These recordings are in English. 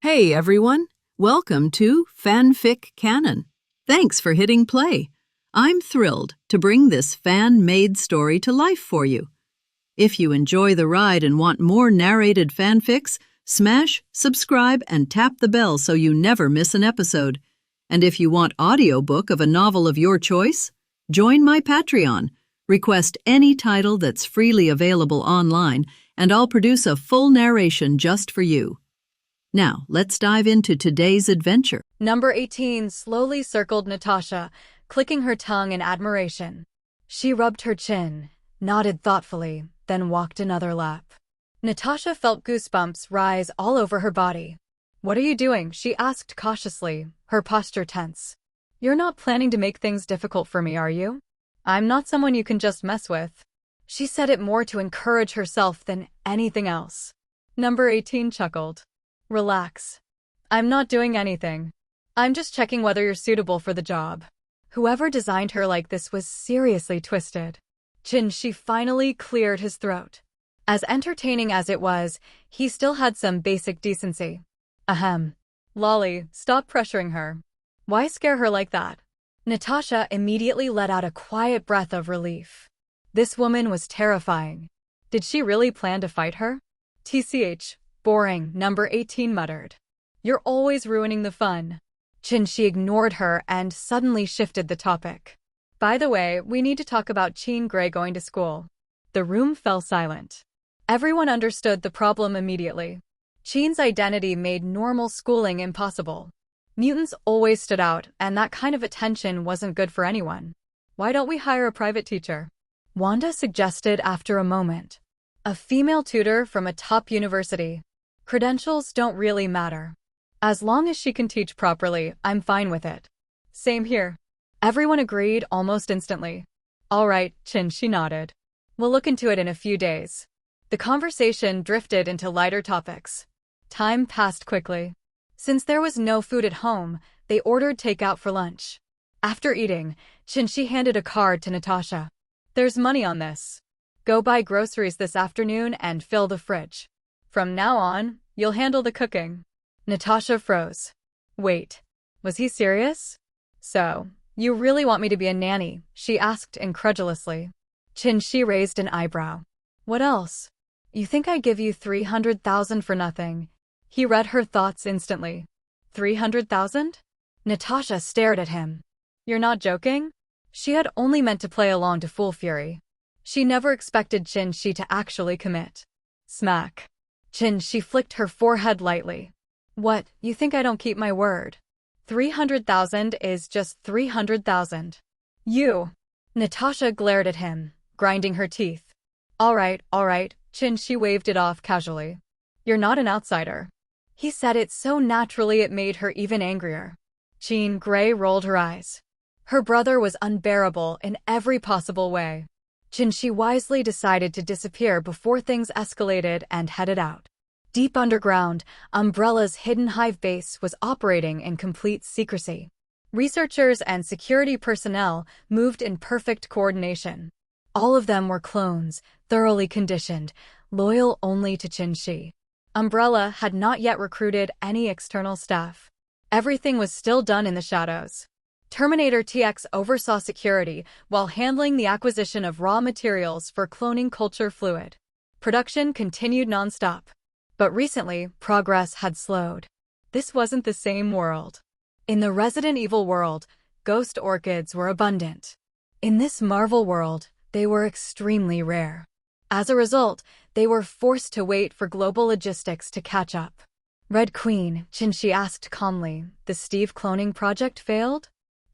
Hey everyone, welcome to FanFic Canon. Thanks for hitting play. I'm thrilled to bring this fan-made story to life for you. If you enjoy the ride and want more narrated fanfics, smash, subscribe, and tap the bell so you never miss an episode. And if you want audiobook of a novel of your choice, join my Patreon. Request any title that's freely available online, and I'll produce a full narration just for you. Now, let's dive into today's adventure. Number 18 slowly circled Natasha, clicking her tongue in admiration. She rubbed her chin, nodded thoughtfully, then walked another lap. Natasha felt goosebumps rise all over her body. "What are you doing?" she asked cautiously, her posture tense. "You're not planning to make things difficult for me, are you? I'm not someone you can just mess with." She said it more to encourage herself than anything else. Number 18 chuckled. "Relax. I'm not doing anything. I'm just checking whether you're suitable for the job." Whoever designed her like this was seriously twisted. She finally cleared his throat. As entertaining as it was, he still had some basic decency. Ahem. "Lolly, stop pressuring her. Why scare her like that?" Natasha immediately let out a quiet breath of relief. This woman was terrifying. Did she really plan to fight her? "TCH. Boring," Number 18 muttered. "You're always ruining the fun." She ignored her and suddenly shifted the topic. "By the way, we need to talk about Jean Grey going to school." The room fell silent. Everyone understood the problem immediately. Jean's identity made normal schooling impossible. Mutants always stood out, and that kind of attention wasn't good for anyone. "Why don't we hire a private teacher?" Wanda suggested after a moment. "A female tutor from a top university. Credentials don't really matter. As long as she can teach properly, I'm fine with it." "Same here." Everyone agreed almost instantly. "All right," she nodded. "We'll look into it in a few days." The conversation drifted into lighter topics. Time passed quickly. Since there was no food at home, they ordered takeout for lunch. After eating, she handed a card to Natasha. "There's money on this. Go buy groceries this afternoon and fill the fridge. From now on, you'll handle the cooking." Natasha froze. Wait, was he serious? "So, you really want me to be a nanny?" she asked incredulously. She raised an eyebrow. "What else? You think I give you 300,000 for nothing?" He read her thoughts instantly. 300,000? Natasha stared at him. "You're not joking?" She had only meant to play along to fool Fury. She never expected she to actually commit. Smack. She flicked her forehead lightly. "What, you think I don't keep my word? 300,000 is just 300,000. You." Natasha glared at him, grinding her teeth. All right, she waved it off casually. "You're not an outsider." He said it so naturally it made her even angrier. Jean Grey rolled her eyes. Her brother was unbearable in every possible way. She wisely decided to disappear before things escalated and headed out. Deep underground, Umbrella's hidden hive base was operating in complete secrecy. Researchers and security personnel moved in perfect coordination. All of them were clones, thoroughly conditioned, loyal only to Shi. Umbrella had not yet recruited any external staff. Everything was still done in the shadows. Terminator TX oversaw security while handling the acquisition of raw materials for cloning culture fluid. Production continued nonstop. But recently, progress had slowed. This wasn't the same world. In the Resident Evil world, ghost orchids were abundant. In this Marvel world, they were extremely rare. As a result, they were forced to wait for global logistics to catch up. "Red Queen," she asked calmly, "the Steve cloning project failed?"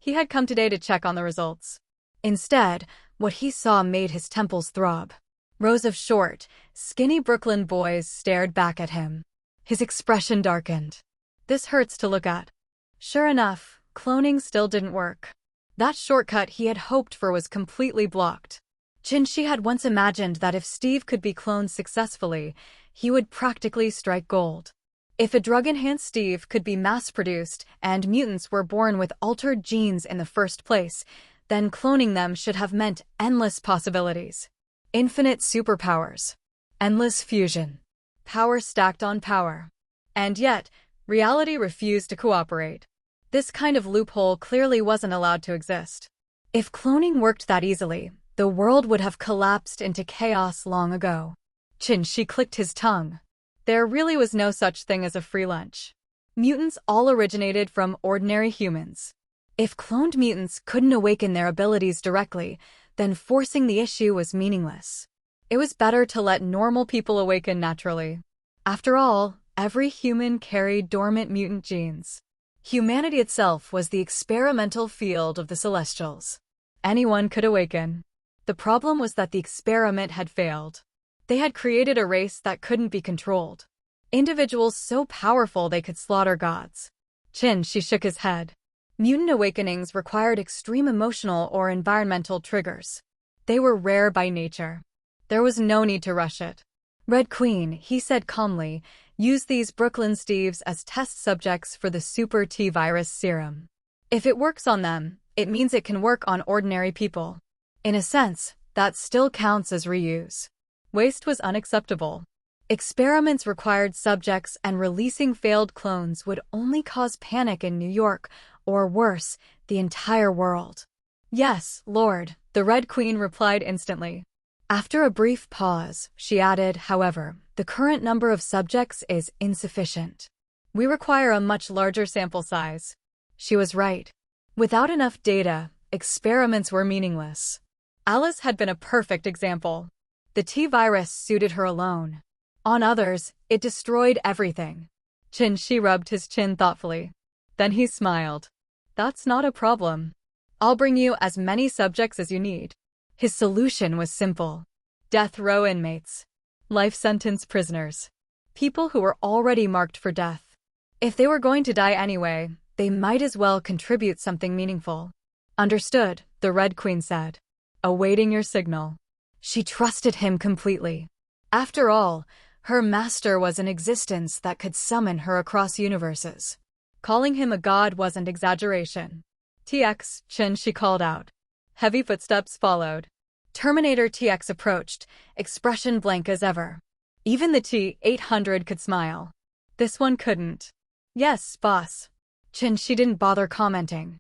He had come today to check on the results. Instead, what he saw made his temples throb. Rows of short, skinny Brooklyn boys stared back at him. His expression darkened. "This hurts to look at." Sure enough, cloning still didn't work. That shortcut he had hoped for was completely blocked. She had once imagined that if Steve could be cloned successfully, he would practically strike gold. If a drug-enhanced Steve could be mass-produced and mutants were born with altered genes in the first place, then cloning them should have meant endless possibilities. Infinite superpowers. Endless fusion. Power stacked on power. And yet, Reality refused to cooperate. This kind of loophole clearly wasn't allowed to exist. If cloning worked that easily, the world would have collapsed into chaos long ago. She clicked his tongue. There really was no such thing as a free lunch. Mutants all originated from ordinary humans. If cloned mutants couldn't awaken their abilities directly, then forcing the issue was meaningless. It was better to let normal people awaken naturally. After all, every human carried dormant mutant genes. Humanity itself was the experimental field of the Celestials. Anyone could awaken. The problem was that the experiment had failed. They had created a race that couldn't be controlled. Individuals so powerful they could slaughter gods. She shook his head. Mutant awakenings required extreme emotional or environmental triggers. They were rare by nature. There was no need to rush it. Red Queen, he said calmly, use these Brooklyn Steves as test subjects for the Super T-Virus serum. If it works on them, it means it can work on ordinary people. In a sense, that still counts as reuse. Waste was unacceptable. Experiments required subjects, and releasing failed clones would only cause panic in New York, or worse, the entire world. Yes, Lord, the Red Queen replied instantly. After a brief pause, she added, however, the current number of subjects is insufficient. We require a much larger sample size. She was right. Without enough data, experiments were meaningless. Alice had been a perfect example. The T-Virus suited her alone. On others, it destroyed everything. She rubbed his chin thoughtfully. Then he smiled. That's not a problem. I'll bring you as many subjects as you need. His solution was simple. Death row inmates. Life sentence prisoners. People who were already marked for death. If they were going to die anyway, they might as well contribute something meaningful. Understood, the Red Queen said. Awaiting your signal. She trusted him completely. After all, her master was an existence that could summon her across universes. Calling him a god wasn't exaggeration. TX, she called out. Heavy footsteps followed. Terminator TX approached, expression blank as ever. Even the T-800 could smile. This one couldn't. Yes, boss. She didn't bother commenting.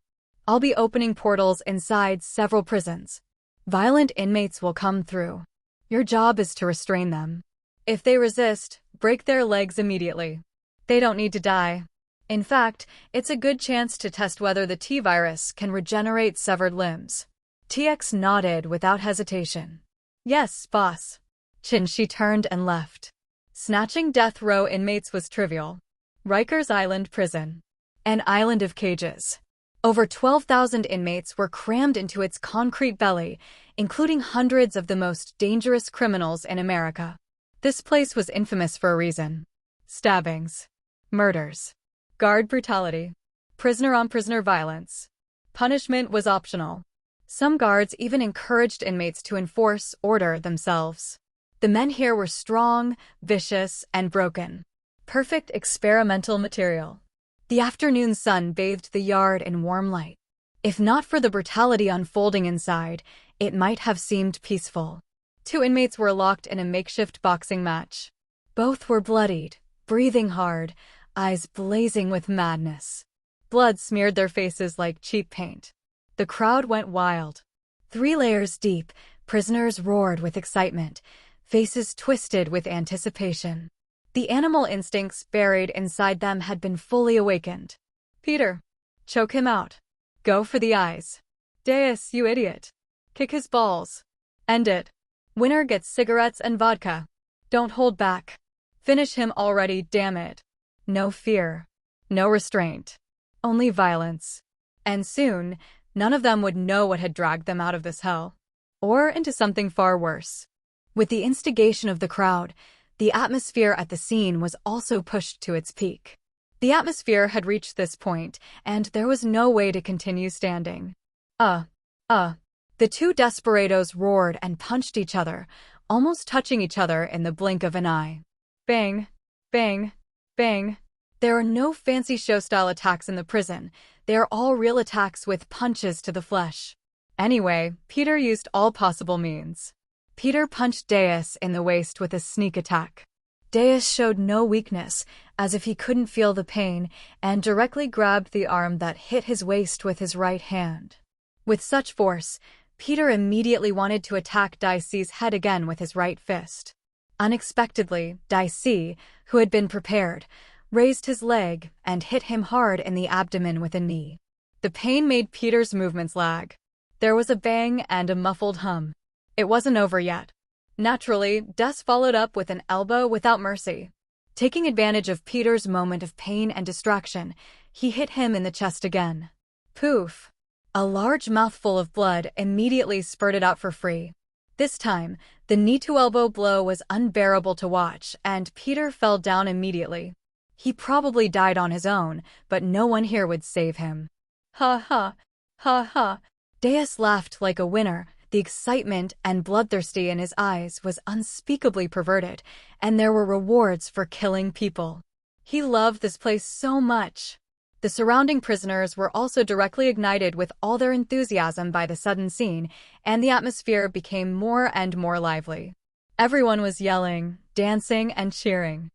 I'll be opening portals inside several prisons. Violent inmates will come through. Your job is to restrain them. If they resist, break their legs immediately. They don't need to die. In fact, it's a good chance to test whether the T-Virus can regenerate severed limbs. TX nodded without hesitation. Yes, boss. She turned and left. Snatching death row inmates was trivial. Rikers Island Prison. An island of cages. Over 12,000 inmates were crammed into its concrete belly, including hundreds of the most dangerous criminals in America. This place was infamous for a reason. Stabbings. Murders. Guard brutality. Prisoner-on-prisoner violence. Punishment was optional. Some guards even encouraged inmates to enforce order themselves. The men here were strong, vicious, and broken. Perfect experimental material. The afternoon sun bathed the yard in warm light. If not for the brutality unfolding inside, it might have seemed peaceful. 2 inmates were locked in a makeshift boxing match. Both were bloodied, breathing hard, eyes blazing with madness. Blood smeared their faces like cheap paint. The crowd went wild. 3 layers deep, prisoners roared with excitement, faces twisted with anticipation. The animal instincts buried inside them had been fully awakened. Peter. Choke him out. Go for the eyes. Deus, you idiot. Kick his balls. End it. Winner gets cigarettes and vodka. Don't hold back. Finish him already, damn it. No fear. No restraint. Only violence. And soon, none of them would know what had dragged them out of this hell. Or into something far worse. With the instigation of the crowd, the atmosphere at the scene was also pushed to its peak. The atmosphere had reached this point, and there was no way to continue standing. The 2 desperados roared and punched each other, almost touching each other in the blink of an eye. Bang, bang, bang. There are no fancy show-style attacks in the prison. They are all real attacks with punches to the flesh. Anyway, Peter used all possible means. Peter punched Deus in the waist with a sneak attack. Deus showed no weakness, as if he couldn't feel the pain, and directly grabbed the arm that hit his waist with his right hand. With such force, Peter immediately wanted to attack Dicey's head again with his right fist. Unexpectedly, Dicey, who had been prepared, raised his leg and hit him hard in the abdomen with a knee. The pain made Peter's movements lag. There was a bang and a muffled hum. It wasn't over yet. Naturally, Des followed up with an elbow without mercy. Taking advantage of Peter's moment of pain and distraction, he hit him in the chest again. Poof! A large mouthful of blood immediately spurted out for free. This time, the knee-to-elbow blow was unbearable to watch, and Peter fell down immediately. He probably died on his own, but no one here would save him. Ha ha! Ha ha! Deus laughed like a winner. The excitement and bloodthirsty in his eyes was unspeakably perverted, and there were rewards for killing people. He loved this place so much. The surrounding prisoners were also directly ignited with all their enthusiasm by the sudden scene, and the atmosphere became more and more lively. Everyone was yelling, dancing, and cheering.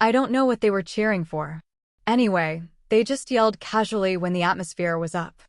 I don't know what they were cheering for. Anyway, they just yelled casually when the atmosphere was up.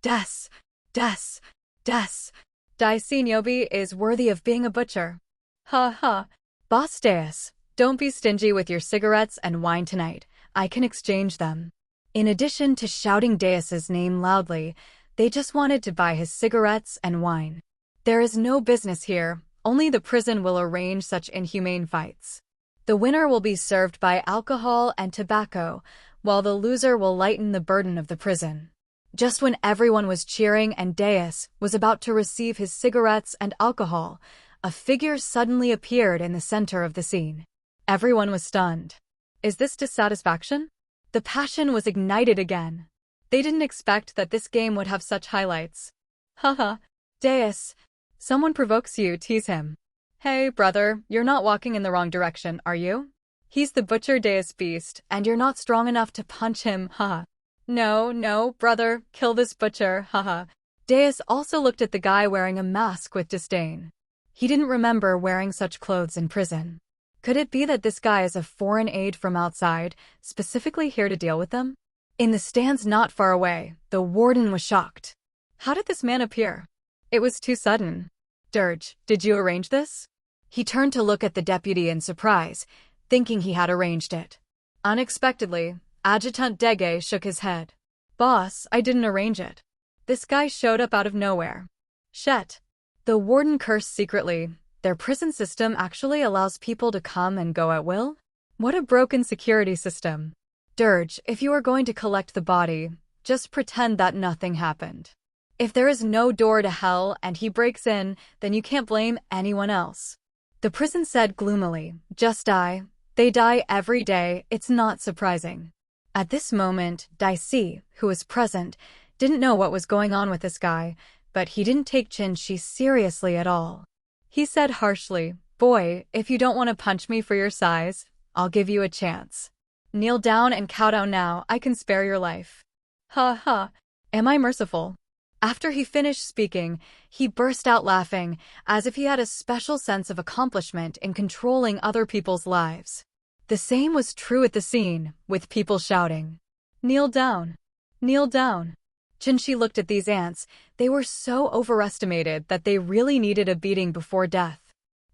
Des! Des! Des! Dicey Niobe is worthy of being a butcher. Ha ha! Boss Deus, don't be stingy with your cigarettes and wine tonight. I can exchange them. In addition to shouting Deus's name loudly, they just wanted to buy his cigarettes and wine. There is no business here, only the prison will arrange such inhumane fights. The winner will be served by alcohol and tobacco, while the loser will lighten the burden of the prison. Just when everyone was cheering and Deus was about to receive his cigarettes and alcohol, a figure suddenly appeared in the center of the scene. Everyone was stunned. Is this dissatisfaction? The passion was ignited again. They didn't expect that this game would have such highlights. Haha, Deus. Someone provokes you, tease him. Hey, brother, you're not walking in the wrong direction, are you? He's the butcher Deus beast, and you're not strong enough to punch him, haha. No, brother, kill this butcher, haha. Deus also looked at the guy wearing a mask with disdain. He didn't remember wearing such clothes in prison. Could it be that this guy is a foreign aide from outside, specifically here to deal with them? In the stands not far away, the warden was shocked. How did this man appear? It was too sudden. Dirge, did you arrange this? He turned to look at the deputy in surprise, thinking he had arranged it. Unexpectedly, Adjutant Dege shook his head. Boss, I didn't arrange it. This guy showed up out of nowhere. Shet. The warden cursed secretly. Their prison system actually allows people to come and go at will? What a broken security system. Dirge, if you are going to collect the body, just pretend that nothing happened. If there is no door to hell and he breaks in, then you can't blame anyone else. The prison said gloomily, just die. They die every day, it's not surprising. At this moment, Dicey, who was present, didn't know what was going on with this guy, but he didn't take Chin-Shi seriously at all. He said harshly, boy, if you don't want to punch me for your size, I'll give you a chance. Kneel down and cow down now, I can spare your life. Ha ha, am I merciful? After he finished speaking, he burst out laughing, as if he had a special sense of accomplishment in controlling other people's lives. The same was true at the scene, with people shouting, kneel down, kneel down. Chin-Shi looked at these ants. They were so overestimated that they really needed a beating before death.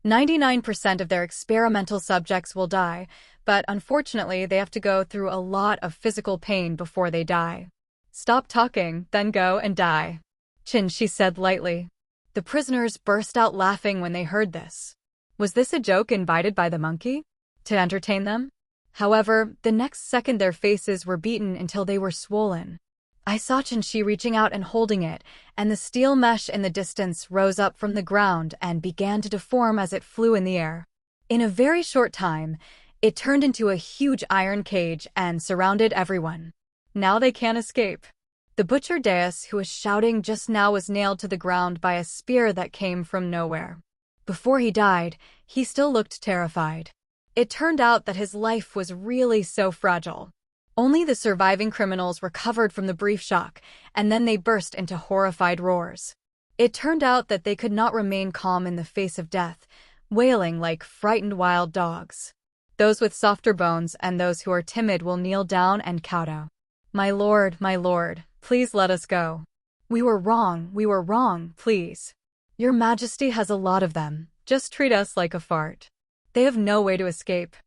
99% of their experimental subjects will die, but unfortunately they have to go through a lot of physical pain before they die. Stop talking, then go and die. Chin-Shi said lightly. The prisoners burst out laughing when they heard this. Was this a joke invited by the monkey? To entertain them? However, the next second their faces were beaten until they were swollen. I saw Chin-Shi reaching out and holding it, and the steel mesh in the distance rose up from the ground and began to deform as it flew in the air. In a very short time, it turned into a huge iron cage and surrounded everyone. Now they can't escape. The butcher Deus, who was shouting just now, was nailed to the ground by a spear that came from nowhere. Before he died, he still looked terrified. It turned out that his life was really so fragile. Only the surviving criminals recovered from the brief shock, and then they burst into horrified roars. It turned out that they could not remain calm in the face of death, wailing like frightened wild dogs. Those with softer bones and those who are timid will kneel down and kowtow. My lord, please let us go. We were wrong, please. Your Majesty has a lot of them. Just treat us like a fart. They have no way to escape.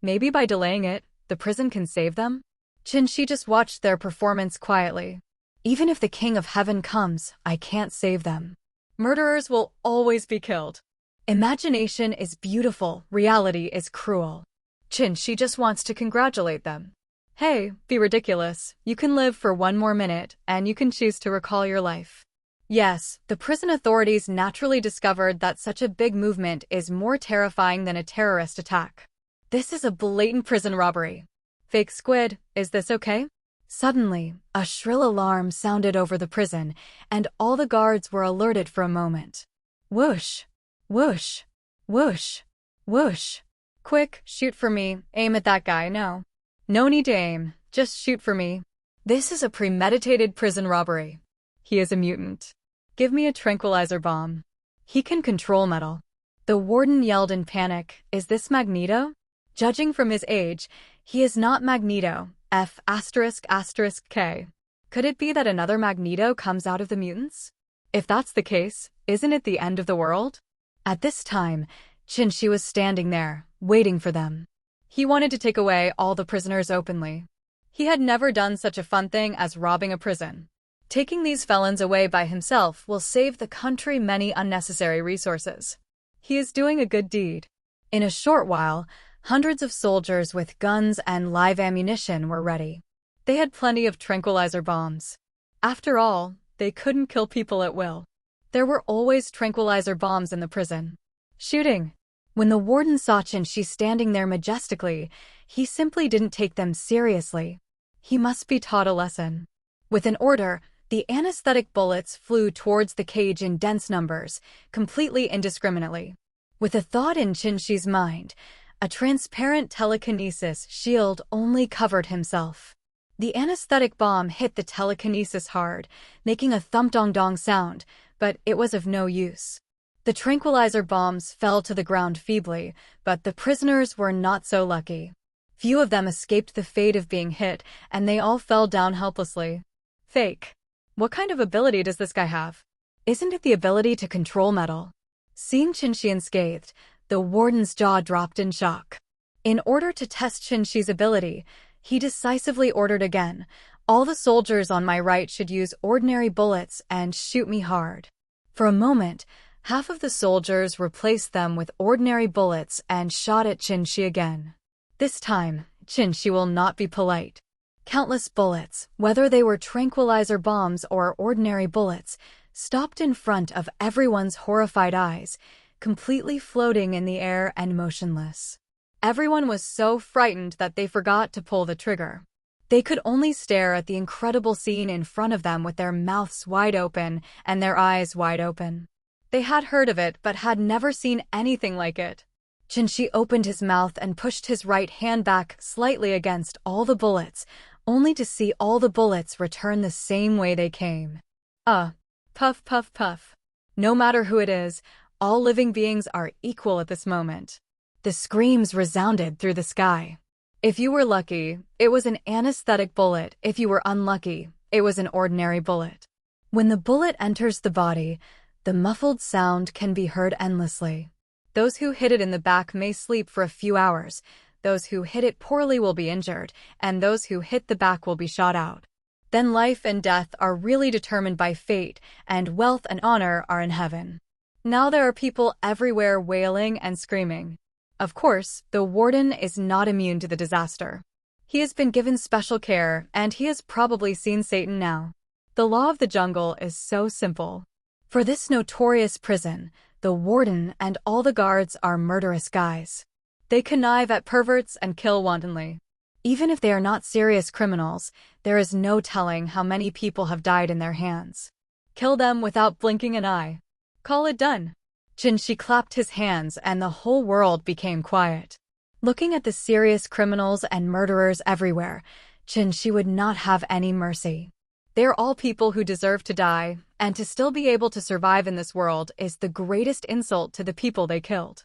Maybe by delaying it, the prison can save them? Qin just watched their performance quietly. Even if the King of Heaven comes, I can't save them. Murderers will always be killed. Imagination is beautiful, reality is cruel. Qin just wants to congratulate them. Hey, be ridiculous. You can live for one more minute, and you can choose to recall your life. Yes, the prison authorities naturally discovered that such a big movement is more terrifying than a terrorist attack. This is a blatant prison robbery. Fake squid, is this okay? Suddenly, a shrill alarm sounded over the prison, and all the guards were alerted for a moment. Whoosh! Whoosh! Whoosh! Whoosh! Quick, shoot for me, aim at that guy, no. No need to aim, just shoot for me. This is a premeditated prison robbery. He is a mutant. Give me a tranquilizer bomb. He can control metal. The warden yelled in panic, is this Magneto? Judging from his age, he is not Magneto, F***K. Could it be that another Magneto comes out of the mutants? If that's the case, isn't it the end of the world? At this time, Qin was standing there, waiting for them. He wanted to take away all the prisoners openly. He had never done such a fun thing as robbing a prison. Taking these felons away by himself will save the country many unnecessary resources. He is doing a good deed. In a short while, hundreds of soldiers with guns and live ammunition were ready. They had plenty of tranquilizer bombs. After all, they couldn't kill people at will. There were always tranquilizer bombs in the prison. Shooting. When the warden saw Qin standing there majestically, he simply didn't take them seriously. He must be taught a lesson. With an order, the anesthetic bullets flew towards the cage in dense numbers, completely indiscriminately. With a thought in Qin's mind, a transparent telekinesis shield only covered himself. The anesthetic bomb hit the telekinesis hard, making a thump-dong-dong sound, but it was of no use. The tranquilizer bombs fell to the ground feebly, but the prisoners were not so lucky. Few of them escaped the fate of being hit, and they all fell down helplessly. Fake. What kind of ability does this guy have? Isn't it the ability to control metal? Seeing Qin unscathed, the warden's jaw dropped in shock. In order to test Qin's ability, he decisively ordered again, all the soldiers on my right should use ordinary bullets and shoot me hard. For a moment, half of the soldiers replaced them with ordinary bullets and shot at Qin again. This time, Qin will not be polite. Countless bullets, whether they were tranquilizer bombs or ordinary bullets, stopped in front of everyone's horrified eyes, completely floating in the air and motionless. Everyone was so frightened that they forgot to pull the trigger. They could only stare at the incredible scene in front of them with their mouths wide open and their eyes wide open. They had heard of it but had never seen anything like it. Qin opened his mouth and pushed his right hand back slightly against all the bullets, only to see all the bullets return the same way they came. Puff, puff, puff. No matter who it is, all living beings are equal at this moment. The screams resounded through the sky. If you were lucky, it was an anesthetic bullet. If you were unlucky, it was an ordinary bullet. When the bullet enters the body, the muffled sound can be heard endlessly. Those who hit it in the back may sleep for a few hours, those who hit it poorly will be injured, and those who hit the back will be shot out. Then life and death are really determined by fate, and wealth and honor are in heaven. Now there are people everywhere wailing and screaming. Of course, the warden is not immune to the disaster. He has been given special care, and he has probably seen Satan now. The law of the jungle is so simple. For this notorious prison, the warden and all the guards are murderous guys. They connive at perverts and kill wantonly. Even if they are not serious criminals, there is no telling how many people have died in their hands. Kill them without blinking an eye. Call it done. Qin clapped his hands and the whole world became quiet. Looking at the serious criminals and murderers everywhere, Qin would not have any mercy. They are all people who deserve to die, and to still be able to survive in this world is the greatest insult to the people they killed.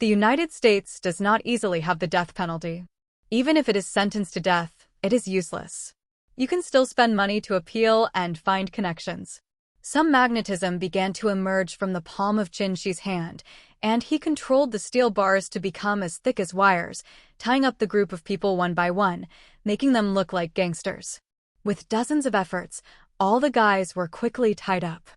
The United States does not easily have the death penalty. Even if it is sentenced to death, it is useless. You can still spend money to appeal and find connections. Some magnetism began to emerge from the palm of Qin Shi's hand, and he controlled the steel bars to become as thick as wires, tying up the group of people one by one, making them look like gangsters. With dozens of efforts, all the guys were quickly tied up.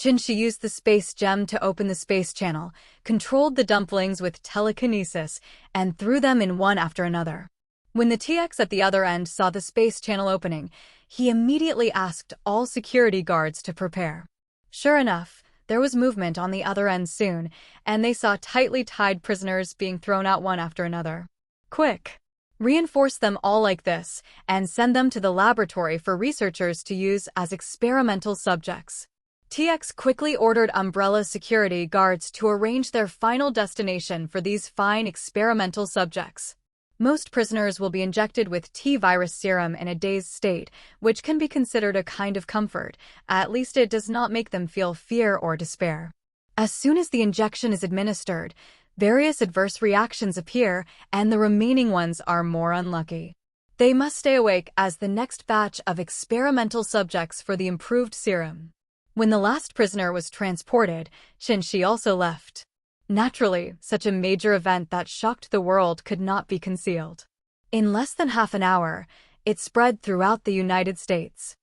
Qin Shi used the space gem to open the space channel, controlled the dumplings with telekinesis, and threw them in one after another. When the TX at the other end saw the space channel opening, he immediately asked all security guards to prepare. Sure enough, there was movement on the other end soon, and they saw tightly tied prisoners being thrown out one after another. Quick! Reinforce them all like this, and send them to the laboratory for researchers to use as experimental subjects. TX quickly ordered Umbrella security guards to arrange their final destination for these fine experimental subjects. Most prisoners will be injected with T-virus serum in a dazed state, which can be considered a kind of comfort. At least it does not make them feel fear or despair. As soon as the injection is administered, various adverse reactions appear, and the remaining ones are more unlucky. They must stay awake as the next batch of experimental subjects for the improved serum. When the last prisoner was transported, Qin Shi also left. Naturally, such a major event that shocked the world could not be concealed. In less than half an hour, it spread throughout the United States.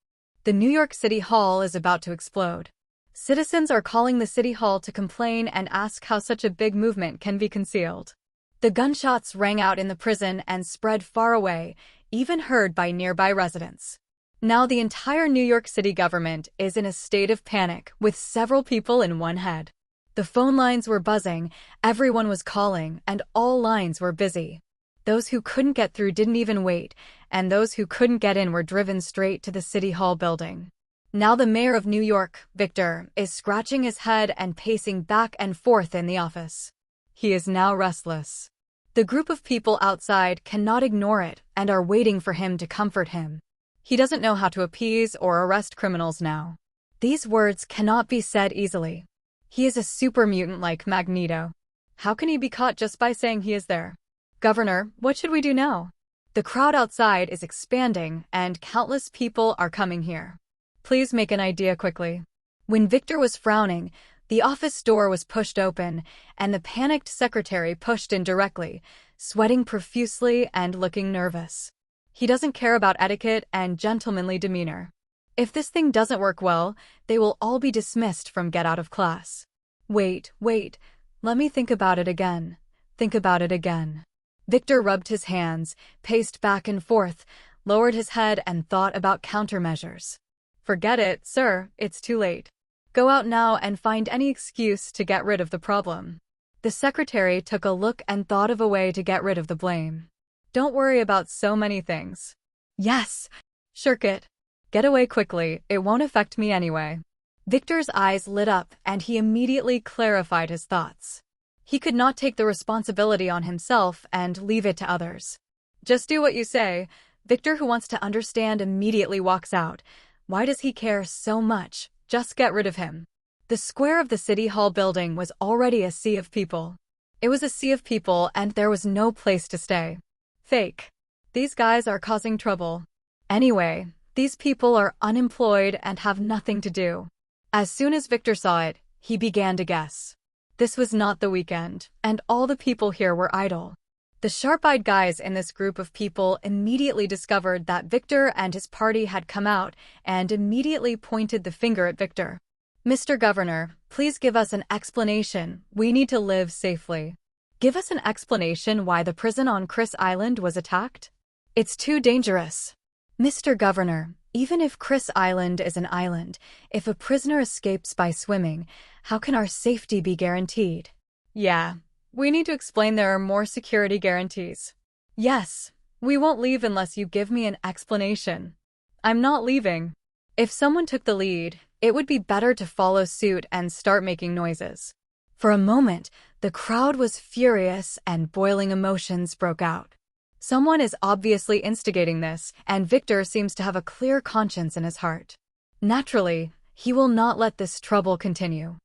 The New York City Hall is about to explode. Citizens are calling the City Hall to complain and ask how such a big movement can be concealed. The gunshots rang out in the prison and spread far away, even heard by nearby residents. Now the entire New York City government is in a state of panic, with several people in one head. The phone lines were buzzing, everyone was calling, and all lines were busy. Those who couldn't get through didn't even wait, and those who couldn't get in were driven straight to the City Hall building. Now the mayor of New York, Victor, is scratching his head and pacing back and forth in the office. He is now restless. The group of people outside cannot ignore it and are waiting for him to comfort him. He doesn't know how to appease or arrest criminals now. These words cannot be said easily. He is a super mutant like Magneto. How can he be caught just by saying he is there? Governor, what should we do now? The crowd outside is expanding, and countless people are coming here. Please make an idea quickly. When Victor was frowning, the office door was pushed open, and the panicked secretary pushed in directly, sweating profusely and looking nervous. He doesn't care about etiquette and gentlemanly demeanor. If this thing doesn't work well, they will all be dismissed from get out of class. Wait, let me think about it again. Think about it again. Victor rubbed his hands, paced back and forth, lowered his head and thought about countermeasures. Forget it, sir, it's too late. Go out now and find any excuse to get rid of the problem. The secretary took a look and thought of a way to get rid of the blame. Don't worry about so many things. Yes, shirk it. Get away quickly, it won't affect me anyway. Victor's eyes lit up and he immediately clarified his thoughts. He could not take the responsibility on himself and leave it to others. Just do what you say. Victor, who wants to understand, immediately walks out. Why does he care so much? Just get rid of him. The square of the City Hall building was already a sea of people. It was a sea of people and there was no place to stay. Fake. These guys are causing trouble. Anyway, these people are unemployed and have nothing to do. As soon as Victor saw it, he began to guess. This was not the weekend, and all the people here were idle. The sharp-eyed guys in this group of people immediately discovered that Victor and his party had come out and immediately pointed the finger at Victor. Mr. Governor, please give us an explanation. We need to live safely. Give us an explanation why the prison on Chris Island was attacked? It's too dangerous. Mr. Governor, even if Chris Island is an island, if a prisoner escapes by swimming, how can our safety be guaranteed? Yeah, we need to explain there are more security guarantees. Yes, we won't leave unless you give me an explanation. I'm not leaving. If someone took the lead, it would be better to follow suit and start making noises. For a moment, the crowd was furious and boiling emotions broke out. Someone is obviously instigating this, and Victor seems to have a clear conscience in his heart. Naturally, he will not let this trouble continue.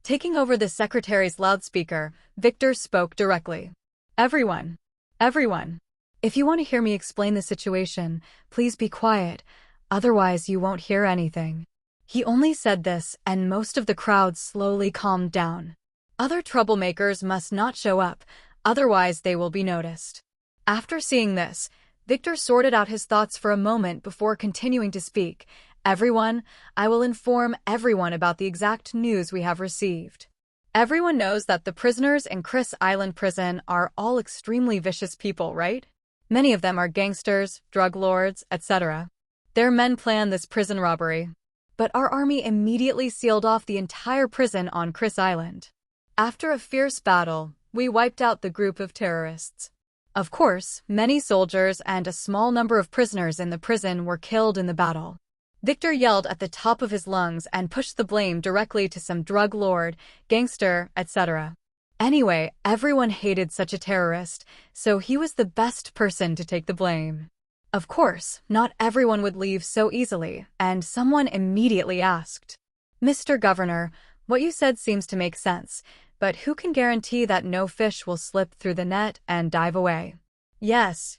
Taking over the secretary's loudspeaker, Victor spoke directly. Everyone. Everyone. If you want to hear me explain the situation, please be quiet, otherwise you won't hear anything. He only said this, and most of the crowd slowly calmed down. Other troublemakers must not show up, otherwise they will be noticed. After seeing this, Victor sorted out his thoughts for a moment before continuing to speak. Everyone, I will inform everyone about the exact news we have received. Everyone knows that the prisoners in Chris Island prison are all extremely vicious people, right? Many of them are gangsters, drug lords, etc. Their men planned this prison robbery. But our army immediately sealed off the entire prison on Chris Island. After a fierce battle, we wiped out the group of terrorists. Of course, many soldiers and a small number of prisoners in the prison were killed in the battle. Victor yelled at the top of his lungs and pushed the blame directly to some drug lord, gangster, etc. Anyway, everyone hated such a terrorist, so he was the best person to take the blame. Of course, not everyone would leave so easily, and someone immediately asked, "Mr. Governor, what you said seems to make sense, but who can guarantee that no fish will slip through the net and dive away?" Yes.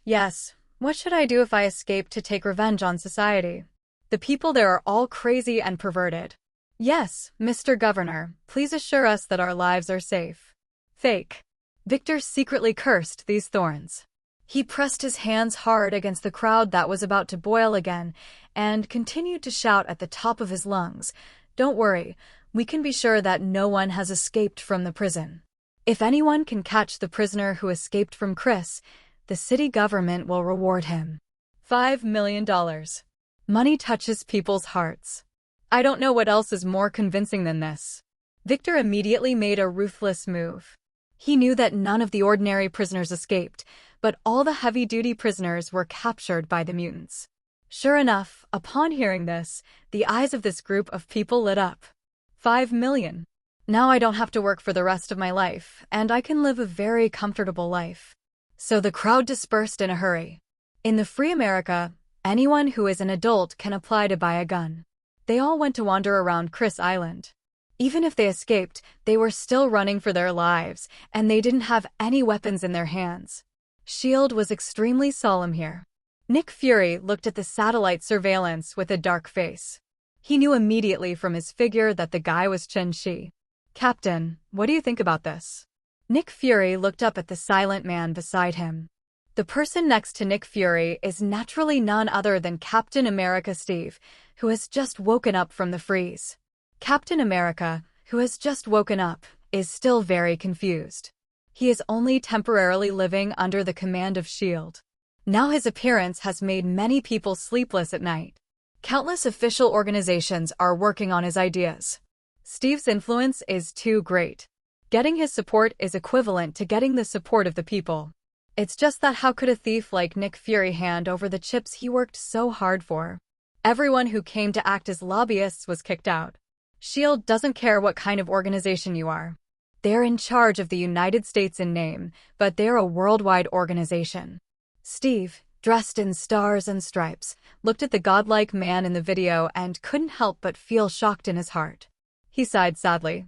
What should I do if I escape to take revenge on society? The people there are all crazy and perverted. Yes, Mr. Governor, please assure us that our lives are safe. Fake. Victor secretly cursed these thorns. He pressed his hands hard against the crowd that was about to boil again and continued to shout at the top of his lungs, "Don't worry, we can be sure that no one has escaped from the prison. If anyone can catch the prisoner who escaped from Chris, the city government will reward him. $5 million. Money touches people's hearts. I don't know what else is more convincing than this." Victor immediately made a ruthless move. He knew that none of the ordinary prisoners escaped, but all the heavy-duty prisoners were captured by the mutants. Sure enough, upon hearing this, the eyes of this group of people lit up. 5 million. Now I don't have to work for the rest of my life, and I can live a very comfortable life. So the crowd dispersed in a hurry. In the free America, anyone who is an adult can apply to buy a gun. They all went to wander around Chris Island. Even if they escaped, they were still running for their lives, and they didn't have any weapons in their hands. S.H.I.E.L.D. was extremely solemn here. Nick Fury looked at the satellite surveillance with a dark face. He knew immediately from his figure that the guy was Chen Shi. "Captain, what do you think about this?" Nick Fury looked up at the silent man beside him. The person next to Nick Fury is naturally none other than Captain America Steve, who has just woken up from the freeze. Captain America, who has just woken up, is still very confused. He is only temporarily living under the command of S.H.I.E.L.D. Now his appearance has made many people sleepless at night. Countless official organizations are working on his ideas. Steve's influence is too great. Getting his support is equivalent to getting the support of the people. It's just that how could a thief like Nick Fury hand over the chips he worked so hard for? Everyone who came to act as lobbyists was kicked out. S.H.I.E.L.D. doesn't care what kind of organization you are. They're in charge of the United States in name, but they're a worldwide organization. Steve, dressed in stars and stripes, looked at the godlike man in the video and couldn't help but feel shocked in his heart. He sighed sadly.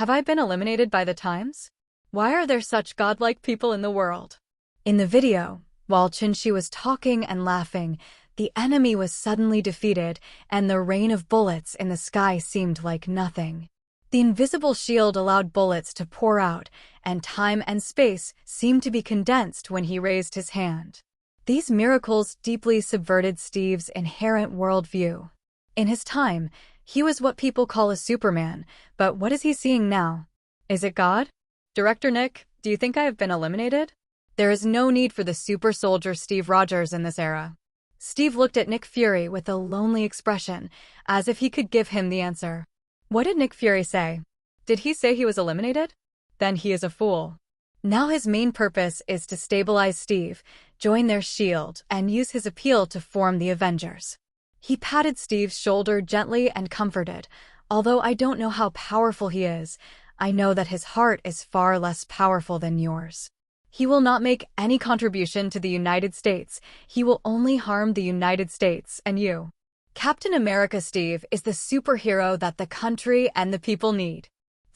Have I been eliminated by the Times? Why are there such godlike people in the world? In the video, while Chin-Shi was talking and laughing, the enemy was suddenly defeated, and the rain of bullets in the sky seemed like nothing. The invisible shield allowed bullets to pour out, and time and space seemed to be condensed when he raised his hand. These miracles deeply subverted Steve's inherent worldview. In his time, he was what people call a Superman, but what is he seeing now? Is it God? Director Nick, do you think I have been eliminated? There is no need for the super soldier Steve Rogers in this era. Steve looked at Nick Fury with a lonely expression, as if he could give him the answer. What did Nick Fury say? Did he say he was eliminated? Then he is a fool. Now his main purpose is to stabilize Steve, join their S.H.I.E.L.D., and use his appeal to form the Avengers. He patted Steve's shoulder gently and comforted. Although I don't know how powerful he is, I know that his heart is far less powerful than yours. He will not make any contribution to the United States. He will only harm the United States and you. Captain America Steve is the superhero that the country and the people need.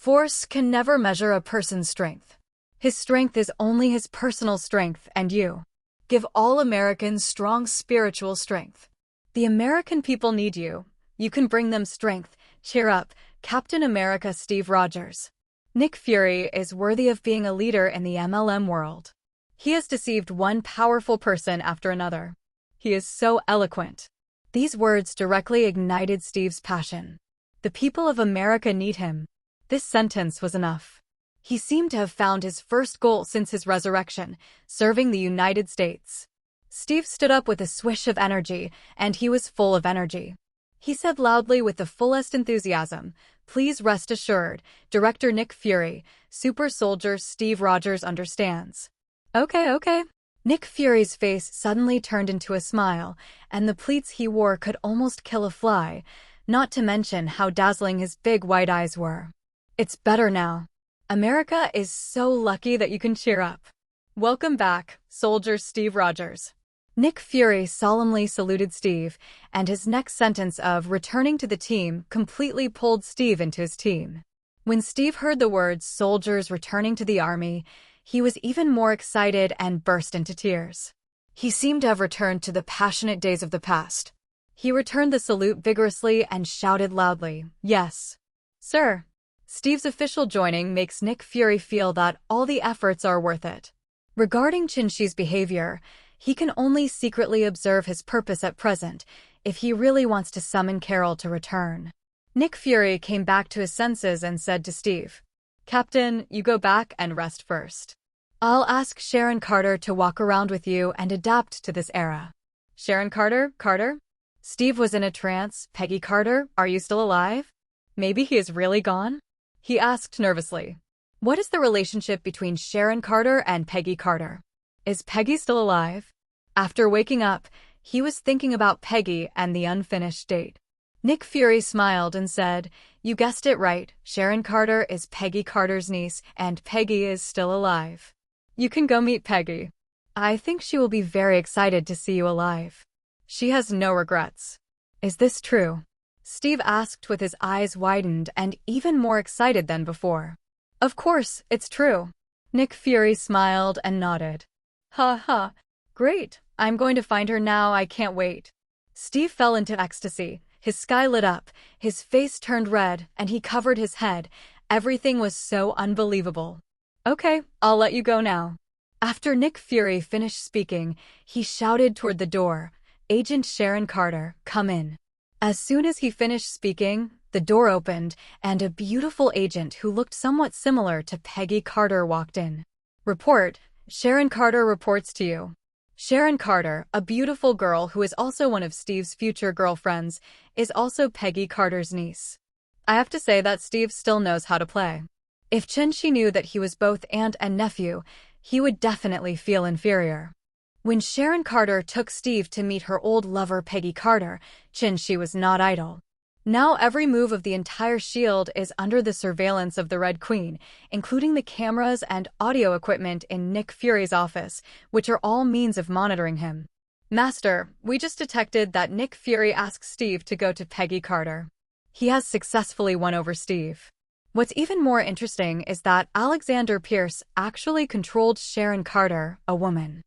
Force can never measure a person's strength. His strength is only his personal strength, and you give all Americans strong spiritual strength. The American people need you. You can bring them strength. Cheer up, Captain America Steve Rogers. Nick Fury is worthy of being a leader in the MLM world. He has deceived one powerful person after another. He is so eloquent. These words directly ignited Steve's passion. The people of America need him. This sentence was enough. He seemed to have found his first goal since his resurrection, serving the United States. Steve stood up with a swish of energy, and he was full of energy. He said loudly with the fullest enthusiasm, "Please rest assured, Director Nick Fury, Super Soldier Steve Rogers understands." Okay. Nick Fury's face suddenly turned into a smile, and the pleats he wore could almost kill a fly, not to mention how dazzling his big white eyes were. It's better now. America is so lucky that you can cheer up. Welcome back, Soldier Steve Rogers. Nick Fury solemnly saluted Steve, and his next sentence of returning to the team completely pulled Steve into his team. When Steve heard the words soldiers returning to the army, he was even more excited and burst into tears. He seemed to have returned to the passionate days of the past. He returned the salute vigorously and shouted loudly, "Yes, sir." Steve's official joining makes Nick Fury feel that all the efforts are worth it. Regarding Chin-Shi's behavior, he can only secretly observe his purpose at present if he really wants to summon Carol to return. Nick Fury came back to his senses and said to Steve, "Captain, you go back and rest first. I'll ask Sharon Carter to walk around with you and adapt to this era." Sharon Carter? Steve was in a trance. Peggy Carter, are you still alive? Maybe he is really gone? He asked nervously. What is the relationship between Sharon Carter and Peggy Carter? Is Peggy still alive? After waking up, he was thinking about Peggy and the unfinished date. Nick Fury smiled and said, "You guessed it right, Sharon Carter is Peggy Carter's niece, and Peggy is still alive. You can go meet Peggy. I think she will be very excited to see you alive. She has no regrets." Is this true? Steve asked with his eyes widened and even more excited than before. Of course, it's true. Nick Fury smiled and nodded. Ha, great, I'm going to find her now, I can't wait. Steve fell into ecstasy. His sky lit up, his face turned red, and he covered his head. Everything was so unbelievable. Okay, I'll let you go now. After Nick Fury finished speaking, he shouted toward the door, "Agent Sharon Carter, come in." As soon as he finished speaking, the door opened, and a beautiful agent who looked somewhat similar to Peggy Carter walked in. Report, Sharon Carter reports to you. Sharon Carter, a beautiful girl who is also one of Steve's future girlfriends, is also Peggy Carter's niece. I have to say that Steve still knows how to play. If Chin-Shi knew that he was both aunt and nephew, he would definitely feel inferior. When Sharon Carter took Steve to meet her old lover Peggy Carter, Chin-Shi was not idle. Now every move of the entire shield is under the surveillance of the Red Queen, including the cameras and audio equipment in Nick Fury's office, which are all means of monitoring him. Master, we just detected that Nick Fury asked Steve to go to Peggy Carter. He has successfully won over Steve. What's even more interesting is that Alexander Pierce actually controlled Sharon Carter, a woman.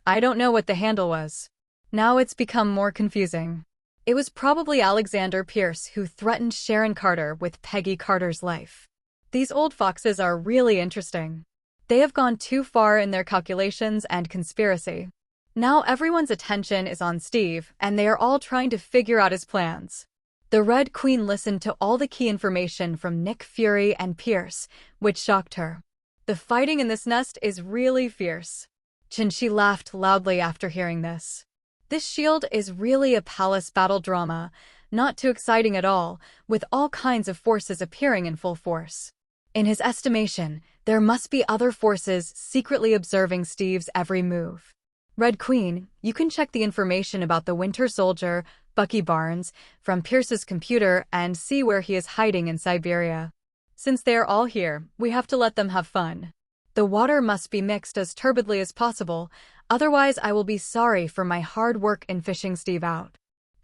I don't know what the handle was. Now it's become more confusing. It was probably Alexander Pierce who threatened Sharon Carter with Peggy Carter's life. These old foxes are really interesting. They have gone too far in their calculations and conspiracy. Now everyone's attention is on Steve, and they are all trying to figure out his plans. The Red Queen listened to all the key information from Nick Fury and Pierce, which shocked her. The fighting in this nest is really fierce. Chin-Shi laughed loudly after hearing this. This shield is really a palace battle drama, not too exciting at all, with all kinds of forces appearing in full force. In his estimation, there must be other forces secretly observing Steve's every move. Red Queen, you can check the information about the Winter Soldier, Bucky Barnes, from Pierce's computer and see where he is hiding in Siberia. Since they are all here, we have to let them have fun. The water must be mixed as turbidly as possible, otherwise I will be sorry for my hard work in fishing Steve out.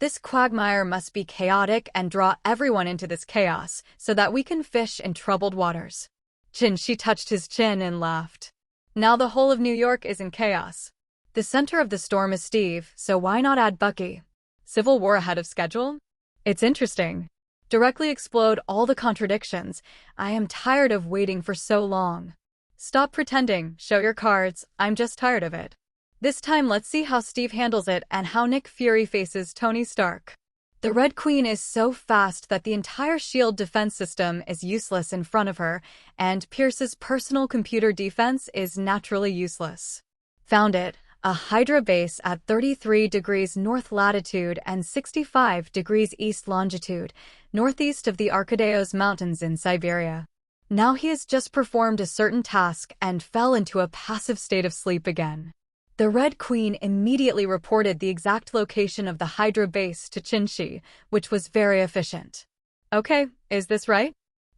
This quagmire must be chaotic and draw everyone into this chaos so that we can fish in troubled waters. She touched his chin and laughed. Now the whole of New York is in chaos. The center of the storm is Steve, so why not add Bucky? Civil War ahead of schedule? It's interesting. Directly explode all the contradictions. I am tired of waiting for so long. Stop pretending, show your cards, I'm just tired of it. This time let's see how Steve handles it and how Nick Fury faces Tony Stark. The Red Queen is so fast that the entire shield defense system is useless in front of her, and Pierce's personal computer defense is naturally useless. Found it, a Hydra base at 33 degrees north latitude and 65 degrees east longitude, northeast of the Arkadeos Mountains in Siberia. Now he has just performed a certain task and fell into a passive state of sleep again. The Red Queen immediately reported the exact location of the Hydra base to Qinshi, which was very efficient. Okay, is this right?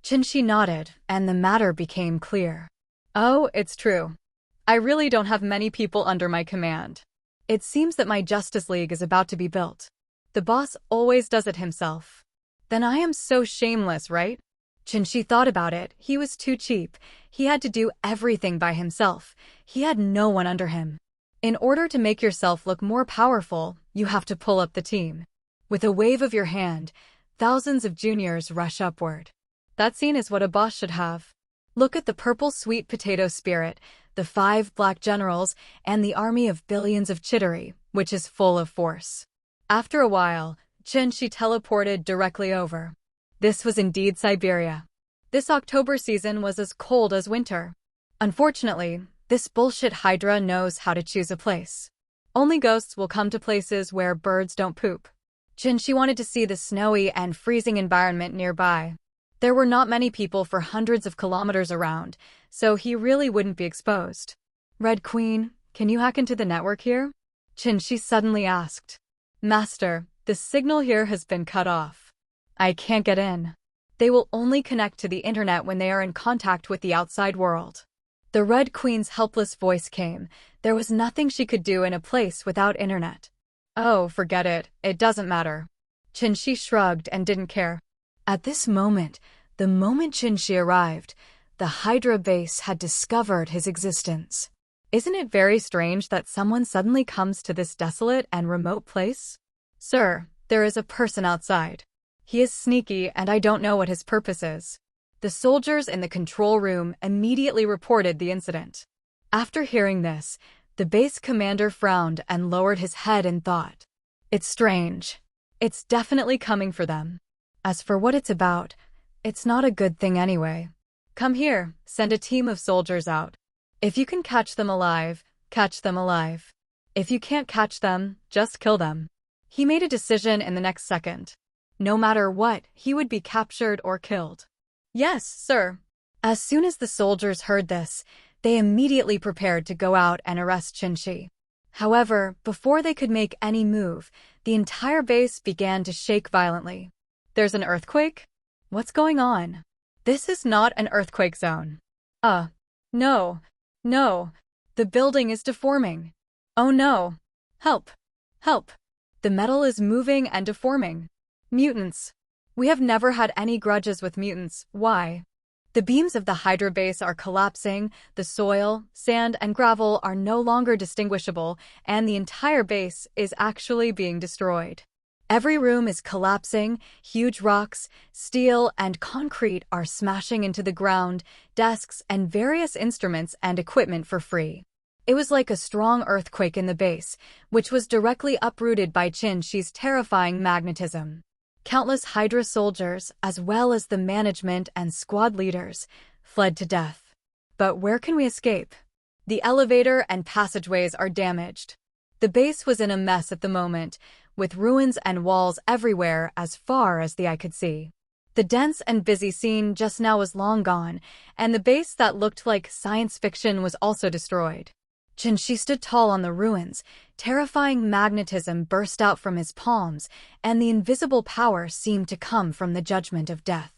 Qinshi nodded, and the matter became clear. Oh, it's true. I really don't have many people under my command. It seems that my Justice League is about to be built. The boss always does it himself. Then I am so shameless, right? Qinshi thought about it. He was too cheap. He had to do everything by himself. He had no one under him. In order to make yourself look more powerful, you have to pull up the team. With a wave of your hand, thousands of juniors rush upward. That scene is what a boss should have. Look at the purple sweet potato spirit, the 5 black generals, and the army of billions of Chittery, which is full of force. After a while, Qinshi teleported directly over. This was indeed Siberia. This October season was as cold as winter. Unfortunately, this bullshit Hydra knows how to choose a place. Only ghosts will come to places where birds don't poop. Qinshi wanted to see the snowy and freezing environment nearby. There were not many people for hundreds of kilometers around, so he really wouldn't be exposed. Red Queen, can you hack into the network here? Qinshi suddenly asked. Master, the signal here has been cut off. I can't get in. They will only connect to the internet when they are in contact with the outside world. The Red Queen's helpless voice came. There was nothing she could do in a place without internet. Oh, forget it. It doesn't matter. Qinshi shrugged and didn't care. At this moment, the moment Qinshi arrived, the Hydra base had discovered his existence. Isn't it very strange that someone suddenly comes to this desolate and remote place? Sir, there is a person outside. He is sneaky and I don't know what his purpose is. The soldiers in the control room immediately reported the incident. After hearing this, the base commander frowned and lowered his head in thought. It's strange. It's definitely coming for them. As for what it's about, it's not a good thing anyway. Come here, send a team of soldiers out. If you can catch them alive, catch them alive. If you can't catch them, just kill them. He made a decision in the next second. No matter what, he would be captured or killed. Yes, sir. As soon as the soldiers heard this, they immediately prepared to go out and arrest Qinshi. However, before they could make any move, the entire base began to shake violently. There's an earthquake? What's going on? This is not an earthquake zone. No. No. The building is deforming. Oh no. Help. Help. The metal is moving and deforming. Mutants. We have never had any grudges with mutants. Why? The beams of the Hydra base are collapsing, the soil, sand, and gravel are no longer distinguishable, and the entire base is actually being destroyed. Every room is collapsing, huge rocks, steel, and concrete are smashing into the ground, desks, and various instruments and equipment for free. It was like a strong earthquake in the base, which was directly uprooted by Qinshi's terrifying magnetism. Countless Hydra soldiers, as well as the management and squad leaders, fled to death. But where can we escape? The elevator and passageways are damaged. The base was in a mess at the moment, with ruins and walls everywhere as far as the eye could see. The dense and busy scene just now was long gone, and the base that looked like science fiction was also destroyed. Qinshi stood tall on the ruins. Terrifying magnetism burst out from his palms, and the invisible power seemed to come from the judgment of death.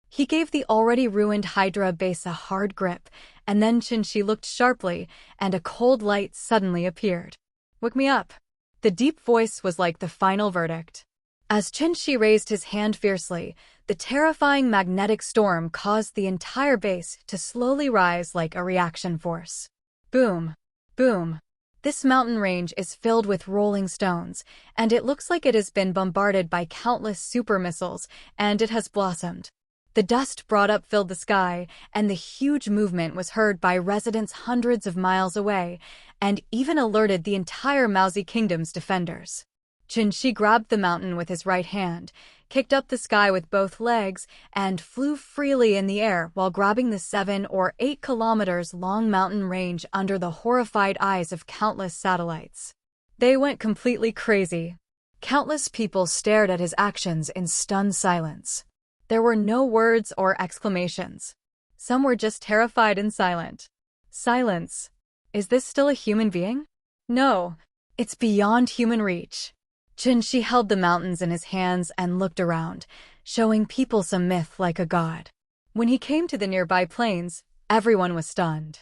He gave the already ruined Hydra base a hard grip, and then Qinshi looked sharply, and a cold light suddenly appeared. "Wake me up." The deep voice was like the final verdict. As Qinshi raised his hand fiercely, the terrifying magnetic storm caused the entire base to slowly rise like a reaction force. Boom! Boom! This mountain range is filled with rolling stones, and it looks like it has been bombarded by countless super missiles, and it has blossomed. The dust brought up filled the sky, and the huge movement was heard by residents hundreds of miles away, and even alerted the entire Maozi Kingdom's defenders. Qinshi grabbed the mountain with his right hand, kicked up the sky with both legs, and flew freely in the air while grabbing the 7 or 8 kilometers long mountain range under the horrified eyes of countless satellites. They went completely crazy. Countless people stared at his actions in stunned silence. There were no words or exclamations. Some were just terrified and silent. Silence. Is this still a human being? No, it's beyond human reach. Qinshi held the mountains in his hands and looked around, showing people some myth like a god. When he came to the nearby plains, everyone was stunned.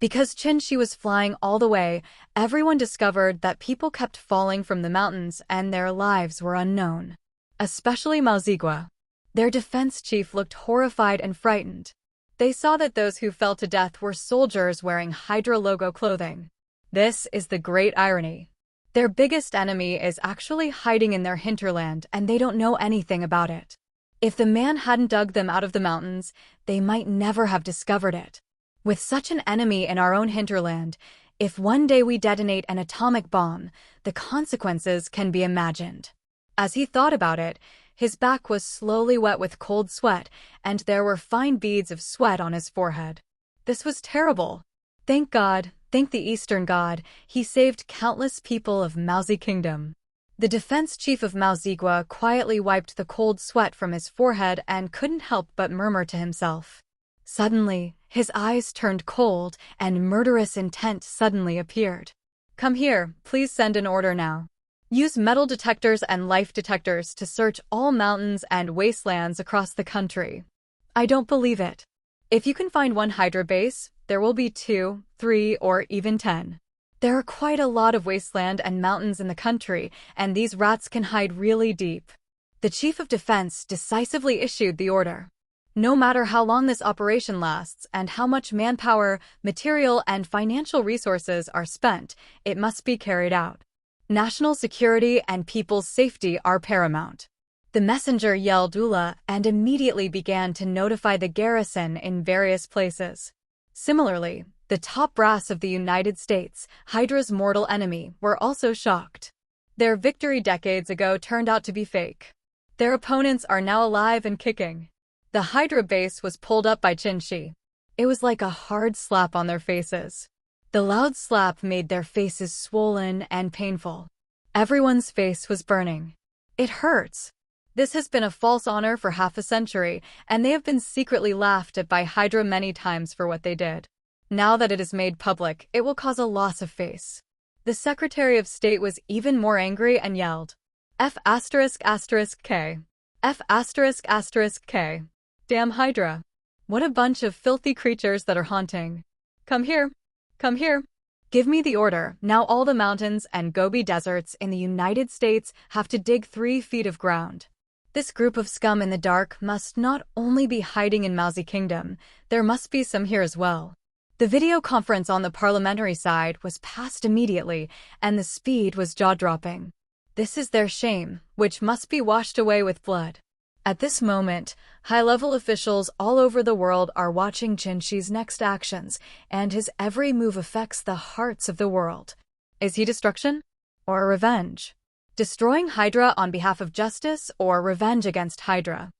Because Qinshi was flying all the way, everyone discovered that people kept falling from the mountains and their lives were unknown. Especially Maozigua. Their defense chief looked horrified and frightened. They saw that those who fell to death were soldiers wearing Hydra logo clothing. This is the great irony. Their biggest enemy is actually hiding in their hinterland and they don't know anything about it. If the man hadn't dug them out of the mountains, they might never have discovered it. With such an enemy in our own hinterland, if one day we detonate an atomic bomb, the consequences can be imagined. As he thought about it, his back was slowly wet with cold sweat, and there were fine beads of sweat on his forehead. This was terrible. Thank God, thank the Eastern God, he saved countless people of Maozi Kingdom. The defense chief of Maozigua quietly wiped the cold sweat from his forehead and couldn't help but murmur to himself. Suddenly, his eyes turned cold and murderous intent suddenly appeared. Come here, please send an order now. Use metal detectors and life detectors to search all mountains and wastelands across the country. I don't believe it. If you can find one Hydra base, there will be 2, 3, or even 10. There are quite a lot of wasteland and mountains in the country, and these rats can hide really deep. The chief of defense decisively issued the order. No matter how long this operation lasts and how much manpower, material, and financial resources are spent, it must be carried out. National security and people's safety are paramount. The messenger yelled "Ula" and immediately began to notify the garrison in various places. Similarly, the top brass of the United States, Hydra's mortal enemy, were also shocked. Their victory decades ago turned out to be fake. Their opponents are now alive and kicking. The Hydra base was pulled up by Qinshi. It was like a hard slap on their faces. The loud slap made their faces swollen and painful. Everyone's face was burning. It hurts. This has been a false honor for half a century, and they have been secretly laughed at by Hydra many times for what they did. Now that it is made public, it will cause a loss of face. The Secretary of State was even more angry and yelled, F***K. F***K. Damn Hydra. What a bunch of filthy creatures that are haunting. Come here. Come here. Give me the order. Now all the mountains and Gobi deserts in the United States have to dig 3 feet of ground. This group of scum in the dark must not only be hiding in Maozi Kingdom, there must be some here as well. The video conference on the parliamentary side was passed immediately, and the speed was jaw-dropping. This is their shame, which must be washed away with blood. At this moment, high-level officials all over the world are watching Qinshi's next actions, and his every move affects the hearts of the world. Is he destruction? Or revenge? Destroying Hydra on behalf of justice or revenge against Hydra?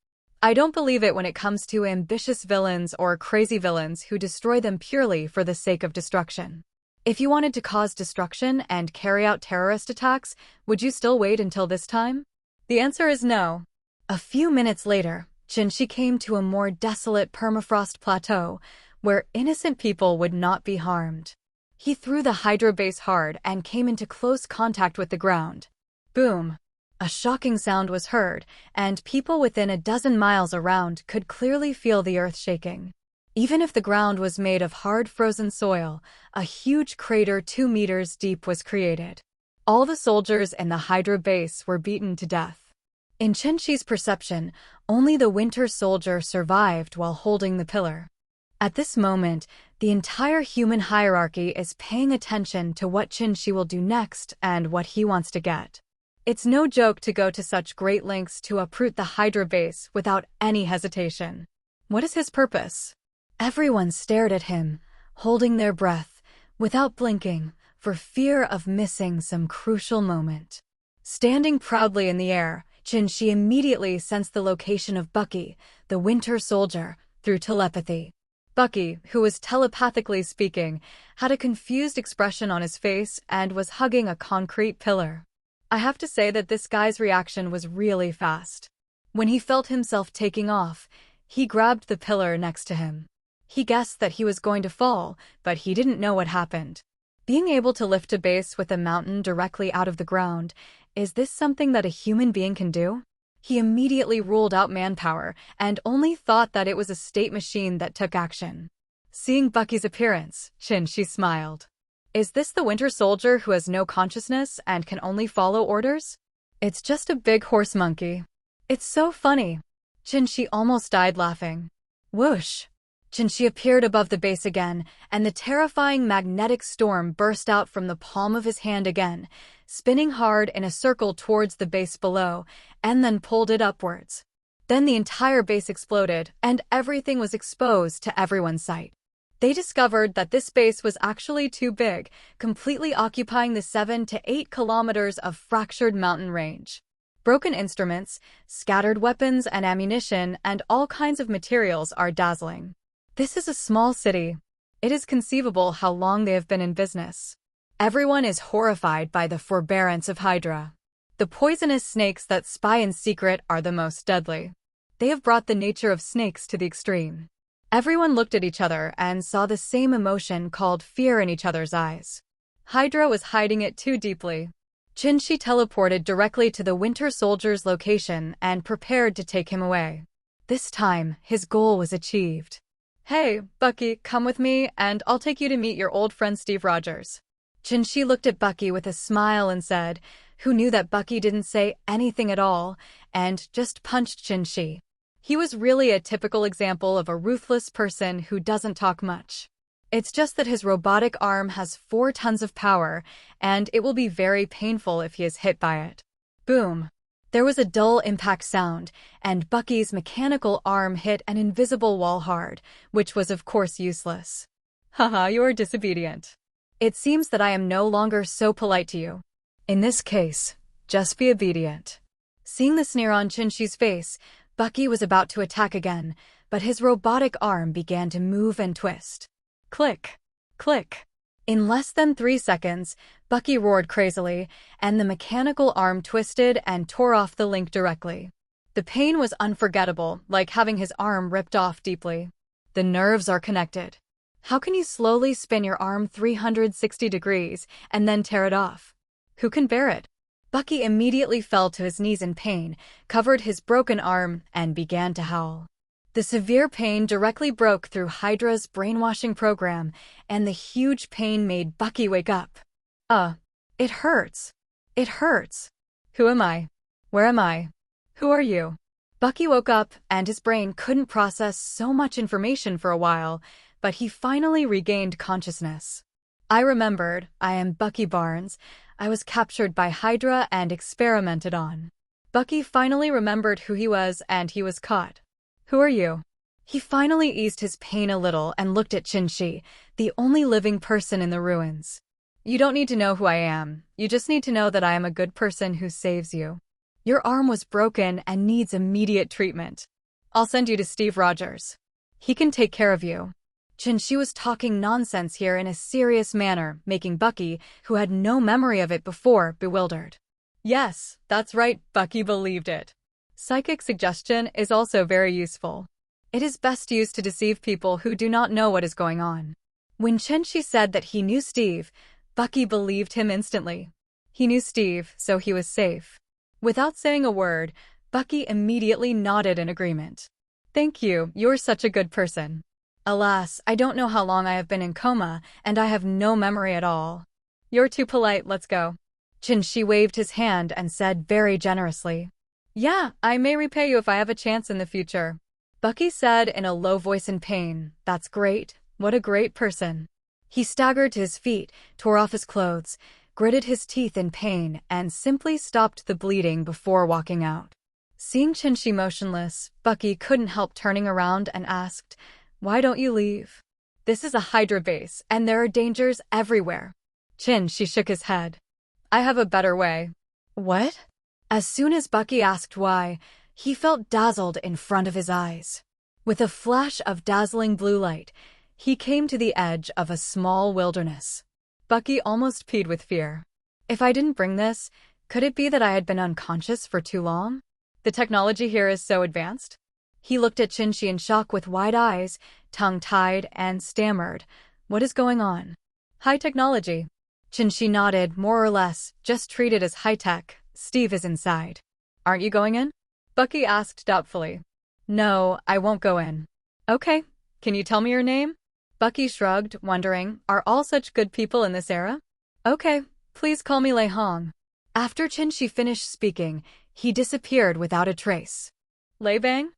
I don't believe it when it comes to ambitious villains or crazy villains who destroy them purely for the sake of destruction. If you wanted to cause destruction and carry out terrorist attacks, would you still wait until this time? The answer is no. A few minutes later, Qinshi came to a more desolate permafrost plateau, where innocent people would not be harmed. He threw the Hydra base hard and came into close contact with the ground. Boom! A shocking sound was heard, and people within a dozen miles around could clearly feel the earth shaking. Even if the ground was made of hard frozen soil, a huge crater 2 meters deep was created. All the soldiers in the Hydra base were beaten to death. In Qinshi's perception, only the Winter Soldier survived while holding the pillar. At this moment, the entire human hierarchy is paying attention to what Qinshi will do next and what he wants to get. It's no joke to go to such great lengths to uproot the Hydra base without any hesitation. What is his purpose? Everyone stared at him, holding their breath, without blinking, for fear of missing some crucial moment. Standing proudly in the air, Qinshi immediately sensed the location of Bucky, the Winter Soldier, through telepathy. Bucky, who was telepathically speaking, had a confused expression on his face and was hugging a concrete pillar. I have to say that this guy's reaction was really fast. When he felt himself taking off, he grabbed the pillar next to him. He guessed that he was going to fall, but he didn't know what happened. Being able to lift a base with a mountain directly out of the ground, is this something that a human being can do? He immediately ruled out manpower and only thought that it was a state machine that took action. Seeing Bucky's appearance, Qinshi smiled. Is this the Winter Soldier who has no consciousness and can only follow orders? It's just a big horse monkey. It's so funny. Qinshi almost died laughing. Whoosh! Qinshi appeared above the base again, and the terrifying magnetic storm burst out from the palm of his hand again, spinning hard in a circle towards the base below, and then pulled it upwards. Then the entire base exploded, and everything was exposed to everyone's sight. They discovered that this base was actually too big, completely occupying the 7 to 8 kilometers of fractured mountain range. Broken instruments, scattered weapons and ammunition, and all kinds of materials are dazzling. This is a small city. It is conceivable how long they have been in business. Everyone is horrified by the forbearance of Hydra. The poisonous snakes that spy in secret are the most deadly. They have brought the nature of snakes to the extreme. Everyone looked at each other and saw the same emotion called fear in each other's eyes. Hydra was hiding it too deeply. Qinshi teleported directly to the Winter Soldier's location and prepared to take him away. This time, his goal was achieved. Hey, Bucky, come with me, and I'll take you to meet your old friend Steve Rogers. Qinshi looked at Bucky with a smile and said, who knew that Bucky didn't say anything at all, and just punched Qinshi. He was really a typical example of a ruthless person who doesn't talk much. It's just that his robotic arm has 4 tons of power, and it will be very painful if he is hit by it. Boom! There was a dull impact sound, and Bucky's mechanical arm hit an invisible wall hard, which was of course useless. Haha, you are disobedient. It seems that I am no longer so polite to you. In this case, just be obedient. Seeing the sneer on Qinshi's face, Bucky was about to attack again, but his robotic arm began to move and twist. Click! Click! In less than 3 seconds, Bucky roared crazily, and the mechanical arm twisted and tore off the link directly. The pain was unforgettable, like having his arm ripped off deeply. The nerves are connected. How can you slowly spin your arm 360 degrees and then tear it off? Who can bear it? Bucky immediately fell to his knees in pain, covered his broken arm, and began to howl. The severe pain directly broke through Hydra's brainwashing program, and the huge pain made Bucky wake up. It hurts. It hurts. Who am I? Where am I? Who are you? Bucky woke up, and his brain couldn't process so much information for a while, but he finally regained consciousness. I remembered, I am Bucky Barnes. I was captured by Hydra and experimented on. Bucky finally remembered who he was, and he was caught. Who are you? He finally eased his pain a little and looked at Qinshi, the only living person in the ruins. You don't need to know who I am. You just need to know that I am a good person who saves you. Your arm was broken and needs immediate treatment. I'll send you to Steve Rogers. He can take care of you. Qinshi was talking nonsense here in a serious manner, making Bucky, who had no memory of it before, bewildered. Yes, that's right, Bucky believed it. Psychic suggestion is also very useful. It is best used to deceive people who do not know what is going on. When Qinshi said that he knew Steve, Bucky believed him instantly. He knew Steve, so he was safe. Without saying a word, Bucky immediately nodded in agreement. Thank you, you're such a good person. Alas, I don't know how long I have been in coma, and I have no memory at all. You're too polite, let's go. Qinshi waved his hand and said very generously. Yeah, I may repay you if I have a chance in the future. Bucky said in a low voice in pain. That's great. What a great person. He staggered to his feet, tore off his clothes, gritted his teeth in pain, and simply stopped the bleeding before walking out. Seeing Chinchi motionless, Bucky couldn't help turning around and asked, "Why don't you leave? This is a Hydra base, and there are dangers everywhere." Chinchi shook his head. "I have a better way." "What?" As soon as Bucky asked why, he felt dazzled in front of his eyes. With a flash of dazzling blue light, he came to the edge of a small wilderness. Bucky almost peed with fear. If I didn't bring this, could it be that I had been unconscious for too long? The technology here is so advanced. He looked at Chinchi in shock with wide eyes, tongue-tied, and stammered, "What is going on?" "High technology." Chinchi nodded, more or less, just treat it as high-tech. Steve is inside. "Aren't you going in?" Bucky asked doubtfully. "No, I won't go in." "Okay, can you tell me your name?" Bucky shrugged, wondering, are all such good people in this era? "Okay, please call me Lei Hong." After Chinchi finished speaking, he disappeared without a trace. "Lei Bang?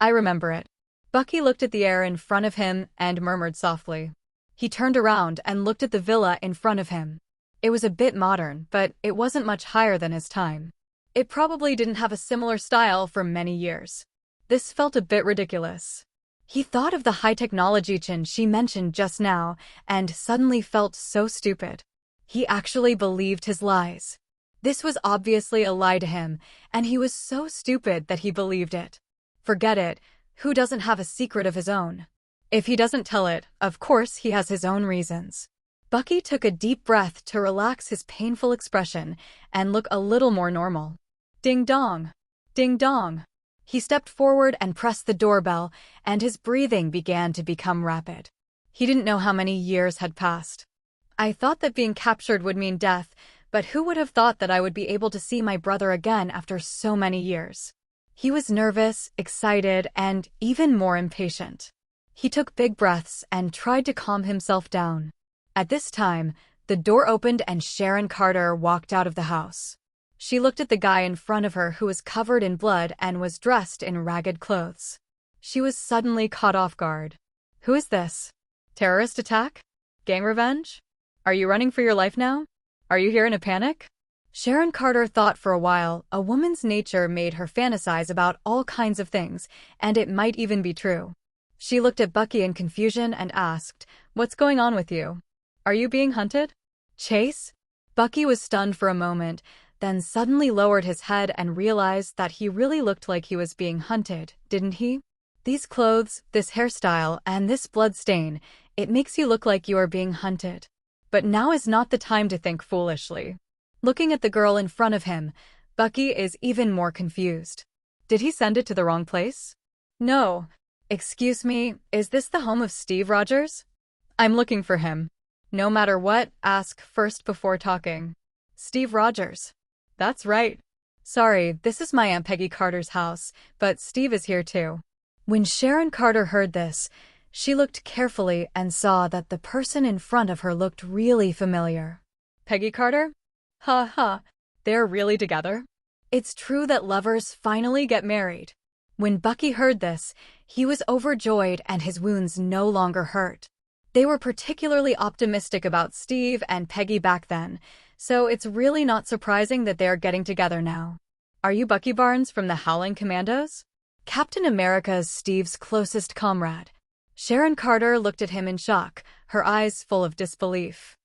I remember it." Bucky looked at the air in front of him and murmured softly. He turned around and looked at the villa in front of him. It was a bit modern, but it wasn't much higher than his time. It probably didn't have a similar style for many years. This felt a bit ridiculous. He thought of the high technology she mentioned just now and suddenly felt so stupid. He actually believed his lies. This was obviously a lie to him, and he was so stupid that he believed it. Forget it, who doesn't have a secret of his own? If he doesn't tell it, of course he has his own reasons. Bucky took a deep breath to relax his painful expression and look a little more normal. Ding dong! Ding dong! He stepped forward and pressed the doorbell, and his breathing began to become rapid. He didn't know how many years had passed. "I thought that being captured would mean death, but who would have thought that I would be able to see my brother again after so many years?" He was nervous, excited, and even more impatient. He took big breaths and tried to calm himself down. At this time, the door opened and Sharon Carter walked out of the house. She looked at the guy in front of her who was covered in blood and was dressed in ragged clothes. She was suddenly caught off guard. "Who is this? Terrorist attack? Gang revenge? Are you running for your life now? Are you here in a panic?" Sharon Carter thought for a while. A woman's nature made her fantasize about all kinds of things, and it might even be true. She looked at Bucky in confusion and asked, "What's going on with you? Are you being hunted?" "Chase?" Bucky was stunned for a moment, then suddenly lowered his head and realized that he really looked like he was being hunted, didn't he? "These clothes, this hairstyle, and this blood stain, it makes you look like you are being hunted. But now is not the time to think foolishly." Looking at the girl in front of him, Bucky is even more confused. Did he send it to the wrong place? "No. Excuse me, is this the home of Steve Rogers? I'm looking for him. No matter what, ask first before talking." "Steve Rogers." "That's right. Sorry, this is my Aunt Peggy Carter's house, but Steve is here too." When Sharon Carter heard this, she looked carefully and saw that the person in front of her looked really familiar. "Peggy Carter? Ha ha, they're really together?" It's true that lovers finally get married. When Bucky heard this, he was overjoyed and his wounds no longer hurt. They were particularly optimistic about Steve and Peggy back then, so it's really not surprising that they are getting together now. "Are you Bucky Barnes from the Howling Commandos?" Captain America is Steve's closest comrade. Sharon Carter looked at him in shock, her eyes full of disbelief.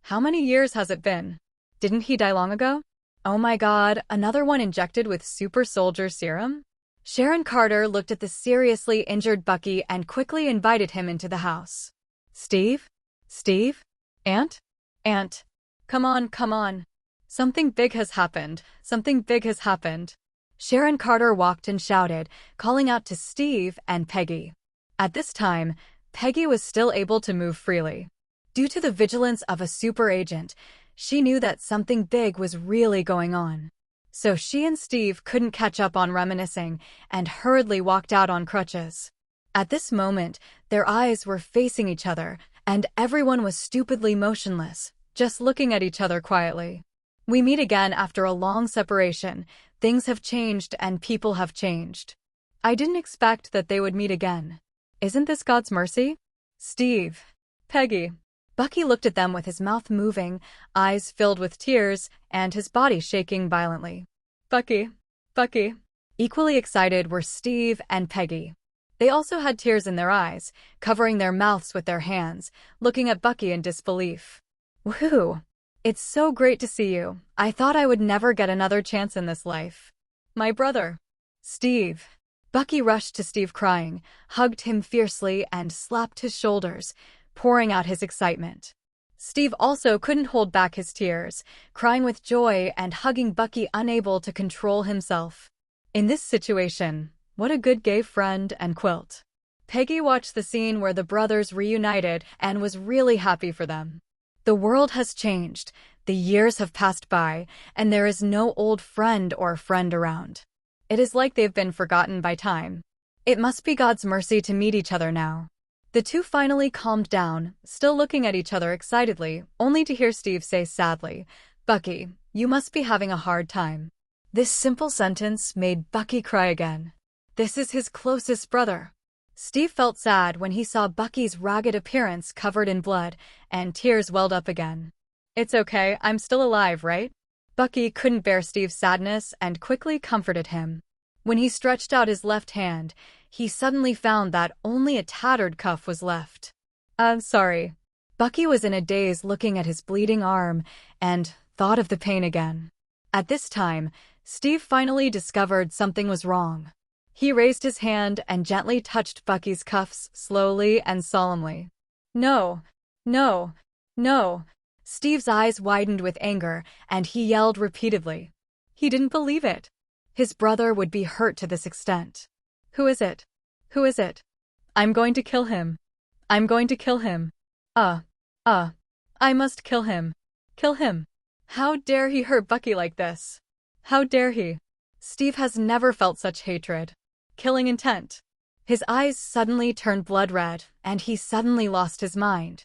"How many years has it been? Didn't he die long ago?" "Oh my God, another one injected with super soldier serum?" Sharon Carter looked at the seriously injured Bucky and quickly invited him into the house. "Steve? Steve? Aunt? Aunt? Come on, come on. Something big has happened. Something big has happened." Sharon Carter walked and shouted, calling out to Steve and Peggy. At this time, Peggy was still able to move freely. Due to the vigilance of a super agent, she knew that something big was really going on. So she and Steve couldn't catch up on reminiscing and hurriedly walked out on crutches. At this moment, their eyes were facing each other, and everyone was stupidly motionless, just looking at each other quietly. "We meet again after a long separation," Things have changed and people have changed. I didn't expect that they would meet again. Isn't this God's mercy? Steve. Peggy. Bucky looked at them with his mouth moving, eyes filled with tears, and his body shaking violently. Bucky. Bucky. Equally excited were Steve and Peggy. They also had tears in their eyes, covering their mouths with their hands, looking at Bucky in disbelief. Woohoo! It's so great to see you. I thought I would never get another chance in this life. My brother. Steve. Bucky rushed to Steve crying, hugged him fiercely, and slapped his shoulders, pouring out his excitement. Steve also couldn't hold back his tears, crying with joy and hugging Bucky, unable to control himself. In this situation, what a good gay friend and quilt. Peggy watched the scene where the brothers reunited and was really happy for them. The world has changed, the years have passed by, and there is no old friend or friend around. It is like they've been forgotten by time. It must be God's mercy to meet each other now. The two finally calmed down, still looking at each other excitedly, only to hear Steve say sadly, "Bucky, you must be having a hard time." This simple sentence made Bucky cry again. This is his closest brother. Steve felt sad when he saw Bucky's ragged appearance covered in blood, and tears welled up again. It's okay, I'm still alive, right? Bucky couldn't bear Steve's sadness and quickly comforted him. When he stretched out his left hand, he suddenly found that only a tattered cuff was left. I'm sorry. Bucky was in a daze looking at his bleeding arm and thought of the pain again. At this time, Steve finally discovered something was wrong. He raised his hand and gently touched Bucky's cuffs slowly and solemnly. No, no, no. Steve's eyes widened with anger, and he yelled repeatedly. He didn't believe it. His brother would be hurt to this extent. Who is it? Who is it? I'm going to kill him. I'm going to kill him. I must kill him. Kill him. How dare he hurt Bucky like this? How dare he? Steve has never felt such hatred. Killing intent. His eyes suddenly turned blood red, and he suddenly lost his mind.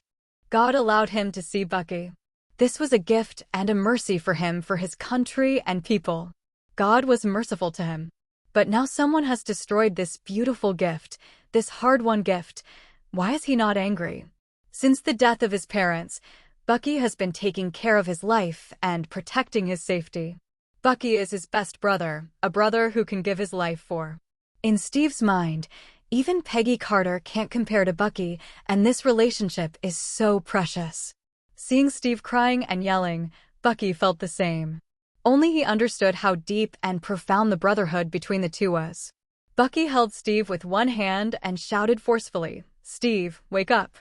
God allowed him to see Bucky. This was a gift and a mercy for him, for his country and people. God was merciful to him. But now someone has destroyed this beautiful gift, this hard-won gift. Why is he not angry? Since the death of his parents, Bucky has been taking care of his life and protecting his safety. Bucky is his best brother, a brother who can give his life for. In Steve's mind, even Peggy Carter can't compare to Bucky, and this relationship is so precious. Seeing Steve crying and yelling, Bucky felt the same. Only he understood how deep and profound the brotherhood between the two was. Bucky held Steve with one hand and shouted forcefully, "Steve, wake up.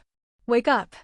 Wake up.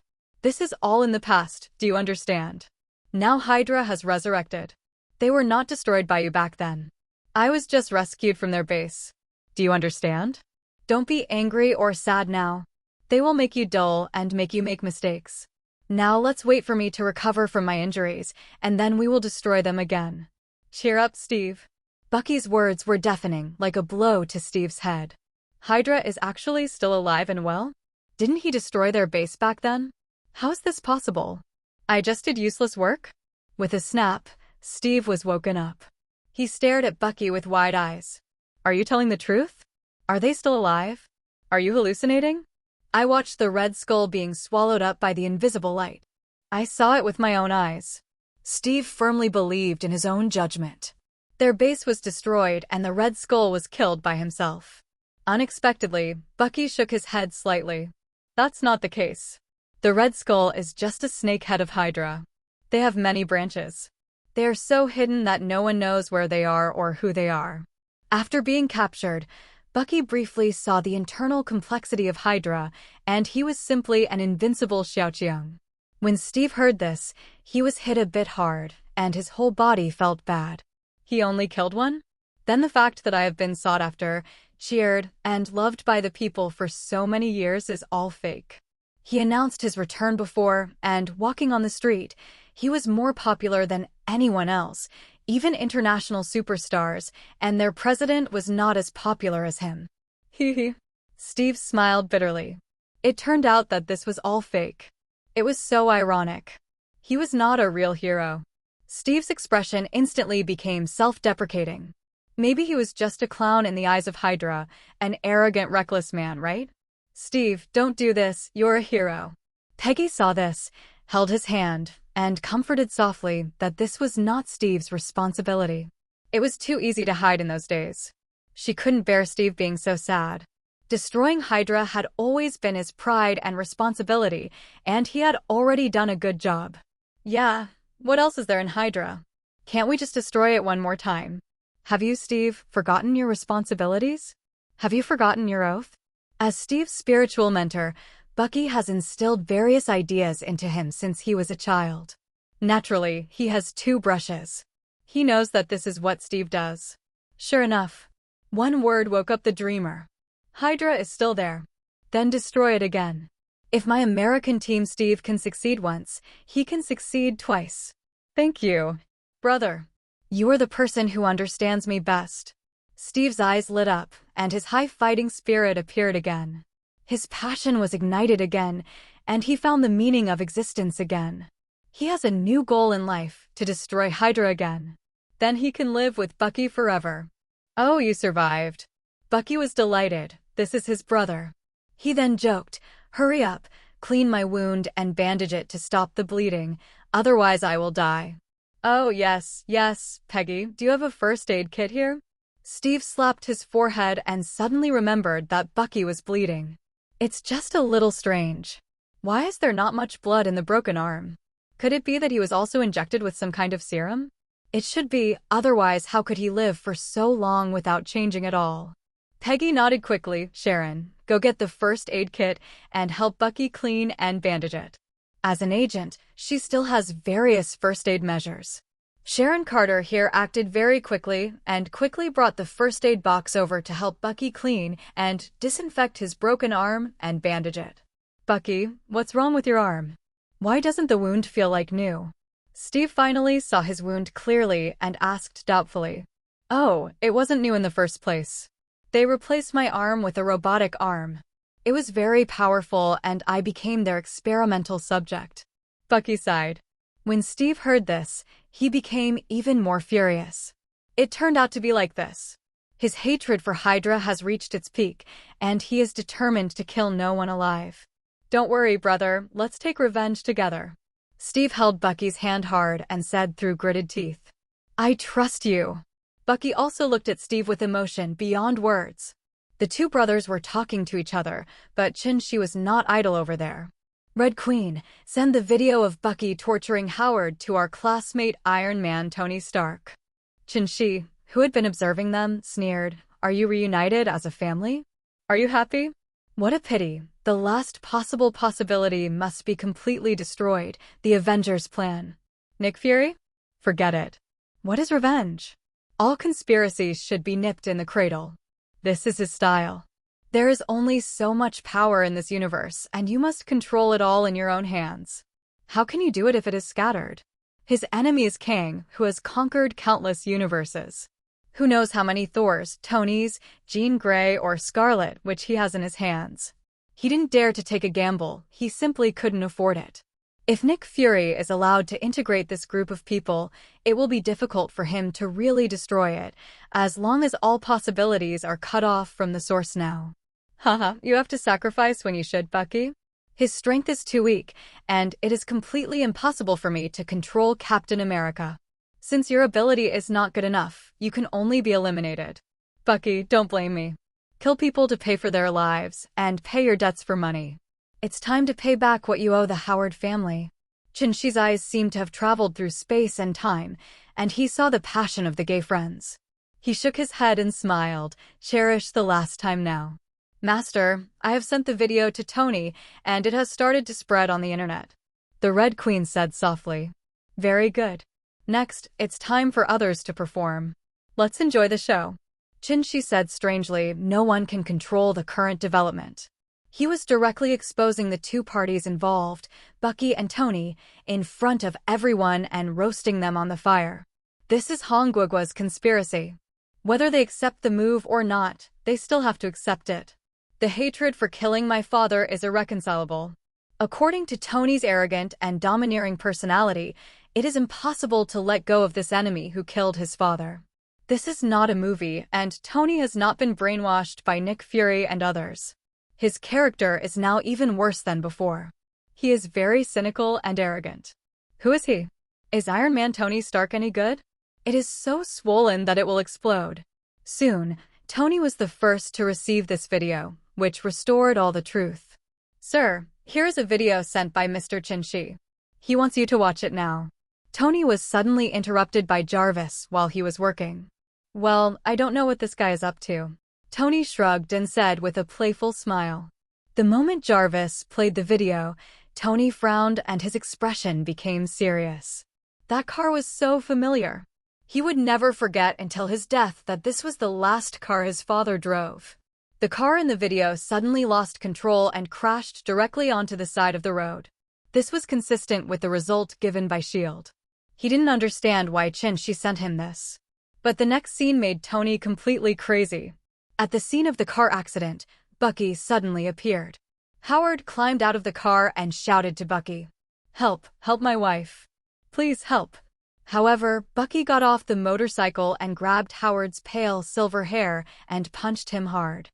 This is all in the past, do you understand? Now Hydra has resurrected. They were not destroyed by you back then. I was just rescued from their base. Do you understand? Don't be angry or sad now. They will make you dull and make you make mistakes. Now let's wait for me to recover from my injuries, and then we will destroy them again. Cheer up, Steve." Bucky's words were deafening, like a blow to Steve's head. Hydra is actually still alive and well? Didn't he destroy their base back then? How is this possible? I just did useless work? With a snap, Steve was woken up. He stared at Bucky with wide eyes. Are you telling the truth? Are they still alive? Are you hallucinating? I watched the Red Skull being swallowed up by the invisible light. I saw it with my own eyes. Steve firmly believed in his own judgment. Their base was destroyed and the Red Skull was killed by himself. Unexpectedly, Bucky shook his head slightly. That's not the case. The Red Skull is just a snakehead of Hydra. They have many branches. They are so hidden that no one knows where they are or who they are. After being captured, Bucky briefly saw the internal complexity of Hydra, and he was simply an invincible Xiaoqiang. When Steve heard this, he was hit a bit hard, and his whole body felt bad. He only killed one? Then the fact that I have been sought after, cheered, and loved by the people for so many years is all fake. He announced his return before, and walking on the street, he was more popular than anyone else, even international superstars, and their president was not as popular as him. Hee. Steve smiled bitterly. It turned out that this was all fake. It was so ironic. He was not a real hero. Steve's expression instantly became self-deprecating. Maybe he was just a clown in the eyes of Hydra, an arrogant, reckless man, right? Steve, don't do this, you're a hero. Peggy saw this, held his hand, and comforted softly that this was not Steve's responsibility. It was too easy to hide in those days. She couldn't bear Steve being so sad. Destroying Hydra had always been his pride and responsibility, and he had already done a good job. Yeah, what else is there in Hydra? Can't we just destroy it one more time? Have you, Steve, forgotten your responsibilities? Have you forgotten your oath? As Steve's spiritual mentor, Bucky has instilled various ideas into him since he was a child. Naturally, he has two brushes. He knows that this is what Steve does. Sure enough, one word woke up the dreamer. Hydra is still there. Then destroy it again. If my American team Steve can succeed once, he can succeed twice. Thank you, brother. You are the person who understands me best. Steve's eyes lit up, and his high fighting spirit appeared again. His passion was ignited again, and he found the meaning of existence again. He has a new goal in life, to destroy Hydra again. Then he can live with Bucky forever. Oh, you survived. Bucky was delighted. This is his brother. He then joked, hurry up, clean my wound and bandage it to stop the bleeding, otherwise I will die. Oh, yes, Peggy, do you have a first aid kit here? Steve slapped his forehead and suddenly remembered that Bucky was bleeding. It's just a little strange. Why is there not much blood in the broken arm? Could it be that he was also injected with some kind of serum? It should be, otherwise how could he live for so long without changing at all? Peggy nodded quickly. Sharon, go get the first aid kit and help Bucky clean and bandage it. As an agent, she still has various first aid measures. Sharon Carter here acted very quickly and quickly brought the first aid box over to help Bucky clean and disinfect his broken arm and bandage it. Bucky, what's wrong with your arm? Why doesn't the wound feel like new? Steve finally saw his wound clearly and asked doubtfully. Oh, it wasn't new in the first place. They replaced my arm with a robotic arm. It was very powerful and I became their experimental subject. Bucky sighed. When Steve heard this, he became even more furious. It turned out to be like this. His hatred for Hydra has reached its peak, and he is determined to kill no one alive. Don't worry, brother, let's take revenge together. Steve held Bucky's hand hard and said through gritted teeth, I trust you. Bucky also looked at Steve with emotion beyond words. The two brothers were talking to each other, but Chin-Shi was not idle over there. Red Queen, send the video of Bucky torturing Howard to our classmate Iron Man Tony Stark. Chin-Shi, who had been observing them, sneered, Are you reunited as a family? Are you happy? What a pity. The last possible possibility must be completely destroyed, the Avengers' plan. Nick Fury? Forget it. What is revenge? All conspiracies should be nipped in the cradle. This is his style. There is only so much power in this universe, and you must control it all in your own hands. How can you do it if it is scattered? His enemy is Kang, who has conquered countless universes. Who knows how many Thors, Tonys, Jean Grey, or Scarlet which he has in his hands. He didn't dare to take a gamble, he simply couldn't afford it. If Nick Fury is allowed to integrate this group of people, it will be difficult for him to really destroy it, as long as all possibilities are cut off from the source now. Haha, you have to sacrifice when you should, Bucky. His strength is too weak, and it is completely impossible for me to control Captain America. Since your ability is not good enough, you can only be eliminated. Bucky, don't blame me. Kill people to pay for their lives, and pay your debts for money. It's time to pay back what you owe the Howard family. Chin-Shi's eyes seemed to have traveled through space and time, and he saw the passion of the gay friends. He shook his head and smiled, cherish the last time now. Master, I have sent the video to Tony, and it has started to spread on the internet. The Red Queen said softly. Very good. Next, it's time for others to perform. Let's enjoy the show. Chin-Shi said strangely, no one can control the current development. He was directly exposing the two parties involved, Bucky and Tony, in front of everyone and roasting them on the fire. This is Hongguogua's conspiracy. Whether they accept the move or not, they still have to accept it. The hatred for killing my father is irreconcilable. According to Tony's arrogant and domineering personality, It is impossible to let go of this enemy who killed his father. This is not a movie, and Tony has not been brainwashed by Nick Fury and others. His character is now even worse than before. He is very cynical and arrogant. Who is he? Is Iron Man Tony Stark any good? It is so swollen that it will explode. Soon, Tony was the first to receive this video, which restored all the truth. Sir, here is a video sent by Mr. Chin-Shi. He wants you to watch it now. Tony was suddenly interrupted by Jarvis while he was working. Well, I don't know what this guy is up to. Tony shrugged and said with a playful smile. The moment Jarvis played the video, Tony frowned and his expression became serious. That car was so familiar. He would never forget until his death that this was the last car his father drove. The car in the video suddenly lost control and crashed directly onto the side of the road. This was consistent with the result given by S.H.I.E.L.D. He didn't understand why Chin-Shi sent him this. But the next scene made Tony completely crazy. At the scene of the car accident, Bucky suddenly appeared. Howard climbed out of the car and shouted to Bucky, "Help, help my wife. Please help." However, Bucky got off the motorcycle and grabbed Howard's pale silver hair and punched him hard.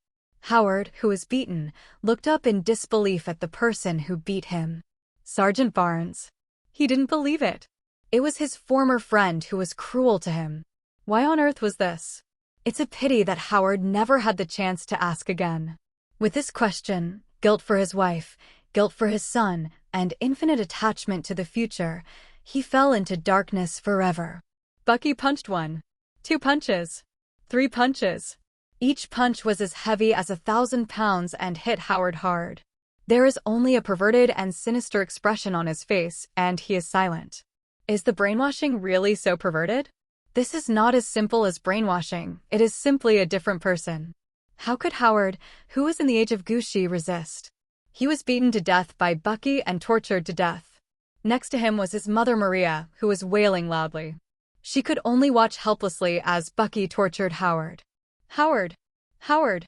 Howard, who was beaten, looked up in disbelief at the person who beat him. Sergeant Barnes. He didn't believe it. It was his former friend who was cruel to him. Why on earth was this? It's a pity that Howard never had the chance to ask again. With this question, guilt for his wife, guilt for his son, and infinite attachment to the future, he fell into darkness forever. Bucky punched 1, 2 punches, 3 punches. Each punch was as heavy as 1,000 pounds and hit Howard hard. There is only a perverted and sinister expression on his face, and he is silent. Is the brainwashing really so perverted? This is not as simple as brainwashing, it is simply a different person. How could Howard, who was in the age of Gucci, resist? He was beaten to death by Bucky and tortured to death. Next to him was his mother Maria, who was wailing loudly. She could only watch helplessly as Bucky tortured Howard. Howard! Howard!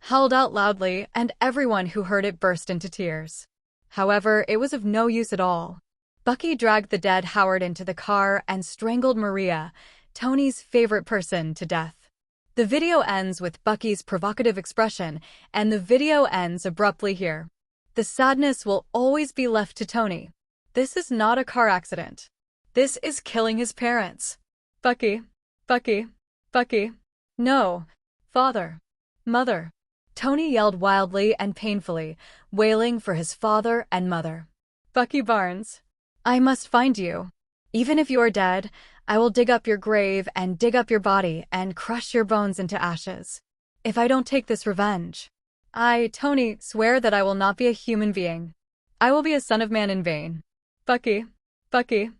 Howled out loudly, and everyone who heard it burst into tears. However, it was of no use at all. Bucky dragged the dead Howard into the car and strangled Maria, Tony's favorite person, to death. The video ends with Bucky's provocative expression, and the video ends abruptly here. The sadness will always be left to Tony. This is not a car accident. This is killing his parents. Bucky, Bucky, Bucky. No. Father. Mother. Tony yelled wildly and painfully, wailing for his father and mother. Bucky Barnes. I must find you. Even if you are dead, I will dig up your grave and dig up your body and crush your bones into ashes. If I don't take this revenge, I, Tony, swear that I will not be a human being. I will be a son of man in vain. Bucky, Bucky,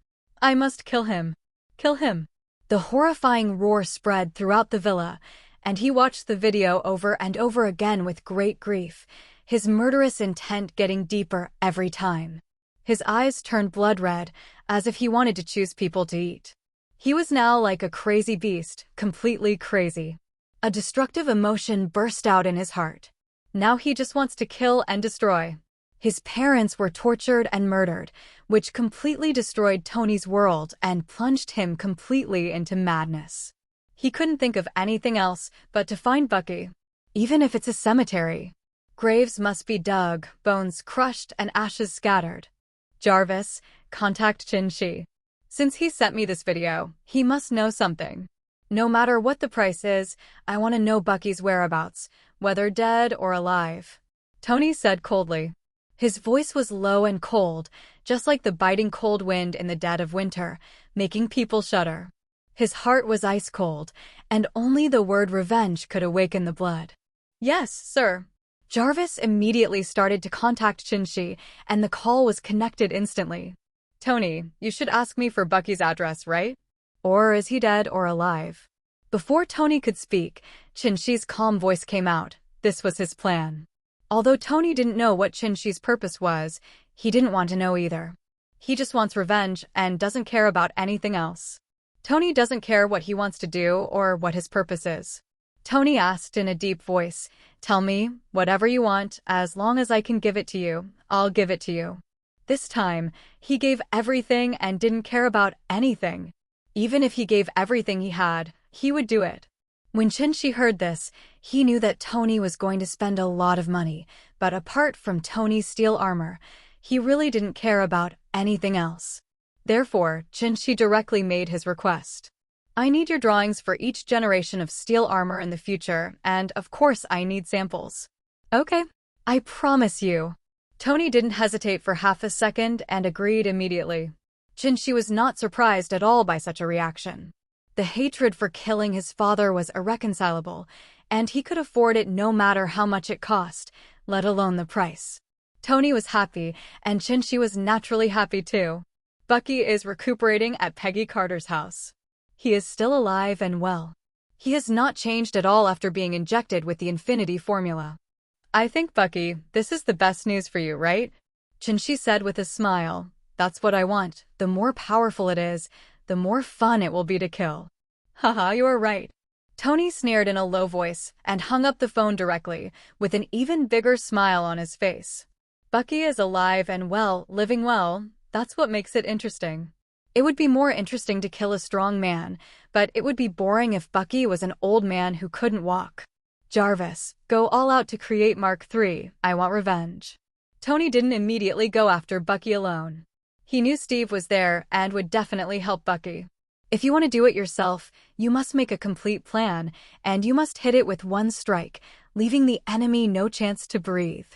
I must kill him. Kill him. The horrifying roar spread throughout the villa, and he watched the video over and over again with great grief, his murderous intent getting deeper every time. His eyes turned blood red, as if he wanted to choose people to eat. He was now like a crazy beast, completely crazy. A destructive emotion burst out in his heart. Now he just wants to kill and destroy. His parents were tortured and murdered, which completely destroyed Tony's world and plunged him completely into madness. He couldn't think of anything else but to find Bucky, even if it's a cemetery. Graves must be dug, bones crushed, and ashes scattered. Jarvis, contact Chin-Shi. Since he sent me this video, he must know something. No matter what the price is, I want to know Bucky's whereabouts, whether dead or alive. Tony said coldly. His voice was low and cold, just like the biting cold wind in the dead of winter, making people shudder. His heart was ice cold, and only the word revenge could awaken the blood. Yes, sir. Jarvis immediately started to contact Chin-Shi, and the call was connected instantly. Tony, you should ask me for Bucky's address, right? Or is he dead or alive? Before Tony could speak, Chin-Shi's calm voice came out. This was his plan. Although Tony didn't know what Chin-Shi's purpose was, he didn't want to know either. He just wants revenge and doesn't care about anything else. Tony doesn't care what he wants to do or what his purpose is. Tony asked in a deep voice, "Tell me, whatever you want, as long as I can give it to you, I'll give it to you." This time, he gave everything and didn't care about anything. Even if he gave everything he had, he would do it. When Chinchi heard this, he knew that Tony was going to spend a lot of money, but apart from Tony's steel armor, he really didn't care about anything else. Therefore, Chinchi directly made his request. I need your drawings for each generation of steel armor in the future, and of course I need samples. Okay, I promise you. Tony didn't hesitate for half a second and agreed immediately. Chinchi was not surprised at all by such a reaction. The hatred for killing his father was irreconcilable, and he could afford it no matter how much it cost, let alone the price. Tony was happy, and Chinchi was naturally happy too. Bucky is recuperating at Peggy Carter's house. He is still alive and well. He has not changed at all after being injected with the Infinity Formula. I think, Bucky, this is the best news for you, right? Chinchi said with a smile. That's what I want. The more powerful it is, the more fun it will be to kill. Haha, you are right. Tony sneered in a low voice and hung up the phone directly, with an even bigger smile on his face. Bucky is alive and well, living well. That's what makes it interesting. It would be more interesting to kill a strong man, but it would be boring if Bucky was an old man who couldn't walk. Jarvis, go all out to create Mark III. I want revenge. Tony didn't immediately go after Bucky alone. He knew Steve was there and would definitely help Bucky. If you want to do it yourself, you must make a complete plan, and you must hit it with one strike, leaving the enemy no chance to breathe.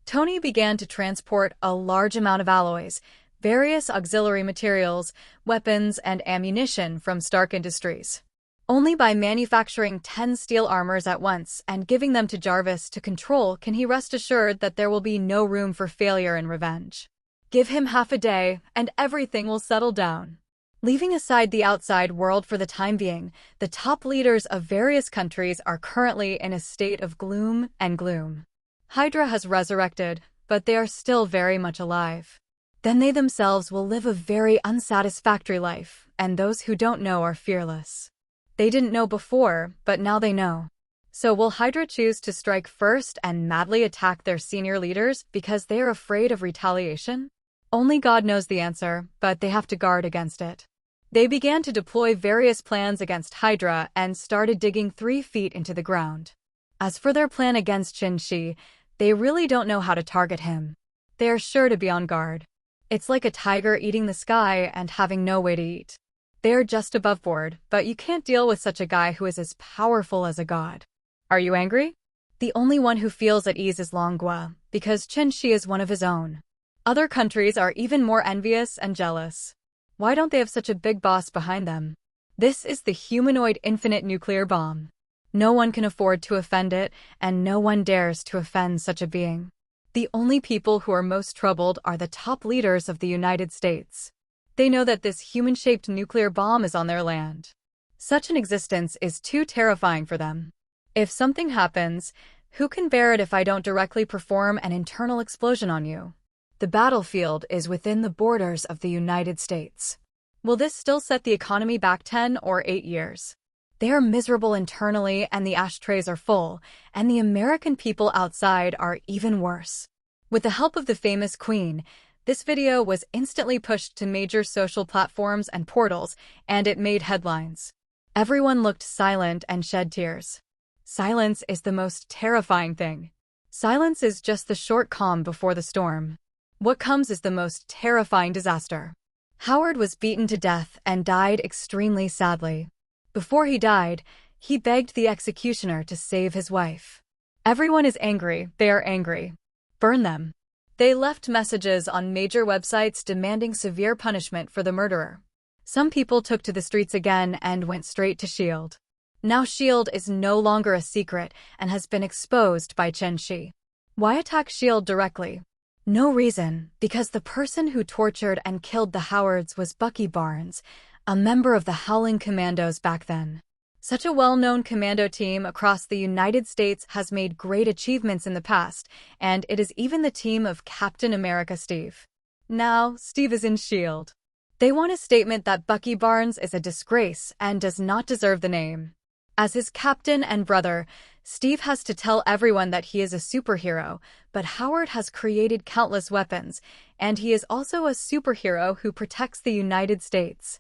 Tony began to transport a large amount of alloys, various auxiliary materials, weapons, and ammunition from Stark Industries. Only by manufacturing 10 steel armors at once and giving them to Jarvis to control can he rest assured that there will be no room for failure and revenge. Give him half a day, and everything will settle down. Leaving aside the outside world for the time being, the top leaders of various countries are currently in a state of gloom and gloom. Hydra has resurrected, but they are still very much alive. Then they themselves will live a very unsatisfactory life, and those who don't know are fearless. They didn't know before, but now they know. So will Hydra choose to strike first and madly attack their senior leaders because they are afraid of retaliation? Only God knows the answer, but they have to guard against it. They began to deploy various plans against Hydra and started digging 3 feet into the ground. As for their plan against Chinchi, they really don't know how to target him. They are sure to be on guard. It's like a tiger eating the sky and having no way to eat. They are just above board, but you can't deal with such a guy who is as powerful as a god. Are you angry? The only one who feels at ease is Longua, because Chinchi is one of his own. Other countries are even more envious and jealous. Why don't they have such a big boss behind them? This is the humanoid infinite nuclear bomb. No one can afford to offend it, and no one dares to offend such a being. The only people who are most troubled are the top leaders of the United States. They know that this human-shaped nuclear bomb is on their land. Such an existence is too terrifying for them. If something happens, who can bear it if I don't directly perform an internal explosion on you? The battlefield is within the borders of the United States. Will this still set the economy back 10 or 8 years? They are miserable internally and the ashtrays are full, and the American people outside are even worse. With the help of the famous Queen, this video was instantly pushed to major social platforms and portals, and it made headlines. Everyone looked silent and shed tears. Silence is the most terrifying thing. Silence is just the short calm before the storm. What comes is the most terrifying disaster. Howard was beaten to death and died extremely sadly. Before he died, he begged the executioner to save his wife. Everyone is angry. They are angry. Burn them. They left messages on major websites demanding severe punishment for the murderer. Some people took to the streets again and went straight to S.H.I.E.L.D. Now S.H.I.E.L.D. is no longer a secret and has been exposed by Chinchi. Why attack S.H.I.E.L.D. directly? No reason, because the person who tortured and killed the Howards was Bucky Barnes, a member of the Howling Commandos back then. Such a well-known commando team across the United States has made great achievements in the past, and it is even the team of Captain America Steve. Now, Steve is in S.H.I.E.L.D. They want a statement that Bucky Barnes is a disgrace and does not deserve the name. As his captain and brother, Steve has to tell everyone that he is a superhero, but Howard has created countless weapons, and he is also a superhero who protects the United States.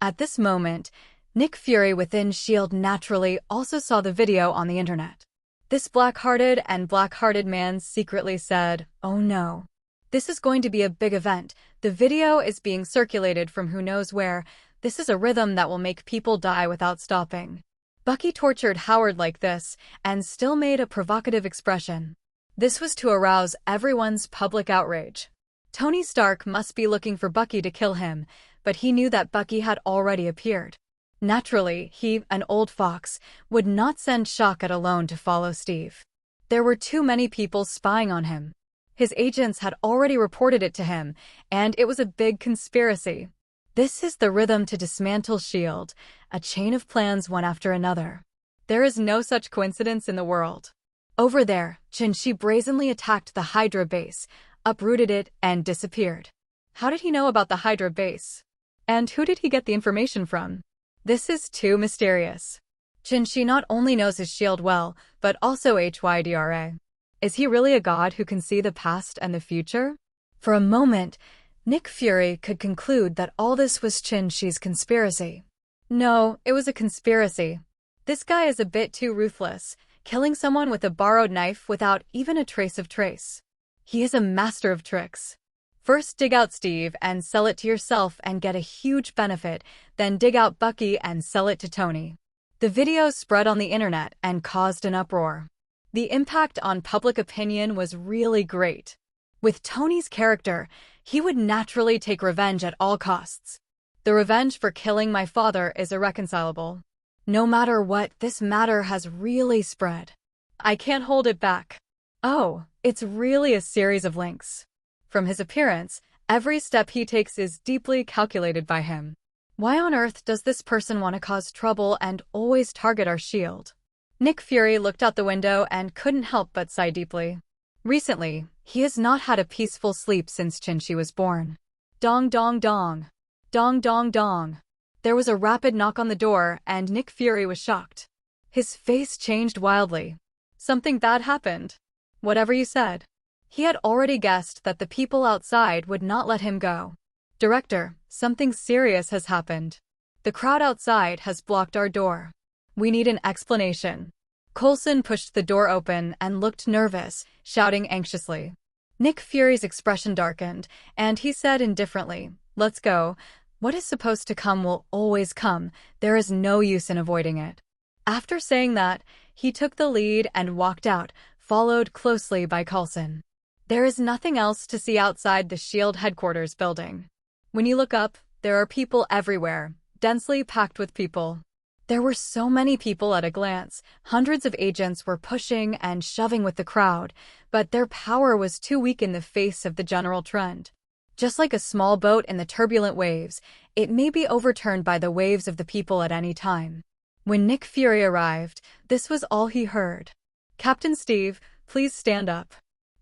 At this moment, Nick Fury within S.H.I.E.L.D. naturally also saw the video on the internet. This black-hearted man secretly said, "Oh no. This is going to be a big event. The video is being circulated from who knows where. This is a rhythm that will make people die without stopping." Bucky tortured Howard like this, and still made a provocative expression. This was to arouse everyone's public outrage. Tony Stark must be looking for Bucky to kill him, but he knew that Bucky had already appeared. Naturally, he, an old fox, would not send Shock alone to follow Steve. There were too many people spying on him. His agents had already reported it to him, and it was a big conspiracy. This is the rhythm to dismantle S.H.I.E.L.D., a chain of plans one after another. There is no such coincidence in the world. Over there, Shi brazenly attacked the Hydra base, uprooted it, and disappeared. How did he know about the Hydra base? And who did he get the information from? This is too mysterious. Shi not only knows his shield well, but also Hydra. Is he really a god who can see the past and the future? For a moment, Nick Fury could conclude that all this was Shi's conspiracy. No, it was a conspiracy. This guy is a bit too ruthless, killing someone with a borrowed knife without even a trace of trace. He is a master of tricks. First dig out Steve and sell it to yourself and get a huge benefit, then dig out Bucky and sell it to Tony. The video spread on the internet and caused an uproar. The impact on public opinion was really great. With Tony's character, he would naturally take revenge at all costs. The revenge for killing my father is irreconcilable. No matter what, this matter has really spread. I can't hold it back. Oh, it's really a series of links. From his appearance, every step he takes is deeply calculated by him. Why on earth does this person want to cause trouble and always target our S.H.I.E.L.D.? Nick Fury looked out the window and couldn't help but sigh deeply. Recently, he has not had a peaceful sleep since Shi was born. Dong dong dong. Dong dong dong. There was a rapid knock on the door and Nick Fury was shocked. His face changed wildly. Something bad happened. Whatever you said. He had already guessed that the people outside would not let him go. Director, something serious has happened. The crowd outside has blocked our door. We need an explanation. Coulson pushed the door open and looked nervous, shouting anxiously. Nick Fury's expression darkened, and he said indifferently, "Let's go. What is supposed to come will always come. There is no use in avoiding it." After saying that, he took the lead and walked out, followed closely by Coulson. There is nothing else to see outside the S.H.I.E.L.D. headquarters building. When you look up, there are people everywhere, densely packed with people. There were so many people at a glance. Hundreds of agents were pushing and shoving with the crowd, but their power was too weak in the face of the general trend. Just like a small boat in the turbulent waves, it may be overturned by the waves of the people at any time. When Nick Fury arrived, this was all he heard. "Captain Steve, please stand up.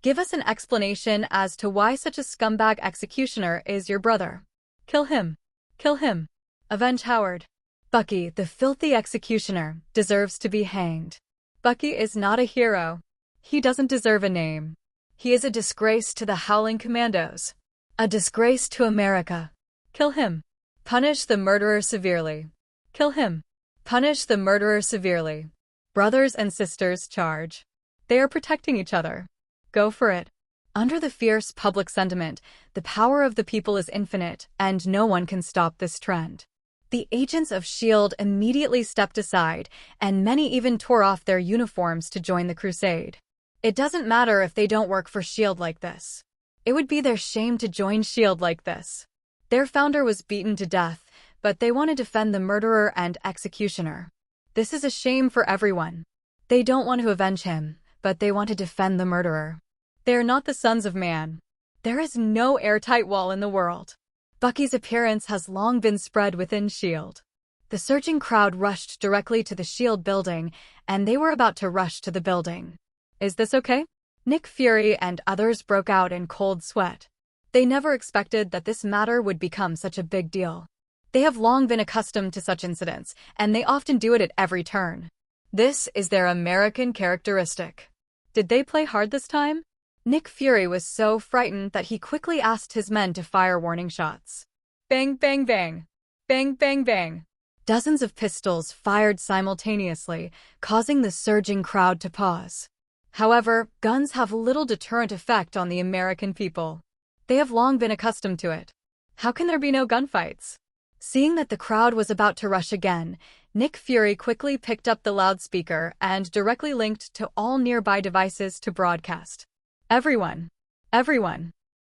Give us an explanation as to why such a scumbag executioner is your brother. Kill him. Kill him. Avenge Howard. Bucky, the filthy executioner, deserves to be hanged. Bucky is not a hero. He doesn't deserve a name. He is a disgrace to the Howling Commandos. A disgrace to America. Kill him. Punish the murderer severely. Kill him. Punish the murderer severely. Brothers and sisters charge. They are protecting each other. Go for it." Under the fierce public sentiment, the power of the people is infinite, and no one can stop this trend. The agents of S.H.I.E.L.D. immediately stepped aside, and many even tore off their uniforms to join the crusade. It doesn't matter if they don't work for S.H.I.E.L.D. like this. It would be their shame to join S.H.I.E.L.D. like this. Their founder was beaten to death, but they want to defend the murderer and executioner. This is a shame for everyone. They don't want to avenge him, but they want to defend the murderer. They are not the sons of man. There is no airtight wall in the world. Bucky's appearance has long been spread within S.H.I.E.L.D. The surging crowd rushed directly to the S.H.I.E.L.D. building, and they were about to rush to the building. "Is this okay?" Nick Fury and others broke out in cold sweat. They never expected that this matter would become such a big deal. They have long been accustomed to such incidents, and they often do it at every turn. This is their American characteristic. Did they play hard this time? Nick Fury was so frightened that he quickly asked his men to fire warning shots. Bang, bang, bang. Bang, bang, bang. Dozens of pistols fired simultaneously, causing the surging crowd to pause. However, guns have little deterrent effect on the American people. They have long been accustomed to it. How can there be no gunfights? Seeing that the crowd was about to rush again, Nick Fury quickly picked up the loudspeaker and directly linked to all nearby devices to broadcast. Everyone,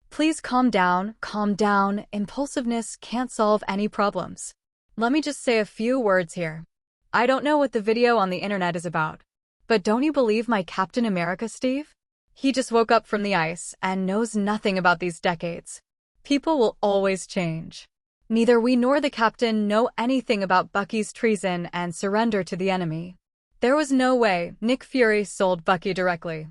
please calm down, calm down. Impulsiveness can't solve any problems. Let me just say a few words here. I don't know what the video on the internet is about, but don't you believe my Captain America, Steve? He just woke up from the ice and knows nothing about these decades. People will always change. Neither we nor the captain know anything about Bucky's treason and surrender to the enemy. There was no way Nick Fury sold Bucky directly.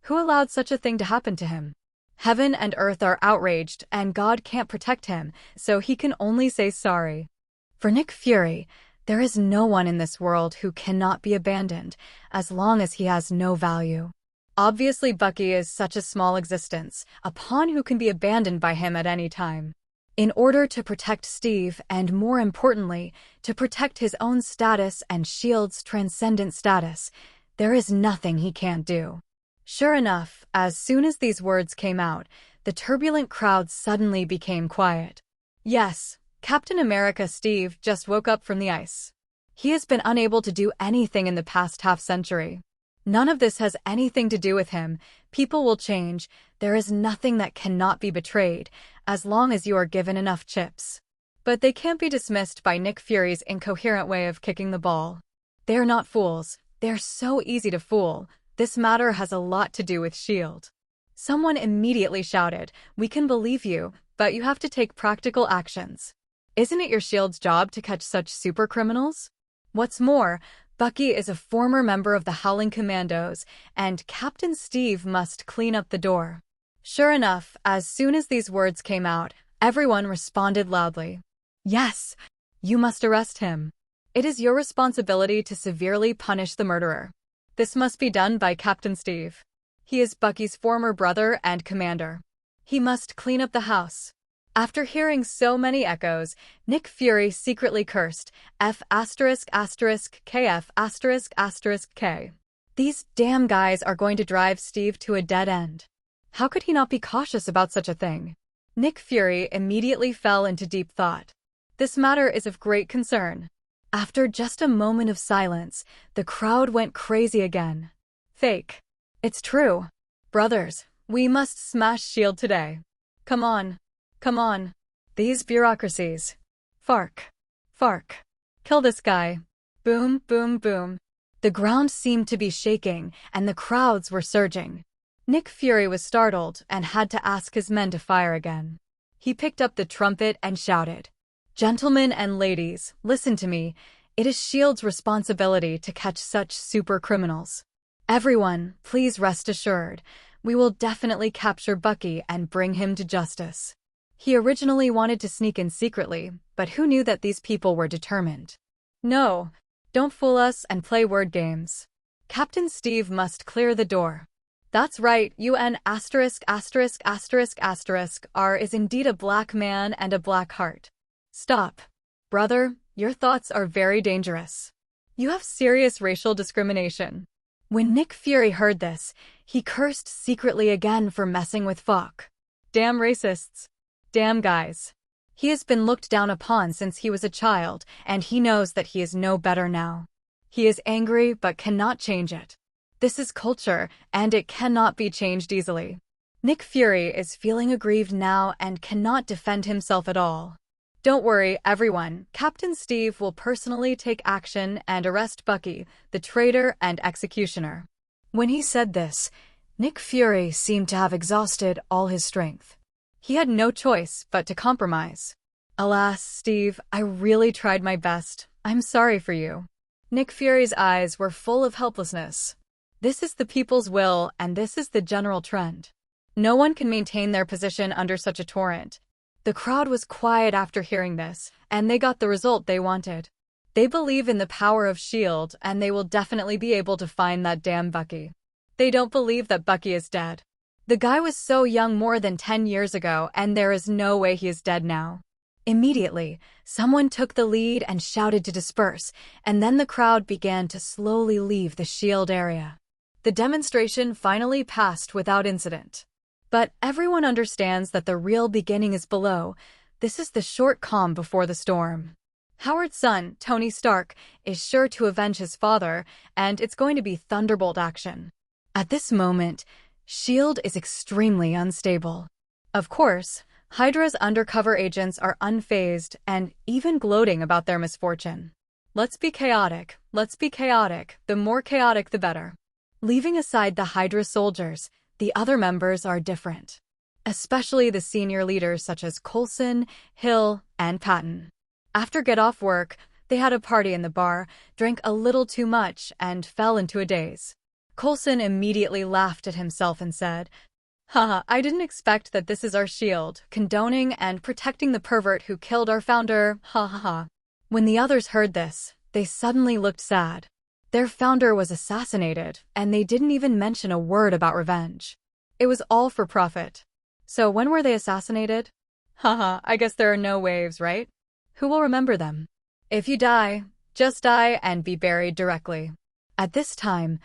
Who allowed such a thing to happen to him? Heaven and earth are outraged, and God can't protect him, so he can only say sorry. For Nick Fury, there is no one in this world who cannot be abandoned, as long as he has no value. Obviously, Bucky is such a small existence, a pawn who can be abandoned by him at any time. In order to protect Steve, and more importantly, to protect his own status and S.H.I.E.L.D.'s transcendent status, there is nothing he can't do. Sure enough, as soon as these words came out, the turbulent crowd suddenly became quiet. Yes, Captain America Steve just woke up from the ice. He has been unable to do anything in the past half-century. None of this has anything to do with him. People will change. There is nothing that cannot be betrayed, as long as you are given enough chips. But they can't be dismissed by Nick Fury's incoherent way of kicking the ball. They're not fools. They're so easy to fool. This matter has a lot to do with S.H.I.E.L.D. Someone immediately shouted, "We can believe you, but you have to take practical actions. Isn't it your S.H.I.E.L.D.'s job to catch such super criminals? What's more, Bucky is a former member of the Howling Commandos, and Captain Steve must clean up the door." Sure enough, as soon as these words came out, everyone responded loudly. Yes, you must arrest him. It is your responsibility to severely punish the murderer. This must be done by Captain Steve. He is Bucky's former brother and commander. He must clean up the house. After hearing so many echoes, Nick Fury secretly cursed, F***KF***K. These damn guys are going to drive Steve to a dead end. How could he not be cautious about such a thing? Nick Fury immediately fell into deep thought. This matter is of great concern. After just a moment of silence, the crowd went crazy again. Fake. It's true. Brothers, we must smash S.H.I.E.L.D. today. Come on. Come on. These bureaucracies. Fark. Kill this guy. Boom, boom, boom. The ground seemed to be shaking, and the crowds were surging. Nick Fury was startled and had to ask his men to fire again. He picked up the trumpet and shouted, "Gentlemen and ladies, listen to me. It is S.H.I.E.L.D.'s responsibility to catch such super criminals. Everyone, please rest assured, we will definitely capture Bucky and bring him to justice." He originally wanted to sneak in secretly, but who knew that these people were determined? No, don't fool us and play word games. Captain Steve must clear the door. That's right, UN******** R is indeed a black man and a black heart. Stop. Brother, your thoughts are very dangerous. You have serious racial discrimination. When Nick Fury heard this, he cursed secretly again for messing with Falk. Damn racists. Damn guys. He has been looked down upon since he was a child, and he knows that he is no better now. He is angry but cannot change it. This is culture, and it cannot be changed easily. Nick Fury is feeling aggrieved now and cannot defend himself at all. Don't worry, everyone. Captain Steve will personally take action and arrest Bucky, the traitor and executioner. When he said this, Nick Fury seemed to have exhausted all his strength. He had no choice but to compromise. Alas, Steve, I really tried my best. I'm sorry for you. Nick Fury's eyes were full of helplessness. This is the people's will, and this is the general trend. No one can maintain their position under such a torrent. The crowd was quiet after hearing this, and they got the result they wanted. They believe in the power of S.H.I.E.L.D., and they will definitely be able to find that damn Bucky. They don't believe that Bucky is dead. The guy was so young more than 10 years ago, and there is no way he is dead now. Immediately, someone took the lead and shouted to disperse, and then the crowd began to slowly leave the S.H.I.E.L.D. area. The demonstration finally passed without incident. But everyone understands that the real beginning is below. This is the short calm before the storm. Howard's son, Tony Stark, is sure to avenge his father, and it's going to be thunderbolt action. At this moment, S.H.I.E.L.D. is extremely unstable. Of course, Hydra's undercover agents are unfazed and even gloating about their misfortune. Let's be chaotic, the more chaotic the better. Leaving aside the Hydra soldiers, the other members are different. Especially the senior leaders such as Coulson, Hill, and Patton. After get off work, they had a party in the bar, drank a little too much, and fell into a daze. Coulson immediately laughed at himself and said, "Haha, I didn't expect that this is our S.H.I.E.L.D., condoning and protecting the pervert who killed our founder, ha ha ha." When the others heard this, they suddenly looked sad. Their founder was assassinated, and they didn't even mention a word about revenge. It was all for profit. So when were they assassinated? Haha, I guess there are no waves, right? Who will remember them? If you die, just die and be buried directly. At this time,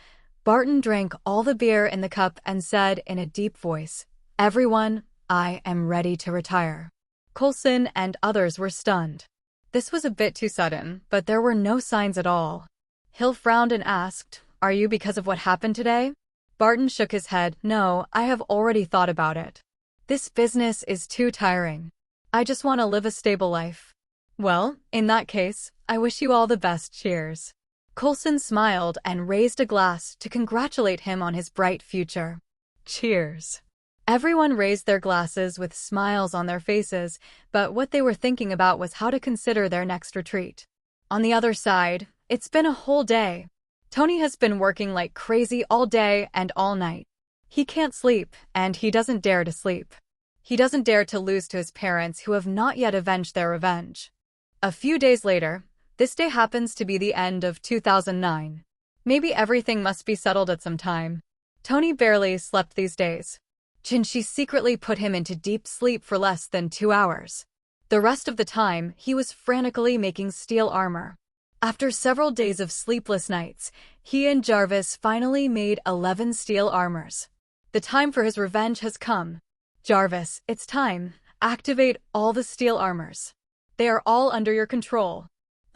Barton drank all the beer in the cup and said in a deep voice, "Everyone, I am ready to retire." Coulson and others were stunned. This was a bit too sudden, but there were no signs at all. Hill frowned and asked, "Are you because of what happened today?" Barton shook his head. "No, I have already thought about it. This business is too tiring. I just want to live a stable life." "Well, in that case, I wish you all the best. Cheers." Coulson smiled and raised a glass to congratulate him on his bright future. Cheers. Everyone raised their glasses with smiles on their faces, but what they were thinking about was how to consider their next retreat. On the other side, it's been a whole day. Tony has been working like crazy all day and all night. He can't sleep, and he doesn't dare to sleep. He doesn't dare to lose to his parents who have not yet avenged their revenge. A few days later, this day happens to be the end of 2009. Maybe everything must be settled at some time. Tony barely slept these days. Chinchi secretly put him into deep sleep for less than 2 hours. The rest of the time, he was frantically making steel armor. After several days of sleepless nights, he and Jarvis finally made 11 steel armors. The time for his revenge has come. "Jarvis, it's time. Activate all the steel armors. They are all under your control.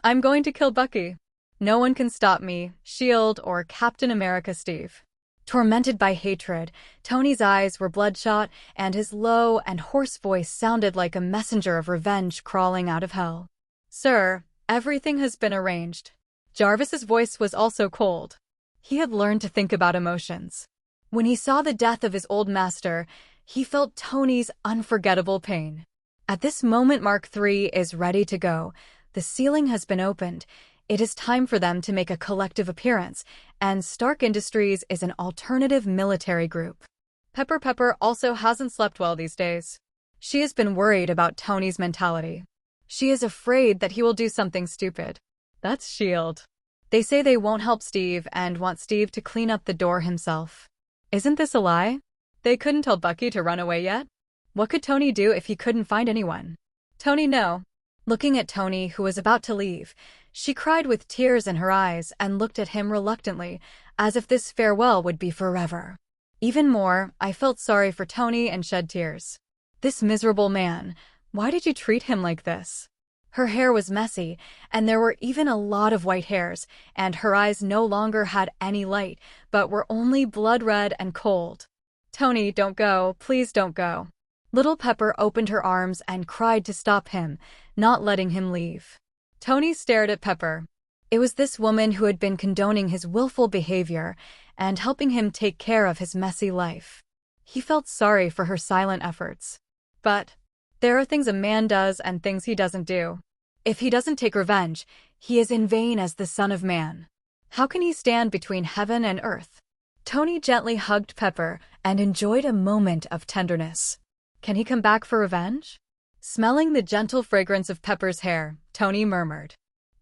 I'm going to kill Bucky. No one can stop me, S.H.I.E.L.D. or Captain America Steve." Tormented by hatred, Tony's eyes were bloodshot, and his low and hoarse voice sounded like a messenger of revenge crawling out of hell. "Sir, everything has been arranged." Jarvis's voice was also cold. He had learned to think about emotions. When he saw the death of his old master, he felt Tony's unforgettable pain. At this moment, Mark III is ready to go. The ceiling has been opened. It is time for them to make a collective appearance, and Stark Industries is an alternative military group. Pepper also hasn't slept well these days. She has been worried about Tony's mentality. She is afraid that he will do something stupid. That's S.H.I.E.L.D. They say they won't help Steve and want Steve to clean up the door himself. Isn't this a lie? They couldn't tell Bucky to run away yet? What could Tony do if he couldn't find anyone? Tony, no. Looking at Tony, who was about to leave, she cried with tears in her eyes and looked at him reluctantly, as if this farewell would be forever. Even more, I felt sorry for Tony and shed tears. This miserable man, why did you treat him like this? Her hair was messy, and there were even a lot of white hairs, and her eyes no longer had any light, but were only blood red and cold. "Tony, don't go, please don't go." Little Pepper opened her arms and cried to stop him, not letting him leave. Tony stared at Pepper. It was this woman who had been condoning his willful behavior and helping him take care of his messy life. He felt sorry for her silent efforts. But there are things a man does and things he doesn't do. If he doesn't take revenge, he is in vain as the Son of Man. How can he stand between heaven and earth? Tony gently hugged Pepper and enjoyed a moment of tenderness. Can he come back for revenge? Smelling the gentle fragrance of Pepper's hair, Tony murmured,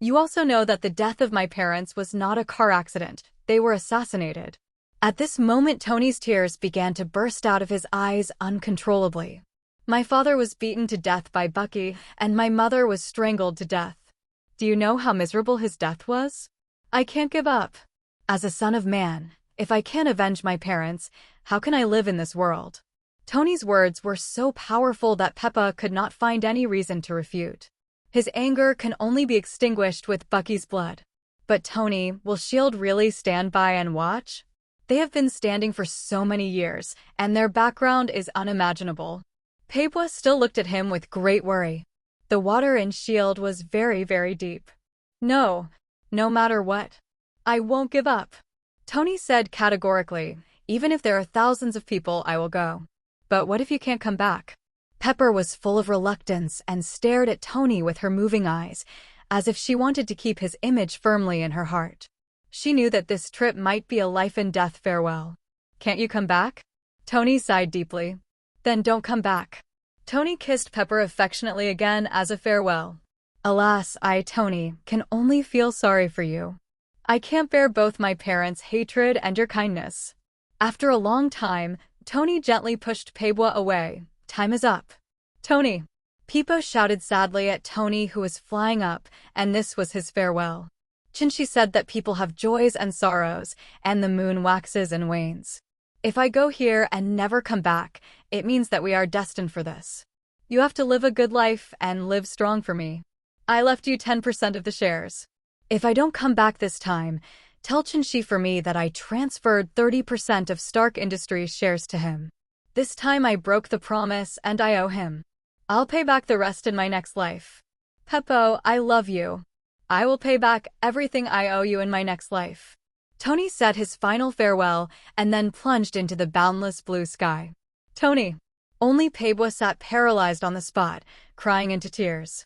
You also know that the death of my parents was not a car accident. They were assassinated. At this moment, Tony's tears began to burst out of his eyes uncontrollably. My father was beaten to death by Bucky, and my mother was strangled to death. Do you know how miserable his death was? I can't give up. As a son of man, if I can't avenge my parents, how can I live in this world? Tony's words were so powerful that Peppa could not find any reason to refute. His anger can only be extinguished with Bucky's blood. But Tony, will S.H.I.E.L.D. really stand by and watch? They have been standing for so many years, and their background is unimaginable. Peppa still looked at him with great worry. The water in S.H.I.E.L.D. was very, very deep. No matter what. I won't give up. Tony said categorically, even if there are thousands of people, I will go. But what if you can't come back? Pepper was full of reluctance and stared at Tony with her moving eyes, as if she wanted to keep his image firmly in her heart. She knew that this trip might be a life-and-death farewell. Can't you come back? Tony sighed deeply. Then don't come back. Tony kissed Pepper affectionately again as a farewell. Alas, I, Tony, can only feel sorry for you. I can't bear both my parents' hatred and your kindness. After a long time, Tony gently pushed Peppa away. Time is up. Tony. Peppa shouted sadly at Tony, who was flying up, and this was his farewell. Chinchi said that people have joys and sorrows, and the moon waxes and wanes. If I go here and never come back, it means that we are destined for this. You have to live a good life and live strong for me. I left you 10% of the shares. If I don't come back this time, tell Chinchi for me that I transferred 30% of Stark Industries shares to him. This time I broke the promise and I owe him. I'll pay back the rest in my next life. Peppo, I love you. I will pay back everything I owe you in my next life. Tony said his final farewell and then plunged into the boundless blue sky. Tony. Only Peppa sat paralyzed on the spot, crying into tears.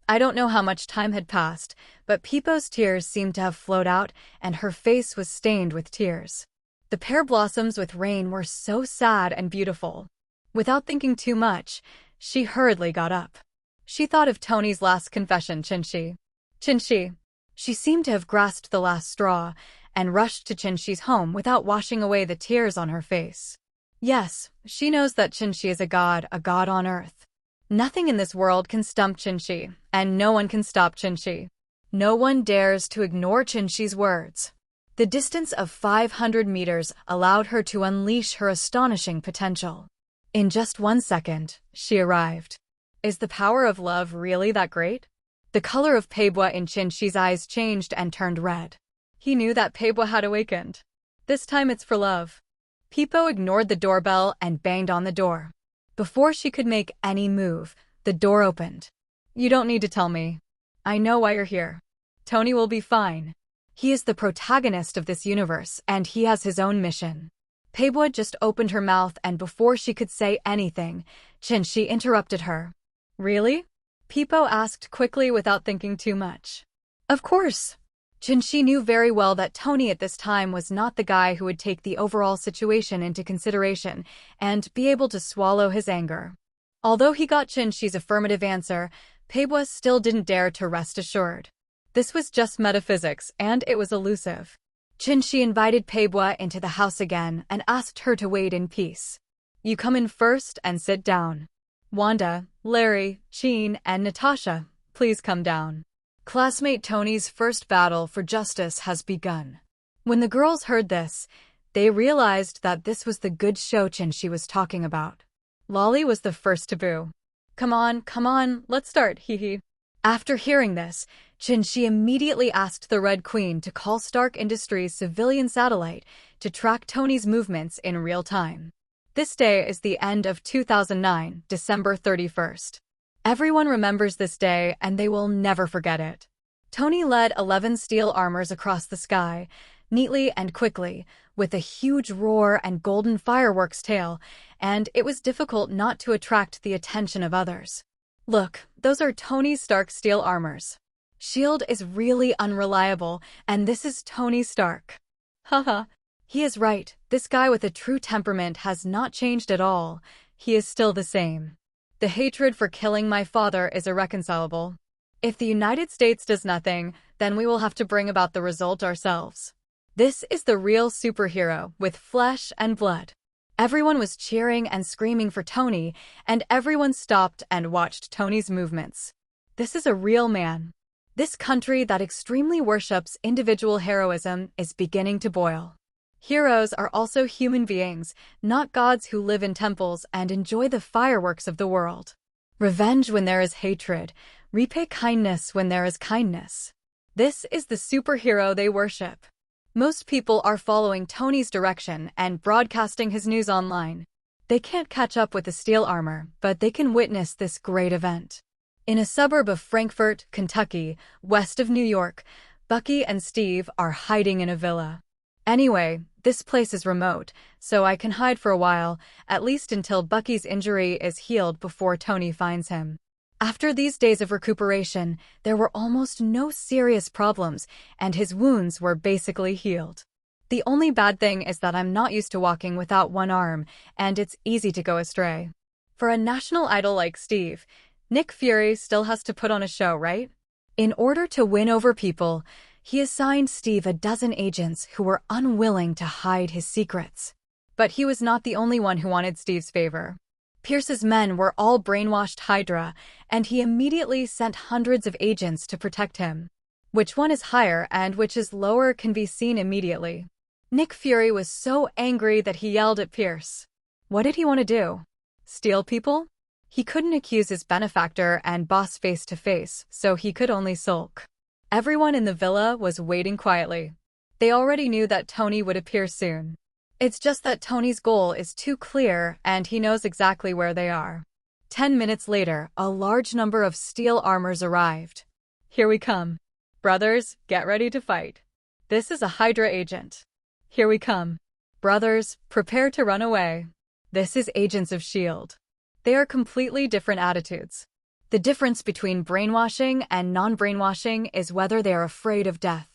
I don't know how much time had passed, but Peppa's tears seemed to have flowed out and her face was stained with tears. The pear blossoms with rain were so sad and beautiful. Without thinking too much, she hurriedly got up. She thought of Tony's last confession, Chinchi. Chinchi. She seemed to have grasped the last straw and rushed to Chinchi's home without washing away the tears on her face. Yes, she knows that Chinchi is a god on earth. Nothing in this world can stump Chinchi, and no one can stop Chinchi. No one dares to ignore Chinchi's words. The distance of 500 meters allowed her to unleash her astonishing potential. In just 1 second, she arrived. Is the power of love really that great? The color of Peppa in Chinchi's eyes changed and turned red. He knew that Peppa had awakened. This time it's for love. Peppa ignored the doorbell and banged on the door. Before she could make any move, the door opened. You don't need to tell me. I know why you're here. Tony will be fine. He is the protagonist of this universe, and he has his own mission. Peppa just opened her mouth, and before she could say anything, Chinchi interrupted her. Really? Peppa asked quickly without thinking too much. Of course. Chinchi knew very well that Tony at this time was not the guy who would take the overall situation into consideration and be able to swallow his anger. Although he got Chinchi's affirmative answer, Peppa still didn't dare to rest assured. This was just metaphysics, and it was elusive. Chinchi invited Peppa into the house again and asked her to wait in peace. You come in first and sit down. Wanda, Larry, Jean, and Natasha, please come down. Classmate Tony's first battle for justice has begun. When the girls heard this, they realized that this was the good show Chinchi was talking about. Lolly was the first to boo. Come on, let's start, hee hee. After hearing this, Chinchi immediately asked the Red Queen to call Stark Industries' civilian satellite to track Tony's movements in real time. This day is the end of 2009, December 31st. Everyone remembers this day, and they will never forget it. Tony led 11 steel armors across the sky, neatly and quickly, with a huge roar and golden fireworks tail, and it was difficult not to attract the attention of others. Look, those are Tony Stark's steel armors. S.H.I.E.L.D. is really unreliable, and this is Tony Stark. Haha. He is right. This guy with a true temperament has not changed at all. He is still the same. The hatred for killing my father is irreconcilable. If the United States does nothing, then we will have to bring about the result ourselves. This is the real superhero with flesh and blood. Everyone was cheering and screaming for Tony, and everyone stopped and watched Tony's movements. This is a real man. This country that extremely worships individual heroism is beginning to boil. Heroes are also human beings, not gods who live in temples and enjoy the fireworks of the world. Revenge when there is hatred, repay kindness when there is kindness. This is the superhero they worship. Most people are following Tony's direction and broadcasting his news online. They can't catch up with the steel armor, but they can witness this great event. In a suburb of Frankfort, Kentucky, west of New York, Bucky and Steve are hiding in a villa. Anyway, this place is remote, so I can hide for a while, at least until Bucky's injury is healed before Tony finds him. After these days of recuperation, there were almost no serious problems, and his wounds were basically healed. The only bad thing is that I'm not used to walking without one arm, and it's easy to go astray. For a national idol like Steve, Nick Fury still has to put on a show, right? In order to win over people, he assigned Steve a dozen agents who were unwilling to hide his secrets. But he was not the only one who wanted Steve's favor. Pierce's men were all brainwashed Hydra, and he immediately sent hundreds of agents to protect him. Which one is higher and which is lower can be seen immediately. Nick Fury was so angry that he yelled at Pierce. What did he want to do? Steal people? He couldn't accuse his benefactor and boss face to face, so he could only sulk. Everyone in the villa was waiting quietly. They already knew that Tony would appear soon. It's just that Tony's goal is too clear and he knows exactly where they are. 10 minutes later, a large number of steel armors arrived. Here we come. Brothers, get ready to fight. This is a Hydra agent. Here we come. Brothers, prepare to run away. This is Agents of S.H.I.E.L.D. They are completely different attitudes. The difference between brainwashing and non-brainwashing is whether they are afraid of death.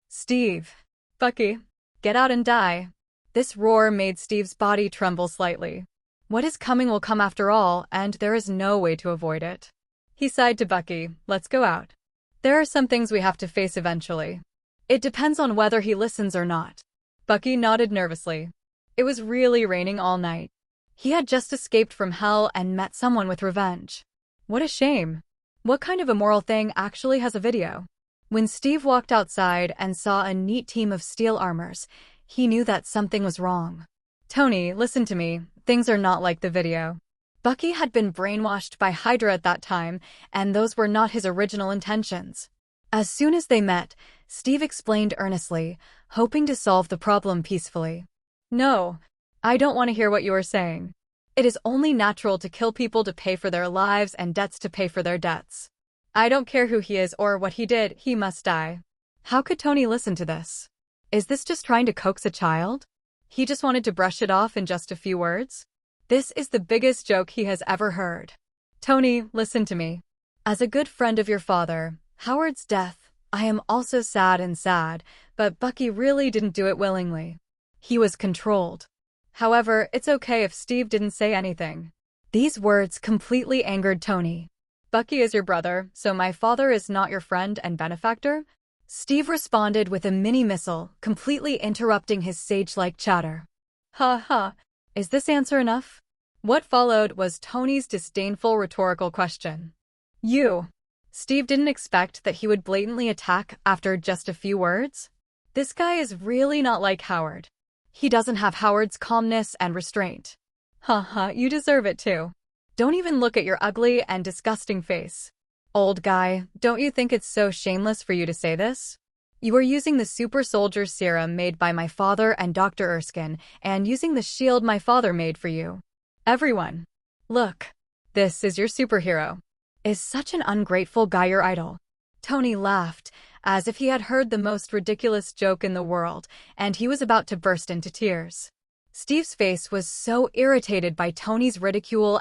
Steve. Bucky. Get out and die. This roar made Steve's body tremble slightly. What is coming will come after all, and there is no way to avoid it. He sighed to Bucky, let's go out. There are some things we have to face eventually. It depends on whether he listens or not. Bucky nodded nervously. It was really raining all night. He had just escaped from hell and met someone with revenge. What a shame. What kind of immoral thing actually has a video? When Steve walked outside and saw a neat team of steel armors, he knew that something was wrong. Tony, listen to me. Things are not like the video. Bucky had been brainwashed by Hydra at that time, and those were not his original intentions. As soon as they met, Steve explained earnestly, hoping to solve the problem peacefully. No, I don't want to hear what you are saying. It is only natural to kill people to pay for their lives and debts to pay for their debts. I don't care who he is or what he did, he must die. How could Tony listen to this? Is this just trying to coax a child? He just wanted to brush it off in just a few words? This is the biggest joke he has ever heard. Tony, listen to me. As a good friend of your father, Howard's death, I am also sad, but Bucky really didn't do it willingly. He was controlled. However, it's okay if Steve didn't say anything. These words completely angered Tony. Bucky is your brother, so my father is not your friend and benefactor? Steve responded with a mini-missile, completely interrupting his sage-like chatter. Ha ha. Is this answer enough? What followed was Tony's disdainful rhetorical question. You. Steve didn't expect that he would blatantly attack after just a few words. This guy is really not like Howard. He doesn't have Howard's calmness and restraint. Ha ha, you deserve it too. Don't even look at your ugly and disgusting face. Old guy, don't you think it's so shameless for you to say this? You are using the super soldier serum made by my father and Dr. Erskine, and using the shield my father made for you. Everyone. Look. This is your superhero. Is such an ungrateful guy your idol? Tony laughed, as if he had heard the most ridiculous joke in the world, and he was about to burst into tears. Steve's face was so irritated by Tony's ridicule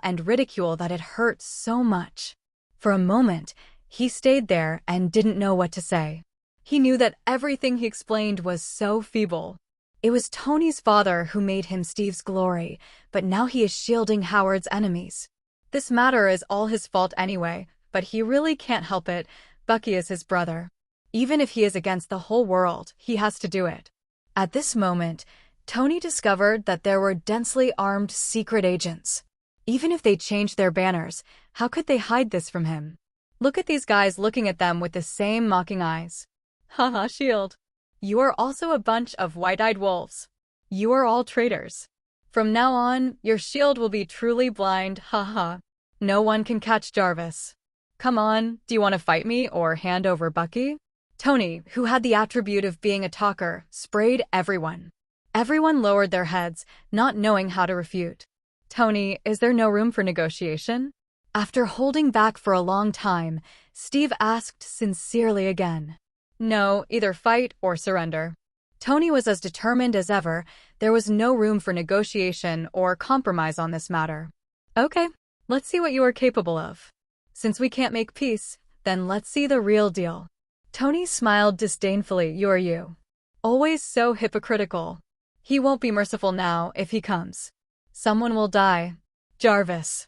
that it hurt so much. For a moment, he stayed there and didn't know what to say. He knew that everything he explained was so feeble. It was Tony's father who made him Steve's glory, but now he is shielding Howard's enemies. This matter is all his fault anyway, but he really can't help it. Bucky is his brother. Even if he is against the whole world, he has to do it. At this moment, Tony discovered that there were densely armed secret agents. Even if they changed their banners, how could they hide this from him? Look at these guys looking at them with the same mocking eyes. Haha, SHIELD. You are also a bunch of white-eyed wolves. You are all traitors. From now on, your shield will be truly blind, haha. No one can catch Jarvis. Come on, do you want to fight me or hand over Bucky? Tony, who had the attribute of being a talker, sprayed everyone. Everyone lowered their heads, not knowing how to refute. Tony, is there no room for negotiation? After holding back for a long time, Steve asked sincerely again. No, either fight or surrender. Tony was as determined as ever. There was no room for negotiation or compromise on this matter. Okay, let's see what you are capable of. Since we can't make peace, then let's see the real deal. Tony smiled disdainfully. You're you. Always so hypocritical. He won't be merciful now if he comes. Someone will die. Jarvis.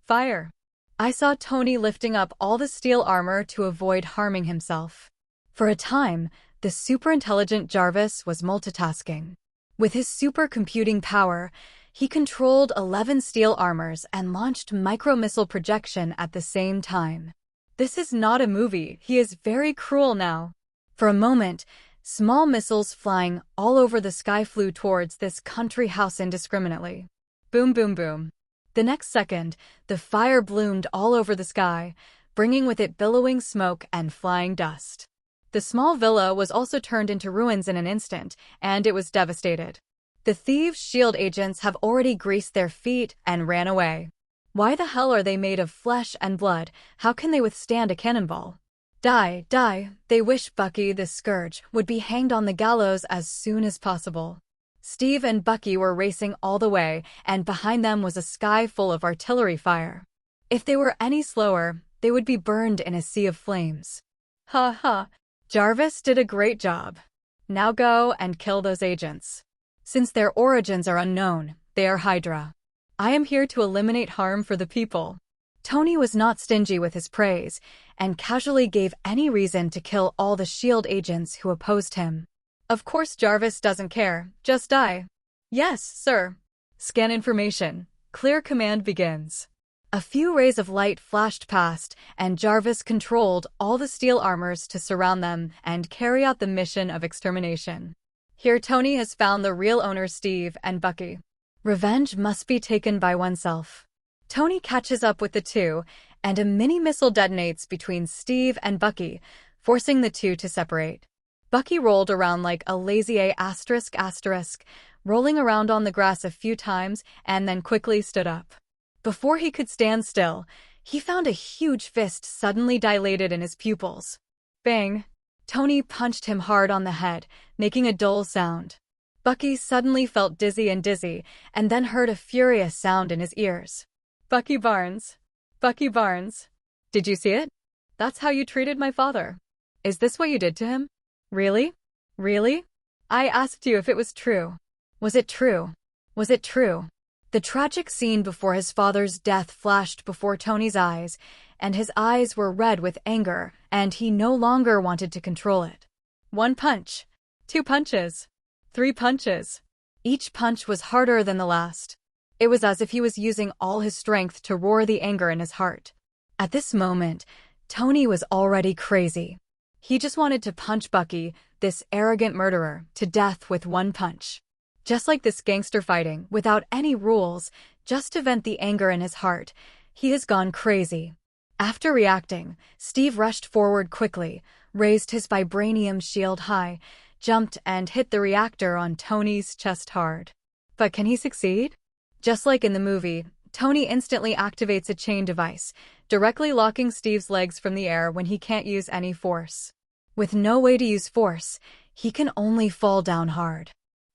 Fire. I saw Tony lifting up all the steel armor to avoid harming himself. For a time, the super-intelligent Jarvis was multitasking. With his supercomputing power, he controlled 11 steel armors and launched micro-missile projection at the same time. This is not a movie. He is very cruel now. For a moment, small missiles flying all over the sky flew towards this country house indiscriminately. Boom, boom, boom. The next second, the fire bloomed all over the sky, bringing with it billowing smoke and flying dust. The small villa was also turned into ruins in an instant, and it was devastated. The thieves' shield agents have already greased their feet and ran away. Why the hell are they made of flesh and blood? How can they withstand a cannonball? Die, die. They wish Bucky, the Scourge, would be hanged on the gallows as soon as possible. Steve and Bucky were racing all the way, and behind them was a sky full of artillery fire. If they were any slower, they would be burned in a sea of flames. Ha ha. Jarvis did a great job. Now go and kill those agents. Since their origins are unknown, they are Hydra. I am here to eliminate harm for the people. Tony was not stingy with his praise, and casually gave any reason to kill all the SHIELD agents who opposed him. Of course Jarvis doesn't care, just die. Yes, sir. Scan information. Clear command begins. A few rays of light flashed past, and Jarvis controlled all the steel armors to surround them and carry out the mission of extermination. Here Tony has found the real owners Steve and Bucky. Revenge must be taken by oneself. Tony catches up with the two, and a mini-missile detonates between Steve and Bucky, forcing the two to separate. Bucky rolled around like a lazy ***, rolling around on the grass a few times and then quickly stood up. Before he could stand still, he found a huge fist suddenly dilated in his pupils. Bang! Tony punched him hard on the head, making a dull sound. Bucky suddenly felt dizzy and then heard a furious sound in his ears. Bucky Barnes. Bucky Barnes. Did you see it? That's how you treated my father. Is this what you did to him? Really? Really? I asked you if it was true. Was it true? Was it true? The tragic scene before his father's death flashed before Tony's eyes, and his eyes were red with anger, and he no longer wanted to control it. 1 punch. 2 punches. 3 punches. Each punch was harder than the last. It was as if he was using all his strength to roar the anger in his heart. At this moment, Tony was already crazy. He just wanted to punch Bucky, this arrogant murderer, to death with 1 punch. Just like this gangster fighting, without any rules, just to vent the anger in his heart, he has gone crazy. After reacting, Steve rushed forward quickly, raised his vibranium shield high, jumped and hit the reactor on Tony's chest hard. But can he succeed? Just like in the movie, Tony instantly activates a chain device, directly locking Steve's legs from the air when he can't use any force. With no way to use force, he can only fall down hard.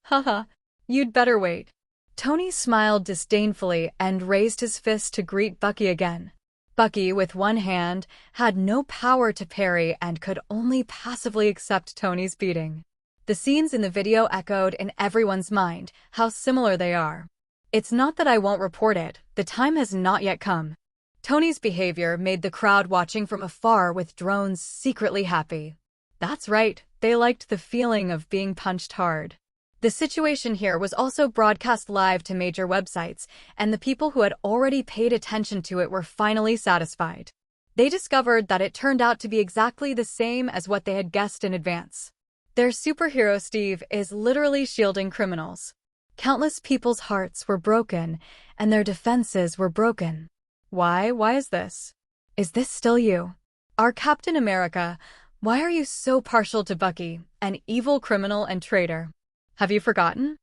Haha, you'd better wait. Tony smiled disdainfully and raised his fist to greet Bucky again. Bucky, with one hand, had no power to parry and could only passively accept Tony's beating. The scenes in the video echoed in everyone's mind how similar they are. It's not that I won't report it, the time has not yet come. Tony's behavior made the crowd watching from afar with drones secretly happy. That's right, they liked the feeling of being punched hard. The situation here was also broadcast live to major websites, and the people who had already paid attention to it were finally satisfied. They discovered that it turned out to be exactly the same as what they had guessed in advance. Their superhero Steve is literally shielding criminals. Countless people's hearts were broken, and their defenses were broken. Why? Why is this? Is this still you? Our Captain America, why are you so partial to Bucky, an evil criminal and traitor? Have you forgotten?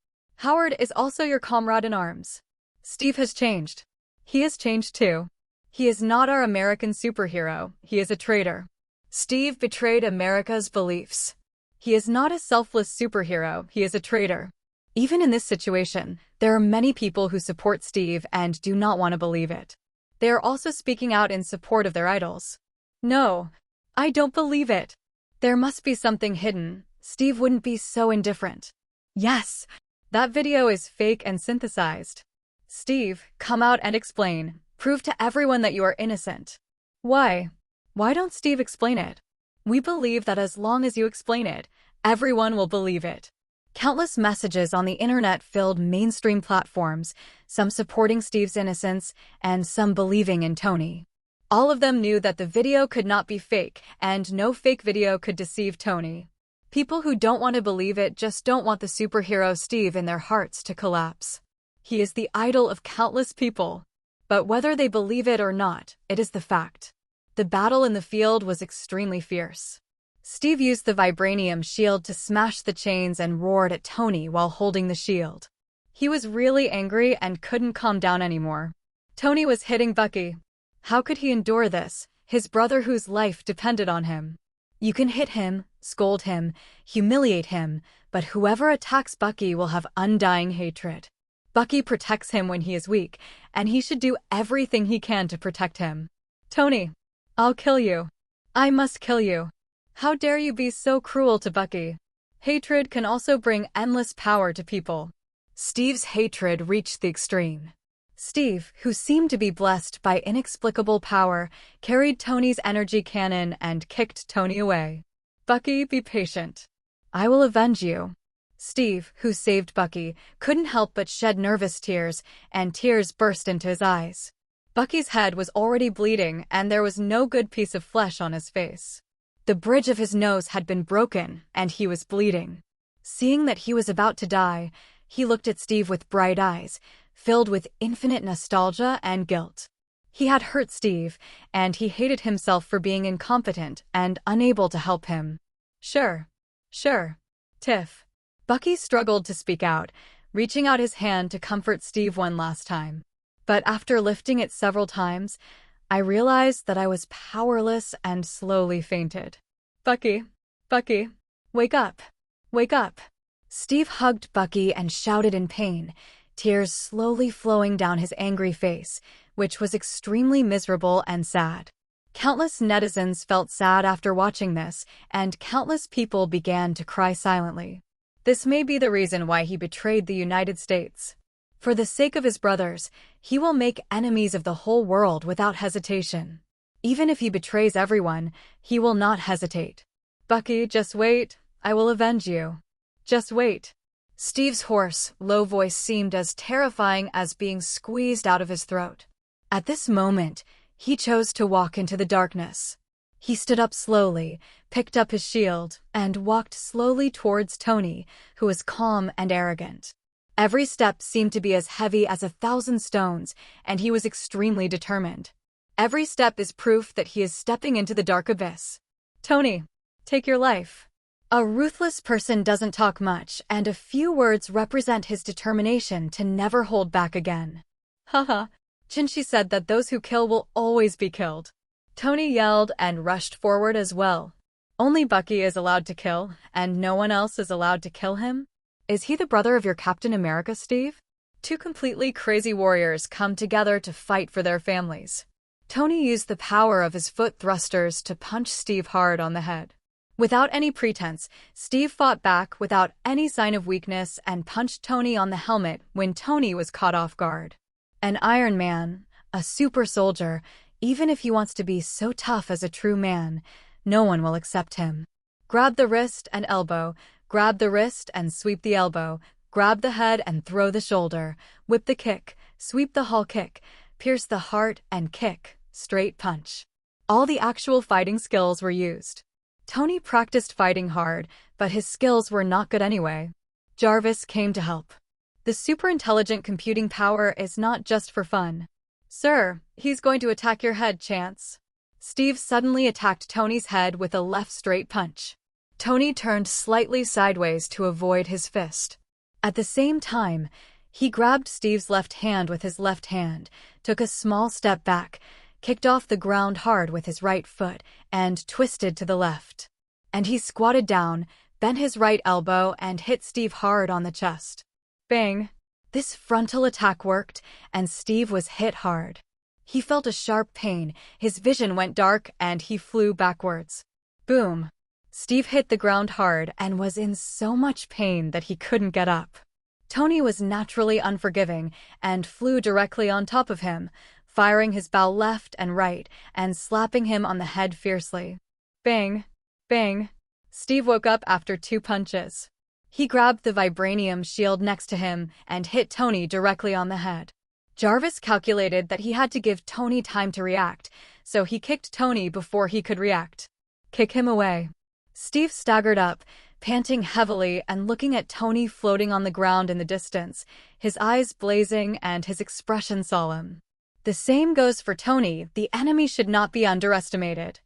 Howard is also your comrade in arms. Steve has changed. He has changed too. He is not our American superhero, he is a traitor. Steve betrayed America's beliefs. He is not a selfless superhero, he is a traitor. Even in this situation, there are many people who support Steve and do not want to believe it. They are also speaking out in support of their idols. No, I don't believe it. There must be something hidden. Steve wouldn't be so indifferent. Yes, that video is fake and synthesized. Steve, come out and explain. Prove to everyone that you are innocent. Why? Why don't Steve explain it? We believe that as long as you explain it, everyone will believe it. Countless messages on the internet filled mainstream platforms, some supporting Steve's innocence and some believing in Tony. All of them knew that the video could not be fake, and no fake video could deceive Tony. People who don't want to believe it just don't want the superhero Steve in their hearts to collapse. He is the idol of countless people. But whether they believe it or not, it is the fact. The battle in the field was extremely fierce. Steve used the vibranium shield to smash the chains and roared at Tony while holding the shield. He was really angry and couldn't calm down anymore. Tony was hitting Bucky. How could he endure this, his brother whose life depended on him? You can hit him, scold him, humiliate him, but whoever attacks Bucky will have undying hatred. Bucky protects him when he is weak, and he should do everything he can to protect him. Tony, I'll kill you. I must kill you. How dare you be so cruel to Bucky? Hatred can also bring endless power to people. Steve's hatred reached the extreme. Steve, who seemed to be blessed by inexplicable power, carried Tony's energy cannon and kicked Tony away. Bucky, be patient. I will avenge you. Steve, who saved Bucky, couldn't help but shed nervous tears, and tears burst into his eyes. Bucky's head was already bleeding, and there was no good piece of flesh on his face. The bridge of his nose had been broken, and he was bleeding. Seeing that he was about to die, he looked at Steve with bright eyes, filled with infinite nostalgia and guilt. He had hurt Steve, and he hated himself for being incompetent and unable to help him. Sure. Tiff. Bucky struggled to speak out, reaching out his hand to comfort Steve one last time. But after lifting it several times, I realized that I was powerless and slowly fainted. Bucky, wake up. Wake up. Steve hugged Bucky and shouted in pain, tears slowly flowing down his angry face, which was extremely miserable and sad. Countless netizens felt sad after watching this, and countless people began to cry silently. This may be the reason why he betrayed the United States. For the sake of his brothers, he will make enemies of the whole world without hesitation. Even if he betrays everyone, he will not hesitate. Bucky, just wait. I will avenge you. Just wait. Steve's hoarse, low voice seemed as terrifying as being squeezed out of his throat. At this moment, he chose to walk into the darkness. He stood up slowly, picked up his shield, and walked slowly towards Tony, who was calm and arrogant. Every step seemed to be as heavy as 1,000 stones, and he was extremely determined. Every step is proof that he is stepping into the dark abyss. Tony, take your life. A ruthless person doesn't talk much, and a few words represent his determination to never hold back again. Haha, Chinchi said that those who kill will always be killed. Tony yelled and rushed forward as well. Only Bucky is allowed to kill, and no one else is allowed to kill him? Is he the brother of your Captain America, Steve? Two completely crazy warriors come together to fight for their families. Tony used the power of his foot thrusters to punch Steve hard on the head. Without any pretense, Steve fought back without any sign of weakness and punched Tony on the helmet when Tony was caught off guard. An Iron Man, a super soldier, even if he wants to be so tough as a true man, no one will accept him. Grab the wrist and elbow, grab the wrist and sweep the elbow, grab the head and throw the shoulder, whip the kick, sweep the hall kick, pierce the heart and kick, straight punch. All the actual fighting skills were used. Tony practiced fighting hard, but his skills were not good anyway. Jarvis came to help. The super-intelligent computing power is not just for fun. Sir, he's going to attack your head, Chance. Steve suddenly attacked Tony's head with a left straight punch. Tony turned slightly sideways to avoid his fist. At the same time, he grabbed Steve's left hand with his left hand, took a small step back, kicked off the ground hard with his right foot, and twisted to the left. And he squatted down, bent his right elbow, and hit Steve hard on the chest. Bang! This frontal attack worked, and Steve was hit hard. He felt a sharp pain, his vision went dark, and he flew backwards. Boom! Steve hit the ground hard and was in so much pain that he couldn't get up. Tony was naturally unforgiving and flew directly on top of him, firing his bow left and right and slapping him on the head fiercely. Bang! Bang! Steve woke up after 2 punches. He grabbed the vibranium shield next to him and hit Tony directly on the head. Jarvis calculated that he had to give Tony time to react, so he kicked Tony before he could react. Kick him away. Steve staggered up, panting heavily and looking at Tony floating on the ground in the distance, his eyes blazing and his expression solemn. The same goes for Tony, the enemy should not be underestimated.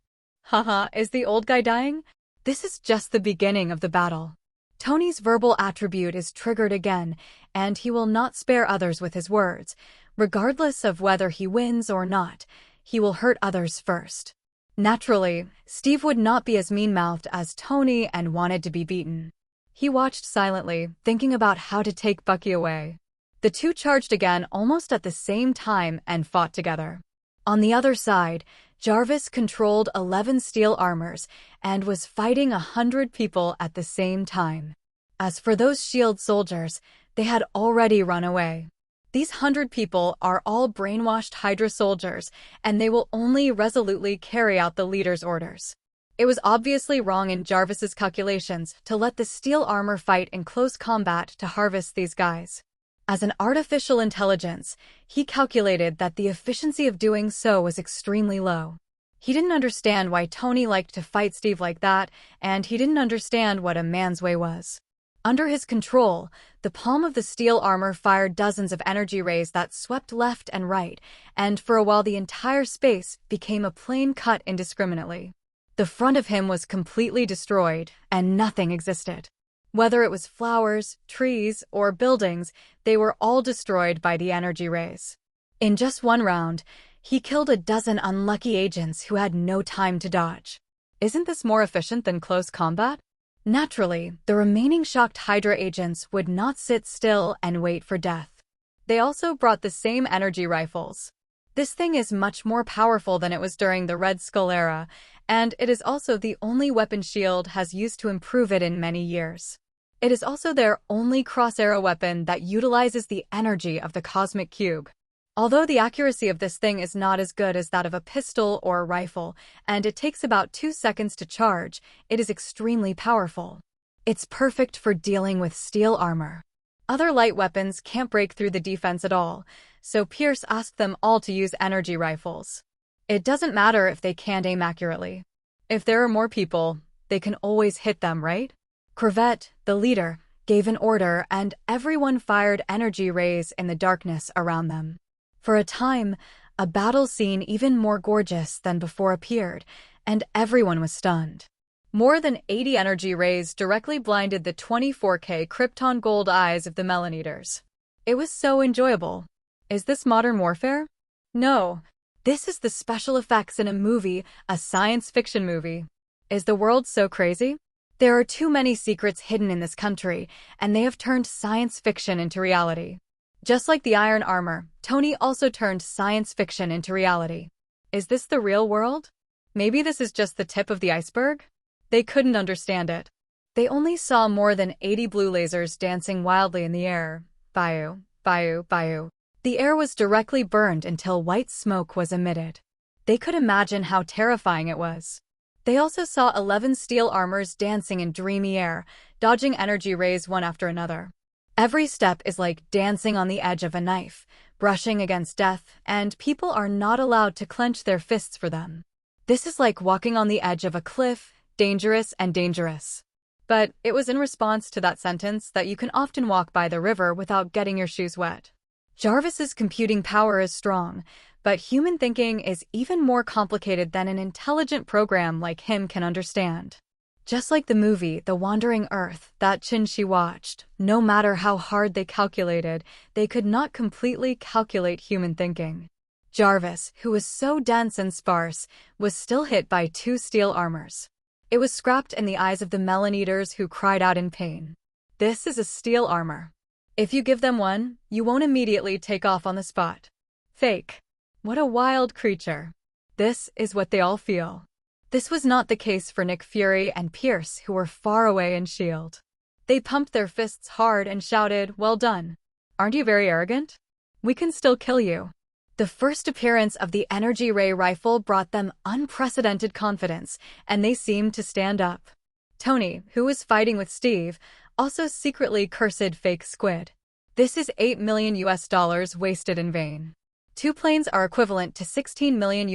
Haha, is the old guy dying? This is just the beginning of the battle. Tony's verbal attribute is triggered again, and he will not spare others with his words. Regardless of whether he wins or not, he will hurt others first. Naturally, Steve would not be as mean-mouthed as Tony and wanted to be beaten. He watched silently, thinking about how to take Bucky away. The two charged again almost at the same time and fought together. On the other side, Jarvis controlled 11 steel armors and was fighting 100 people at the same time. As for those shield soldiers, they had already run away. These 100 people are all brainwashed Hydra soldiers, and they will only resolutely carry out the leader's orders. It was obviously wrong in Jarvis's calculations to let the steel armor fight in close combat to harvest these guys. As an artificial intelligence, he calculated that the efficiency of doing so was extremely low. He didn't understand why Tony liked to fight Steve like that, and he didn't understand what a man's way was. Under his control, the palm of the steel armor fired dozens of energy rays that swept left and right, and for a while the entire space became a plain cut indiscriminately. The front of him was completely destroyed, and nothing existed. Whether it was flowers, trees, or buildings, they were all destroyed by the energy rays. In just one round, he killed a dozen unlucky agents who had no time to dodge. Isn't this more efficient than close combat? Naturally, the remaining shocked Hydra agents would not sit still and wait for death. They also brought the same energy rifles. This thing is much more powerful than it was during the Red Skull era, and it is also the only weapon S.H.I.E.L.D. has used to improve it in many years. It is also their only cross-arrow weapon that utilizes the energy of the cosmic cube. Although the accuracy of this thing is not as good as that of a pistol or a rifle, and it takes about 2 seconds to charge, it is extremely powerful. It's perfect for dealing with steel armor. Other light weapons can't break through the defense at all, so Pierce asked them all to use energy rifles. It doesn't matter if they can't aim accurately. If there are more people, they can always hit them, right? Corvette, the leader, gave an order and everyone fired energy rays in the darkness around them. For a time, a battle scene even more gorgeous than before appeared, and everyone was stunned. More than 80 energy rays directly blinded the 24K Krypton gold eyes of the Melon Eaters. It was so enjoyable. Is this modern warfare? No. This is the special effects in a movie, a science fiction movie. Is the world so crazy? There are too many secrets hidden in this country, and they have turned science fiction into reality. Just like the iron armor, Tony also turned science fiction into reality. Is this the real world? Maybe this is just the tip of the iceberg? They couldn't understand it. They only saw more than 80 blue lasers dancing wildly in the air. Bayou, bayou, bayou. The air was directly burned until white smoke was emitted. They could imagine how terrifying it was. They also saw 11 steel armors dancing in dreamy air, dodging energy rays one after another. Every step is like dancing on the edge of a knife, brushing against death, and people are not allowed to clench their fists for them. This is like walking on the edge of a cliff, dangerous and dangerous. But it was in response to that sentence that you can often walk by the river without getting your shoes wet. Jarvis's computing power is strong, but human thinking is even more complicated than an intelligent program like him can understand. Just like the movie The Wandering Earth that Chin-Shi watched, no matter how hard they calculated, they could not completely calculate human thinking. Jarvis, who was so dense and sparse, was still hit by 2 steel armors. It was scrapped in the eyes of the melon eaters who cried out in pain. This is a steel armor. If you give them one, you won't immediately take off on the spot. Fake. What a wild creature. This is what they all feel. This was not the case for Nick Fury and Pierce, who were far away in S.H.I.E.L.D. They pumped their fists hard and shouted, "Well done. Aren't you very arrogant? We can still kill you." The first appearance of the energy ray rifle brought them unprecedented confidence, and they seemed to stand up. Tony, who was fighting with Steve, also secretly cursed fake squid. This is $8 million wasted in vain. 2 planes are equivalent to $16 million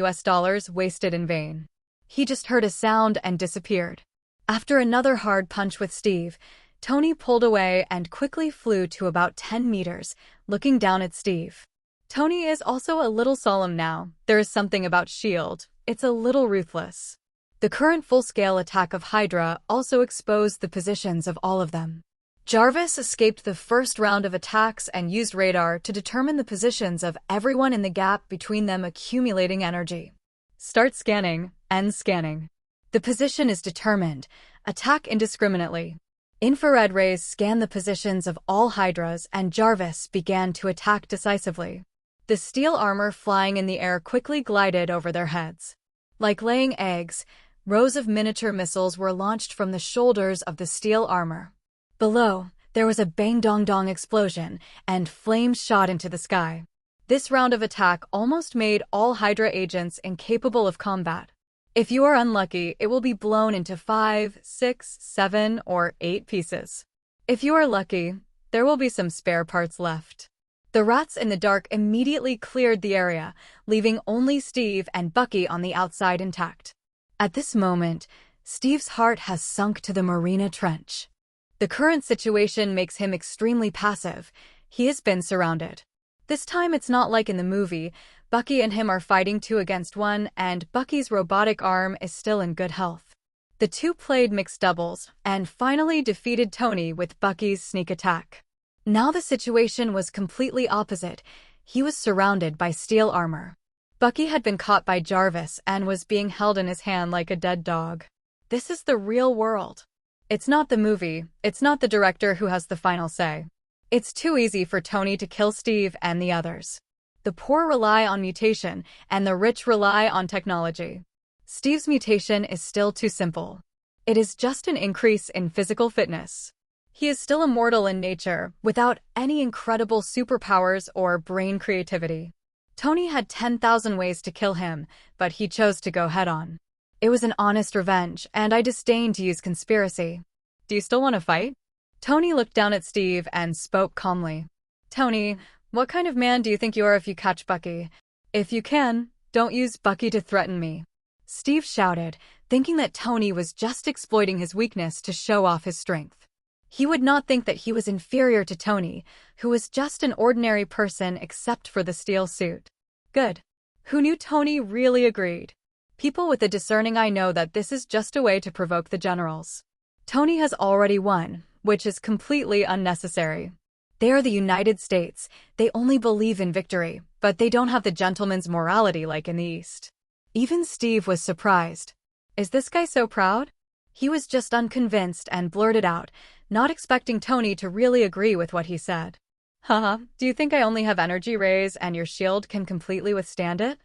wasted in vain. He just heard a sound and disappeared. After another hard punch with Steve, Tony pulled away and quickly flew to about 10 meters, looking down at Steve. Tony is also a little solemn now. There is something about S.H.I.E.L.D. It's a little ruthless. The current full-scale attack of Hydra also exposed the positions of all of them. Jarvis escaped the first round of attacks and used radar to determine the positions of everyone in the gap between them, accumulating energy. Start scanning. End scanning. The position is determined. Attack indiscriminately. Infrared rays scanned the positions of all Hydras, and Jarvis began to attack decisively. The steel armor flying in the air quickly glided over their heads. Like laying eggs, rows of miniature missiles were launched from the shoulders of the steel armor. Below, there was a bang-dong-dong explosion, and flames shot into the sky. This round of attack almost made all Hydra agents incapable of combat. If you are unlucky, it will be blown into 5, 6, 7, or 8 pieces. If you are lucky, there will be some spare parts left. The rats in the dark immediately cleared the area, leaving only Steve and Bucky on the outside intact. At this moment, Steve's heart has sunk to the Marina Trench. The current situation makes him extremely passive. He has been surrounded. This time it's not like in the movie. Bucky and him are fighting 2 against 1, and Bucky's robotic arm is still in good health. The 2 played mixed doubles, and finally defeated Tony with Bucky's sneak attack. Now the situation was completely opposite. He was surrounded by steel armor. Bucky had been caught by Jarvis and was being held in his hand like a dead dog. This is the real world. It's not the movie. It's not the director who has the final say. It's too easy for Tony to kill Steve and the others. The poor rely on mutation, and the rich rely on technology. Steve's mutation is still too simple. It is just an increase in physical fitness. He is still immortal in nature, without any incredible superpowers or brain creativity. Tony had 10,000 ways to kill him, but he chose to go head-on. It was an honest revenge, and I disdain to use conspiracy. Do you still want to fight? Tony looked down at Steve and spoke calmly. Tony, what kind of man do you think you are if you catch Bucky? If you can, don't use Bucky to threaten me. Steve shouted, thinking that Tony was just exploiting his weakness to show off his strength. He would not think that he was inferior to Tony, who was just an ordinary person except for the steel suit. Good. Who knew Tony really agreed? People with a discerning eye know that this is just a way to provoke the generals. Tony has already won, which is completely unnecessary. They are the United States. They only believe in victory, but they don't have the gentleman's morality like in the East. Even Steve was surprised. Is this guy so proud? He was just unconvinced and blurted out, not expecting Tony to really agree with what he said. Haha, do you think I only have energy rays and your shield can completely withstand it?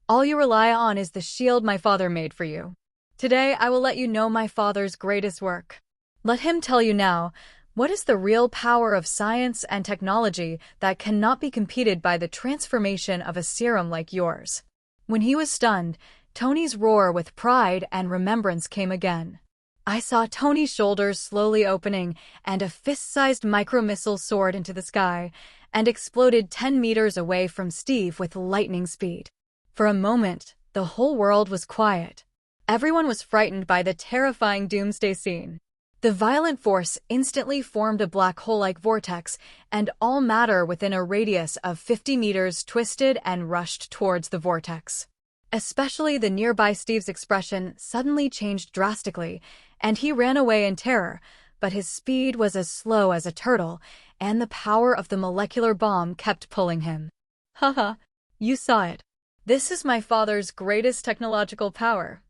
All you rely on is the shield my father made for you. Today I will let you know my father's greatest work. Let him tell you now, what is the real power of science and technology that cannot be competed by the transformation of a serum like yours? When he was stunned, Tony's roar with pride and remembrance came again. I saw Tony's shoulders slowly opening, and a fist-sized micro-missile soared into the sky and exploded 10 meters away from Steve with lightning speed. For a moment, the whole world was quiet. Everyone was frightened by the terrifying doomsday scene. The violent force instantly formed a black hole-like vortex, and all matter within a radius of 50 meters twisted and rushed towards the vortex. Especially the nearby Steve's expression suddenly changed drastically, and he ran away in terror, but his speed was as slow as a turtle, and the power of the molecular bomb kept pulling him. Haha, you saw it. This is my father's greatest technological power.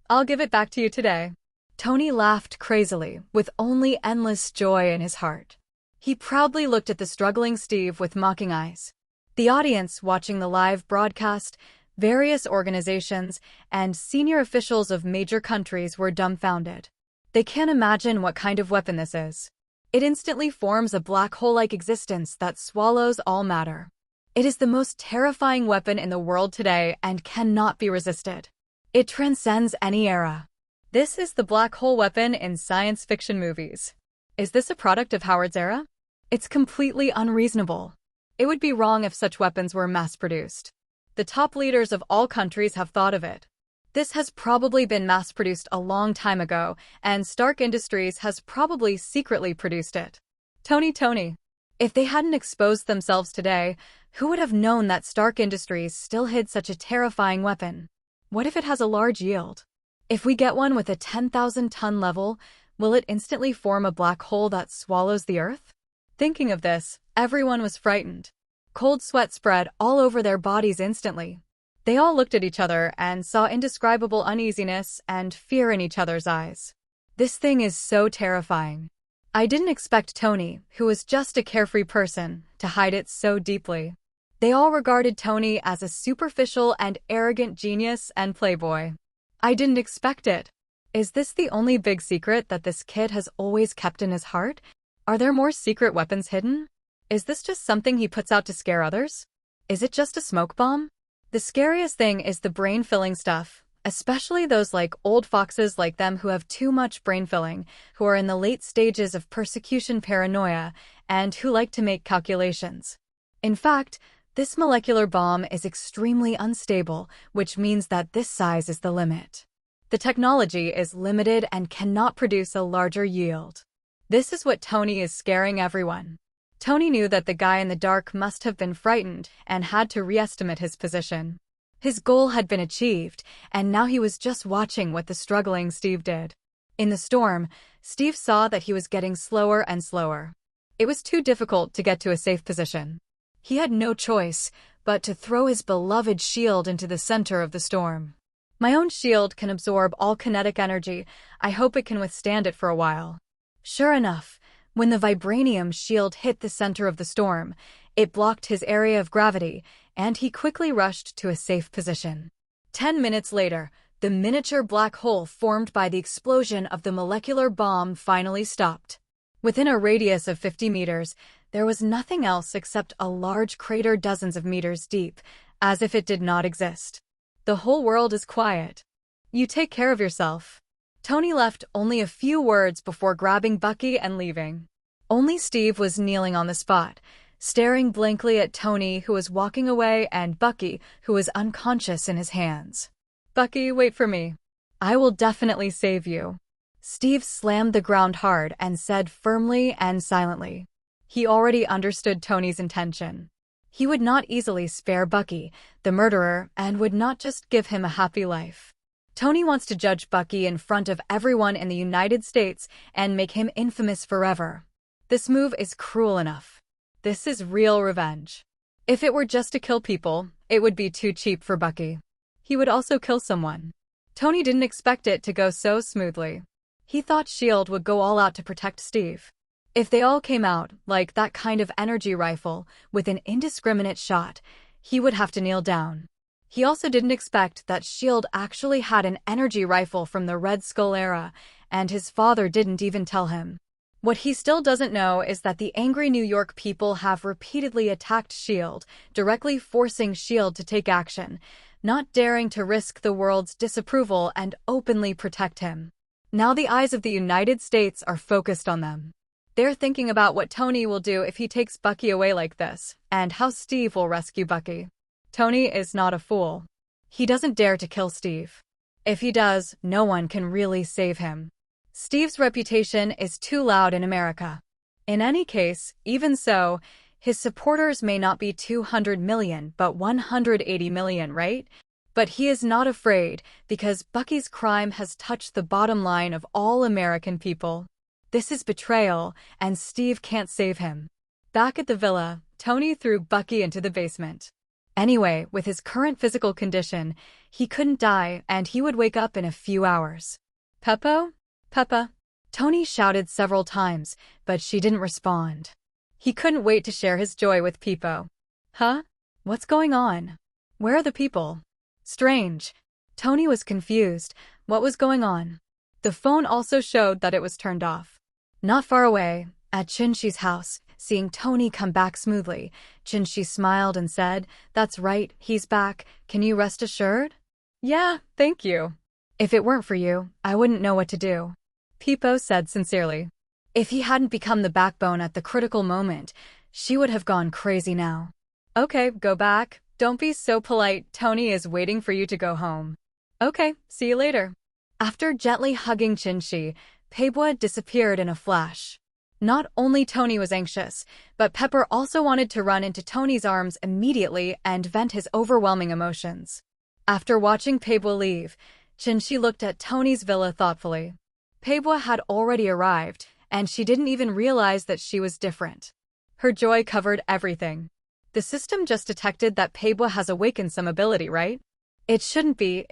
I'll give it back to you today. Tony laughed crazily, with only endless joy in his heart. He proudly looked at the struggling Steve with mocking eyes. The audience watching the live broadcast, various organizations, and senior officials of major countries were dumbfounded. They can't imagine what kind of weapon this is. It instantly forms a black hole-like existence that swallows all matter. It is the most terrifying weapon in the world today and cannot be resisted. It transcends any era. This is the black hole weapon in science fiction movies. Is this a product of Howard's era? It's completely unreasonable. It would be wrong if such weapons were mass-produced. The top leaders of all countries have thought of it. This has probably been mass-produced a long time ago, and Stark Industries has probably secretly produced it. Tony. If they hadn't exposed themselves today, who would have known that Stark Industries still hid such a terrifying weapon? What if it has a large yield? If we get one with a 10,000-ton level, will it instantly form a black hole that swallows the Earth? Thinking of this, everyone was frightened. Cold sweat spread all over their bodies instantly. They all looked at each other and saw indescribable uneasiness and fear in each other's eyes. This thing is so terrifying. I didn't expect Tony, who was just a carefree person, to hide it so deeply. They all regarded Tony as a superficial and arrogant genius and playboy. I didn't expect it. Is this the only big secret that this kid has always kept in his heart? Are there more secret weapons hidden? Is this just something he puts out to scare others? Is it just a smoke bomb? The scariest thing is the brain-filling stuff, especially those old foxes like them who have too much brain-filling, who are in the late stages of persecution paranoia, and who like to make calculations. In fact, this molecular bomb is extremely unstable, which means that this size is the limit. The technology is limited and cannot produce a larger yield. This is what Tony is scaring everyone. Tony knew that the guy in the dark must have been frightened and had to re-estimate his position. His goal had been achieved, and now he was just watching what the struggling Steve did. In the storm, Steve saw that he was getting slower and slower. It was too difficult to get to a safe position. He had no choice but to throw his beloved shield into the center of the storm. My own shield can absorb all kinetic energy. I hope it can withstand it for a while. Sure enough, when the vibranium shield hit the center of the storm, it blocked his area of gravity, and he quickly rushed to a safe position. 10 minutes later, the miniature black hole formed by the explosion of the molecular bomb finally stopped. Within a radius of 50 meters, there was nothing else except a large crater dozens of meters deep, as if it did not exist. The whole world is quiet. You take care of yourself. Tony left only a few words before grabbing Bucky and leaving. Only Steve was kneeling on the spot, staring blankly at Tony, who was walking away, and Bucky, who was unconscious in his hands. Bucky, wait for me. I will definitely save you. Steve slammed the ground hard and said firmly and silently. He already understood Tony's intention. He would not easily spare Bucky, the murderer, and would not just give him a happy life. Tony wants to judge Bucky in front of everyone in the United States and make him infamous forever. This move is cruel enough. This is real revenge. If it were just to kill people, it would be too cheap for Bucky. He would also kill someone. Tony didn't expect it to go so smoothly. He thought S.H.I.E.L.D. would go all out to protect Steve. If they all came out, like that kind of energy rifle, with an indiscriminate shot, he would have to kneel down. He also didn't expect that S.H.I.E.L.D. actually had an energy rifle from the Red Skull era, and his father didn't even tell him. What he still doesn't know is that the angry New York people have repeatedly attacked S.H.I.E.L.D., directly forcing S.H.I.E.L.D. to take action, not daring to risk the world's disapproval and openly protect him. Now the eyes of the United States are focused on them. They're thinking about what Tony will do if he takes Bucky away like this, and how Steve will rescue Bucky. Tony is not a fool. He doesn't dare to kill Steve. If he does, no one can really save him. Steve's reputation is too loud in America. In any case, even so, his supporters may not be 200 million but 180 million, right? But he is not afraid because Bucky's crime has touched the bottom line of all American people. This is betrayal, and Steve can't save him. Back at the villa, Tony threw Bucky into the basement. Anyway, with his current physical condition, he couldn't die and he would wake up in a few hours. Peppo? Peppa? Tony shouted several times, but she didn't respond. He couldn't wait to share his joy with Peppo. Huh? What's going on? Where are the people? Strange. Tony was confused. What was going on? The phone also showed that it was turned off. Not far away, at Chin-Chi's house, seeing Tony come back smoothly, Chin-Chi smiled and said, "That's right, he's back. Can you rest assured?" "Yeah, thank you. If it weren't for you, I wouldn't know what to do," Peppo said sincerely. If he hadn't become the backbone at the critical moment, she would have gone crazy now. "Okay, go back. Don't be so polite. Tony is waiting for you to go home." "Okay, see you later." After gently hugging Chin-Chi, Peppa disappeared in a flash. Not only Tony was anxious, but Pepper also wanted to run into Tony's arms immediately and vent his overwhelming emotions. After watching Peppa leave, Chin-Chi looked at Tony's villa thoughtfully. Peppa had already arrived, and she didn't even realize that she was different. Her joy covered everything. The system just detected that Peppa has awakened some ability, right? It shouldn't be.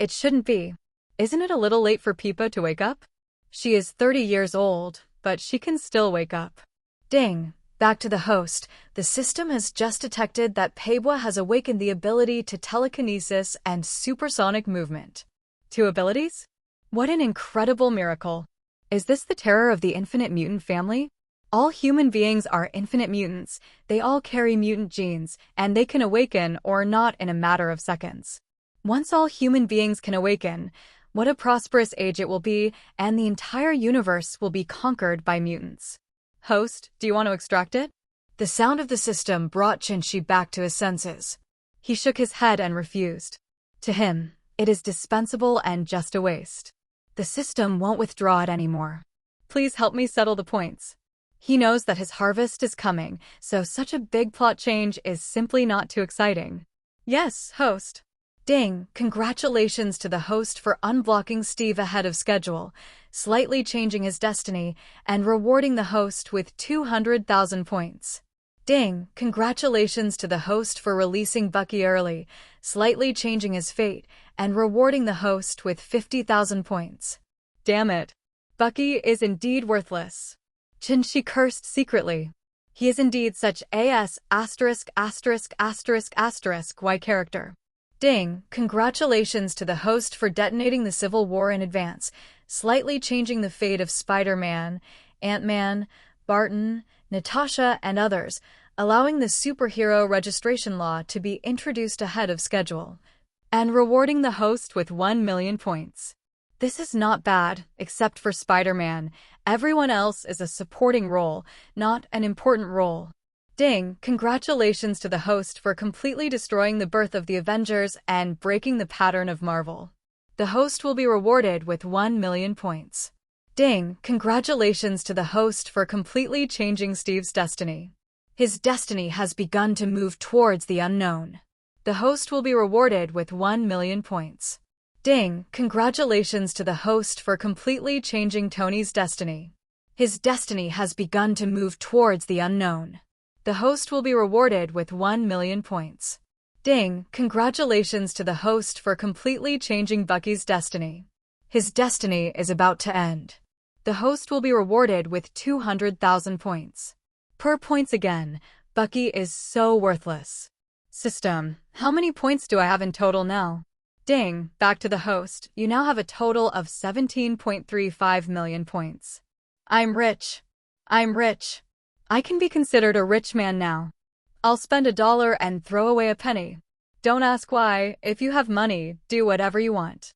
Isn't it a little late for Peppa to wake up? She is 30 years old, but she can still wake up. Ding! Back to the host. The system has just detected that Peppa has awakened the ability to telekinesis and supersonic movement. 2 abilities? What an incredible miracle! Is this the terror of the infinite mutant family? All human beings are infinite mutants. They all carry mutant genes, and they can awaken or not in a matter of seconds. Once all human beings can awaken, what a prosperous age it will be, and the entire universe will be conquered by mutants. Host, do you want to extract it? The sound of the system brought Chin-Chi back to his senses. He shook his head and refused. To him, it is dispensable and just a waste. The system won't withdraw it anymore. Please help me settle the points. He knows that his harvest is coming, so such a big plot change is simply not too exciting. Yes, host. Ding! Congratulations to the host for unblocking Steve ahead of schedule, slightly changing his destiny, and rewarding the host with 200,000 points. Ding! Congratulations to the host for releasing Bucky early, slightly changing his fate, and rewarding the host with 50,000 points. Damn it! Bucky is indeed worthless. Chin-Chi cursed secretly. He is indeed such a *********y character. Ding! Congratulations to the host for detonating the Civil War in advance, slightly changing the fate of Spider-Man, Ant-Man, Barton, Natasha, and others, allowing the superhero registration law to be introduced ahead of schedule, and rewarding the host with 1 million points. This is not bad, except for Spider-Man. Everyone else is a supporting role, not an important role. Ding! Congratulations to the host for completely destroying the birth of the Avengers and breaking the pattern of Marvel. The host will be rewarded with 1 million points. Ding! Congratulations to the host for completely changing Steve's destiny. His destiny has begun to move towards the unknown. The host will be rewarded with 1 million points. Ding! Congratulations to the host for completely changing Tony's destiny. His destiny has begun to move towards the unknown. The host will be rewarded with 1 million points. Ding! Congratulations to the host for completely changing Bucky's destiny. His destiny is about to end. The host will be rewarded with 200,000 points. Per points again, Bucky is so worthless. System, how many points do I have in total now? Ding! Back to the host, you now have a total of 17.35 million points. I'm rich. I can be considered a rich man now. I'll spend $1 and throw away a penny. Don't ask why. If you have money, do whatever you want.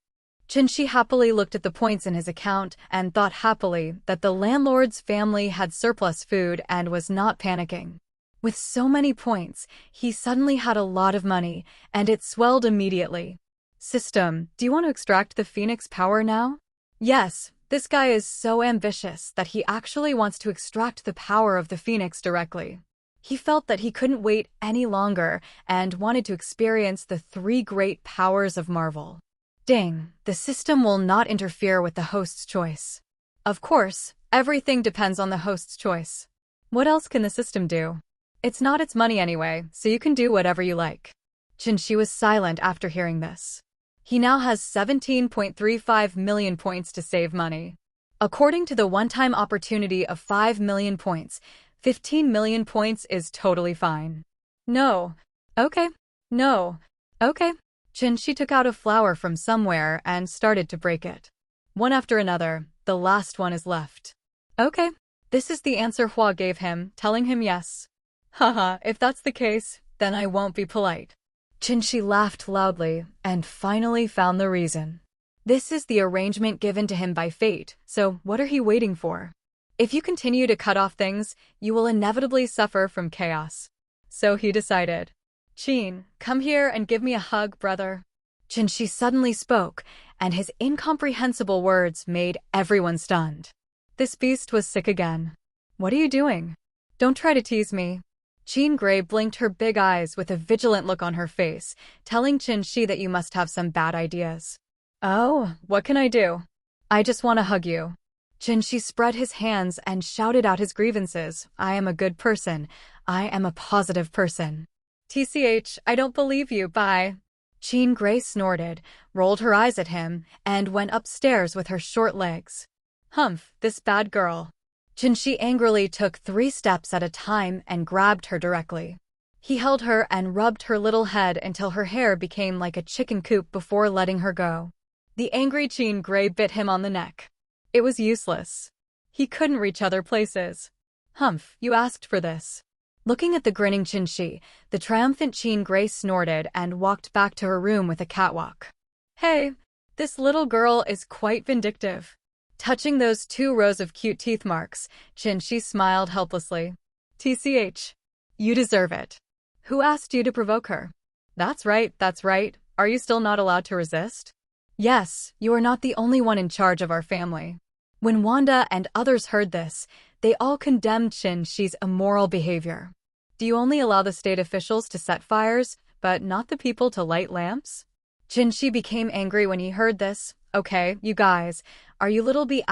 Chinshi happily looked at the points in his account and thought happily that the landlord's family had surplus food and was not panicking. With so many points, he suddenly had a lot of money, and it swelled immediately. System, do you want to extract the Phoenix power now? Yes, this guy is so ambitious that he actually wants to extract the power of the Phoenix directly. He felt that he couldn't wait any longer and wanted to experience the three great powers of Marvel. Ding, the system will not interfere with the host's choice. Of course, everything depends on the host's choice. What else can the system do? It's not its money anyway, so you can do whatever you like. Chinshi was silent after hearing this. He now has 17.35 million points to save money. According to the one-time opportunity of 5 million points, 15 million points is totally fine. No. Okay. No. Okay. Chinshi took out a flower from somewhere and started to break it. One after another, the last one is left. Okay. This is the answer Hua gave him, telling him yes. Haha, if that's the case, then I won't be polite. Chinshi laughed loudly and finally found the reason. This is the arrangement given to him by fate, so what are he waiting for? If you continue to cut off things, you will inevitably suffer from chaos. So he decided. Chin, come here and give me a hug, brother. Chinshi suddenly spoke, and his incomprehensible words made everyone stunned. This beast was sick again. What are you doing? Don't try to tease me. Jean Grey blinked her big eyes with a vigilant look on her face, telling Chinshi that you must have some bad ideas. Oh, what can I do? I just want to hug you. Chinshi spread his hands and shouted out his grievances. I am a good person. I am a positive person. TCH, I don't believe you, bye. Jean Grey snorted, rolled her eyes at him, and went upstairs with her short legs. Humph, this bad girl. Chinshi angrily took 3 steps at a time and grabbed her directly. He held her and rubbed her little head until her hair became like a chicken coop before letting her go. The angry Jean Grey bit him on the neck. It was useless. He couldn't reach other places. Humph, you asked for this. Looking at the grinning Chinshi, the triumphant Jean Grey snorted and walked back to her room with a catwalk. Hey, this little girl is quite vindictive. Touching those 2 rows of cute teeth marks, Chinshi smiled helplessly. TCH. You deserve it. Who asked you to provoke her? That's right, that's right. Are you still not allowed to resist? Yes, you are not the only one in charge of our family. When Wanda and others heard this, they all condemned Chinshi's immoral behavior. Do you only allow the state officials to set fires, but not the people to light lamps? Chinshi became angry when he heard this. Okay, you guys, are you little b***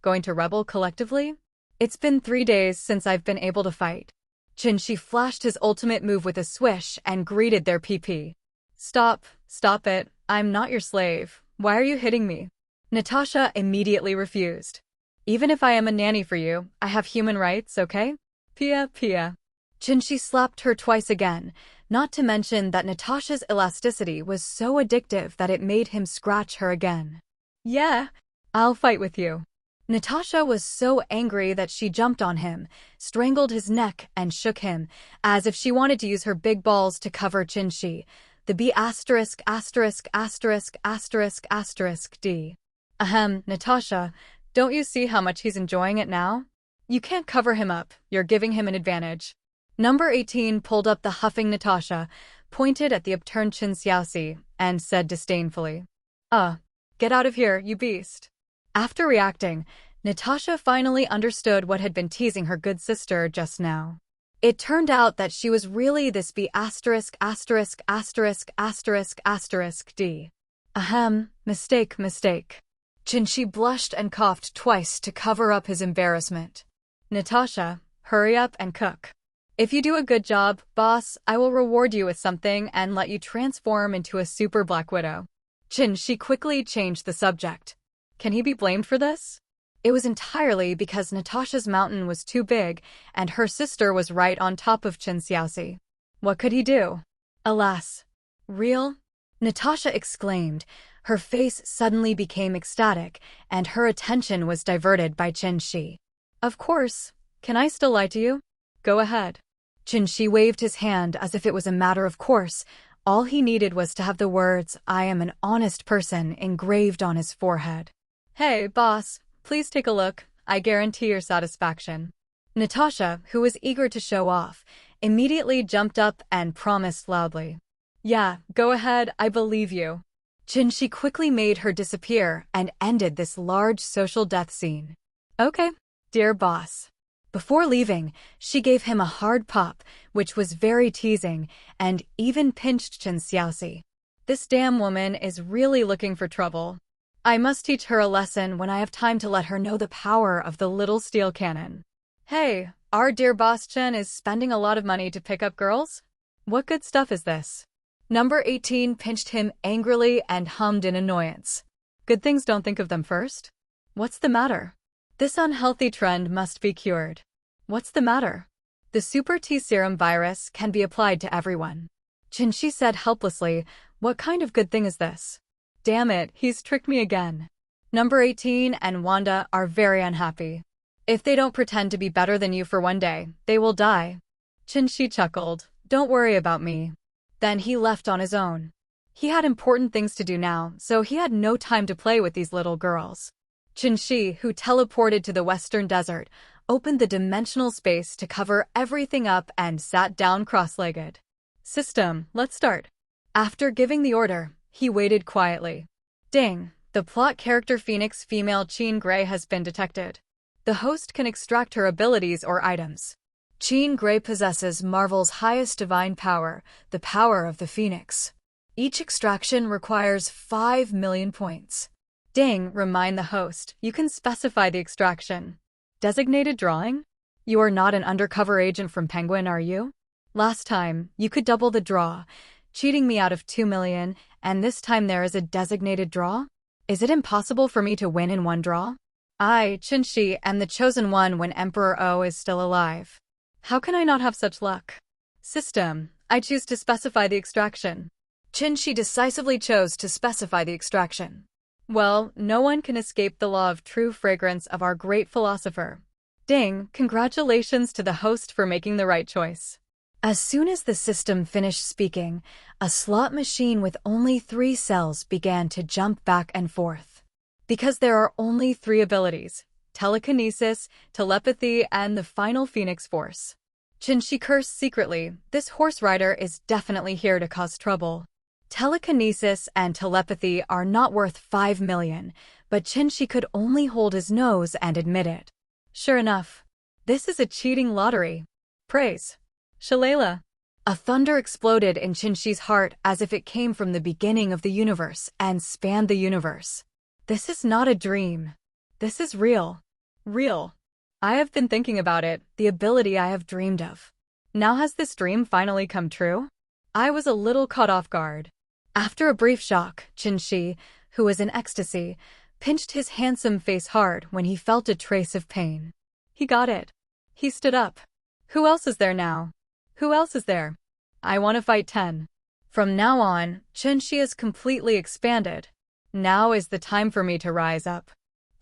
going to rebel collectively? It's been 3 days since I've been able to fight. Chinshi flashed his ultimate move with a swish and greeted their PP. Stop it, I'm not your slave. Why are you hitting me? Natasha immediately refused. Even if I am a nanny for you, I have human rights, okay? Pia. Chinshi slapped her twice again, not to mention that Natasha's elasticity was so addictive that it made him scratch her again. Yeah, I'll fight with you. Natasha was so angry that she jumped on him, strangled his neck, and shook him, as if she wanted to use her big balls to cover Chinshi. The B************************************************************************************************************************************************************************************************************************************************************************************************************************̈ Natasha, don't you see how much he's enjoying it now? You can't cover him up, you're giving him an advantage. Number 18 pulled up the huffing Natasha, pointed at the upturned Chen Xiaoxi, and said disdainfully, get out of here, you beast. After reacting, Natasha finally understood what had been teasing her good sister just now. It turned out that she was really this B********************************************************************************************************************* Mistake. Chinshi blushed and coughed twice to cover up his embarrassment. Natasha, hurry up and cook. If you do a good job, boss, I will reward you with something and let you transform into a super Black Widow. Chinshi quickly changed the subject. Can he be blamed for this? It was entirely because Natasha's mountain was too big and her sister was right on top of Chen Xiaoxi. What could he do? Alas. Real? Natasha exclaimed. Her face suddenly became ecstatic, and her attention was diverted by Chinshi. Of course. Can I still lie to you? Go ahead. Qinshi waved his hand as if it was a matter of course. All he needed was to have the words, "I am an honest person," engraved on his forehead. "Hey, boss, please take a look. I guarantee your satisfaction." Natasha, who was eager to show off, immediately jumped up and promised loudly. "Yeah, go ahead, I believe you." Qinshi quickly made her disappear and ended this large social death scene. "Okay, dear boss." Before leaving, she gave him a hard pop, which was very teasing, and even pinched Chen Xiaoxi. This damn woman is really looking for trouble. I must teach her a lesson when I have time to let her know the power of the little steel cannon. Hey, our dear boss Chen is spending a lot of money to pick up girls? What good stuff is this? Number 18 pinched him angrily and hummed in annoyance. Good things don't think of them first? What's the matter? This unhealthy trend must be cured. What's the matter? The Super T serum virus can be applied to everyone. Qinshi said helplessly, what kind of good thing is this? Damn it, he's tricked me again. Number 18 and Wanda are very unhappy. If they don't pretend to be better than you for one day, they will die. Qinshi chuckled, don't worry about me. Then he left on his own. He had important things to do now, so he had no time to play with these little girls. Qinshi, who teleported to the western desert, opened the dimensional space to cover everything up and sat down cross-legged. System, let's start. After giving the order, he waited quietly. Ding, the plot character Phoenix female Jean Grey has been detected. The host can extract her abilities or items. Jean Grey possesses Marvel's highest divine power, the power of the Phoenix. Each extraction requires 5 million points. Ding, remind the host, you can specify the extraction. Designated drawing? You are not an undercover agent from Penguin, are you? Last time, you could double the draw, cheating me out of 2 million, and this time there is a designated draw? Is it impossible for me to win in one draw? I, Qinshi, am the chosen one when Emperor O is still alive. How can I not have such luck? System, I choose to specify the extraction. Qinshi decisively chose to specify the extraction. Well, no one can escape the law of true fragrance of our great philosopher. Ding, congratulations to the host for making the right choice. As soon as the system finished speaking, a slot machine with only 3 cells began to jump back and forth. Because there are only 3 abilities, telekinesis, telepathy, and the final Phoenix Force. Qinshi cursed secretly, this horse rider is definitely here to cause trouble. Telekinesis and telepathy are not worth 5 million, but Qinshi could only hold his nose and admit it. Sure enough, this is a cheating lottery. Praise. Shalala. A thunder exploded in Qinshi's heart as if it came from the beginning of the universe and spanned the universe. This is not a dream. This is real. Real. I have been thinking about it, the ability I have dreamed of. Now has this dream finally come true? I was a little caught off guard. After a brief shock, Qinshi, who was in ecstasy, pinched his handsome face hard when he felt a trace of pain. He got it. He stood up. Who else is there now? Who else is there? I want to fight 10. From now on, Qinshi is completely expanded. Now is the time for me to rise up.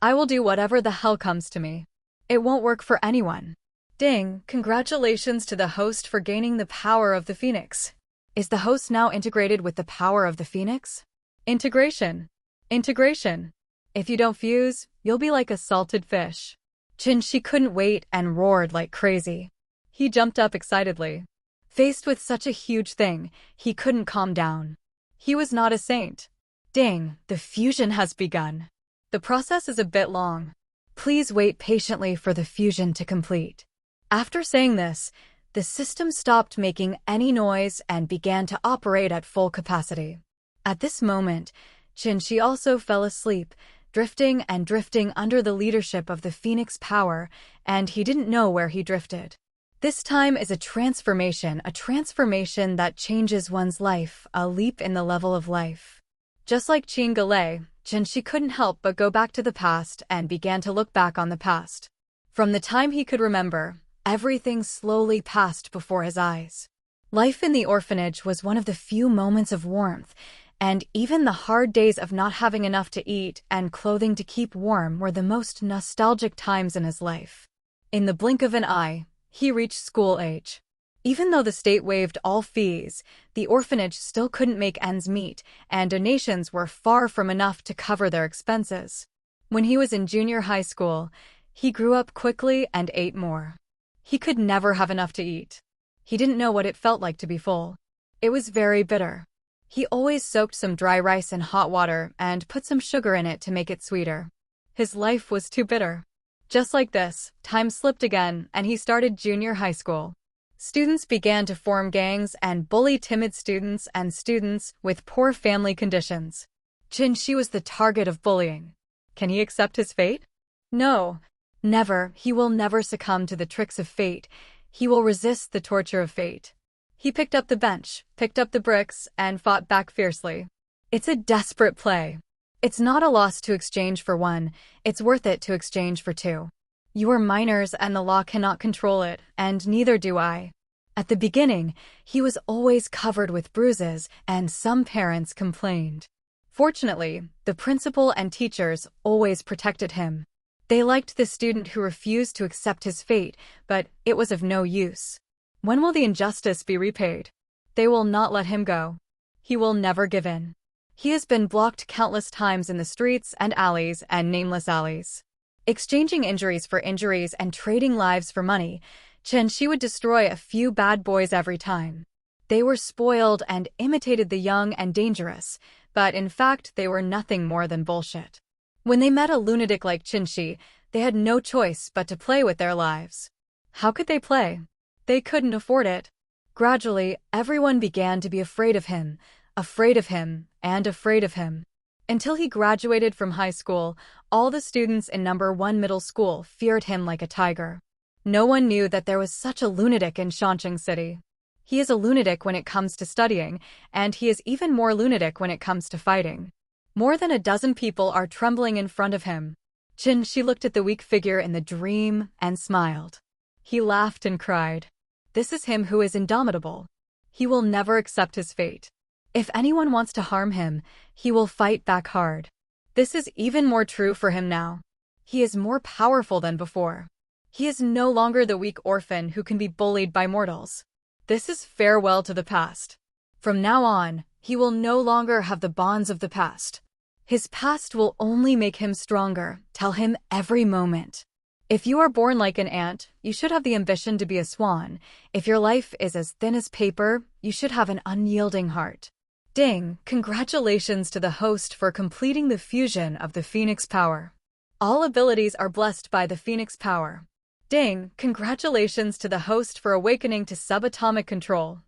I will do whatever the hell comes to me. It won't work for anyone. Ding, congratulations to the host for gaining the power of the Phoenix. Is the host now integrated with the power of the Phoenix? Integration. Integration. If you don't fuse, you'll be like a salted fish. Qinshi couldn't wait and roared like crazy. He jumped up excitedly. Faced with such a huge thing, he couldn't calm down. He was not a saint. Ding, the fusion has begun. The process is a bit long. Please wait patiently for the fusion to complete. After saying this, the system stopped making any noise and began to operate at full capacity. At this moment, Qinshi also fell asleep, drifting and drifting under the leadership of the Phoenix power, and he didn't know where he drifted. This time is a transformation that changes one's life, a leap in the level of life. Just like Qin Galei, Qinshi couldn't help but go back to the past and began to look back on the past. From the time he could remember, everything slowly passed before his eyes. Life in the orphanage was one of the few moments of warmth, and even the hard days of not having enough to eat and clothing to keep warm were the most nostalgic times in his life. In the blink of an eye, he reached school age. Even though the state waived all fees, the orphanage still couldn't make ends meet, and donations were far from enough to cover their expenses. When he was in junior high school, he grew up quickly and ate more. He could never have enough to eat. He didn't know what it felt like to be full. It was very bitter. He always soaked some dry rice in hot water and put some sugar in it to make it sweeter. His life was too bitter. Just like this, time slipped again, and he started junior high school. Students began to form gangs and bully timid students and students with poor family conditions. Jinshi was the target of bullying. Can he accept his fate? No. Never. He will never succumb to the tricks of fate. He will resist the torture of fate. He picked up the bench, picked up the bricks, and fought back fiercely. It's a desperate play. It's not a loss to exchange for one, it's worth it to exchange for two. You are minors and the law cannot control it, and neither do I. At the beginning, he was always covered with bruises, and some parents complained. Fortunately, the principal and teachers always protected him. They liked the student who refused to accept his fate, but it was of no use. When will the injustice be repaid? They will not let him go. He will never give in. He has been blocked countless times in the streets and alleys and nameless alleys. Exchanging injuries for injuries and trading lives for money, Jinshi would destroy a few bad boys every time. They were spoiled and imitated the young and dangerous, but in fact they were nothing more than bullshit. When they met a lunatic like Jinshi, they had no choice but to play with their lives. How could they play? They couldn't afford it. Gradually, everyone began to be afraid of him, and afraid of him. Until he graduated from high school, all the students in number 1 middle school feared him like a tiger. No one knew that there was such a lunatic in Shancheng City. He is a lunatic when it comes to studying, and he is even more lunatic when it comes to fighting. More than a dozen people are trembling in front of him. Jinshi looked at the weak figure in the dream and smiled. He laughed and cried. This is him who is indomitable. He will never accept his fate. If anyone wants to harm him, he will fight back hard. This is even more true for him now. He is more powerful than before. He is no longer the weak orphan who can be bullied by mortals. This is farewell to the past. From now on, he will no longer have the bonds of the past. His past will only make him stronger. Tell him every moment. If you are born like an ant, you should have the ambition to be a swan. If your life is as thin as paper, you should have an unyielding heart. Ding! Congratulations to the host for completing the fusion of the Phoenix power. All abilities are blessed by the Phoenix power. Ding! Congratulations to the host for awakening to subatomic control.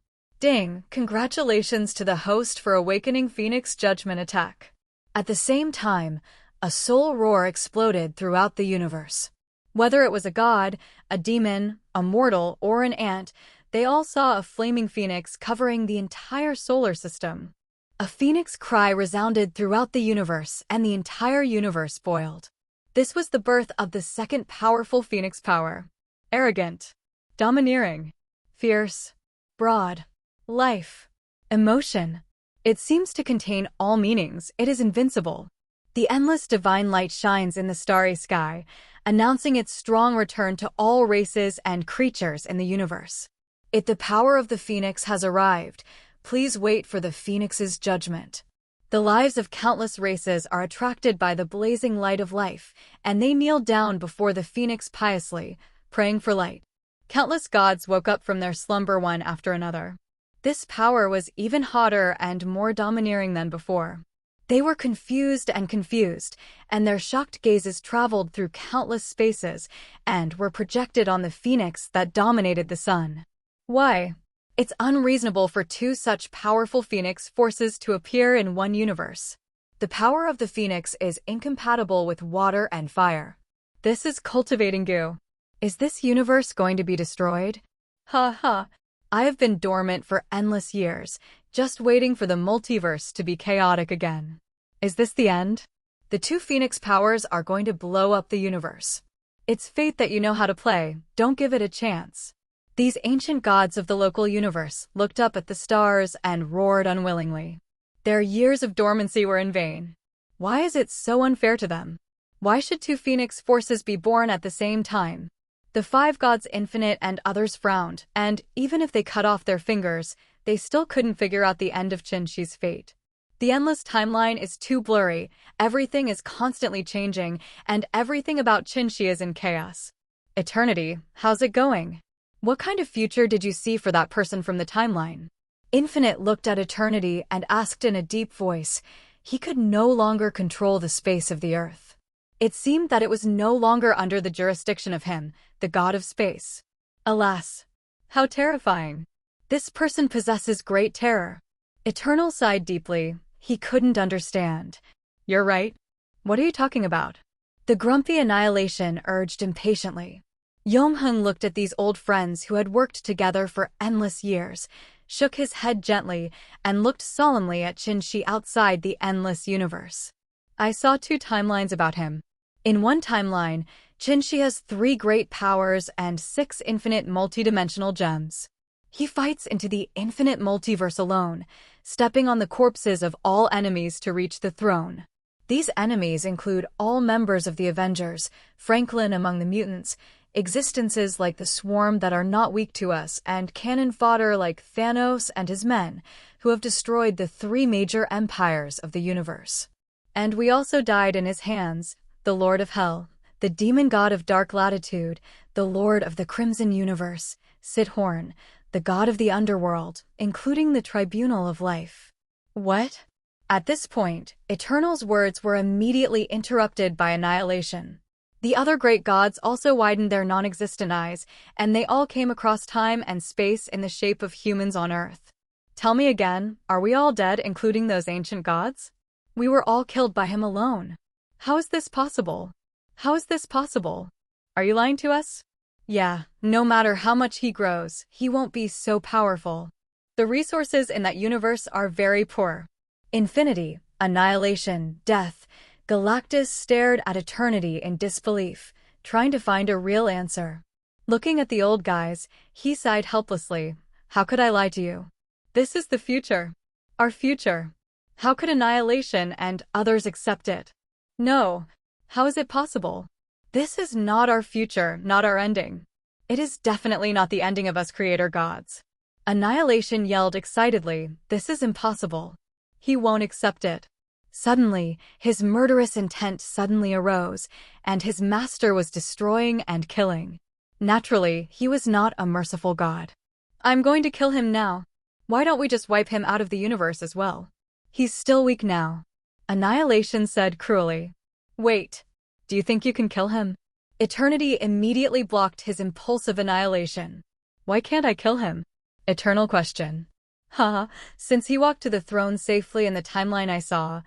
Ding! Congratulations to the host for awakening Phoenix Judgment Attack. At the same time, a soul roar exploded throughout the universe. Whether it was a god, a demon, a mortal, or an ant, they all saw a flaming phoenix covering the entire solar system. A phoenix cry resounded throughout the universe, and the entire universe boiled. This was the birth of the second powerful phoenix power. Arrogant, domineering, fierce, broad, life, emotion. It seems to contain all meanings. It is invincible. The endless divine light shines in the starry sky, announcing its strong return to all races and creatures in the universe. The power of the phoenix has arrived. Please wait for the phoenix's judgment. The lives of countless races are attracted by the blazing light of life, and they kneel down before the phoenix piously, praying for light. Countless gods woke up from their slumber one after another. This power was even hotter and more domineering than before. They were confused, and their shocked gazes traveled through countless spaces and were projected on the phoenix that dominated the sun. Why? It's unreasonable for two such powerful phoenix forces to appear in one universe. The power of the phoenix is incompatible with water and fire. This is cultivating goo. Is this universe going to be destroyed? Ha ha. I have been dormant for endless years, just waiting for the multiverse to be chaotic again. Is this the end? The two phoenix powers are going to blow up the universe. It's fate that you know how to play, don't give it a chance. These ancient gods of the local universe looked up at the stars and roared unwillingly. Their years of dormancy were in vain. Why is it so unfair to them? Why should two phoenix forces be born at the same time? The five gods Infinite and others frowned, and even if they cut off their fingers, they still couldn't figure out the end of Qinshi's fate. The endless timeline is too blurry, everything is constantly changing, and everything about Qinshi is in chaos. Eternity, how's it going? What kind of future did you see for that person from the timeline? Infinite looked at Eternity and asked in a deep voice. He could no longer control the space of the earth. It seemed that it was no longer under the jurisdiction of him, the god of space. Alas! How terrifying! This person possesses great terror. Eternal sighed deeply. He couldn't understand. You're right. What are you talking about? The grumpy Annihilation urged impatiently. Yongheng looked at these old friends who had worked together for endless years, shook his head gently, and looked solemnly at Qinshi outside the endless universe. I saw 2 timelines about him. In one timeline, Qinshi has 3 great powers and 6 infinite multidimensional gems. He fights into the infinite multiverse alone, stepping on the corpses of all enemies to reach the throne. These enemies include all members of the Avengers, Franklin among the mutants, existences like the Swarm that are not weak to us, and cannon fodder like Thanos and his men, who have destroyed the 3 major empires of the universe. And we also died in his hands, the Lord of Hell, the demon god of Dark Latitude, the Lord of the Crimson Universe, Sithorn, the god of the underworld, including the Tribunal of Life. What? At this point, Eternal's words were immediately interrupted by Annihilation. The other great gods also widened their non-existent eyes, and they all came across time and space in the shape of humans on Earth. Tell me again, are we all dead, including those ancient gods? We were all killed by him alone. How is this possible? How is this possible? Are you lying to us? Yeah, no matter how much he grows, he won't be so powerful. The resources in that universe are very poor. Infinity, Annihilation, Death, Galactus stared at Eternity in disbelief, trying to find a real answer. Looking at the old guys, he sighed helplessly. How could I lie to you? This is the future. Our future. How could Annihilation and others accept it? No. How is it possible? This is not our future, not our ending. It is definitely not the ending of us creator gods. Annihilation yelled excitedly, this is impossible. He won't accept it. Suddenly, his murderous intent suddenly arose, and his master was destroying and killing. Naturally, he was not a merciful god. I'm going to kill him now. Why don't we just wipe him out of the universe as well? He's still weak now. Annihilation said cruelly. Wait. Do you think you can kill him? Eternity immediately blocked his impulsive annihilation. Why can't I kill him? Eternal question. Haha, since he walked to the throne safely in the timeline I saw,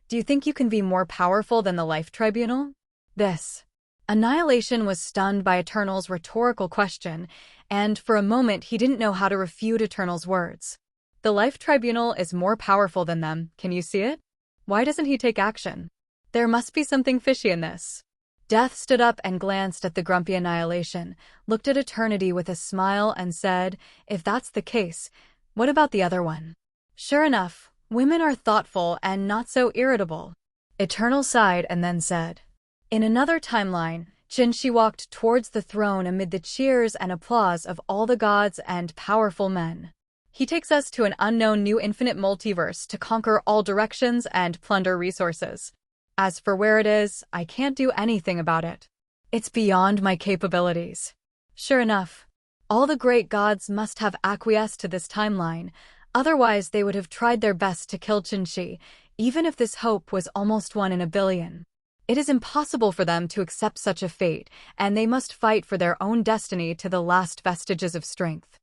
do you think you can be more powerful than the Life Tribunal? This. Annihilation was stunned by Eternal's rhetorical question, and for a moment he didn't know how to refute Eternal's words. The Life Tribunal is more powerful than them, can you see it? Why doesn't he take action? There must be something fishy in this. Death stood up and glanced at the grumpy Annihilation, looked at Eternity with a smile and said, if that's the case, what about the other one? Sure enough, women are thoughtful and not so irritable. Eternal sighed and then said. In another timeline, Qinshi walked towards the throne amid the cheers and applause of all the gods and powerful men. He takes us to an unknown new infinite multiverse to conquer all directions and plunder resources. As for where it is, I can't do anything about it. It's beyond my capabilities. Sure enough, all the great gods must have acquiesced to this timeline, otherwise they would have tried their best to kill Qinshi, even if this hope was almost 1 in a billion. It is impossible for them to accept such a fate, and they must fight for their own destiny to the last vestiges of strength.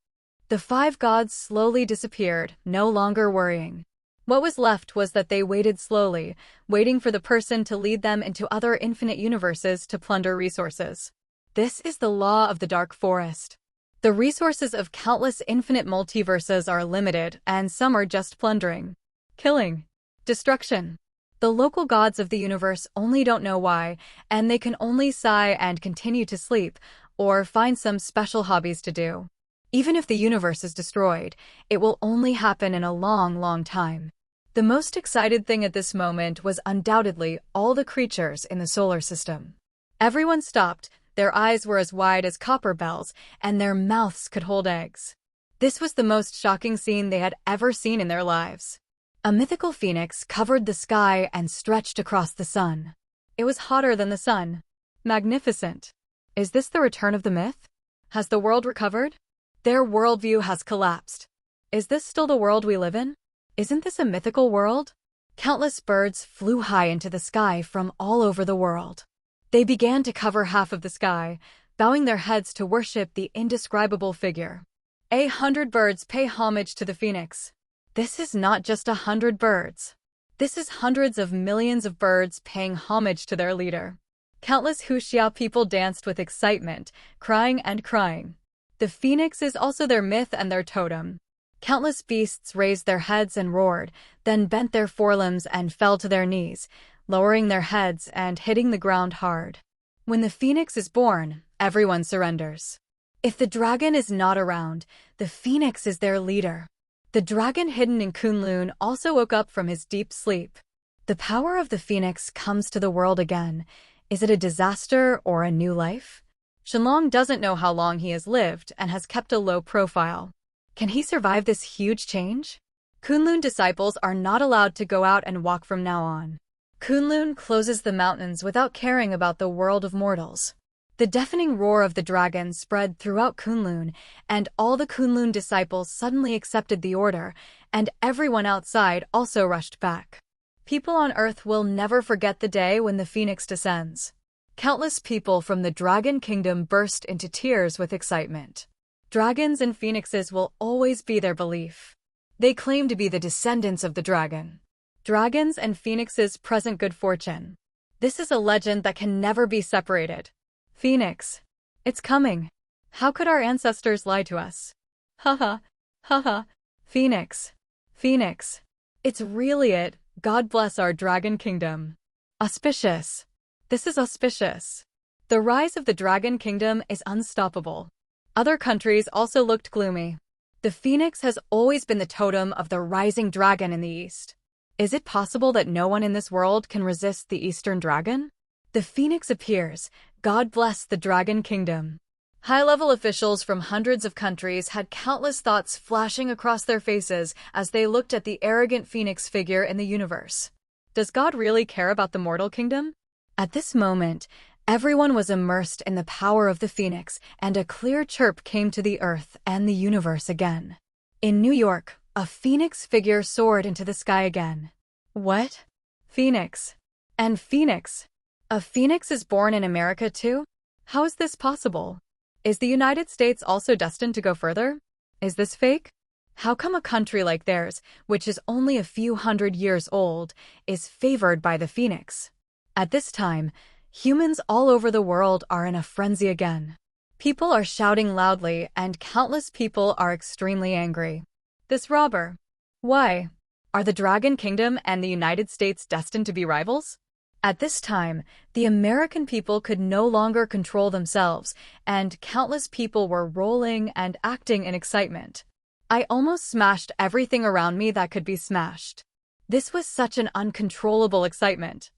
The 5 gods slowly disappeared, no longer worrying. What was left was that they waited slowly, waiting for the person to lead them into other infinite universes to plunder resources. This is the law of the Dark Forest. The resources of countless infinite multiverses are limited, and some are just plundering, killing, destruction. The local gods of the universe only don't know why, and they can only sigh and continue to sleep, or find some special hobbies to do. Even if the universe is destroyed, it will only happen in a long, long time. The most excited thing at this moment was undoubtedly all the creatures in the solar system. Everyone stopped, Their eyes were as wide as copper bells, and their mouths could hold eggs. This was the most shocking scene they had ever seen in their lives. A mythical phoenix covered the sky and stretched across the sun. It was hotter than the sun. Magnificent. Is this the return of the myth? Has the world recovered? Their worldview has collapsed. Is this still the world we live in? Isn't this a mythical world? Countless birds flew high into the sky from all over the world. They began to cover half of the sky, bowing their heads to worship the indescribable figure. 100 birds pay homage to the phoenix. This is not just 100 birds. This is hundreds of millions of birds paying homage to their leader. Countless Huxia people danced with excitement, crying and crying. The phoenix is also their myth and their totem. Countless beasts raised their heads and roared, then bent their forelimbs and fell to their knees, lowering their heads and hitting the ground hard. When the phoenix is born, everyone surrenders. If the dragon is not around, the phoenix is their leader. The dragon hidden in Kunlun also woke up from his deep sleep. The power of the phoenix comes to the world again. Is it a disaster or a new life? Shenlong doesn't know how long he has lived and has kept a low profile. Can he survive this huge change? Kunlun disciples are not allowed to go out and walk from now on. Kunlun closes the mountains without caring about the world of mortals. The deafening roar of the dragon spread throughout Kunlun, and all the Kunlun disciples suddenly accepted the order, and everyone outside also rushed back. People on Earth will never forget the day when the phoenix descends. Countless people from the Dragon Kingdom burst into tears with excitement. Dragons and phoenixes will always be their belief. They claim to be the descendants of the dragon. Dragons and phoenixes present good fortune. This is a legend that can never be separated. Phoenix. It's coming. How could our ancestors lie to us? Haha. Haha. Phoenix. Phoenix. It's really it. God bless our Dragon Kingdom. Auspicious. This is auspicious. The rise of the Dragon Kingdom is unstoppable. Other countries also looked gloomy. The phoenix has always been the totem of the rising dragon in the east. Is it possible that no one in this world can resist the Eastern Dragon? The phoenix appears. God bless the Dragon Kingdom. High-level officials from hundreds of countries had countless thoughts flashing across their faces as they looked at the arrogant phoenix figure in the universe. Does God really care about the mortal kingdom? At this moment, everyone was immersed in the power of the phoenix, and a clear chirp came to the earth and the universe again. In New York, a phoenix figure soared into the sky again. What? Phoenix. And phoenix. A phoenix is born in America too? How is this possible? Is the United States also destined to go further? Is this fake? How come a country like theirs, which is only a few hundred years old, is favored by the phoenix? At this time, humans all over the world are in a frenzy again. People are shouting loudly, and countless people are extremely angry. This robber. Why? Are the Dragon Kingdom and the United States destined to be rivals? At this time, the American people could no longer control themselves, and countless people were rolling and acting in excitement. I almost smashed everything around me that could be smashed. This was such an uncontrollable excitement.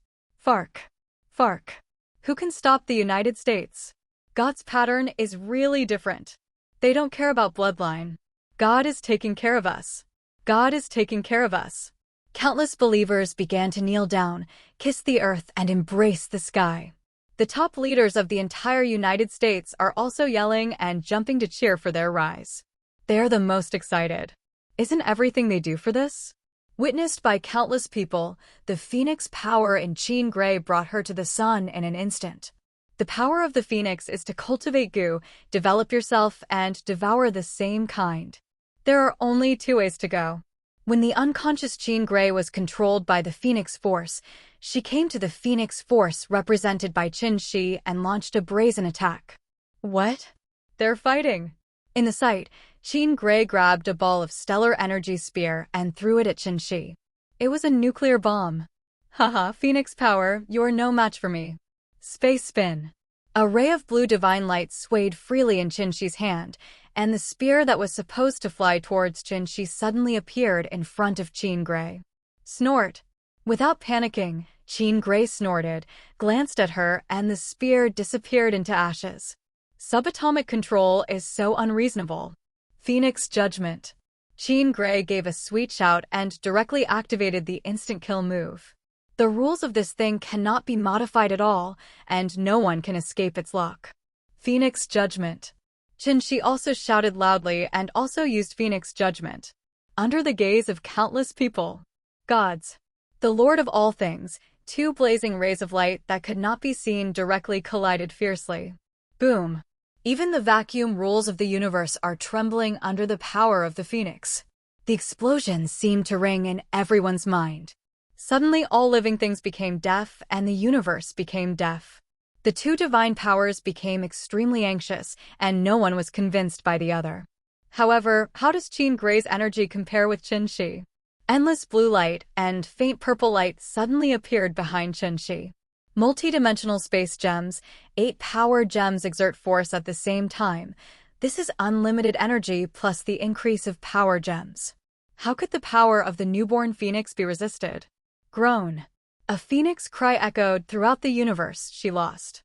FARC. FARC. Who can stop the United States? God's pattern is really different. They don't care about bloodline. God is taking care of us. God is taking care of us. Countless believers began to kneel down, kiss the earth, and embrace the sky. The top leaders of the entire United States are also yelling and jumping to cheer for their rise. They are the most excited. Isn't everything they do for this? Witnessed by countless people, the phoenix power in Jean Grey brought her to the sun in an instant. The power of the phoenix is to cultivate goo, develop yourself, and devour the same kind. There are only two ways to go. When the unconscious Jean Grey was controlled by the Phoenix Force, she came to the Phoenix Force represented by Qin Shi and launched a brazen attack. What? They're fighting. In the sight, Jean Grey grabbed a ball of stellar energy spear and threw it at Qin Shi. It was a nuclear bomb. Haha, Phoenix power, you're no match for me. Space spin. A ray of blue divine light swayed freely in Qin Shi's hand, and the spear that was supposed to fly towards Qin Shi suddenly appeared in front of Jean Grey. Snort. Without panicking, Jean Grey snorted, glanced at her, and the spear disappeared into ashes. Subatomic control is so unreasonable. Phoenix Judgment. Jean Grey gave a sweet shout and directly activated the instant kill move. The rules of this thing cannot be modified at all, and no one can escape its luck. Phoenix Judgment. Qin also shouted loudly and also used Phoenix Judgment. Under the gaze of countless people. Gods. The Lord of all things, two blazing rays of light that could not be seen directly collided fiercely. Boom. Even the vacuum rules of the universe are trembling under the power of the Phoenix. The explosion seemed to ring in everyone's mind. Suddenly all living things became deaf and the universe became deaf. The two divine powers became extremely anxious and no one was convinced by the other. However, how does Jean Grey's energy compare with Qin? Endless blue light and faint purple light suddenly appeared behind Qin. Multi-dimensional space gems, 8 power gems exert force at the same time. This is unlimited energy plus the increase of power gems. How could the power of the newborn phoenix be resisted? Groan. A phoenix cry echoed throughout the universe. She lost.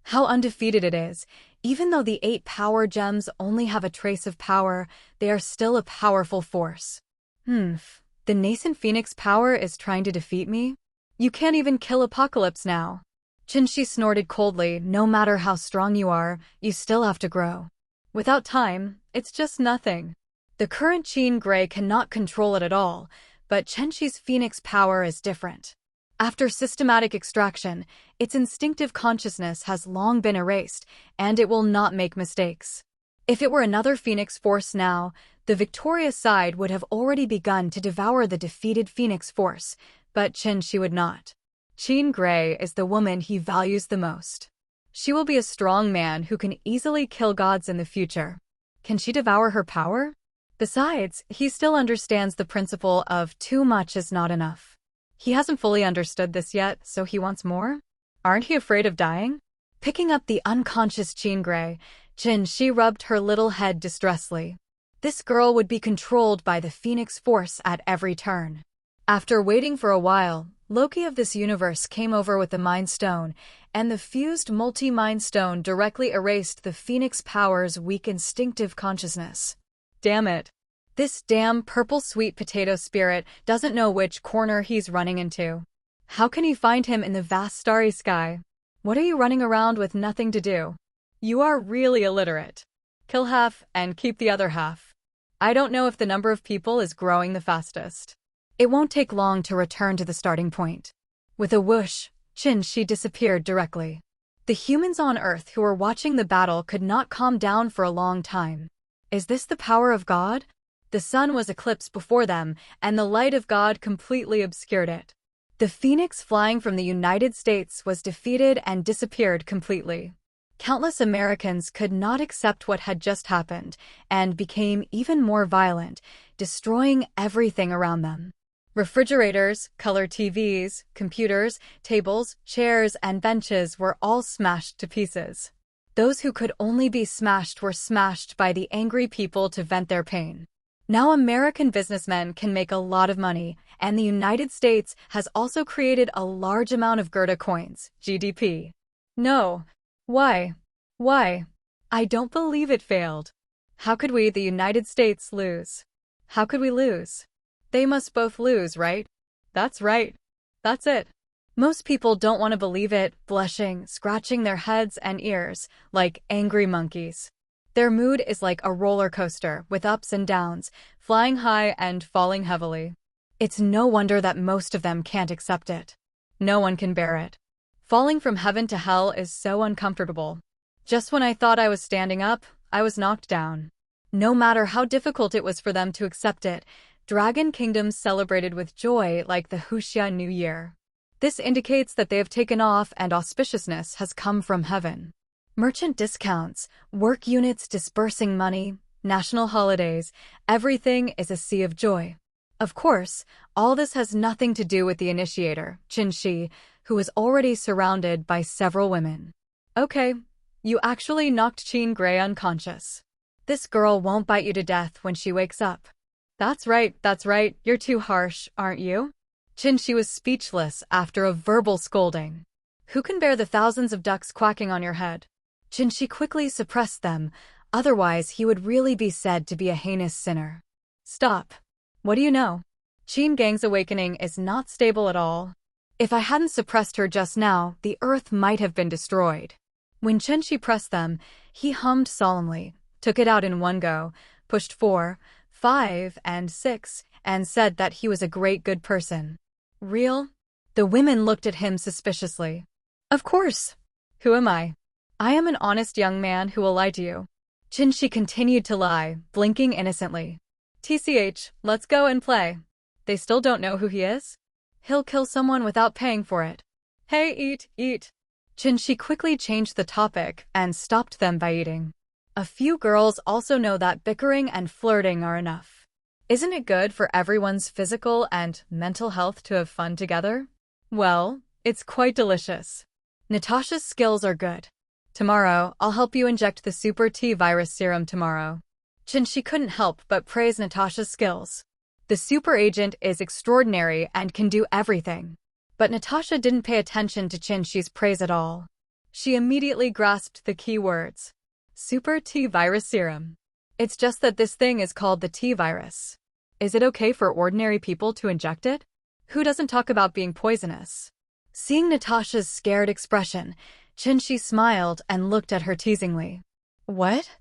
How undefeated it is. Even though the 8 power gems only have a trace of power, they are still a powerful force. The nascent phoenix power is trying to defeat me? You can't even kill Apocalypse now. Qin snorted coldly. No matter how strong you are, you still have to grow. Without time, it's just nothing. The current Jean Grey cannot control it at all, but Qin's phoenix power is different. After systematic extraction, its instinctive consciousness has long been erased, and it will not make mistakes. If it were another phoenix force now, the victorious side would have already begun to devour the defeated phoenix force, but Qin would not. Jean Grey is the woman he values the most. She will be a strong man who can easily kill gods in the future. Can she devour her power? Besides, he still understands the principle of too much is not enough. He hasn't fully understood this yet, so he wants more? Aren't he afraid of dying? Picking up the unconscious Jean Grey, Qin rubbed her little head distressfully. This girl would be controlled by the Phoenix Force at every turn. After waiting for a while, Loki of this universe came over with the Mind Stone, and the fused multi-Mind Stone directly erased the Phoenix Power's weak instinctive consciousness. Damn it. This damn purple sweet potato spirit doesn't know which corner he's running into. How can he find him in the vast starry sky? What are you running around with nothing to do? You are really illiterate. Kill half and keep the other half. I don't know if the number of people is growing the fastest. It won't take long to return to the starting point. With a whoosh, Qin disappeared directly. The humans on Earth who were watching the battle could not calm down for a long time. Is this the power of God? The sun was eclipsed before them, and the light of God completely obscured it. The phoenix flying from the United States was defeated and disappeared completely. Countless Americans could not accept what had just happened, and became even more violent, destroying everything around them. Refrigerators, color TVs, computers, tables, chairs, and benches were all smashed to pieces. Those who could only be smashed were smashed by the angry people to vent their pain. Now American businessmen can make a lot of money, and the United States has also created a large amount of Gerda coins, GDP. No. Why? Why? I don't believe it failed. How could we, the United States, lose? How could we lose? They must both lose, right? That's right. That's it. Most people don't want to believe it, blushing, scratching their heads and ears, like angry monkeys. Their mood is like a roller coaster, with ups and downs, flying high and falling heavily. It's no wonder that most of them can't accept it. No one can bear it. Falling from heaven to hell is so uncomfortable. Just when I thought I was standing up, I was knocked down. No matter how difficult it was for them to accept it, Dragon Kingdoms celebrated with joy like the Huxia New Year. This indicates that they have taken off and auspiciousness has come from heaven. Merchant discounts, work units dispersing money, national holidays, everything is a sea of joy. Of course, all this has nothing to do with the initiator, Qin, who is already surrounded by several women. Okay, you actually knocked Jean Grey unconscious. This girl won't bite you to death when she wakes up. That's right, you're too harsh, aren't you? She was speechless after a verbal scolding. Who can bear the thousands of ducks quacking on your head? She quickly suppressed them, otherwise he would really be said to be a heinous sinner. Stop. What do you know? Gang's awakening is not stable at all. If I hadn't suppressed her just now, the earth might have been destroyed. When Shi pressed them, he hummed solemnly, took it out in one go, pushed 4, 5, and 6, and said that he was a great good person. Real? The women looked at him suspiciously. Of course. Who am I? I am an honest young man who will lie to you. Shi continued to lie, blinking innocently. Let's go and play. They still don't know who he is? He'll kill someone without paying for it. Hey, eat. Shi quickly changed the topic and stopped them by eating. A few girls also know that bickering and flirting are enough. Isn't it good for everyone's physical and mental health to have fun together? Well, it's quite delicious. Natasha's skills are good. Tomorrow, I'll help you inject the Super T virus serum tomorrow. She couldn't help but praise Natasha's skills. The super agent is extraordinary and can do everything. But Natasha didn't pay attention to Shi's praise at all. She immediately grasped the key words. Super T virus serum. It's just that this thing is called the T virus. Is it okay for ordinary people to inject it? Who doesn't talk about being poisonous? Seeing Natasha's scared expression, Shi smiled and looked at her teasingly. What?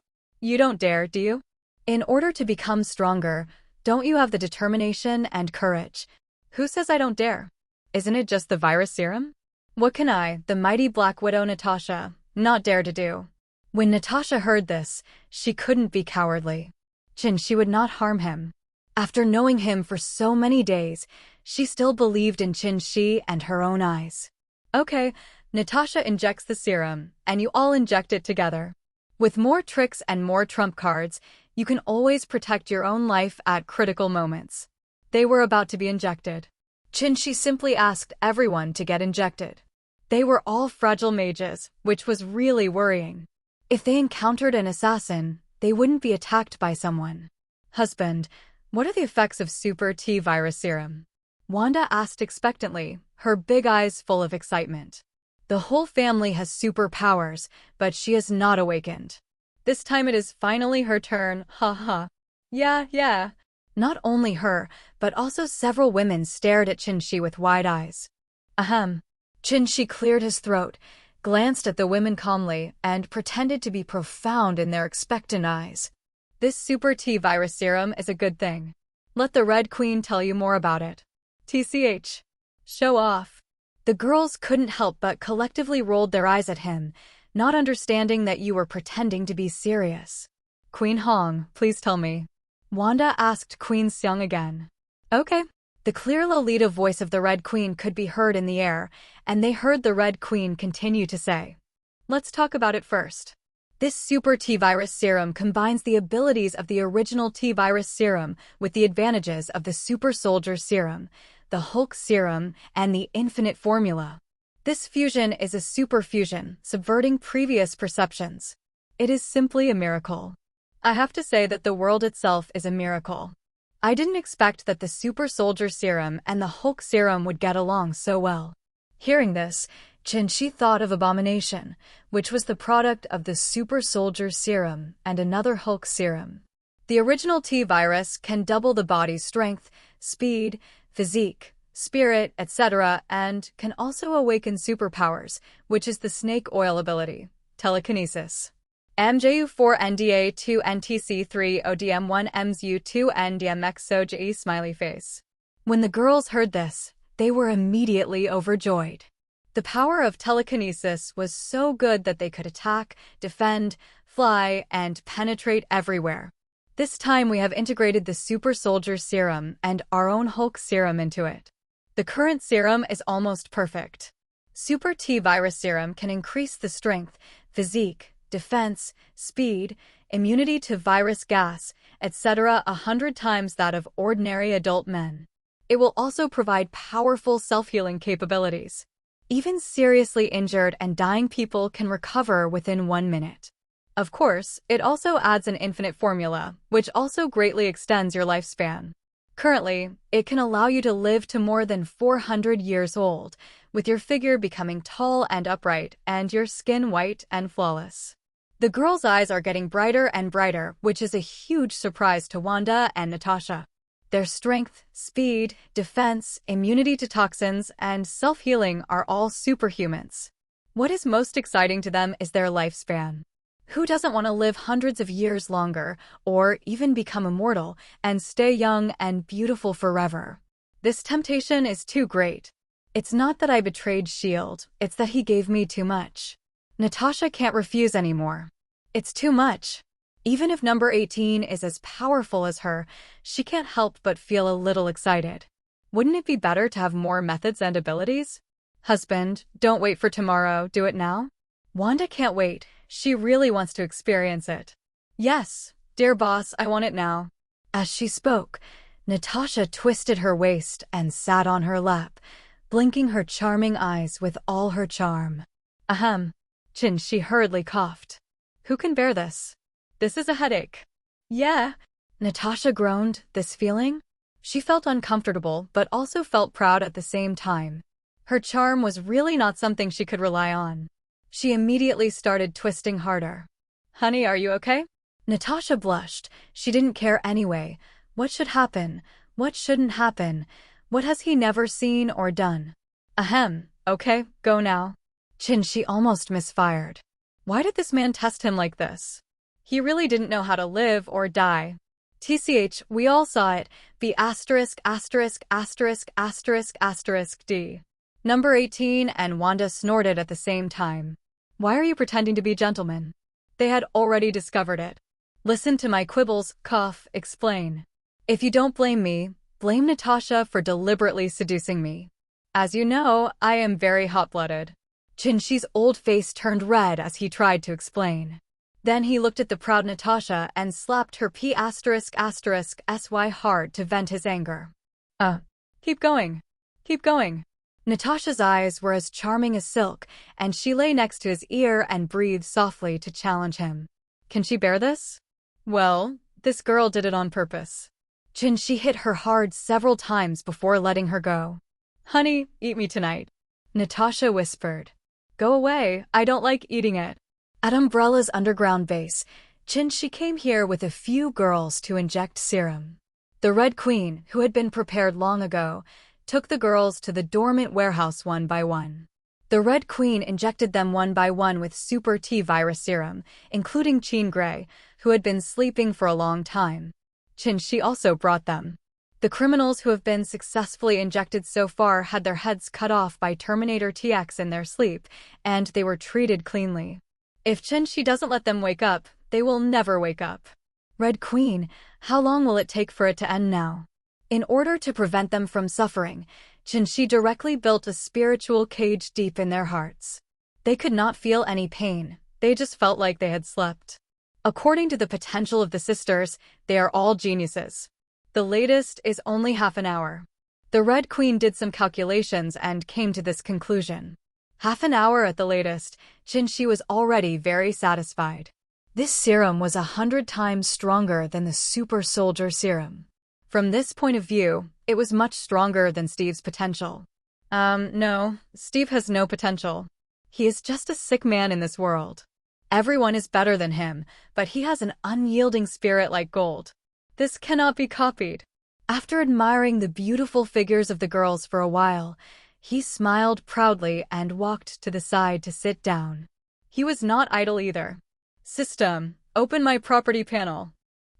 You don't dare, do you? In order to become stronger, don't you have the determination and courage? Who says I don't dare? Isn't it just the virus serum? What can I, the mighty Black Widow Natasha, not dare to do? When Natasha heard this, she couldn't be cowardly. She would not harm him. After knowing him for so many days, she still believed in Shi and her own eyes. Okay, Natasha injects the serum, and you all inject it together. With more tricks and more trump cards, you can always protect your own life at critical moments. They were about to be injected. Shi simply asked everyone to get injected. They were all fragile mages, which was really worrying. If they encountered an assassin, they wouldn't be attacked by someone. Husband, what are the effects of Super T virus serum? Wanda asked expectantly, her big eyes full of excitement. The whole family has superpowers, but she is not awakened. This time it is finally her turn, ha. Yeah. Not only her, but also several women stared at Shi with wide eyes. Ahem. Shi cleared his throat, glanced at the women calmly, and pretended to be profound in their expectant eyes. This Super T virus serum is a good thing. Let the Red Queen tell you more about it. TCH. Show off. The girls couldn't help but collectively rolled their eyes at him, not understanding that you were pretending to be serious. Queen Hong, please tell me. Wanda asked Queen Seong again. Okay. The clear Lolita voice of the Red Queen could be heard in the air, and they heard the Red Queen continue to say. Let's talk about it first. This Super T virus serum combines the abilities of the original T virus serum with the advantages of the Super Soldier serum, the Hulk serum, and the Infinite Formula. This fusion is a super fusion, subverting previous perceptions. It is simply a miracle. I have to say that the world itself is a miracle. I didn't expect that the Super Soldier serum and the Hulk serum would get along so well. Hearing this, Shi thought of Abomination, which was the product of the Super Soldier serum and another Hulk serum. The original T virus can double the body's strength, speed, physique, spirit, etc., and can also awaken superpowers, which is the snake oil ability, telekinesis. MJU4 NDA2 NTC3 ODM1 MZU2 NDMX SOJE smiley face. When the girls heard this, they were immediately overjoyed. The power of telekinesis was so good that they could attack, defend, fly, and penetrate everywhere. This time we have integrated the Super Soldier serum and our own Hulk serum into it. The current serum is almost perfect. Super T virus serum can increase the strength, physique, defense, speed, immunity to virus gas, etc. 100 times that of ordinary adult men. It will also provide powerful self-healing capabilities. Even seriously injured and dying people can recover within 1 minute. Of course, it also adds an infinite formula, which also greatly extends your lifespan. Currently, it can allow you to live to more than 400 years old, with your figure becoming tall and upright and your skin white and flawless. The girls' eyes are getting brighter and brighter, which is a huge surprise to Wanda and Natasha. Their strength, speed, defense, immunity to toxins, and self-healing are all superhumans. What is most exciting to them is their lifespan. Who doesn't want to live hundreds of years longer, or even become immortal, and stay young and beautiful forever? This temptation is too great. It's not that I betrayed S.H.I.E.L.D., it's that he gave me too much. Natasha can't refuse anymore. It's too much. Even if number 18 is as powerful as her, she can't help but feel a little excited. Wouldn't it be better to have more methods and abilities? Husband, don't wait for tomorrow, do it now? Wanda can't wait. She really wants to experience it. Yes, dear boss, I want it now. As she spoke, Natasha twisted her waist and sat on her lap, blinking her charming eyes with all her charm. Ahem. Chin, she hurriedly coughed. Who can bear this? This is a headache. Yeah. Natasha groaned. This feeling? She felt uncomfortable, but also felt proud at the same time. Her charm was really not something she could rely on. She immediately started twisting harder. Honey, are you okay? Natasha blushed. She didn't care anyway. What should happen? What shouldn't happen? What has he never seen or done? Ahem. Okay, go now. Chin, she almost misfired. Why did this man test him like this? He really didn't know how to live or die. TCH, we all saw it. B asterisk asterisk asterisk asterisk asterisk D. Number 18 and Wanda snorted at the same time. Why are you pretending to be gentlemen? They had already discovered it. Listen to my quibbles, cough, explain. If you don't blame me, blame Natasha for deliberately seducing me. As you know, I am very hot-blooded. Chinshi's old face turned red as he tried to explain. Then he looked at the proud Natasha and slapped her P asterisk asterisk SY hard to vent his anger. Keep going. Keep going. Natasha's eyes were as charming as silk, and she lay next to his ear and breathed softly to challenge him. Can she bear this? Well, this girl did it on purpose. Chinshi hit her hard several times before letting her go. Honey, eat me tonight. Natasha whispered. Go away, I don't like eating it. At Umbrella's underground base, Chinshi came here with a few girls to inject serum. The Red Queen, who had been prepared long ago, took the girls to the dormant warehouse one by one. The Red Queen injected them one by one with Super T virus serum, including Jean Grey, who had been sleeping for a long time. Chinshi also brought them. The criminals who have been successfully injected so far had their heads cut off by Terminator TX in their sleep, and they were treated cleanly. If Chinshi doesn't let them wake up, they will never wake up. Red Queen, how long will it take for it to end now? In order to prevent them from suffering, Chinshi directly built a spiritual cage deep in their hearts. They could not feel any pain, they just felt like they had slept. According to the potential of the sisters, they are all geniuses. The latest is only half an hour. The Red Queen did some calculations and came to this conclusion. Half an hour at the latest, Chinshi was already very satisfied. This serum was 100 times stronger than the Super Soldier serum. From this point of view, it was much stronger than Steve's potential. No, Steve has no potential. He is just a sick man in this world. Everyone is better than him, but he has an unyielding spirit like gold. This cannot be copied. After admiring the beautiful figures of the girls for a while, he smiled proudly and walked to the side to sit down. He was not idle either. System, open my property panel.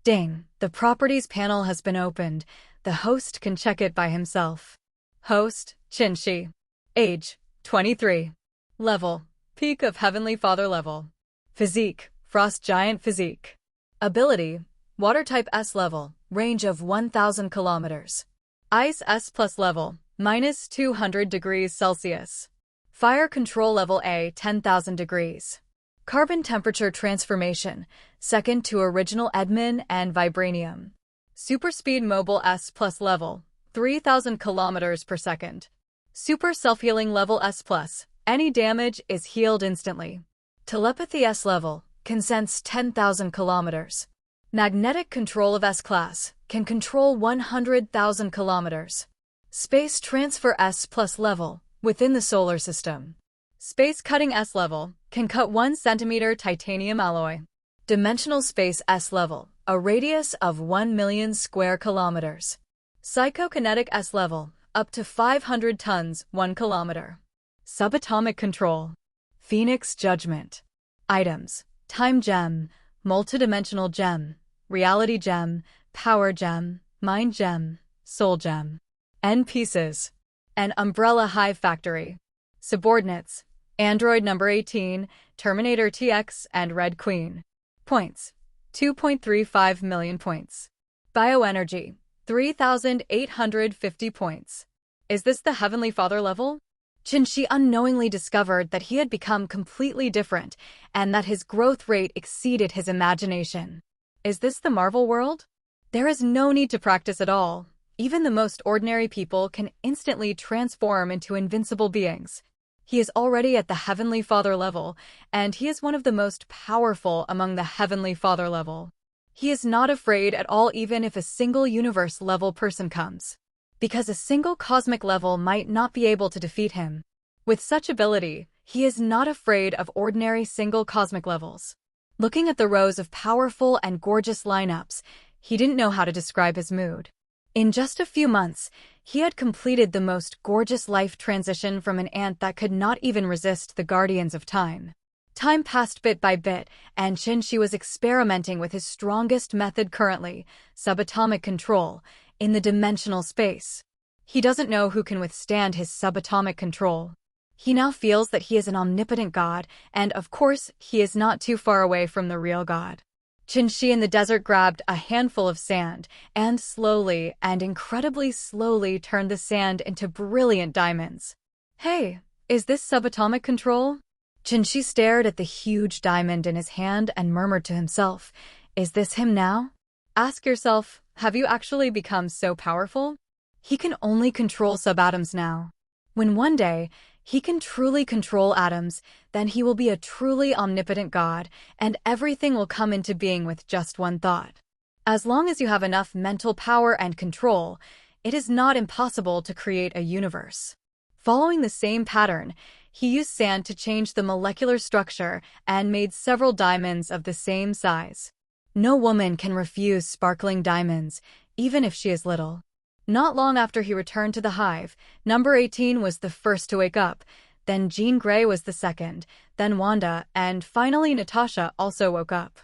Ding, the properties panel has been opened. The host can check it by himself. Host, Chinshi. Age, 23. Level, peak of Heavenly Father level. Physique, Frost Giant physique. Ability, Water type S level, range of 1,000 kilometers. Ice S plus level, minus 200 degrees Celsius. Fire control level A, 10,000 degrees. Carbon temperature transformation, second to original admin and vibranium. Super speed mobile S plus level, 3,000 kilometers per second. Super self-healing level S plus, any damage is healed instantly. Telepathy S level, can sense 10,000 kilometers. Magnetic control of S-Class can control 100,000 kilometers. Space transfer S plus level within the solar system. Space cutting S level can cut 1 centimeter titanium alloy. Dimensional space S level, a radius of 1 million square kilometers. Psychokinetic S level, up to 500 tons, 1 kilometer. Subatomic control. Phoenix judgment. Items: time gem, multidimensional gem, reality gem, power gem, mind gem, soul gem. N pieces. An umbrella hive factory. Subordinates: Android number 18, Terminator TX, and Red Queen. Points: 2.35 million points. Bioenergy: 3,850 points. Is this the Heavenly Father level? Qinshi unknowingly discovered that he had become completely different and that his growth rate exceeded his imagination. Is this the Marvel world? There is no need to practice at all. Even the most ordinary people can instantly transform into invincible beings. He is already at the Heavenly Father level, and he is one of the most powerful among the Heavenly Father level. He is not afraid at all even if a single universe-level person comes, because a single cosmic level might not be able to defeat him. With such ability, he is not afraid of ordinary single cosmic levels. Looking at the rows of powerful and gorgeous lineups, he didn't know how to describe his mood. In just a few months, he had completed the most gorgeous life transition from an ant that could not even resist the guardians of time. Time passed bit by bit, and Qinshi was experimenting with his strongest method currently, subatomic control, in the dimensional space. He doesn't know who can withstand his subatomic control. He now feels that he is an omnipotent god, and of course, he is not too far away from the real god. Qinshi in the desert grabbed a handful of sand and slowly and incredibly slowly turned the sand into brilliant diamonds. Hey, is this subatomic control? Qinshi stared at the huge diamond in his hand and murmured to himself, is this him now? Ask yourself, have you actually become so powerful? He can only control subatoms now. When one day, he can truly control atoms, then he will be a truly omnipotent god, and everything will come into being with just one thought. As long as you have enough mental power and control, it is not impossible to create a universe. Following the same pattern, he used sand to change the molecular structure and made several diamonds of the same size. No woman can refuse sparkling diamonds, even if she is little. Not long after he returned to the hive, number 18 was the first to wake up, then Jean Grey was the second, then Wanda, and finally Natasha also woke up.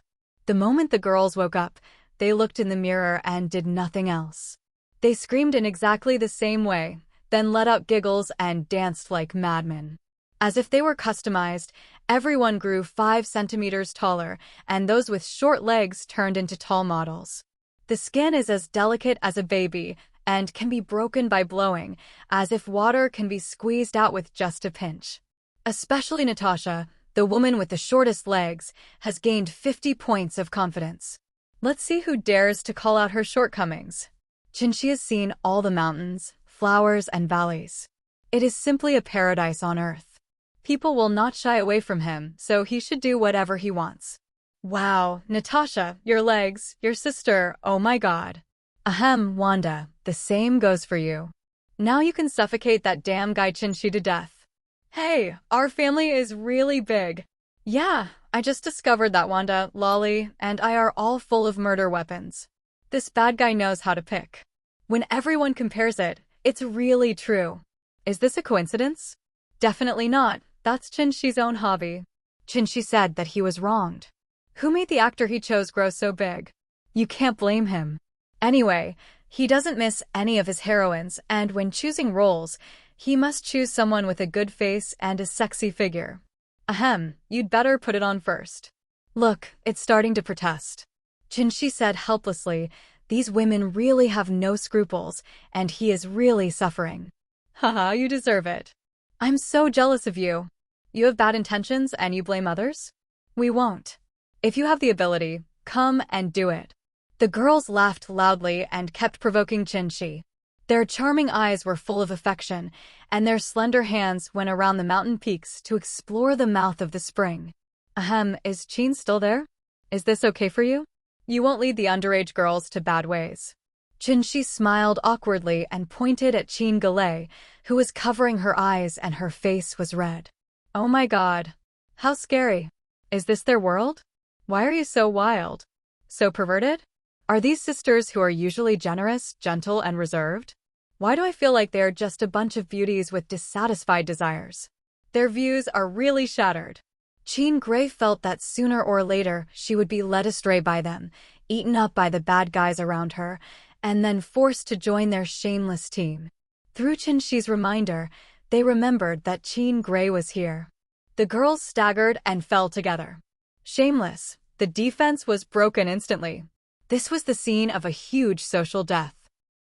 The moment the girls woke up, they looked in the mirror and did nothing else. They screamed in exactly the same way, then let out giggles and danced like madmen. As if they were customized, everyone grew 5 centimeters taller, and those with short legs turned into tall models. The skin is as delicate as a baby, and can be broken by blowing, as if water can be squeezed out with just a pinch. Especially Natasha, the woman with the shortest legs, has gained 50 points of confidence. Let's see who dares to call out her shortcomings. Qinshi has seen all the mountains, flowers, and valleys. It is simply a paradise on earth. People will not shy away from him, so he should do whatever he wants. Wow, Natasha, your legs, your sister, oh my god. Ahem, Wanda, the same goes for you. Now you can suffocate that damn guy Qinshi to death. Hey, our family is really big. Yeah, I just discovered that Wanda, Lolly, and I are all full of murder weapons. This bad guy knows how to pick. When everyone compares it, it's really true. Is this a coincidence? Definitely not. That's Qinshi's own hobby. Qinshi said that he was wronged. Who made the actor he chose grow so big? You can't blame him. Anyway, he doesn't miss any of his heroines, and when choosing roles, he must choose someone with a good face and a sexy figure. Ahem, you'd better put it on first. Look, it's starting to protest. Qinshi said helplessly, these women really have no scruples, and he is really suffering. Haha, you deserve it. I'm so jealous of you. You have bad intentions and you blame others? We won't. If you have the ability, come and do it. The girls laughed loudly and kept provoking Qinshi. Their charming eyes were full of affection, and their slender hands went around the mountain peaks to explore the mouth of the spring. Ahem, is Qin still there? Is this okay for you? You won't lead the underage girls to bad ways. Jinshi smiled awkwardly and pointed at Qin Galei, who was covering her eyes and her face was red. Oh my god. How scary. Is this their world? Why are you so wild? So perverted? Are these sisters who are usually generous, gentle, and reserved? Why do I feel like they are just a bunch of beauties with dissatisfied desires? Their views are really shattered. Jean Grey felt that sooner or later she would be led astray by them, eaten up by the bad guys around her, and then forced to join their shameless team. Through Jinshi's reminder, they remembered that Jean Grey was here. The girls staggered and fell together. Shameless, the defense was broken instantly. This was the scene of a huge social death.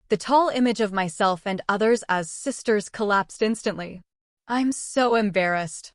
The tall image of myself and others as sisters collapsed instantly. I'm so embarrassed.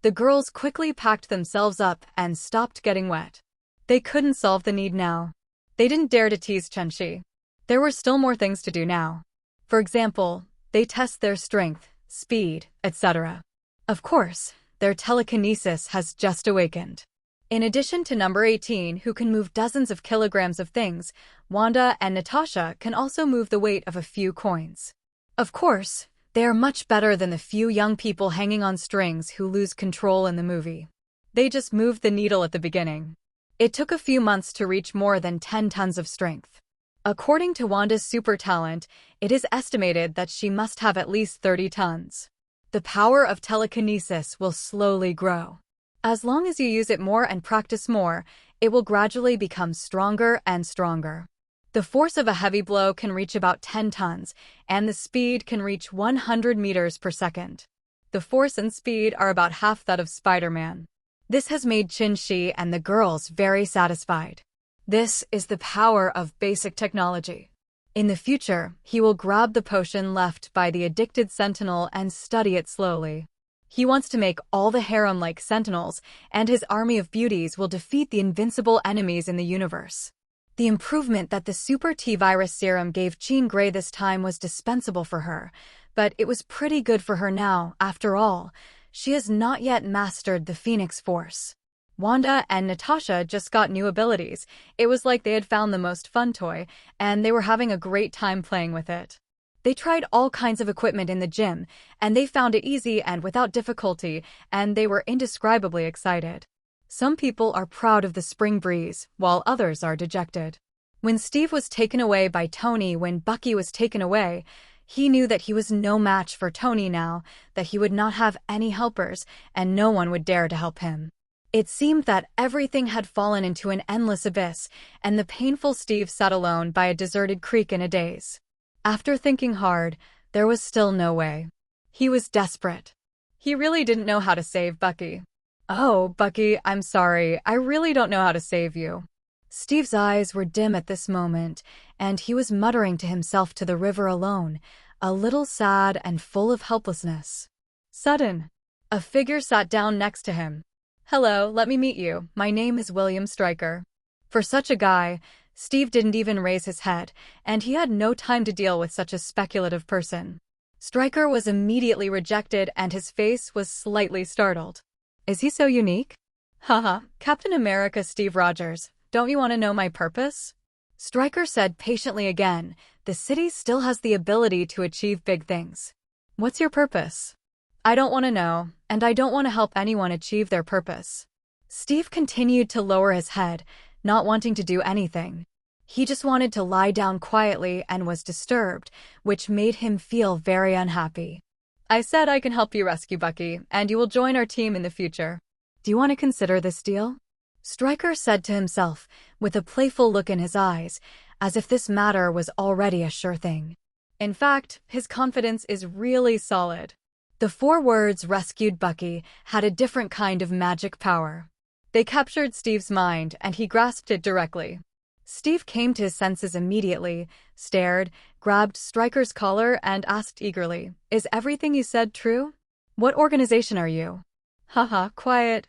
The girls quickly packed themselves up and stopped getting wet. They couldn't solve the need now. They didn't dare to tease Chenxi. There were still more things to do now. For example, they test their strength, speed, etc. Of course, their telekinesis has just awakened. In addition to number 18, who can move dozens of kilograms of things, Wanda and Natasha can also move the weight of a few coins. Of course, they are much better than the few young people hanging on strings who lose control in the movie. They just moved the needle at the beginning. It took a few months to reach more than 10 tons of strength. According to Wanda's super talent, it is estimated that she must have at least 30 tons. The power of telekinesis will slowly grow. As long as you use it more and practice more, it will gradually become stronger and stronger. The force of a heavy blow can reach about 10 tons, and the speed can reach 100 meters per second. The force and speed are about half that of Spider-Man. This has made Chenxi and the girls very satisfied. This is the power of basic technology. In the future, he will grab the potion left by the addicted sentinel and study it slowly. He wants to make all the harem-like sentinels, and his army of beauties will defeat the invincible enemies in the universe. The improvement that the Super T-Virus serum gave Jean Grey this time was dispensable for her, but it was pretty good for her now, after all. She has not yet mastered the Phoenix Force. Wanda and Natasha just got new abilities. It was like they had found the most fun toy, and they were having a great time playing with it. They tried all kinds of equipment in the gym, and they found it easy and without difficulty, and they were indescribably excited. Some people are proud of the spring breeze, while others are dejected. When Steve was taken away by Tony when Bucky was taken away, he knew that he was no match for Tony now, that he would not have any helpers, and no one would dare to help him. It seemed that everything had fallen into an endless abyss, and the painful Steve sat alone by a deserted creek in a daze. After thinking hard, there was still no way. He was desperate. He really didn't know how to save Bucky. Oh, Bucky, I'm sorry, I really don't know how to save you. Steve's eyes were dim at this moment, and he was muttering to himself to the river alone, a little sad and full of helplessness. Sudden, a figure sat down next to him. Hello, let me meet you. My name is William Stryker. For such a guy, Steve didn't even raise his head, and he had no time to deal with such a speculative person. Stryker was immediately rejected and his face was slightly startled. Is he so unique? Haha, Captain America Steve Rogers, don't you want to know my purpose? Stryker said patiently again, the city still has the ability to achieve big things. What's your purpose? I don't want to know, and I don't want to help anyone achieve their purpose. Steve continued to lower his head, not wanting to do anything. He just wanted to lie down quietly and was disturbed, which made him feel very unhappy. I said I can help you rescue Bucky, and you will join our team in the future. Do you want to consider this deal? Stryker said to himself, with a playful look in his eyes, as if this matter was already a sure thing. In fact, his confidence is really solid. The 4 words rescued Bucky had a different kind of magic power. They captured Steve's mind, and he grasped it directly. Steve came to his senses immediately, stared, grabbed Stryker's collar, and asked eagerly, Is everything you said true? What organization are you? Haha, quiet,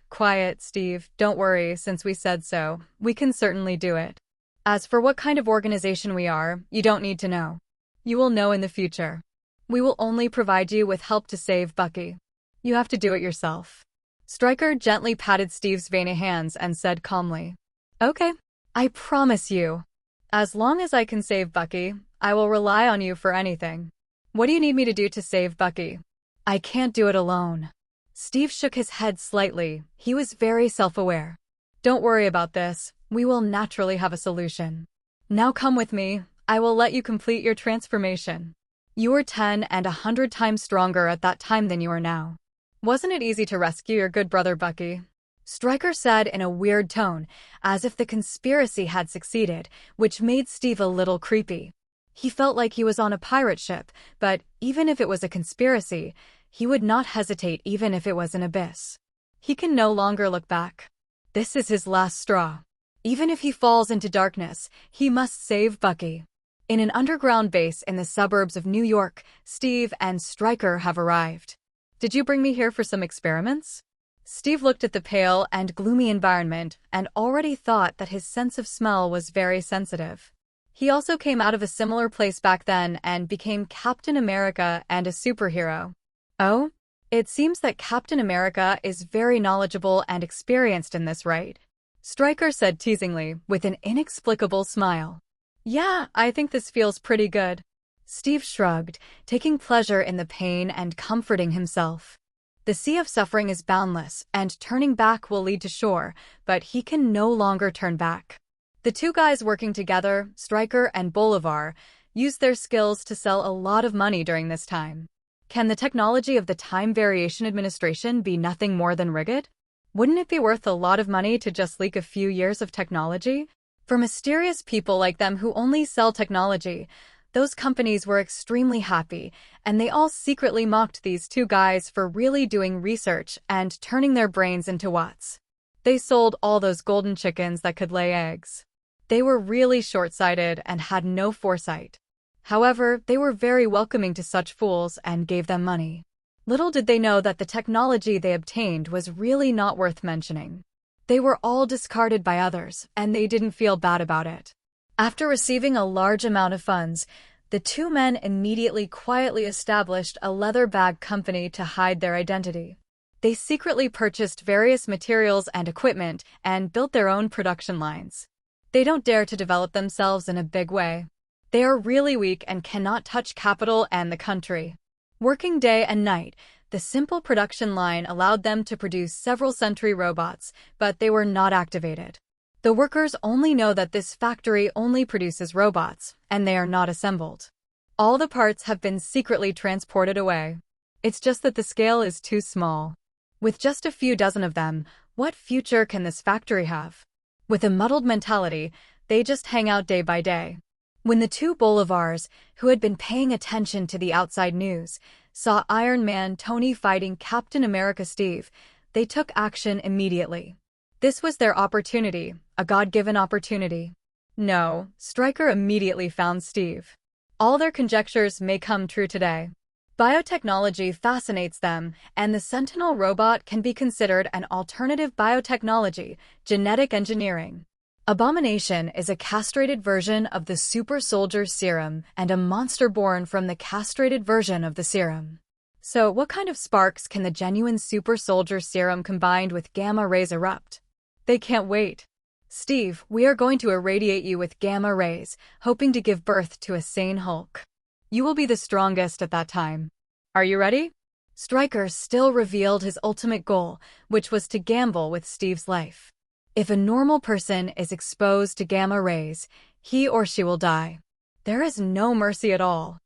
Steve. Don't worry, since we said so. We can certainly do it. As for what kind of organization we are, you don't need to know. You will know in the future. We will only provide you with help to save Bucky. You have to do it yourself. Stryker gently patted Steve's veiny hands and said calmly, Okay. I promise you. As long as I can save Bucky, I will rely on you for anything. What do you need me to do to save Bucky? I can't do it alone. Steve shook his head slightly. He was very self-aware. Don't worry about this. We will naturally have a solution. Now come with me. I will let you complete your transformation. You were 10 and 100 times stronger at that time than you are now. Wasn't it easy to rescue your good brother Bucky? Stryker said in a weird tone, as if the conspiracy had succeeded, which made Steve a little creepy. He felt like he was on a pirate ship, but even if it was a conspiracy, he would not hesitate even if it was an abyss. He can no longer look back. This is his last straw. Even if he falls into darkness, he must save Bucky. In an underground base in the suburbs of New York, Steve and Stryker have arrived. Did you bring me here for some experiments? Steve looked at the pale and gloomy environment and already thought that his sense of smell was very sensitive. He also came out of a similar place back then and became Captain America and a superhero. Oh? It seems that Captain America is very knowledgeable and experienced in this, right? Stryker said teasingly, with an inexplicable smile. Yeah, I think this feels pretty good. Steve shrugged, taking pleasure in the pain and comforting himself. The sea of suffering is boundless, and turning back will lead to shore, but he can no longer turn back. The two guys working together, Stryker and Bolivar, used their skills to sell a lot of money during this time. Can the technology of the Time Variation Administration be nothing more than rigged? Wouldn't it be worth a lot of money to just leak a few years of technology? For mysterious people like them who only sell technology, those companies were extremely happy, and they all secretly mocked these two guys for really doing research and turning their brains into watts. They sold all those golden chickens that could lay eggs. They were really short-sighted and had no foresight. However, they were very welcoming to such fools and gave them money. Little did they know that the technology they obtained was really not worth mentioning. They were all discarded by others, and they didn't feel bad about it. After receiving a large amount of funds, the two men immediately quietly established a leather bag company to hide their identity. They secretly purchased various materials and equipment and built their own production lines. They don't dare to develop themselves in a big way. They are really weak and cannot touch capital and the country. Working day and night, the simple production line allowed them to produce several sentry robots, but they were not activated. The workers only know that this factory only produces robots, and they are not assembled. All the parts have been secretly transported away. It's just that the scale is too small. With just a few dozen of them, what future can this factory have? With a muddled mentality, they just hang out day by day. When the two Bolivars, who had been paying attention to the outside news, saw Iron Man Tony fighting Captain America Steve, they took action immediately. This was their opportunity, a God-given opportunity. No, Stryker immediately found Steve. All their conjectures may come true today. Biotechnology fascinates them, and the Sentinel robot can be considered an alternative biotechnology, genetic engineering. Abomination is a castrated version of the super soldier serum and a monster born from the castrated version of the serum. So what kind of sparks can the genuine super soldier serum combined with gamma rays erupt? They can't wait. Steve, we are going to irradiate you with gamma rays, hoping to give birth to a sane Hulk. You will be the strongest at that time. Are you ready? Stryker still revealed his ultimate goal, which was to gamble with Steve's life. If a normal person is exposed to gamma rays, he or she will die. There is no mercy at all.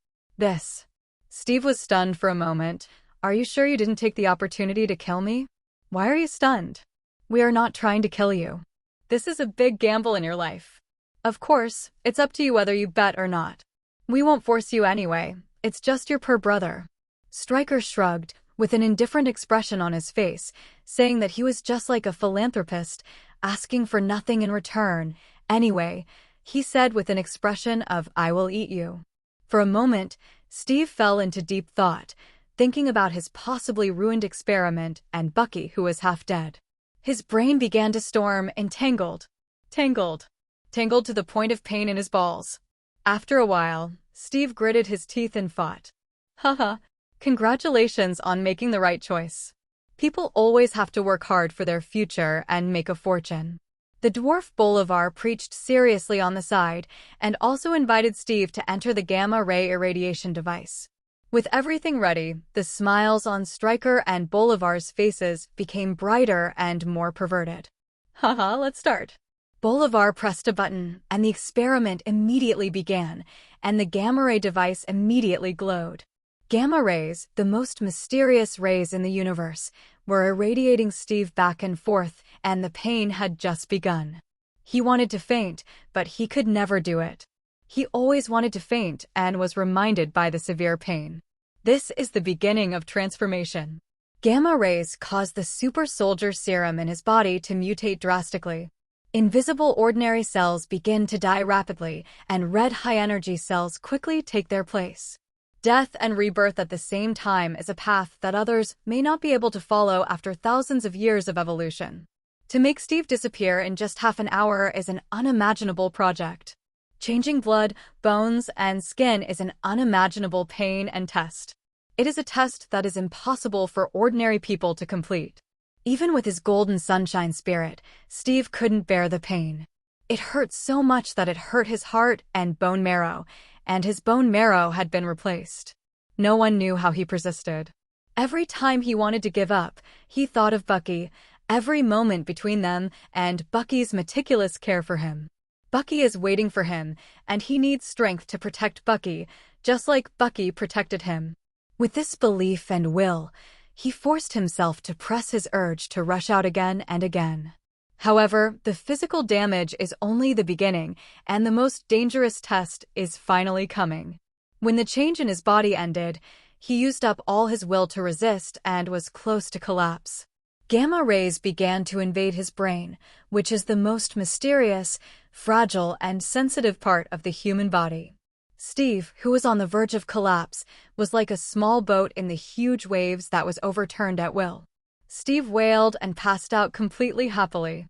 Steve was stunned for a moment. Are you sure you didn't take the opportunity to kill me? Why are you stunned? We are not trying to kill you. This is a big gamble in your life. Of course, it's up to you whether you bet or not. We won't force you anyway. It's just your poor brother. Stryker shrugged, with an indifferent expression on his face, saying that he was just like a philanthropist, asking for nothing in return. Anyway, he said with an expression of, I will eat you. For a moment, Steve fell into deep thought, thinking about his possibly ruined experiment and Bucky, who was half dead. His brain began to storm, tangled to the point of pain in his balls. After a while, Steve gritted his teeth and fought. Haha, congratulations on making the right choice. People always have to work hard for their future and make a fortune. The dwarf Bolivar preached seriously on the side and also invited Steve to enter the gamma-ray irradiation device. With everything ready, the smiles on Stryker and Bolivar's faces became brighter and more perverted. Haha, let's start. Bolivar pressed a button, and the experiment immediately began, and the gamma-ray device immediately glowed. Gamma rays, the most mysterious rays in the universe, were irradiating Steve back and forth, and the pain had just begun. He wanted to faint, but he could never do it. He always wanted to faint and was reminded by the severe pain. This is the beginning of transformation. Gamma rays cause the super soldier serum in his body to mutate drastically. Invisible ordinary cells begin to die rapidly, and red high-energy cells quickly take their place. Death and rebirth at the same time is a path that others may not be able to follow after thousands of years of evolution. To make Steve disappear in just half an hour is an unimaginable project. Changing blood, bones, and skin is an unimaginable pain and test. It is a test that is impossible for ordinary people to complete. Even with his golden sunshine spirit, Steve couldn't bear the pain. It hurt so much that it hurt his heart and bone marrow, and his bone marrow had been replaced. No one knew how he persisted. Every time he wanted to give up, he thought of Bucky, every moment between them, and Bucky's meticulous care for him. Bucky is waiting for him, and he needs strength to protect Bucky, just like Bucky protected him. With this belief and will, he forced himself to press his urge to rush out again and again. However, the physical damage is only the beginning, and the most dangerous test is finally coming. When the change in his body ended, he used up all his will to resist and was close to collapse. Gamma rays began to invade his brain, which is the most mysterious, fragile, and sensitive part of the human body. Steve, who was on the verge of collapse, was like a small boat in the huge waves that was overturned at will. Steve wailed and passed out completely happily.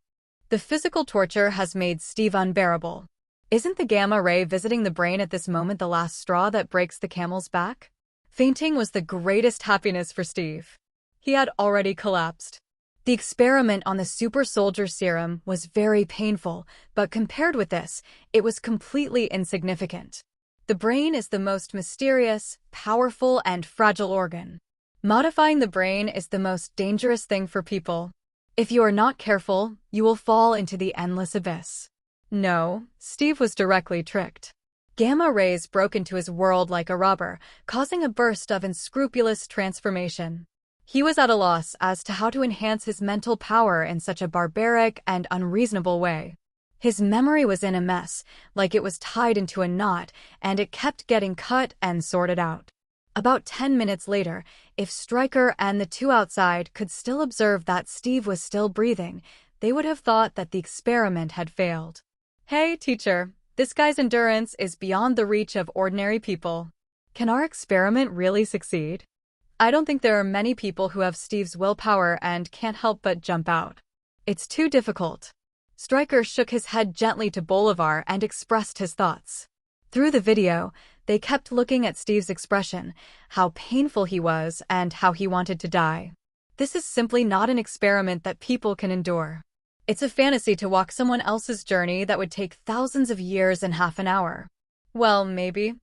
The physical torture has made Steve unbearable. Isn't the gamma ray visiting the brain at this moment the last straw that breaks the camel's back? Fainting was the greatest happiness for Steve. He had already collapsed. The experiment on the super soldier serum was very painful, but compared with this, it was completely insignificant. The brain is the most mysterious, powerful, and fragile organ. Modifying the brain is the most dangerous thing for people. If you are not careful, you will fall into the endless abyss. No, Steve was directly tricked. Gamma rays broke into his world like a robber, causing a burst of unscrupulous transformation. He was at a loss as to how to enhance his mental power in such a barbaric and unreasonable way. His memory was in a mess, like it was tied into a knot, and it kept getting cut and sorted out. About 10 minutes later, if Stryker and the two outside could still observe that Steve was still breathing, they would have thought that the experiment had failed. Hey, teacher, this guy's endurance is beyond the reach of ordinary people. Can our experiment really succeed? I don't think there are many people who have Steve's willpower and can't help but jump out. It's too difficult. Stryker shook his head gently to Bolivar and expressed his thoughts. Through the video, they kept looking at Steve's expression, how painful he was and how he wanted to die. This is simply not an experiment that people can endure. It's a fantasy to walk someone else's journey that would take thousands of years in half an hour. Well, maybe.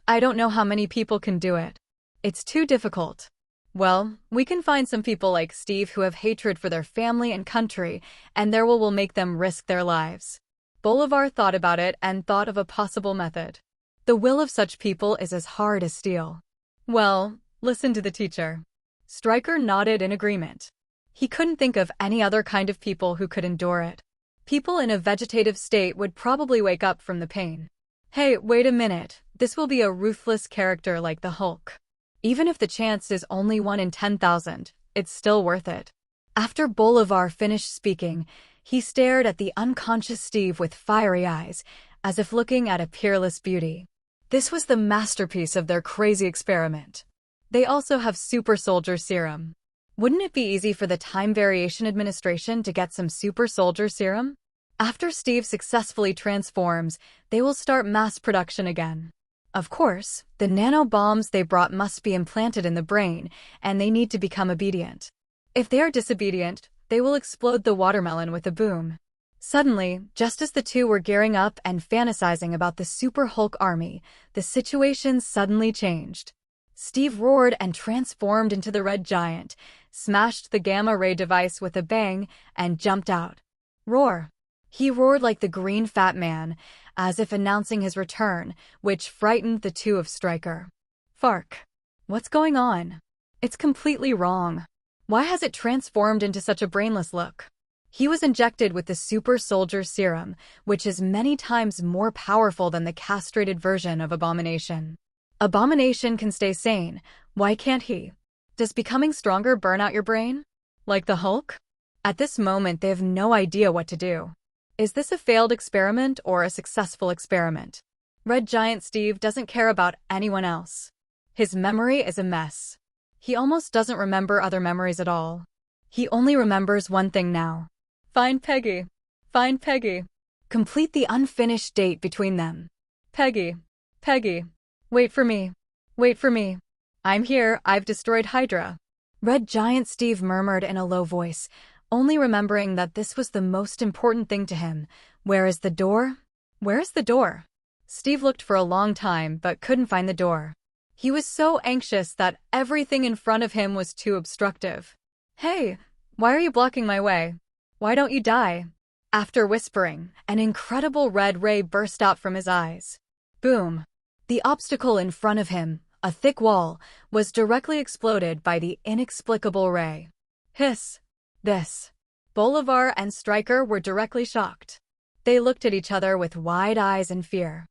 I don't know how many people can do it. It's too difficult. Well, we can find some people like Steve who have hatred for their family and country, and their will make them risk their lives. Bolivar thought about it and thought of a possible method. The will of such people is as hard as steel. Well, listen to the teacher. Stryker nodded in agreement. He couldn't think of any other kind of people who could endure it. People in a vegetative state would probably wake up from the pain. Hey, wait a minute. This will be a ruthless character like the Hulk. Even if the chance is only 1 in 10,000, it's still worth it. After Bolivar finished speaking, he stared at the unconscious Steve with fiery eyes, as if looking at a peerless beauty. This was the masterpiece of their crazy experiment. They also have super soldier serum. Wouldn't it be easy for the Time Variation Administration to get some super soldier serum? After Steve successfully transforms, they will start mass production again. Of course, the nanobombs they brought must be implanted in the brain, and they need to become obedient. If they are disobedient, they will explode the watermelon with a boom. Suddenly, just as the two were gearing up and fantasizing about the Super Hulk army, the situation suddenly changed. Steve roared and transformed into the Red Giant, smashed the gamma ray device with a bang, and jumped out. Roar! He roared like the green fat man, as if announcing his return, which frightened the two of Stryker. Fark. What's going on? It's completely wrong. Why has it transformed into such a brainless look? He was injected with the Super Soldier Serum, which is many times more powerful than the castrated version of Abomination. Abomination can stay sane. Why can't he? Does becoming stronger burn out your brain? Like the Hulk? At this moment, they have no idea what to do. Is this a failed experiment or a successful experiment? Red Giant Steve doesn't care about anyone else. His memory is a mess. He almost doesn't remember other memories at all. He only remembers one thing now. Find Peggy. Find Peggy. Complete the unfinished date between them. Peggy. Peggy. Wait for me. Wait for me. I'm here, I've destroyed Hydra. Red Giant Steve murmured in a low voice, only remembering that this was the most important thing to him. Where is the door? Where is the door? Steve looked for a long time but couldn't find the door. He was so anxious that everything in front of him was too obstructive. Hey, why are you blocking my way? Why don't you die? After whispering, an incredible red ray burst out from his eyes. Boom! The obstacle in front of him, a thick wall, was directly exploded by the inexplicable ray. Hiss! This. Bolivar and Stryker were directly shocked. They looked at each other with wide eyes in fear.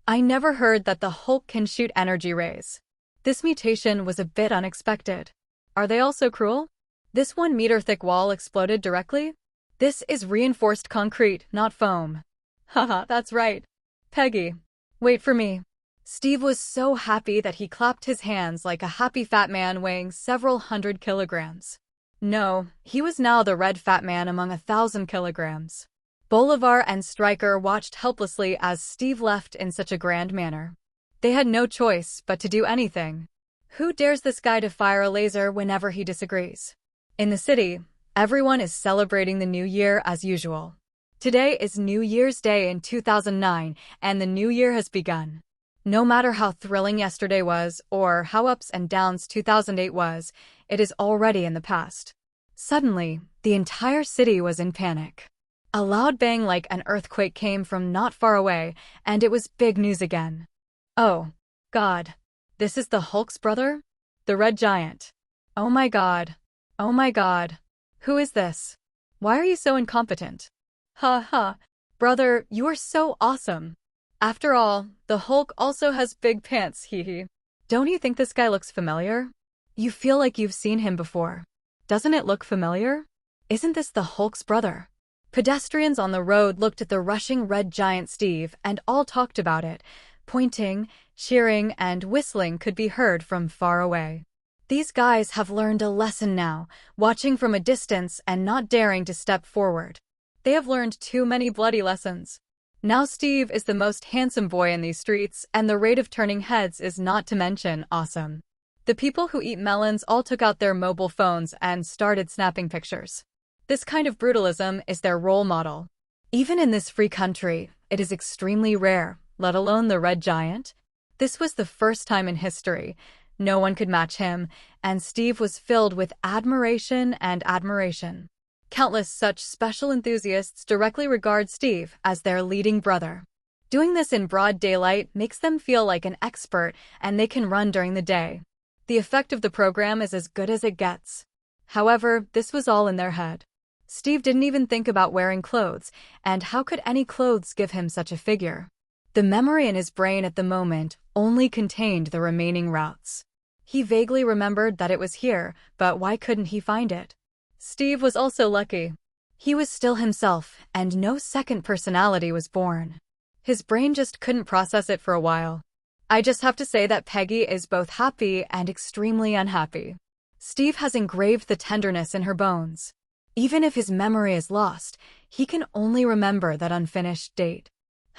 I never heard that the Hulk can shoot energy rays. This mutation was a bit unexpected. Are they all so cruel? This 1-meter-thick wall exploded directly? This is reinforced concrete, not foam. Haha, that's right. Peggy. Wait for me. Steve was so happy that he clapped his hands like a happy fat man weighing several hundred kilograms. No, he was now the red fat man among 1,000 kilograms. Bolivar and Stryker watched helplessly as Steve left in such a grand manner. They had no choice but to do anything. Who dares this guy to fire a laser whenever he disagrees? In the city, everyone is celebrating the new year as usual. Today is New Year's Day in 2009, and the new year has begun. No matter how thrilling yesterday was, or how ups and downs 2008 was, it is already in the past. Suddenly, the entire city was in panic. A loud bang like an earthquake came from not far away, and it was big news again. Oh, God. This is the Hulk's brother? The Red Giant. Oh my God. Oh my God. Who is this? Why are you so incompetent? Ha ha. Brother, you are so awesome. After all, the Hulk also has big pants, hee hee. Don't you think this guy looks familiar? You feel like you've seen him before. Doesn't it look familiar? Isn't this the Hulk's brother? Pedestrians on the road looked at the rushing Red Giant Steve and all talked about it. Pointing, cheering, and whistling could be heard from far away. These guys have learned a lesson now, watching from a distance and not daring to step forward. They have learned too many bloody lessons. Now Steve is the most handsome boy in these streets, and the rate of turning heads is not to mention awesome. The people who eat melons all took out their mobile phones and started snapping pictures. This kind of brutalism is their role model. Even in this free country, it is extremely rare, let alone the Red Giant. This was the first time in history. No one could match him, and Steve was filled with admiration and admiration. Countless such special enthusiasts directly regard Steve as their leading brother. Doing this in broad daylight makes them feel like an expert, and they can run during the day. The effect of the program is as good as it gets. However, this was all in their head. Steve didn't even think about wearing clothes, and how could any clothes give him such a figure? The memory in his brain at the moment only contained the remaining routes. He vaguely remembered that it was here, but why couldn't he find it? Steve was also lucky. He was still himself, and no second personality was born. His brain just couldn't process it for a while. I just have to say that Peggy is both happy and extremely unhappy. Steve has engraved the tenderness in her bones. Even if his memory is lost, he can only remember that unfinished date.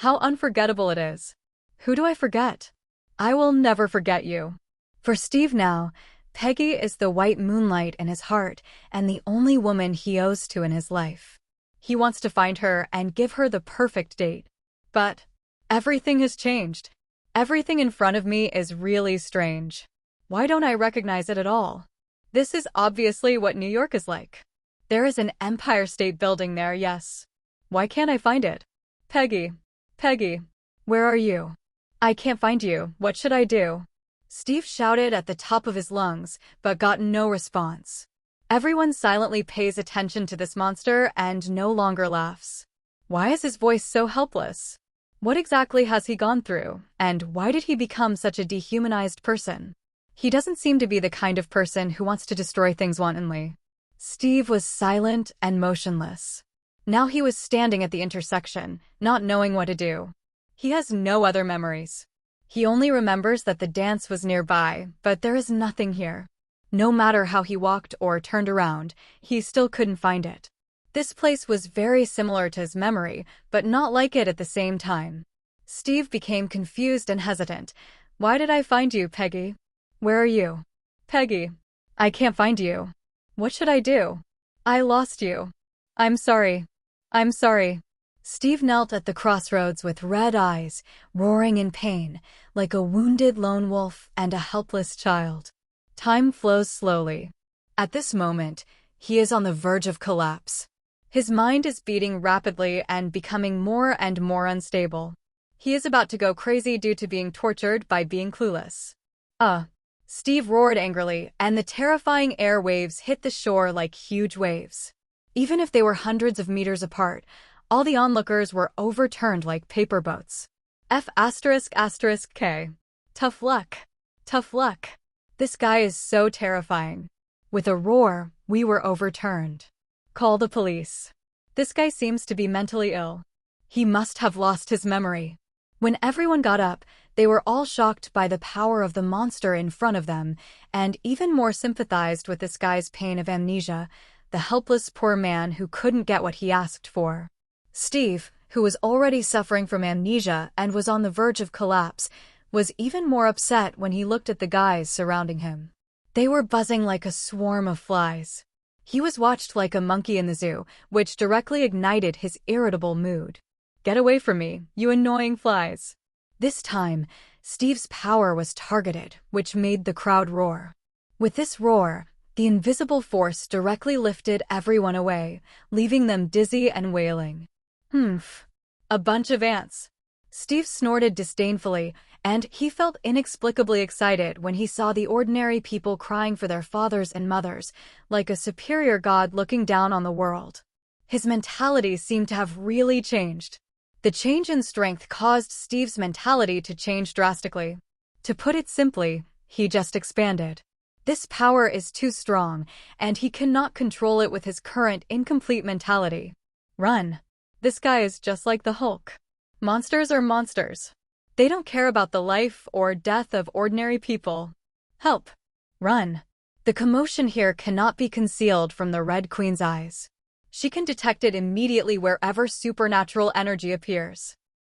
How unforgettable it is. Who do I forget? I will never forget you. For Steve now, Peggy is the white moonlight in his heart and the only woman he owes to in his life. He wants to find her and give her the perfect date. But everything has changed. Everything in front of me is really strange. Why don't I recognize it at all? This is obviously what New York is like. There is an Empire State Building there, yes. Why can't I find it? Peggy. Peggy. Where are you? I can't find you. What should I do? Steve shouted at the top of his lungs, but got no response. Everyone silently pays attention to this monster and no longer laughs. Why is his voice so helpless? What exactly has he gone through, and why did he become such a dehumanized person? He doesn't seem to be the kind of person who wants to destroy things wantonly. Steve was silent and motionless. Now he was standing at the intersection, not knowing what to do. He has no other memories. He only remembers that the dance was nearby, but there is nothing here. No matter how he walked or turned around, he still couldn't find it. This place was very similar to his memory, but not like it at the same time. Steve became confused and hesitant. Why did I find you, Peggy? Where are you? Peggy. I can't find you. What should I do? I lost you. I'm sorry. I'm sorry. Steve knelt at the crossroads with red eyes, roaring in pain, like a wounded lone wolf and a helpless child. Time flows slowly. At this moment, he is on the verge of collapse. His mind is beating rapidly and becoming more and more unstable. He is about to go crazy due to being tortured by being clueless. Steve roared angrily, and the terrifying air waves hit the shore like huge waves. Even if they were hundreds of meters apart, all the onlookers were overturned like paper boats. F***K. Tough luck. Tough luck. This guy is so terrifying. With a roar, we were overturned. Call the police. This guy seems to be mentally ill. He must have lost his memory. When everyone got up, they were all shocked by the power of the monster in front of them, and even more sympathized with this guy's pain of amnesia, the helpless poor man who couldn't get what he asked for. Steve, who was already suffering from amnesia and was on the verge of collapse, was even more upset when he looked at the guys surrounding him. They were buzzing like a swarm of flies. He was watched like a monkey in the zoo, which directly ignited his irritable mood. Get away from me, you annoying flies. This time, Steve's power was targeted, which made the crowd roar. With this roar, the invisible force directly lifted everyone away, leaving them dizzy and wailing. Humph. A bunch of ants. Steve snorted disdainfully, and he felt inexplicably excited when he saw the ordinary people crying for their fathers and mothers, like a superior god looking down on the world. His mentality seemed to have really changed. The change in strength caused Steve's mentality to change drastically. To put it simply, he just expanded. This power is too strong, and he cannot control it with his current incomplete mentality. Run. This guy is just like the Hulk. Monsters are monsters. They don't care about the life or death of ordinary people. Help. Run. The commotion here cannot be concealed from the Red Queen's eyes. She can detect it immediately wherever supernatural energy appears.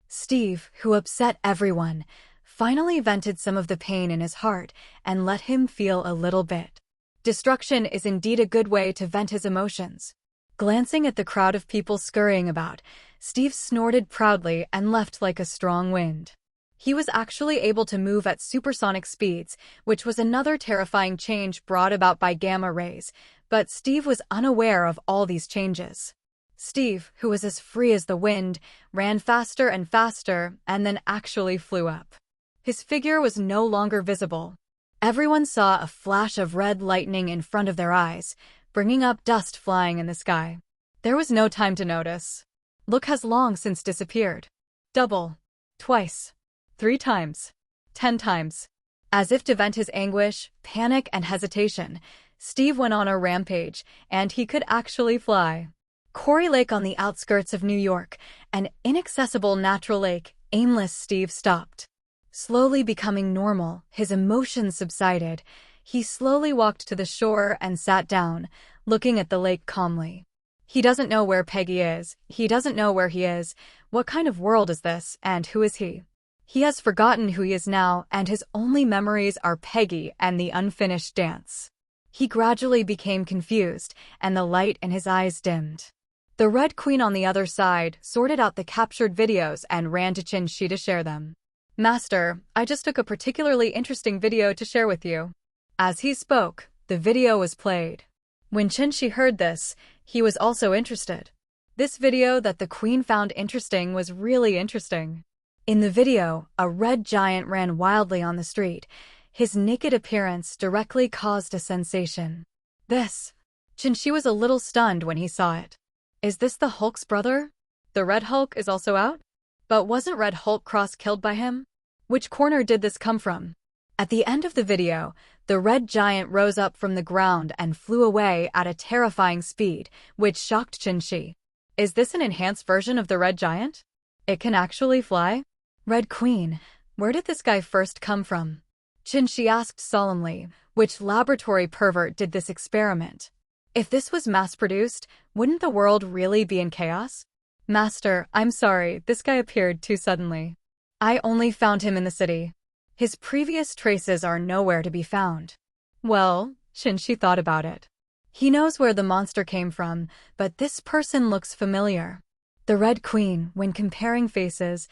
Steve, who upset everyone, finally vented some of the pain in his heart and let him feel a little bit. Destruction is indeed a good way to vent his emotions. Glancing at the crowd of people scurrying about, Steve snorted proudly and left like a strong wind. He was actually able to move at supersonic speeds, which was another terrifying change brought about by gamma rays, but Steve was unaware of all these changes. Steve, who was as free as the wind, ran faster and faster and then actually flew up. His figure was no longer visible. Everyone saw a flash of red lightning in front of their eyes, bringing up dust flying in the sky. There was no time to notice. Look has long since disappeared. Double. Twice. 3 times. 10 times. As if to vent his anguish, panic, and hesitation, Steve went on a rampage, and he could actually fly. Quarry Lake on the outskirts of New York, an inaccessible natural lake, aimless Steve stopped. Slowly becoming normal, his emotions subsided. He slowly walked to the shore and sat down, looking at the lake calmly. He doesn't know where Peggy is, he doesn't know where he is, what kind of world is this, and who is he? He has forgotten who he is now, and his only memories are Peggy and the unfinished dance. He gradually became confused, and the light in his eyes dimmed. The Red Queen on the other side sorted out the captured videos and ran to Qin to share them. Master, I just took a particularly interesting video to share with you. As he spoke, the video was played. When Qin heard this, he was also interested. This video that the queen found interesting was really interesting. In the video, a red giant ran wildly on the street. His naked appearance directly caused a sensation. Qin was a little stunned when he saw it. Is this the Hulk's brother? The Red Hulk is also out? But wasn't Red Hulk killed by him? Which corner did this come from? At the end of the video, the red giant rose up from the ground and flew away at a terrifying speed, which shocked Qin. Is this an enhanced version of the red giant? It can actually fly? Red Queen, where did this guy first come from? Qin asked solemnly, which laboratory pervert did this experiment? If this was mass-produced, wouldn't the world really be in chaos? Master, I'm sorry, this guy appeared too suddenly. I only found him in the city. His previous traces are nowhere to be found. Well, Qin thought about it. He knows where the monster came from, but this person looks familiar. The Red Queen, when comparing faces,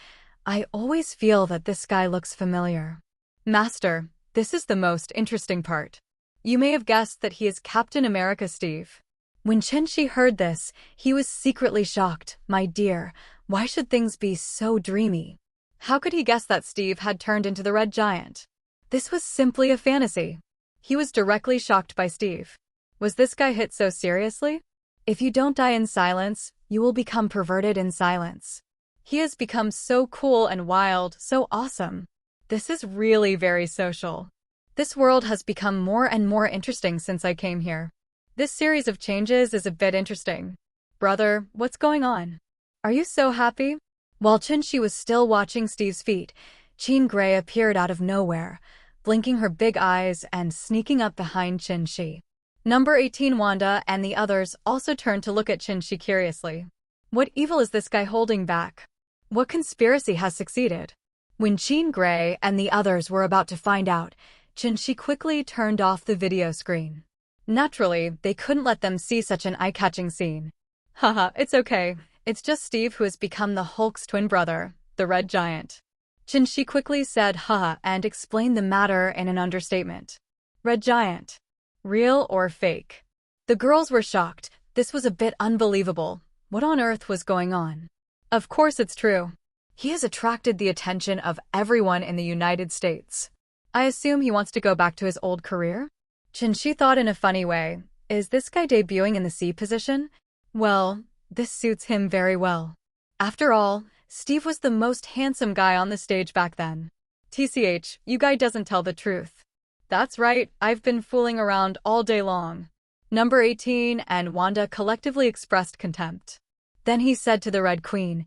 I always feel that this guy looks familiar. Master, this is the most interesting part. You may have guessed that he is Captain America Steve. When Qin heard this, he was secretly shocked. My dear, why should things be so dreamy? How could he guess that Steve had turned into the Red Giant? This was simply a fantasy. He was directly shocked by Steve. Was this guy hit so seriously? If you don't die in silence, you will become perverted in silence. He has become so cool and wild, so awesome. This is really very social. This world has become more and more interesting since I came here. This series of changes is a bit interesting. Brother, what's going on? Are you so happy? While Qin was still watching Steve's feet, Jean Grey appeared out of nowhere, blinking her big eyes and sneaking up behind Qin. Number 18 Wanda and the others also turned to look at Qin curiously. What evil is this guy holding back? What conspiracy has succeeded? When Jean Grey and the others were about to find out, Qin quickly turned off the video screen. Naturally, they couldn't let them see such an eye-catching scene. Haha, it's okay. It's just Steve who has become the Hulk's twin brother, the Red Giant. Qin quickly said haha and explained the matter in an understatement. Red Giant. Real or fake? The girls were shocked. This was a bit unbelievable. What on earth was going on? Of course it's true. He has attracted the attention of everyone in the United States. I assume he wants to go back to his old career? Qin thought in a funny way. Is this guy debuting in the C position? Well, this suits him very well. After all, Steve was the most handsome guy on the stage back then. TCH, you guy doesn't tell the truth. That's right, I've been fooling around all day long. Number 18 and Wanda collectively expressed contempt. Then he said to the Red Queen,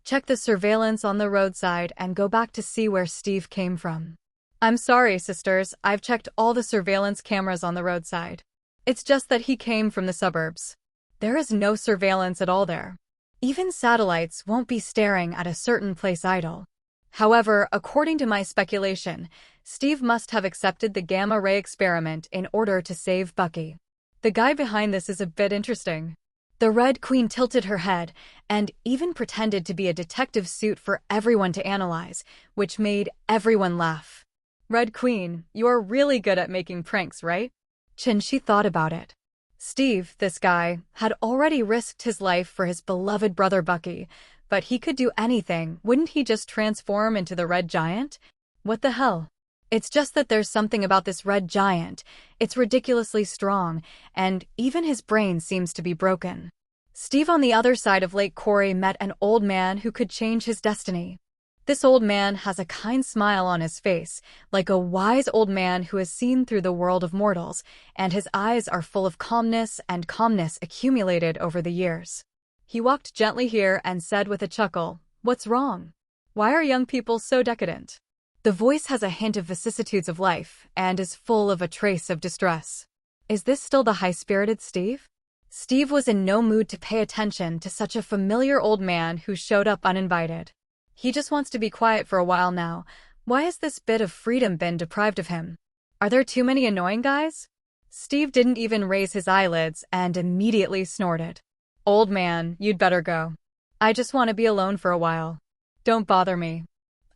check the surveillance on the roadside and go back to see where Steve came from. I'm sorry, sisters, I've checked all the surveillance cameras on the roadside. It's just that he came from the suburbs. There is no surveillance at all there. Even satellites won't be staring at a certain place idle. However, according to my speculation, Steve must have accepted the gamma-ray experiment in order to save Bucky. The guy behind this is a bit interesting. The Red Queen tilted her head and even pretended to be a detective suit for everyone to analyze, which made everyone laugh. Red Queen, you are really good at making pranks, right? Qin thought about it. Steve, this guy, had already risked his life for his beloved brother Bucky, but he could do anything. Wouldn't he just transform into the Red Giant? What the hell? It's just that there's something about this Red Giant. It's ridiculously strong, and even his brain seems to be broken. Steve on the other side of Lake Quarry met an old man who could change his destiny. This old man has a kind smile on his face, like a wise old man who has seen through the world of mortals, and his eyes are full of calmness and calmness accumulated over the years. He walked gently here and said with a chuckle, "What's wrong? Why are young people so decadent?" The voice has a hint of vicissitudes of life and is full of a trace of distress. Is this still the high-spirited Steve? Steve was in no mood to pay attention to such a familiar old man who showed up uninvited. He just wants to be quiet for a while now. Why has this bit of freedom been deprived of him? Are there too many annoying guys? Steve didn't even raise his eyelids and immediately snorted. Old man, you'd better go. I just want to be alone for a while. Don't bother me.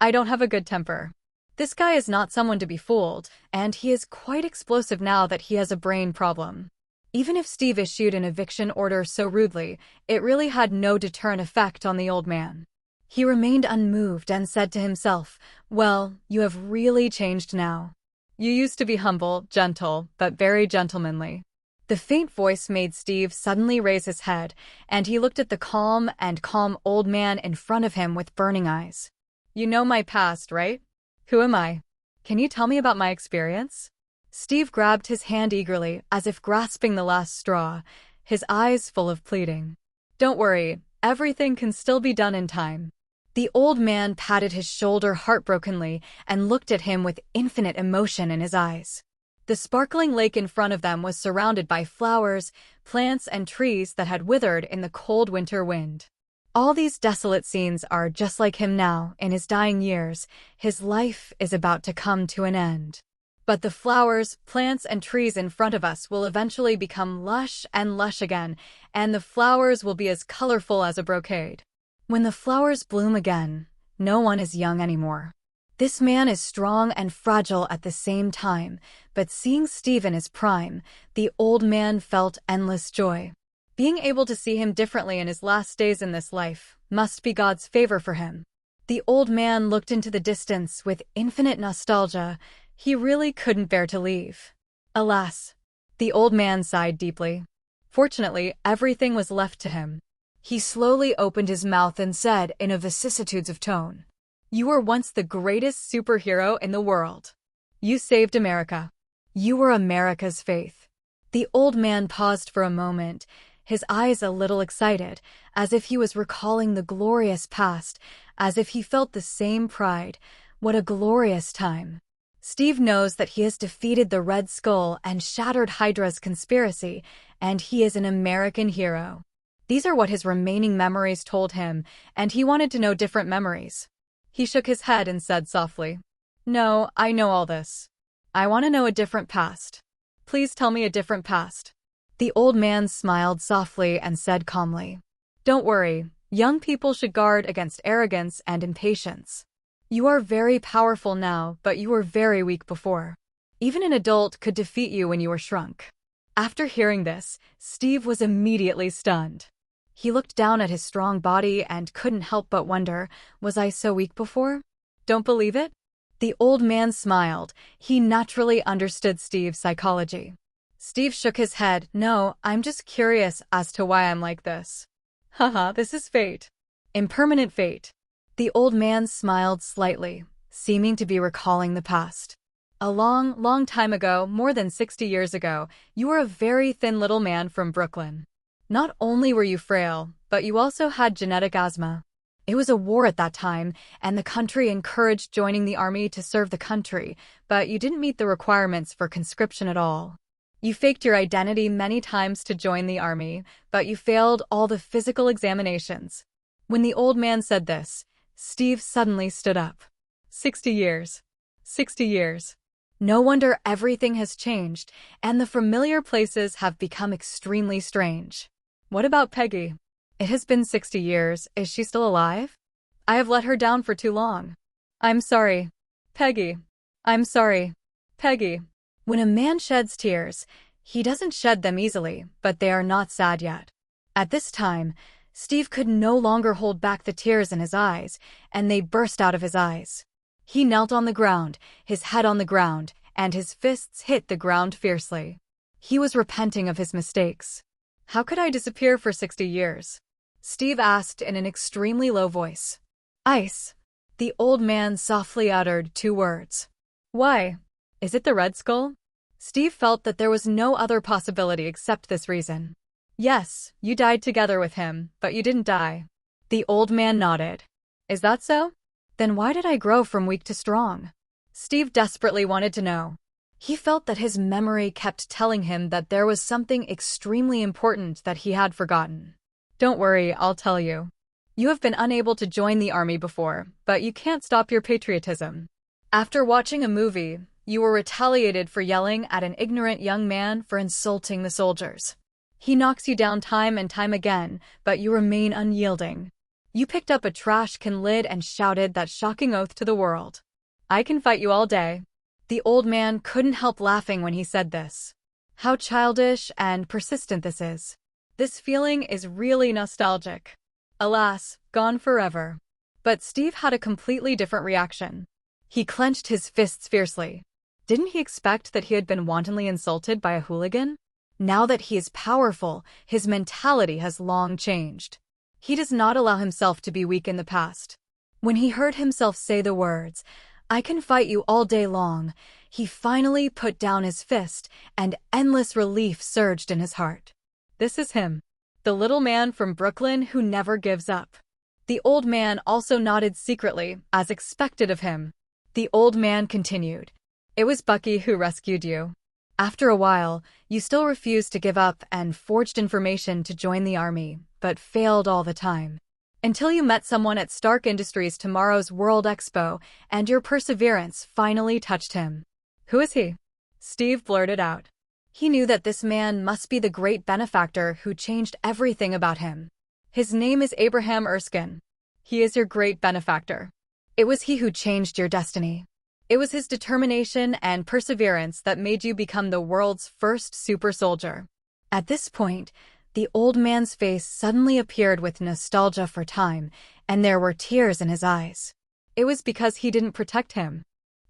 I don't have a good temper. This guy is not someone to be fooled, and he is quite explosive now that he has a brain problem. Even if Steve issued an eviction order so rudely, it really had no deterrent effect on the old man. He remained unmoved and said to himself, "Well, you have really changed now. You used to be humble, gentle, but very gentlemanly." The faint voice made Steve suddenly raise his head, and he looked at the calm old man in front of him with burning eyes. "You know my past, right? Who am I? Can you tell me about my experience?" Steve grabbed his hand eagerly, as if grasping the last straw, his eyes full of pleading. "Don't worry, everything can still be done in time." The old man patted his shoulder heartbrokenly and looked at him with infinite emotion in his eyes. The sparkling lake in front of them was surrounded by flowers, plants, and trees that had withered in the cold winter wind. All these desolate scenes are just like him now, in his dying years. His life is about to come to an end. But the flowers, plants, and trees in front of us will eventually become lush and lush again, and the flowers will be as colorful as a brocade. When the flowers bloom again, no one is young anymore. This man is strong and fragile at the same time, but seeing Steve in his prime, the old man felt endless joy. Being able to see him differently in his last days in this life must be God's favor for him. The old man looked into the distance with infinite nostalgia. He really couldn't bear to leave. Alas, the old man sighed deeply. Fortunately, everything was left to him. He slowly opened his mouth and said in a vicissitudes of tone, "You were once the greatest superhero in the world. You saved America. You were America's faith." The old man paused for a moment, his eyes a little excited, as if he was recalling the glorious past, as if he felt the same pride. What a glorious time. Steve knows that he has defeated the Red Skull and shattered Hydra's conspiracy, and he is an American hero. These are what his remaining memories told him, and he wanted to know different memories. He shook his head and said softly, "No, I know all this. I want to know a different past. Please tell me a different past." The old man smiled softly and said calmly, "Don't worry, young people should guard against arrogance and impatience. You are very powerful now, but you were very weak before. Even an adult could defeat you when you were shrunk." After hearing this, Steve was immediately stunned. He looked down at his strong body and couldn't help but wonder, was I so weak before? Don't believe it? The old man smiled. He naturally understood Steve's psychology. Steve shook his head. "No, I'm just curious as to why I'm like this." "Haha, this is fate. Impermanent fate." The old man smiled slightly, seeming to be recalling the past. "A long, long time ago, more than 60 years ago, you were a very thin little man from Brooklyn. Not only were you frail, but you also had genetic asthma. It was a war at that time, and the country encouraged joining the army to serve the country, but you didn't meet the requirements for conscription at all. You faked your identity many times to join the army, but you failed all the physical examinations." When the old man said this, Steve suddenly stood up. 60 years. 60 years. No wonder everything has changed, and the familiar places have become extremely strange. What about Peggy? It has been 60 years. Is she still alive? I have let her down for too long. I'm sorry. Peggy. I'm sorry. Peggy. When a man sheds tears, he doesn't shed them easily, but they are not sad yet. At this time, Steve could no longer hold back the tears in his eyes, and they burst out of his eyes. He knelt on the ground, his head on the ground, and his fists hit the ground fiercely. He was repenting of his mistakes. "How could I disappear for 60 years? Steve asked in an extremely low voice. "Ice." The old man softly uttered 2 words. "Why? Is it the Red Skull?" Steve felt that there was no other possibility except this reason. "Yes, you died together with him, but you didn't die." The old man nodded. "Is that so? Then why did I grow from weak to strong?" Steve desperately wanted to know. He felt that his memory kept telling him that there was something extremely important that he had forgotten. "Don't worry, I'll tell you. You have been unable to join the army before, but you can't stop your patriotism. After watching a movie, you were retaliated for yelling at an ignorant young man for insulting the soldiers. He knocks you down time and time again, but you remain unyielding. You picked up a trash can lid and shouted that shocking oath to the world. I can fight you all day. The old man couldn't help laughing when he said this. How childish and persistent this is. This feeling is really nostalgic. Alas, gone forever. But Steve had a completely different reaction. He clenched his fists fiercely. Didn't he expect that he had been wantonly insulted by a hooligan? Now that he is powerful, his mentality has long changed. He does not allow himself to be weak in the past. When he heard himself say the words, "I can fight you all day long," he finally put down his fist, and endless relief surged in his heart. This is him, the little man from Brooklyn who never gives up. The old man also nodded secretly, as expected of him. The old man continued, "It was Bucky who rescued you. After a while, you still refused to give up and forged information to join the army, but failed all the time. Until you met someone at Stark Industries tomorrow's World Expo, and your perseverance finally touched him." Who is he? Steve blurted out. He knew that this man must be the great benefactor who changed everything about him. His name is Abraham Erskine. He is your great benefactor. It was he who changed your destiny. It was his determination and perseverance that made you become the world's first super soldier. At this point, the old man's face suddenly appeared with nostalgia for time, and there were tears in his eyes. It was because he didn't protect him.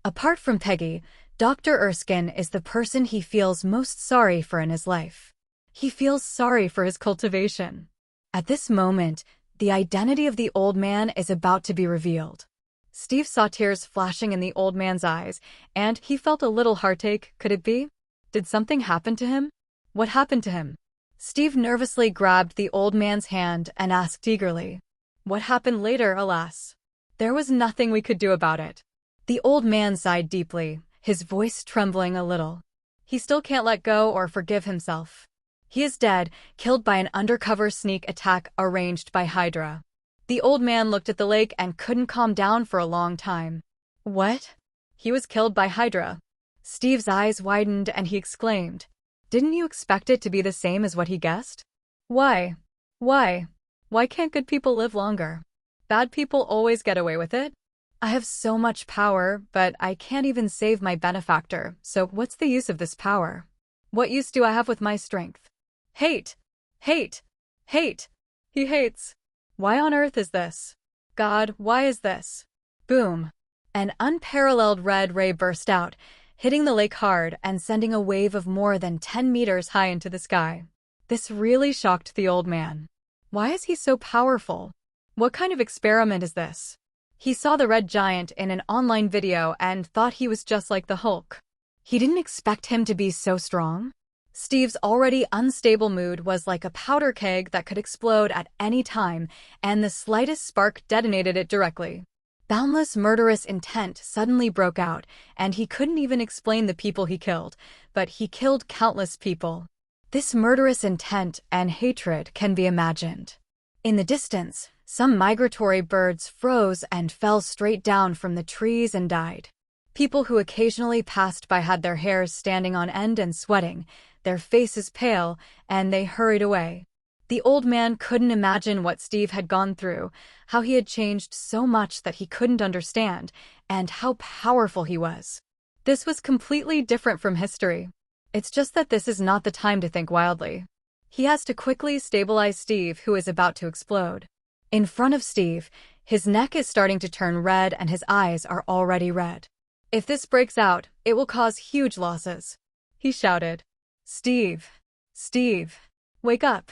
Apart from Peggy, Dr. Erskine is the person he feels most sorry for in his life. He feels sorry for his cultivation. At this moment, the identity of the old man is about to be revealed. Steve saw tears flashing in the old man's eyes, and he felt a little heartache. Could it be? Did something happen to him? What happened to him? Steve nervously grabbed the old man's hand and asked eagerly. What happened later, alas? There was nothing we could do about it. The old man sighed deeply, his voice trembling a little. He still can't let go or forgive himself. He is dead, killed by an undercover sneak attack arranged by Hydra. The old man looked at the lake and couldn't calm down for a long time. What? He was killed by Hydra. Steve's eyes widened and he exclaimed, "Didn't you expect it to be the same as what he guessed? Why? Why? Why can't good people live longer? Bad people always get away with it? I have so much power, but I can't even save my benefactor, so what's the use of this power? What use do I have with my strength? Hate! Hate! Hate! He hates! Why on earth is this? God, why is this?" Boom! An unparalleled red ray burst out, hitting the lake hard and sending a wave of more than 10 meters high into the sky. This really shocked the old man. Why is he so powerful? What kind of experiment is this? He saw the red giant in an online video and thought he was just like the Hulk. He didn't expect him to be so strong. Steve's already unstable mood was like a powder keg that could explode at any time, and the slightest spark detonated it directly. Boundless murderous intent suddenly broke out, and he couldn't even explain the people he killed, but he killed countless people. This murderous intent and hatred can be imagined. In the distance, some migratory birds froze and fell straight down from the trees and died. People who occasionally passed by had their hairs standing on end and sweating, their faces pale, and they hurried away. The old man couldn't imagine what Steve had gone through, how he had changed so much that he couldn't understand, and how powerful he was. This was completely different from history. It's just that this is not the time to think wildly. He has to quickly stabilize Steve, who is about to explode. In front of Steve, his neck is starting to turn red and his eyes are already red. If this breaks out, it will cause huge losses. He shouted, "Steve! Steve! Wake up!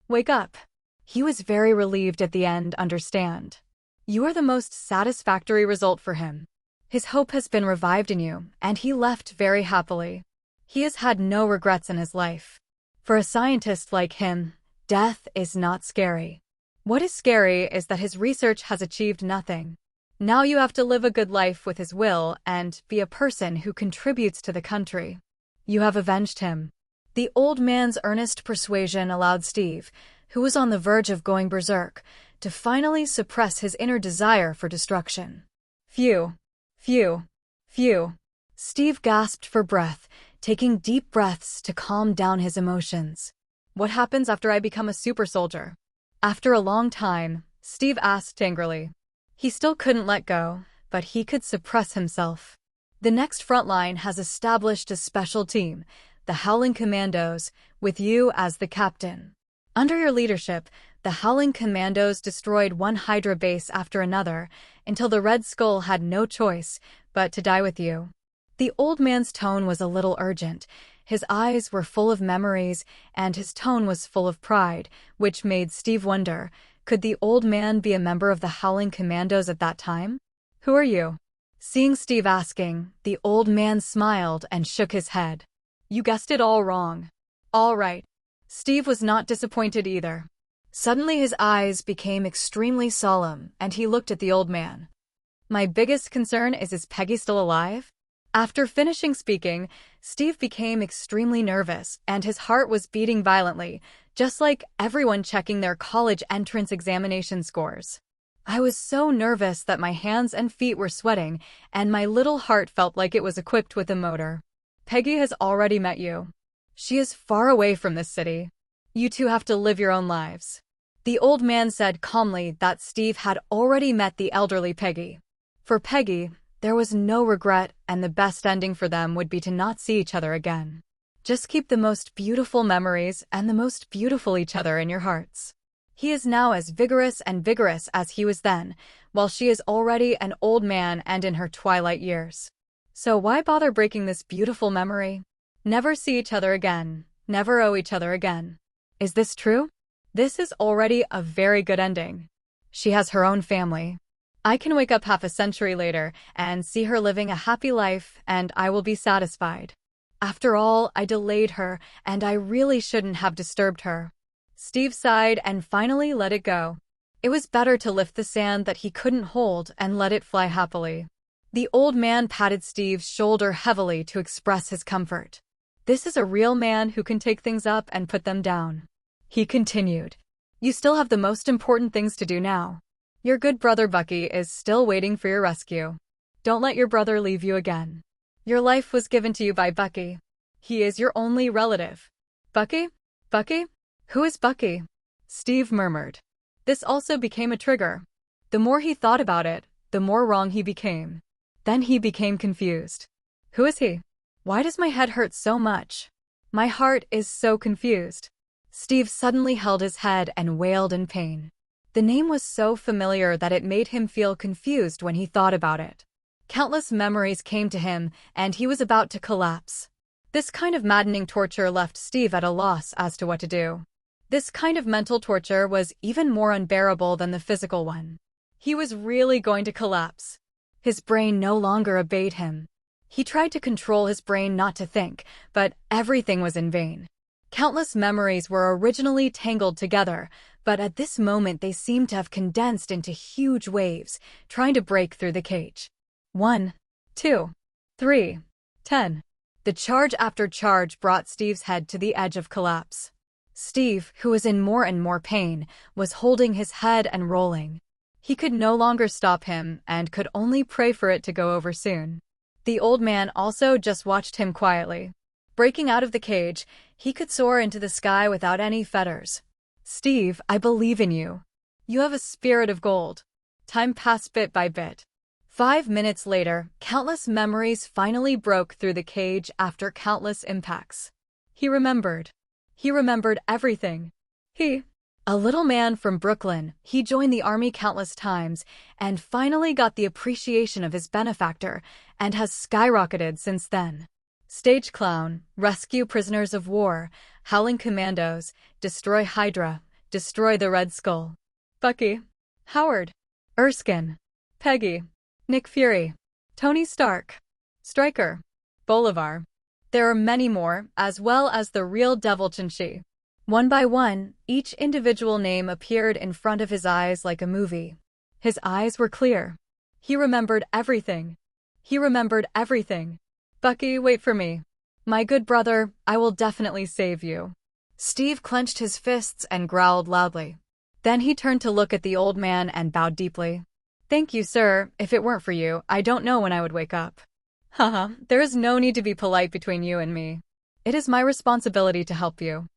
Wake up!" He was very relieved at the end, understand. You are the most satisfactory result for him. His hope has been revived in you, and he left very happily. He has had no regrets in his life. For a scientist like him, death is not scary. What is scary is that his research has achieved nothing. Now you have to live a good life with his will and be a person who contributes to the country. You have avenged him. The old man's earnest persuasion allowed Steve, who was on the verge of going berserk, to finally suppress his inner desire for destruction. Phew. Phew. Phew. Steve gasped for breath, taking deep breaths to calm down his emotions. What happens after I become a super soldier? After a long time, Steve asked angrily. He still couldn't let go, but he could suppress himself. The next front line has established a special team, the Howling Commandos, with you as the captain. Under your leadership, the Howling Commandos destroyed one Hydra base after another until the Red Skull had no choice but to die with you. The old man's tone was a little urgent. His eyes were full of memories, and his tone was full of pride, which made Steve wonder, could the old man be a member of the Howling Commandos at that time? Who are you? Seeing Steve asking, the old man smiled and shook his head. You guessed it all wrong. All right. Steve was not disappointed either. Suddenly his eyes became extremely solemn, and he looked at the old man. My biggest concern is Peggy still alive? After finishing speaking, Steve became extremely nervous, and his heart was beating violently, just like everyone checking their college entrance examination scores. I was so nervous that my hands and feet were sweating, and my little heart felt like it was equipped with a motor. Peggy has already met you. She is far away from this city. You two have to live your own lives. The old man said calmly that Steve had already met the elderly Peggy. For Peggy, there was no regret, and the best ending for them would be to not see each other again. Just keep the most beautiful memories and the most beautiful each other in your hearts. He is now as vigorous as he was then, while she is already an old man and in her twilight years. So why bother breaking this beautiful memory? Never see each other again, never owe each other again. Is this true? This is already a very good ending. She has her own family. I can wake up half a century later and see her living a happy life, and I will be satisfied. After all, I delayed her, and I really shouldn't have disturbed her. Steve sighed and finally let it go. It was better to lift the sand that he couldn't hold and let it fly happily. The old man patted Steve's shoulder heavily to express his comfort. This is a real man who can take things up and put them down. He continued. You still have the most important things to do now. Your good brother Bucky is still waiting for your rescue. Don't let your brother leave you again. Your life was given to you by Bucky. He is your only relative. Bucky? Bucky? Who is Bucky? Steve murmured. This also became a trigger. The more he thought about it, the more wrong he became. Then he became confused. Who is he? Why does my head hurt so much? My heart is so confused. Steve suddenly held his head and wailed in pain. The name was so familiar that it made him feel confused when he thought about it. Countless memories came to him, and he was about to collapse. This kind of maddening torture left Steve at a loss as to what to do. This kind of mental torture was even more unbearable than the physical one. He was really going to collapse. His brain no longer obeyed him. He tried to control his brain not to think, but everything was in vain. Countless memories were originally tangled together, but at this moment they seemed to have condensed into huge waves, trying to break through the cage. 1, 2, 3, 10. The charge after charge brought Steve's head to the edge of collapse. Steve, who was in more and more pain, was holding his head and rolling. He could no longer stop him and could only pray for it to go over soon. The old man also just watched him quietly. Breaking out of the cage, he could soar into the sky without any fetters. Steve, I believe in you. You have a spirit of gold. Time passed bit by bit. 5 minutes later, countless memories finally broke through the cage after countless impacts. He remembered. He remembered everything. A little man from Brooklyn, he joined the army countless times and finally got the appreciation of his benefactor and has skyrocketed since then. Stage clown, rescue prisoners of war, howling commandos, destroy Hydra, destroy the Red Skull. Bucky, Howard, Erskine, Peggy, Nick Fury, Tony Stark, Stryker, Bolivar. There are many more, as well as the real Devil Chinchi. One by one, each individual name appeared in front of his eyes like a movie. His eyes were clear. He remembered everything. He remembered everything. Bucky, wait for me. My good brother, I will definitely save you. Steve clenched his fists and growled loudly. Then he turned to look at the old man and bowed deeply. Thank you, sir. If it weren't for you, I don't know when I would wake up. Haha, there is no need to be polite between you and me. It is my responsibility to help you.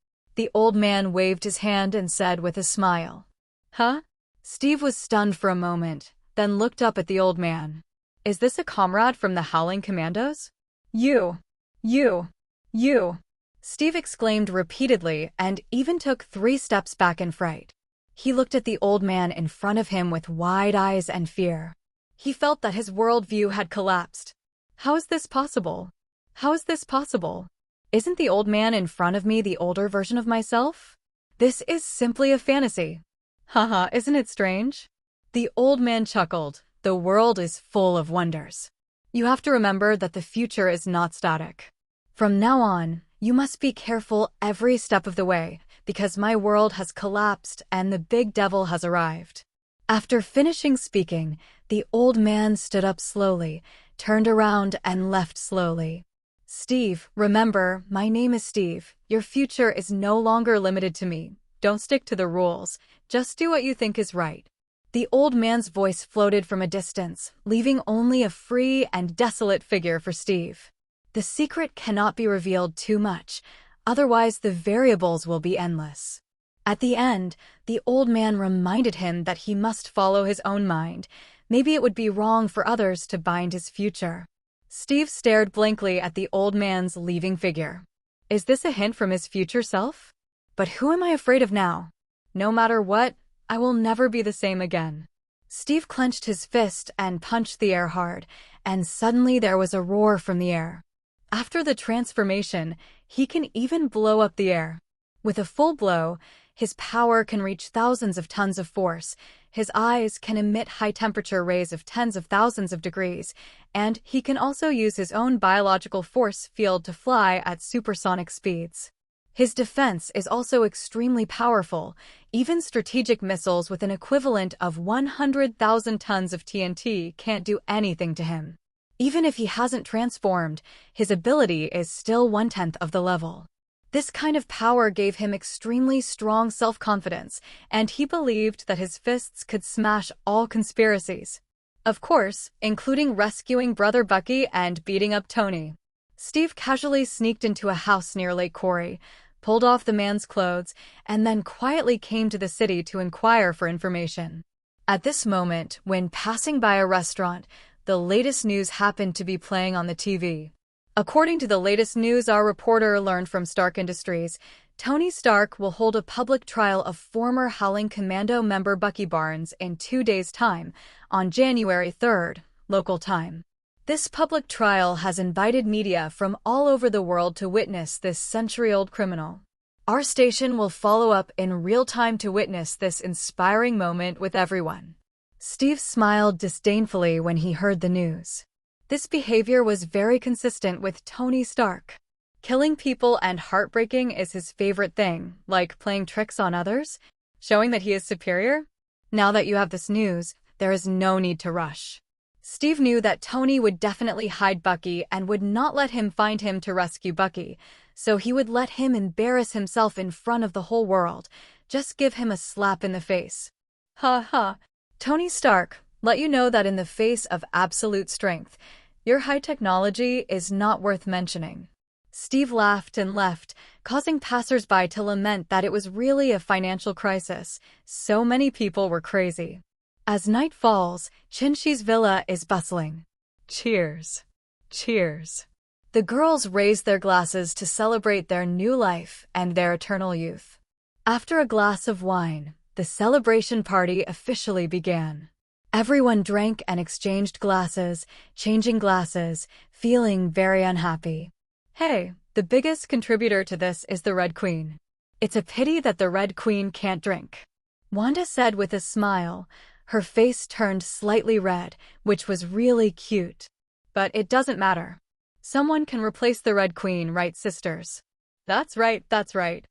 The old man waved his hand and said with a smile. Huh? Steve was stunned for a moment, then looked up at the old man. Is this a comrade from the Howling Commandos? You. You. Steve exclaimed repeatedly and even took 3 steps back in fright. He looked at the old man in front of him with wide eyes and fear. He felt that his worldview had collapsed. How is this possible? How is this possible? Isn't the old man in front of me the older version of myself? This is simply a fantasy. Haha, isn't it strange? The old man chuckled. The world is full of wonders. You have to remember that the future is not static. From now on, you must be careful every step of the way, because my world has collapsed and the big devil has arrived. After finishing speaking, the old man stood up slowly, turned around and left slowly. Steve, remember, my name is Steve. Your future is no longer limited to me. Don't stick to the rules. Just do what you think is right. The old man's voice floated from a distance, leaving only a free and desolate figure for Steve. The secret cannot be revealed too much, otherwise the variables will be endless. At the end, the old man reminded him that he must follow his own mind. Maybe it would be wrong for others to bind his future. Steve stared blankly at the old man's leaving figure. Is this a hint from his future self? But who am I afraid of now? No matter what, I will never be the same again. Steve clenched his fist and punched the air hard, and suddenly there was a roar from the air. After the transformation, he can even blow up the air. With a full blow, his power can reach thousands of tons of force, his eyes can emit high-temperature rays of tens of thousands of degrees, and he can also use his own biological force field to fly at supersonic speeds. His defense is also extremely powerful. Even strategic missiles with an equivalent of 100,000 tons of TNT can't do anything to him. Even if he hasn't transformed, his ability is still 1/10 of the level. This kind of power gave him extremely strong self-confidence, and he believed that his fists could smash all conspiracies. Of course, including rescuing Brother Bucky and beating up Tony. Steve casually sneaked into a house near Lake Quarry, pulled off the man's clothes, and then quietly came to the city to inquire for information. At this moment, when passing by a restaurant, the latest news happened to be playing on the TV. According to the latest news our reporter learned from Stark Industries, Tony Stark will hold a public trial of former Howling Commando member Bucky Barnes in 2 days' time, on January 3rd, local time. This public trial has invited media from all over the world to witness this century-old criminal. Our station will follow up in real time to witness this inspiring moment with everyone. Steve smiled disdainfully when he heard the news. This behavior was very consistent with Tony Stark. Killing people and heartbreaking is his favorite thing, like playing tricks on others, showing that he is superior. Now that you have this news, there is no need to rush. Steve knew that Tony would definitely hide Bucky and would not let him find him to rescue Bucky, so he would let him embarrass himself in front of the whole world. Just give him a slap in the face. Ha ha. Tony Stark, let you know that in the face of absolute strength, your high technology is not worth mentioning. Steve laughed and left, causing passers-by to lament that it was really a financial crisis. So many people were crazy. As night falls, Chinshi's villa is bustling. Cheers. Cheers. The girls raised their glasses to celebrate their new life and their eternal youth. After a glass of wine, the celebration party officially began. Everyone drank and exchanged glasses, changing glasses, feeling very unhappy. Hey, the biggest contributor to this is the Red Queen. It's a pity that the Red Queen can't drink, Wanda said with a smile. Her face turned slightly red, which was really cute. But it doesn't matter. Someone can replace the Red Queen, right, sisters? That's right, that's right.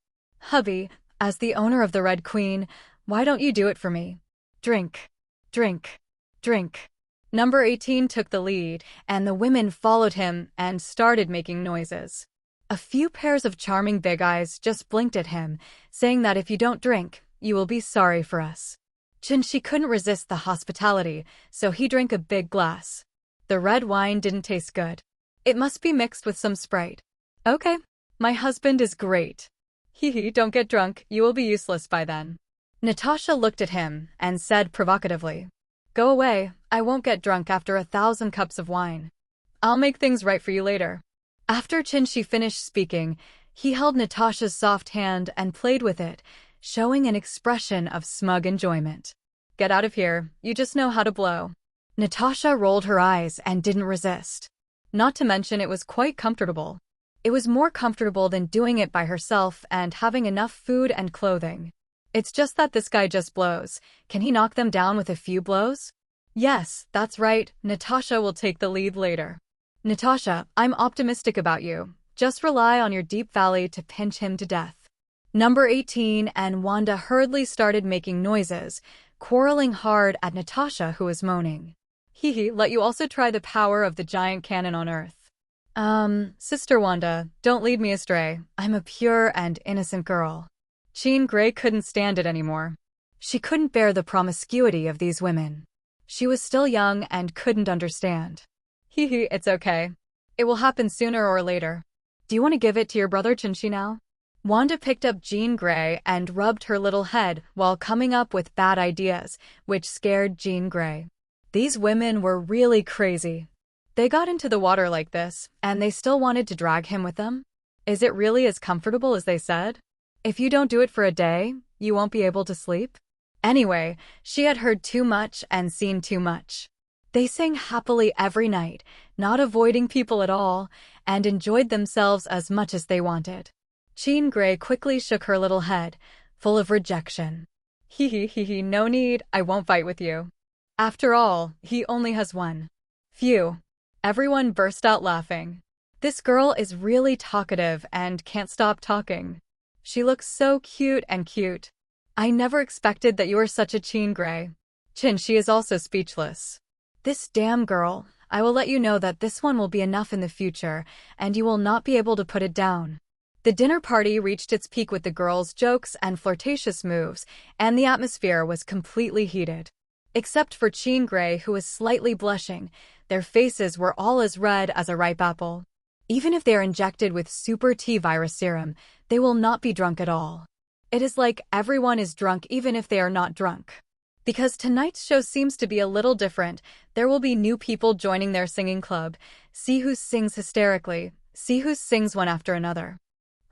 Hubby, as the owner of the Red Queen, why don't you do it for me? Drink. Drink. Drink. Number 18 took the lead, and the women followed him and started making noises. A few pairs of charming big eyes just blinked at him, saying that if you don't drink, you will be sorry for us. Chinshi couldn't resist the hospitality, so he drank a big glass. The red wine didn't taste good. It must be mixed with some Sprite. Okay, my husband is great. Hee hee, don't get drunk, you will be useless by then. Natasha looked at him and said provocatively, Go away, I won't get drunk after 1,000 cups of wine. I'll make things right for you later. After Chinchi finished speaking, he held Natasha's soft hand and played with it, showing an expression of smug enjoyment. Get out of here, you just know how to blow. Natasha rolled her eyes and didn't resist. Not to mention it was quite comfortable. It was more comfortable than doing it by herself and having enough food and clothing. It's just that this guy just blows. Can he knock them down with a few blows? Yes, that's right, Natasha will take the lead later. Natasha, I'm optimistic about you. Just rely on your deep valley to pinch him to death. Number 18 and Wanda hurriedly started making noises, quarreling hard at Natasha, who was moaning. Hee hee, let you also try the power of the giant cannon on Earth. Sister Wanda, don't lead me astray. I'm a pure and innocent girl. Jean Grey couldn't stand it anymore. She couldn't bear the promiscuity of these women. She was still young and couldn't understand. Hee hee, it's okay. It will happen sooner or later. Do you want to give it to your brother Chinchi now? Wanda picked up Jean Grey and rubbed her little head while coming up with bad ideas, which scared Jean Grey. These women were really crazy. They got into the water like this, and they still wanted to drag him with them? Is it really as comfortable as they said? If you don't do it for a day, you won't be able to sleep? Anyway, she had heard too much and seen too much. They sang happily every night, not avoiding people at all, and enjoyed themselves as much as they wanted. Jean Grey quickly shook her little head, full of rejection. Hee hee, no need, I won't fight with you. After all, he only has one. Phew. Everyone burst out laughing. This girl is really talkative and can't stop talking. She looks so cute and cute. I never expected that you were such a Jean Grey. Chinchi is also speechless. This damn girl, I will let you know that this one will be enough in the future, and you will not be able to put it down. The dinner party reached its peak with the girls' jokes and flirtatious moves, and the atmosphere was completely heated. Except for Jean Grey, who was slightly blushing, their faces were all as red as a ripe apple. Even if they are injected with super T virus serum, they will not be drunk at all. It is like everyone is drunk even if they are not drunk. Because tonight's show seems to be a little different, there will be new people joining their singing club. See who sings hysterically. See who sings one after another.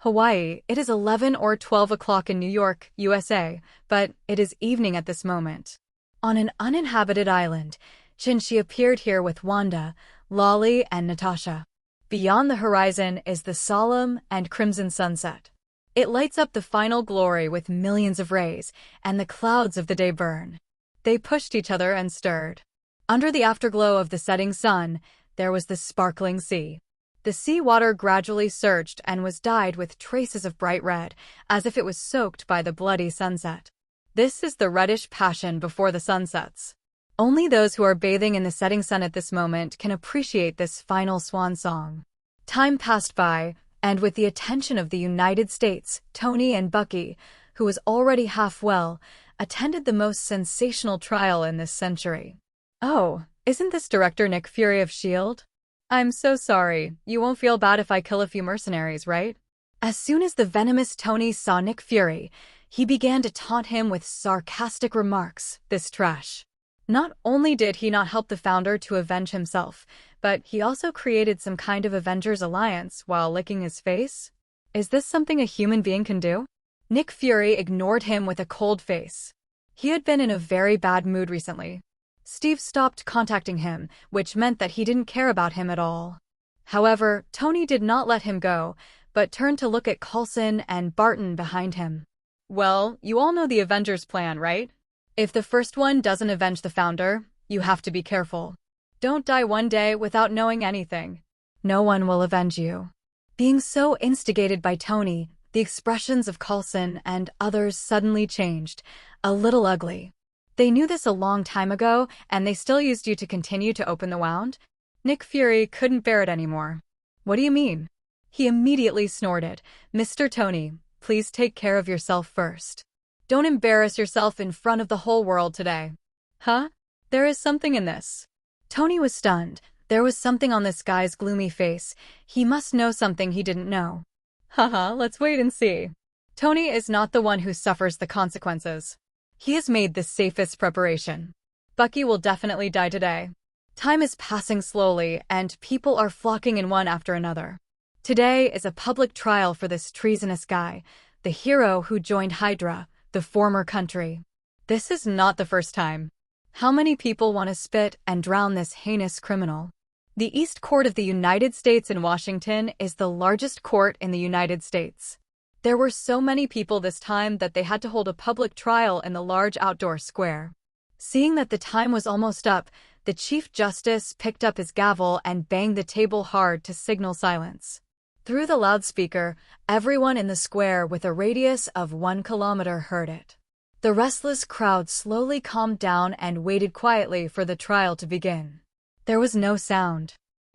Hawaii, it is 11 or 12 o'clock in New York, USA, but it is evening at this moment. On an uninhabited island, Chinchi appeared here with Wanda, Lolly, and Natasha. Beyond the horizon is the solemn and crimson sunset. It lights up the final glory with millions of rays, and the clouds of the day burn. They pushed each other and stirred. Under the afterglow of the setting sun, there was the sparkling sea. The sea water gradually surged and was dyed with traces of bright red, as if it was soaked by the bloody sunset. This is the reddish passion before the sun sets. Only those who are bathing in the setting sun at this moment can appreciate this final swan song. Time passed by, and with the attention of the United States, Tony and Bucky, who was already half well, attended the most sensational trial in this century. Oh, isn't this director Nick Fury of S.H.I.E.L.D.? I'm so sorry, you won't feel bad if I kill a few mercenaries, right? As soon as the venomous Tony saw Nick Fury, he began to taunt him with sarcastic remarks, this trash. Not only did he not help the founder to avenge himself, but he also created some kind of Avengers alliance while licking his face? Is this something a human being can do? Nick Fury ignored him with a cold face. He had been in a very bad mood recently. Steve stopped contacting him, which meant that he didn't care about him at all. However, Tony did not let him go, but turned to look at Coulson and Barton behind him. Well, you all know the Avengers plan, right? If the first one doesn't avenge the founder, you have to be careful. Don't die one day without knowing anything. No one will avenge you. Being so instigated by Tony, the expressions of Coulson and others suddenly changed, a little ugly. They knew this a long time ago, and they still used you to continue to open the wound? Nick Fury couldn't bear it anymore. What do you mean? He immediately snorted. Mr. Tony, please take care of yourself first. Don't embarrass yourself in front of the whole world today. Huh? There is something in this. Tony was stunned. There was something on this guy's gloomy face. He must know something he didn't know. Haha, let's wait and see. Tony is not the one who suffers the consequences. He has made the safest preparation. Bucky will definitely die today. Time is passing slowly, and people are flocking in one after another. Today is a public trial for this treasonous guy, the hero who joined Hydra, the former country. This is not the first time. How many people want to spit and drown this heinous criminal? The East Court of the United States in Washington is the largest court in the United States. There were so many people this time that they had to hold a public trial in the large outdoor square. Seeing that the time was almost up, the Chief Justice picked up his gavel and banged the table hard to signal silence. Through the loudspeaker, everyone in the square with a radius of 1 kilometer heard it. The restless crowd slowly calmed down and waited quietly for the trial to begin. There was no sound.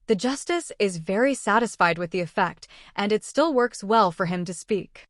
The justice is very satisfied with the effect, and it still works well for him to speak.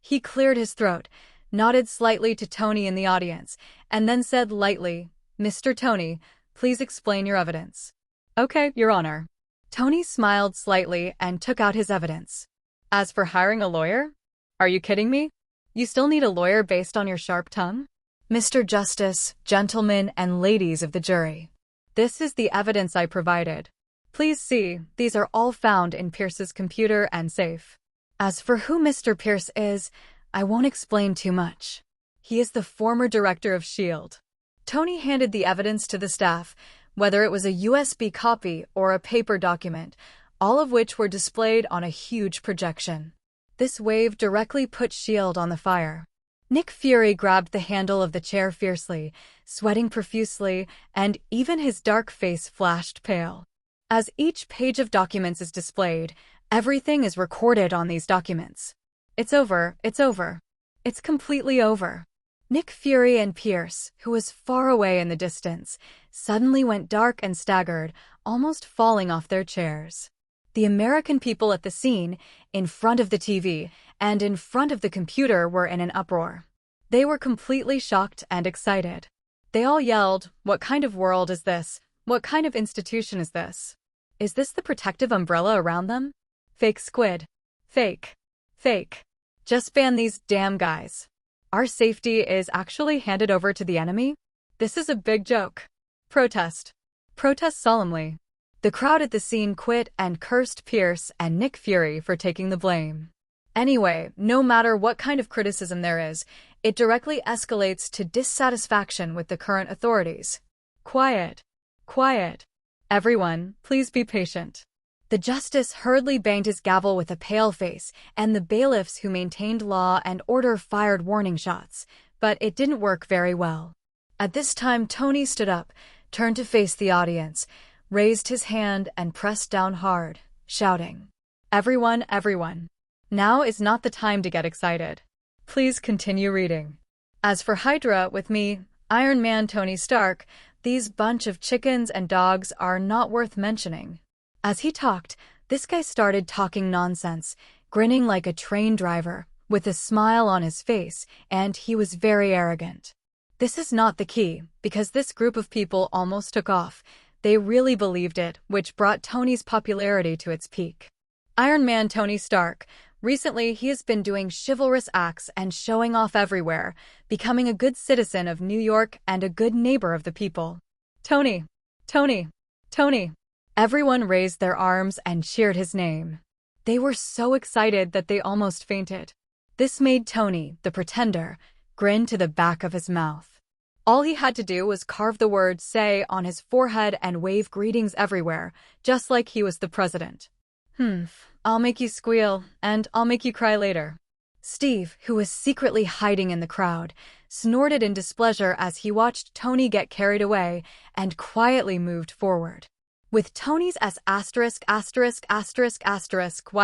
He cleared his throat, nodded slightly to Tony in the audience, and then said lightly, "Mr. Tony, please explain your evidence." "Okay, Your Honor." Tony smiled slightly and took out his evidence. "As for hiring a lawyer? Are you kidding me? You still need a lawyer based on your sharp tongue?" "Mr. Justice, gentlemen and ladies of the jury, this is the evidence I provided. Please see, these are all found in Pierce's computer and safe. As for who Mr. Pierce is, I won't explain too much. He is the former director of S.H.I.E.L.D. Tony handed the evidence to the staff, whether it was a USB copy or a paper document, all of which were displayed on a huge projection. This wave directly put S.H.I.E.L.D. on the fire. Nick Fury grabbed the handle of the chair fiercely, sweating profusely, and even his dark face flashed pale. As each page of documents is displayed, everything is recorded on these documents. It's over, it's over. It's completely over. Nick Fury and Pierce, who was far away in the distance, suddenly went dark and staggered, almost falling off their chairs. The American people at the scene, in front of the TV, and in front of the computer were in an uproar. They were completely shocked and excited. They all yelled, "What kind of world is this? What kind of institution is this? Is this the protective umbrella around them? Fake squid. Fake. Fake. Just ban these damn guys. Our safety is actually handed over to the enemy? This is a big joke. Protest. Protest solemnly." The crowd at the scene quit and cursed Pierce and Nick Fury for taking the blame. Anyway, no matter what kind of criticism there is, it directly escalates to dissatisfaction with the current authorities. Quiet. Quiet. Everyone, please be patient. The justice hurriedly banged his gavel with a pale face, and the bailiffs who maintained law and order fired warning shots, but it didn't work very well. At this time, Tony stood up, turned to face the audience, raised his hand and pressed down hard, shouting, "Everyone, everyone. Now is not the time to get excited. Please continue reading. As for Hydra with me, Iron Man Tony Stark, these bunch of chickens and dogs are not worth mentioning." As he talked, this guy started talking nonsense, grinning like a train driver, with a smile on his face, and he was very arrogant. This is not the key, because this group of people almost took off. They really believed it, which brought Tony's popularity to its peak. Iron Man Tony Stark. Recently, he has been doing chivalrous acts and showing off everywhere, becoming a good citizen of New York and a good neighbor of the people. Tony. Tony. Tony. Everyone raised their arms and cheered his name. They were so excited that they almost fainted. This made Tony, the pretender, grin to the back of his mouth. All he had to do was carve the word "say" on his forehead and wave greetings everywhere, just like he was the president. I'll make you squeal, and I'll make you cry later. Steve, who was secretly hiding in the crowd, snorted in displeasure as he watched Tony get carried away and quietly moved forward. With Tony's ********y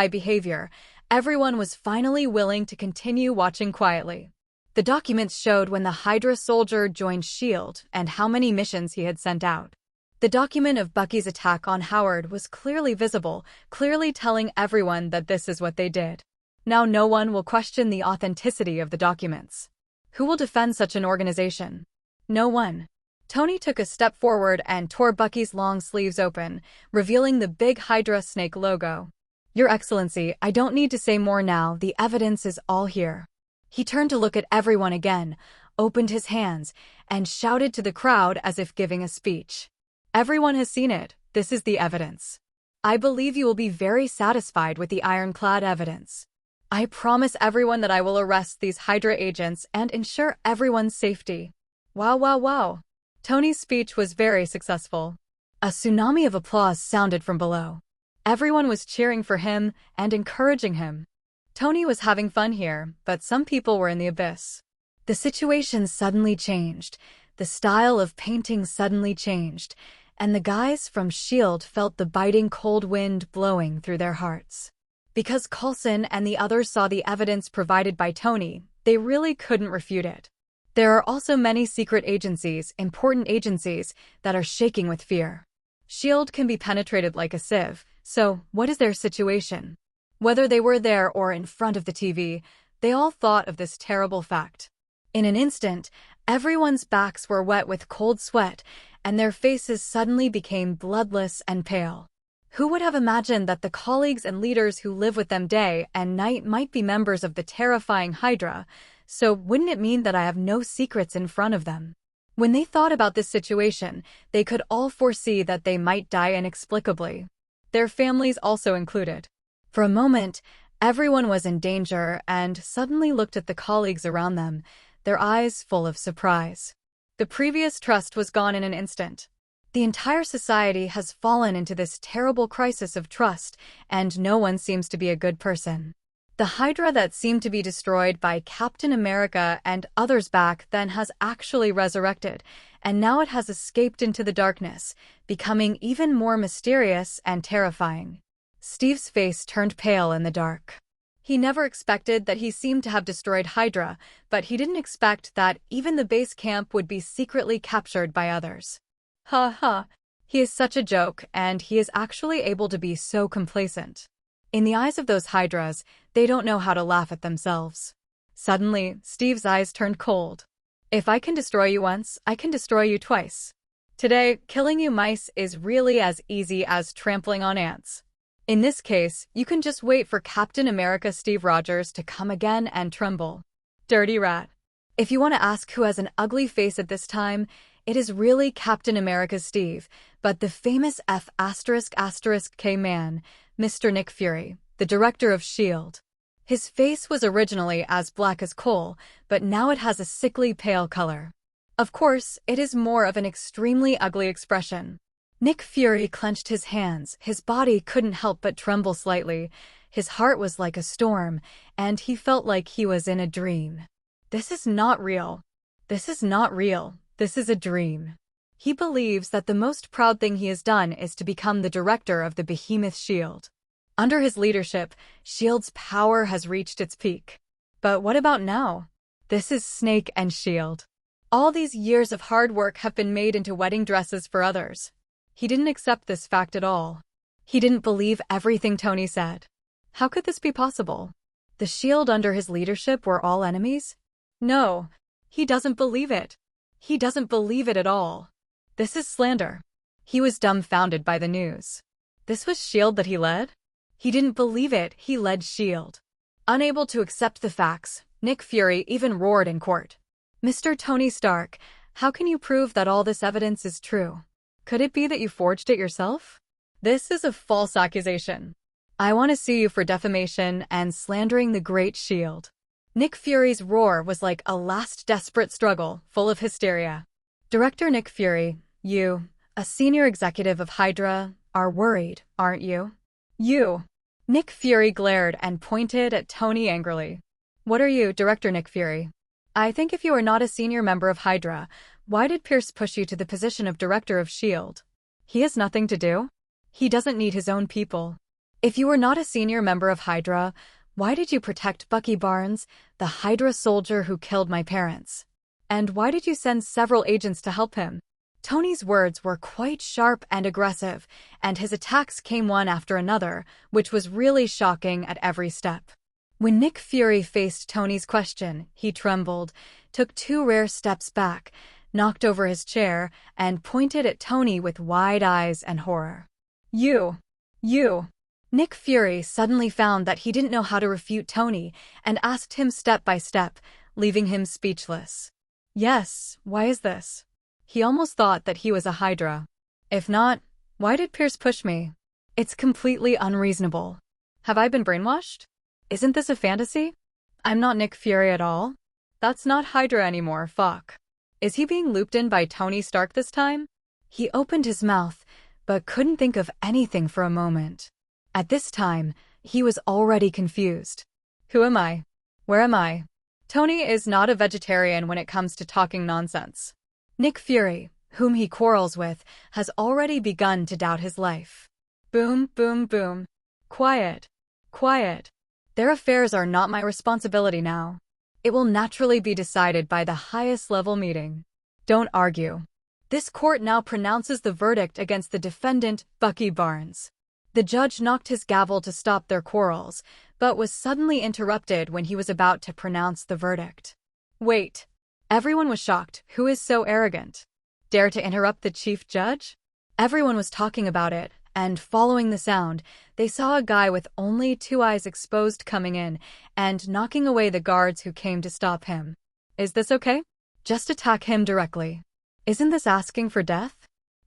behavior, everyone was finally willing to continue watching quietly. The documents showed when the Hydra soldier joined S.H.I.E.L.D. and how many missions he had sent out. The document of Bucky's attack on Howard was clearly visible, clearly telling everyone that this is what they did. Now no one will question the authenticity of the documents. Who will defend such an organization? No one. Tony took a step forward and tore Bucky's long sleeves open, revealing the big Hydra snake logo. Your Excellency, I don't need to say more now, the evidence is all here. He turned to look at everyone again, opened his hands, and shouted to the crowd as if giving a speech. Everyone has seen it, this is the evidence. I believe you will be very satisfied with the ironclad evidence. I promise everyone that I will arrest these Hydra agents and ensure everyone's safety. Wow, wow, wow. Tony's speech was very successful. A tsunami of applause sounded from below. Everyone was cheering for him and encouraging him. Tony was having fun here, but some people were in the abyss. The situation suddenly changed. The style of painting suddenly changed, and the guys from S.H.I.E.L.D. felt the biting cold wind blowing through their hearts. Because Coulson and the others saw the evidence provided by Tony, they really couldn't refute it. There are also many secret agencies, important agencies, that are shaking with fear. S.H.I.E.L.D. can be penetrated like a sieve, so what is their situation? Whether they were there or in front of the TV, they all thought of this terrible fact. In an instant, everyone's backs were wet with cold sweat, and their faces suddenly became bloodless and pale. Who would have imagined that the colleagues and leaders who live with them day and night might be members of the terrifying Hydra, so wouldn't it mean that I have no secrets in front of them? When they thought about this situation, they could all foresee that they might die inexplicably. Their families also included. For a moment, everyone was in danger and suddenly looked at the colleagues around them, their eyes full of surprise. The previous trust was gone in an instant. The entire society has fallen into this terrible crisis of trust, and no one seems to be a good person. The Hydra that seemed to be destroyed by Captain America and others back then has actually resurrected, and now it has escaped into the darkness, becoming even more mysterious and terrifying. Steve's face turned pale in the dark. He never expected that he seemed to have destroyed Hydra, but he didn't expect that even the base camp would be secretly captured by others. Ha ha, he is such a joke, and he is actually able to be so complacent. In the eyes of those Hydras, they don't know how to laugh at themselves. Suddenly, Steve's eyes turned cold. If I can destroy you once, I can destroy you twice. Today, killing you mice is really as easy as trampling on ants. In this case, you can just wait for Captain America Steve Rogers to come again and tremble. Dirty rat. If you want to ask who has an ugly face at this time, it is really Captain America Steve, but the famous F***K man, Mr. Nick Fury, the director of S.H.I.E.L.D. His face was originally as black as coal, but now it has a sickly pale color. Of course, it is more of an extremely ugly expression. Nick Fury clenched his hands, his body couldn't help but tremble slightly, his heart was like a storm, and he felt like he was in a dream. This is not real. This is not real. This is a dream. He believes that the most proud thing he has done is to become the director of the behemoth S.H.I.E.L.D. Under his leadership, S.H.I.E.L.D.'s power has reached its peak. But what about now? This is Snake and S.H.I.E.L.D. All these years of hard work have been made into wedding dresses for others. He didn't accept this fact at all. He didn't believe everything Tony said. How could this be possible? The S.H.I.E.L.D. under his leadership were all enemies? No, he doesn't believe it. He doesn't believe it at all. This is slander. He was dumbfounded by the news. This was S.H.I.E.L.D. that he led? He didn't believe it, he led S.H.I.E.L.D. Unable to accept the facts, Nick Fury even roared in court. Mr. Tony Stark, how can you prove that all this evidence is true? Could it be that you forged it yourself? This is a false accusation. I want to sue you for defamation and slandering the great S.H.I.E.L.D. Nick Fury's roar was like a last desperate struggle, full of hysteria. Director Nick Fury, you, a senior executive of Hydra, are worried, aren't you? You. Nick Fury glared and pointed at Tony angrily. What are you, Director Nick Fury? I think if you are not a senior member of Hydra, why did Pierce push you to the position of director of S.H.I.E.L.D.? He has nothing to do? He doesn't need his own people. If you were not a senior member of Hydra, why did you protect Bucky Barnes, the Hydra soldier who killed my parents? And why did you send several agents to help him? Tony's words were quite sharp and aggressive, and his attacks came one after another, which was really shocking at every step. When Nick Fury faced Tony's question, he trembled, took 2 rare steps back, knocked over his chair, and pointed at Tony with wide eyes and horror. You. Nick Fury suddenly found that he didn't know how to refute Tony and asked him step by step, leaving him speechless. Yes, why is this? He almost thought that he was a Hydra. If not, why did Pierce push me? It's completely unreasonable. Have I been brainwashed? Isn't this a fantasy? I'm not Nick Fury at all. That's not Hydra anymore, fuck. Is he being looped in by Tony Stark this time? He opened his mouth, but couldn't think of anything for a moment. At this time, he was already confused. Who am I? Where am I? Tony is not a vegetarian when it comes to talking nonsense. Nick Fury, whom he quarrels with, has already begun to doubt his life. Boom, boom, boom. Quiet. Quiet. Their affairs are not my responsibility now. It will naturally be decided by the highest level meeting. Don't argue. This court now pronounces the verdict against the defendant, Bucky Barnes. The judge knocked his gavel to stop their quarrels, but was suddenly interrupted when he was about to pronounce the verdict. Wait. Everyone was shocked. Who is so arrogant? Dare to interrupt the chief judge? Everyone was talking about it, and following the sound, they saw a guy with only 2 eyes exposed coming in and knocking away the guards who came to stop him. Is this okay? Just attack him directly. Isn't this asking for death?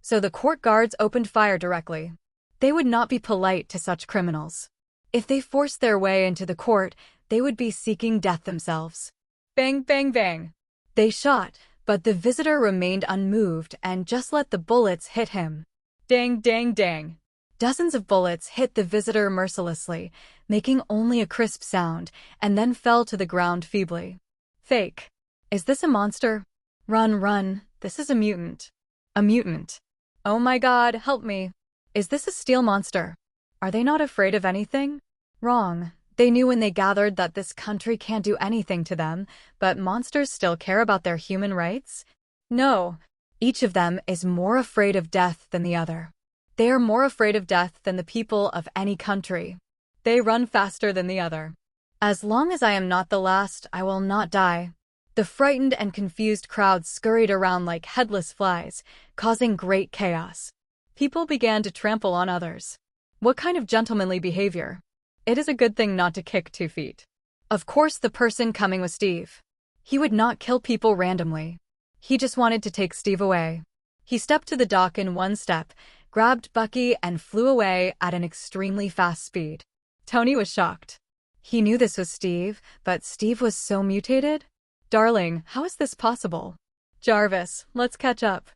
So the court guards opened fire directly. They would not be polite to such criminals. If they forced their way into the court, they would be seeking death themselves. Bang, bang, bang. They shot, but the visitor remained unmoved and just let the bullets hit him. Dang, dang, dang. Dozens of bullets hit the visitor mercilessly, making only a crisp sound, and then fell to the ground feebly. Fake. Is this a monster? Run, run. This is a mutant. A mutant. Oh my god, help me. Is this a steel monster? Are they not afraid of anything? Wrong. They knew when they gathered that this country can't do anything to them, but monsters still care about their human rights? No. Each of them is more afraid of death than the other. They are more afraid of death than the people of any country. They run faster than the other. As long as I am not the last, I will not die. The frightened and confused crowd scurried around like headless flies, causing great chaos. People began to trample on others. What kind of gentlemanly behavior? It is a good thing not to kick 2 feet. Of course, the person coming was Steve. He would not kill people randomly. He just wanted to take Steve away. He stepped to the dock in 1 step, grabbed Bucky, and flew away at an extremely fast speed. Tony was shocked. He knew this was Steve, but Steve was so mutated. Darling, how is this possible? Jarvis, let's catch up.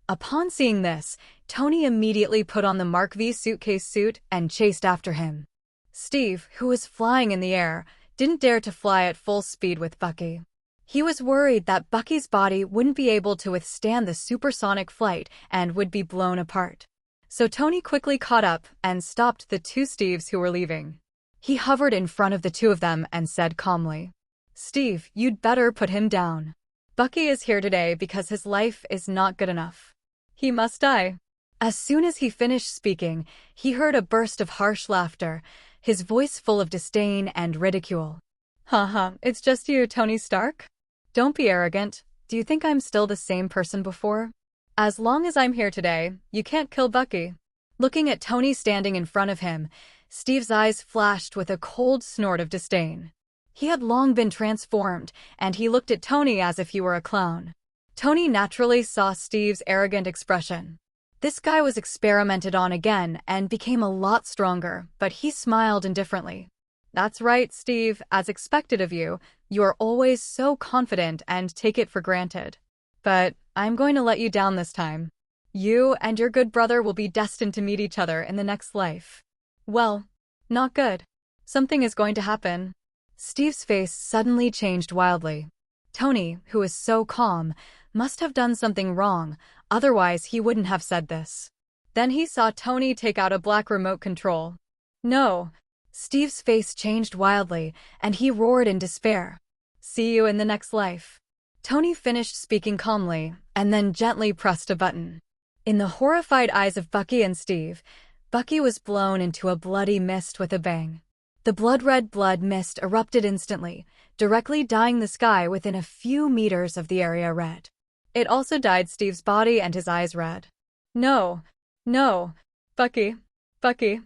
Upon seeing this, Tony immediately put on the Mark V suitcase suit and chased after him. Steve, who was flying in the air, didn't dare to fly at full speed with Bucky. He was worried that Bucky's body wouldn't be able to withstand the supersonic flight and would be blown apart. So Tony quickly caught up and stopped the 2 Steves who were leaving. He hovered in front of the 2 of them and said calmly, "Steve, you'd better put him down. Bucky is here today because his life is not good enough. He must die." As soon as he finished speaking, he heard a burst of harsh laughter, his voice full of disdain and ridicule. Haha, it's just you, Tony Stark? Don't be arrogant. Do you think I'm still the same person before? As long as I'm here today, you can't kill Bucky. Looking at Tony standing in front of him, Steve's eyes flashed with a cold snort of disdain. He had long been transformed, and he looked at Tony as if he were a clown. Tony naturally saw Steve's arrogant expression. This guy was experimented on again and became a lot stronger, but he smiled indifferently. That's right, Steve, as expected of you, you are always so confident and take it for granted. But I'm going to let you down this time. You and your good brother will be destined to meet each other in the next life. Well, not good. Something is going to happen. Steve's face suddenly changed wildly. Tony, who was so calm, must have done something wrong, otherwise he wouldn't have said this. Then he saw Tony take out a black remote control. No. Steve's face changed wildly, and he roared in despair. See you in the next life. Tony finished speaking calmly, and then gently pressed a button. In the horrified eyes of Bucky and Steve, Bucky was blown into a bloody mist with a bang. The blood-red blood mist erupted instantly, directly dyeing the sky within a few meters of the area red. It also dyed Steve's body and his eyes red. No. No. Bucky. Bucky.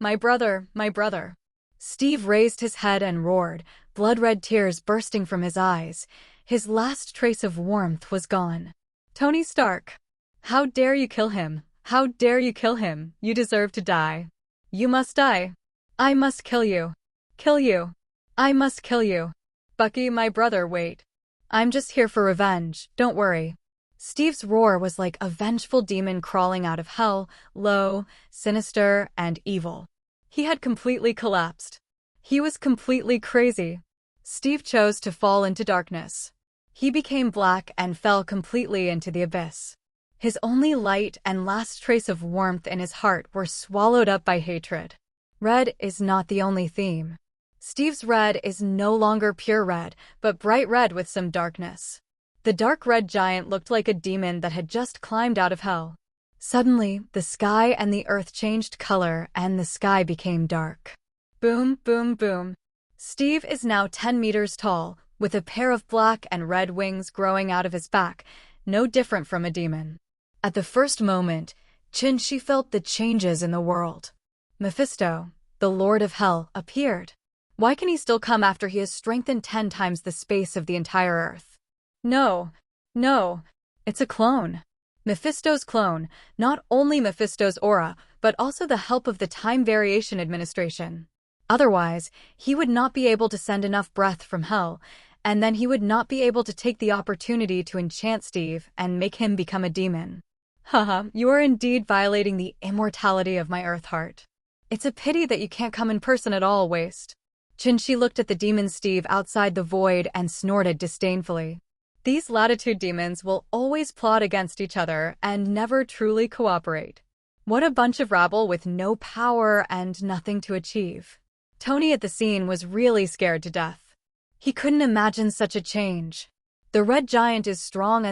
my brother, my brother." Steve raised his head and roared, blood-red tears bursting from his eyes. His last trace of warmth was gone. "Tony Stark! How dare you kill him? How dare you kill him? You deserve to die. You must die. I must kill you. Kill you. I must kill you. Bucky, my brother, wait. I'm just here for revenge, don't worry." Steve's roar was like a vengeful demon crawling out of hell, low, sinister, and evil. He had completely collapsed. He was completely crazy. Steve chose to fall into darkness. He became black and fell completely into the abyss. His only light and last trace of warmth in his heart were swallowed up by hatred. Red is not the only theme. Steve's red is no longer pure red, but bright red with some darkness. The dark red giant looked like a demon that had just climbed out of hell. Suddenly, the sky and the earth changed color and the sky became dark. Boom, boom, boom. Steve is now 10 meters tall, with a pair of black and red wings growing out of his back, no different from a demon. At the first moment, she felt the changes in the world. Mephisto, the Lord of Hell, appeared. Why can he still come after he has strengthened 10 times the space of the entire earth? No, it's a clone. Mephisto's clone, not only Mephisto's aura, but also the help of the Time Variation Administration. Otherwise, he would not be able to send enough breath from hell, and then he would not be able to take the opportunity to enchant Steve and make him become a demon. Haha, you are indeed violating the immortality of my earth heart. It's a pity that you can't come in person at all, Waste. Chin-Chi looked at the demon Steve outside the void and snorted disdainfully. These latitude demons will always plot against each other and never truly cooperate. What a bunch of rabble with no power and nothing to achieve. Tony at the scene was really scared to death. He couldn't imagine such a change. The red giant is strong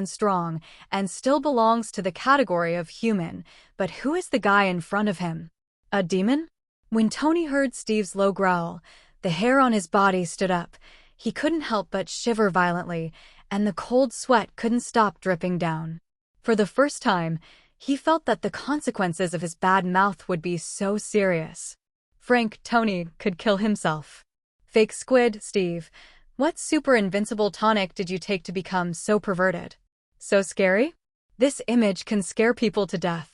and still belongs to the category of human, but who is the guy in front of him? A demon? When Tony heard Steve's low growl, the hair on his body stood up. He couldn't help but shiver violently, and the cold sweat couldn't stop dripping down. For the first time, he felt that the consequences of his bad mouth would be so serious. Frank, Tony could kill himself. Fake squid, Steve. What super invincible tonic did you take to become so perverted? So scary? This image can scare people to death.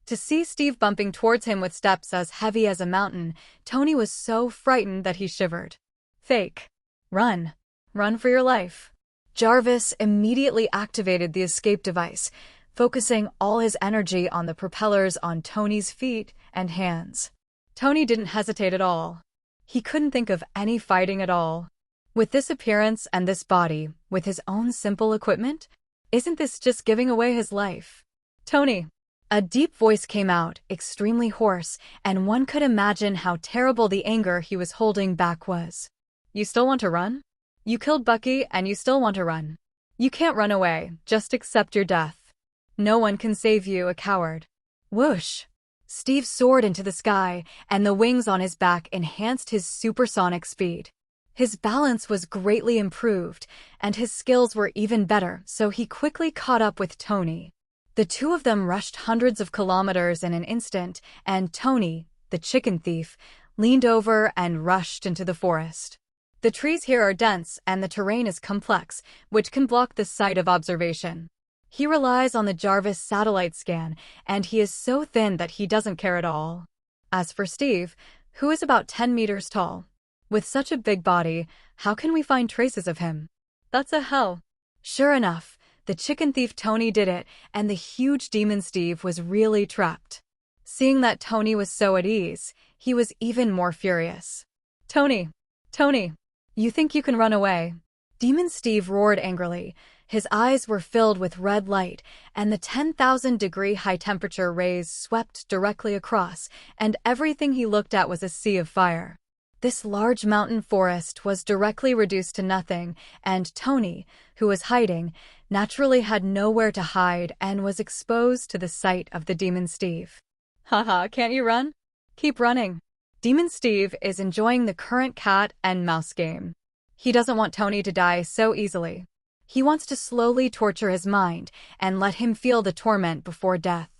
To see Steve bumping towards him with steps as heavy as a mountain, Tony was so frightened that he shivered. Fake. Run. Run for your life. Jarvis immediately activated the escape device, focusing all his energy on the propellers on Tony's feet and hands. Tony didn't hesitate at all. He couldn't think of any fighting at all. With this appearance and this body, with his own simple equipment, isn't this just giving away his life? Tony! A deep voice came out, extremely hoarse, and one could imagine how terrible the anger he was holding back was. You still want to run? You killed Bucky and you still want to run. You can't run away, just accept your death. No one can save you, a coward. Whoosh! Steve soared into the sky, and the wings on his back enhanced his supersonic speed. His balance was greatly improved, and his skills were even better, so he quickly caught up with Tony. The two of them rushed hundreds of kilometers in an instant, and Tony, the chicken thief, leaned over and rushed into the forest. The trees here are dense and the terrain is complex, which can block the sight of observation. He relies on the Jarvis satellite scan, and he is so thin that he doesn't care at all. As for Steve, who is about 10 meters tall, with such a big body, how can we find traces of him? That's a hell. Sure enough, the chicken thief Tony did it, and the huge demon Steve was really trapped. Seeing that Tony was so at ease, he was even more furious. Tony! You think you can run away? Demon Steve roared angrily. His eyes were filled with red light, and the 10,000-degree high-temperature rays swept directly across, and everything he looked at was a sea of fire. This large mountain forest was directly reduced to nothing, and Tony, who was hiding, naturally had nowhere to hide and was exposed to the sight of the Demon Steve. Haha, can't you run? Keep running. Demon Steve is enjoying the current cat and mouse game. He doesn't want Tony to die so easily. He wants to slowly torture his mind and let him feel the torment before death.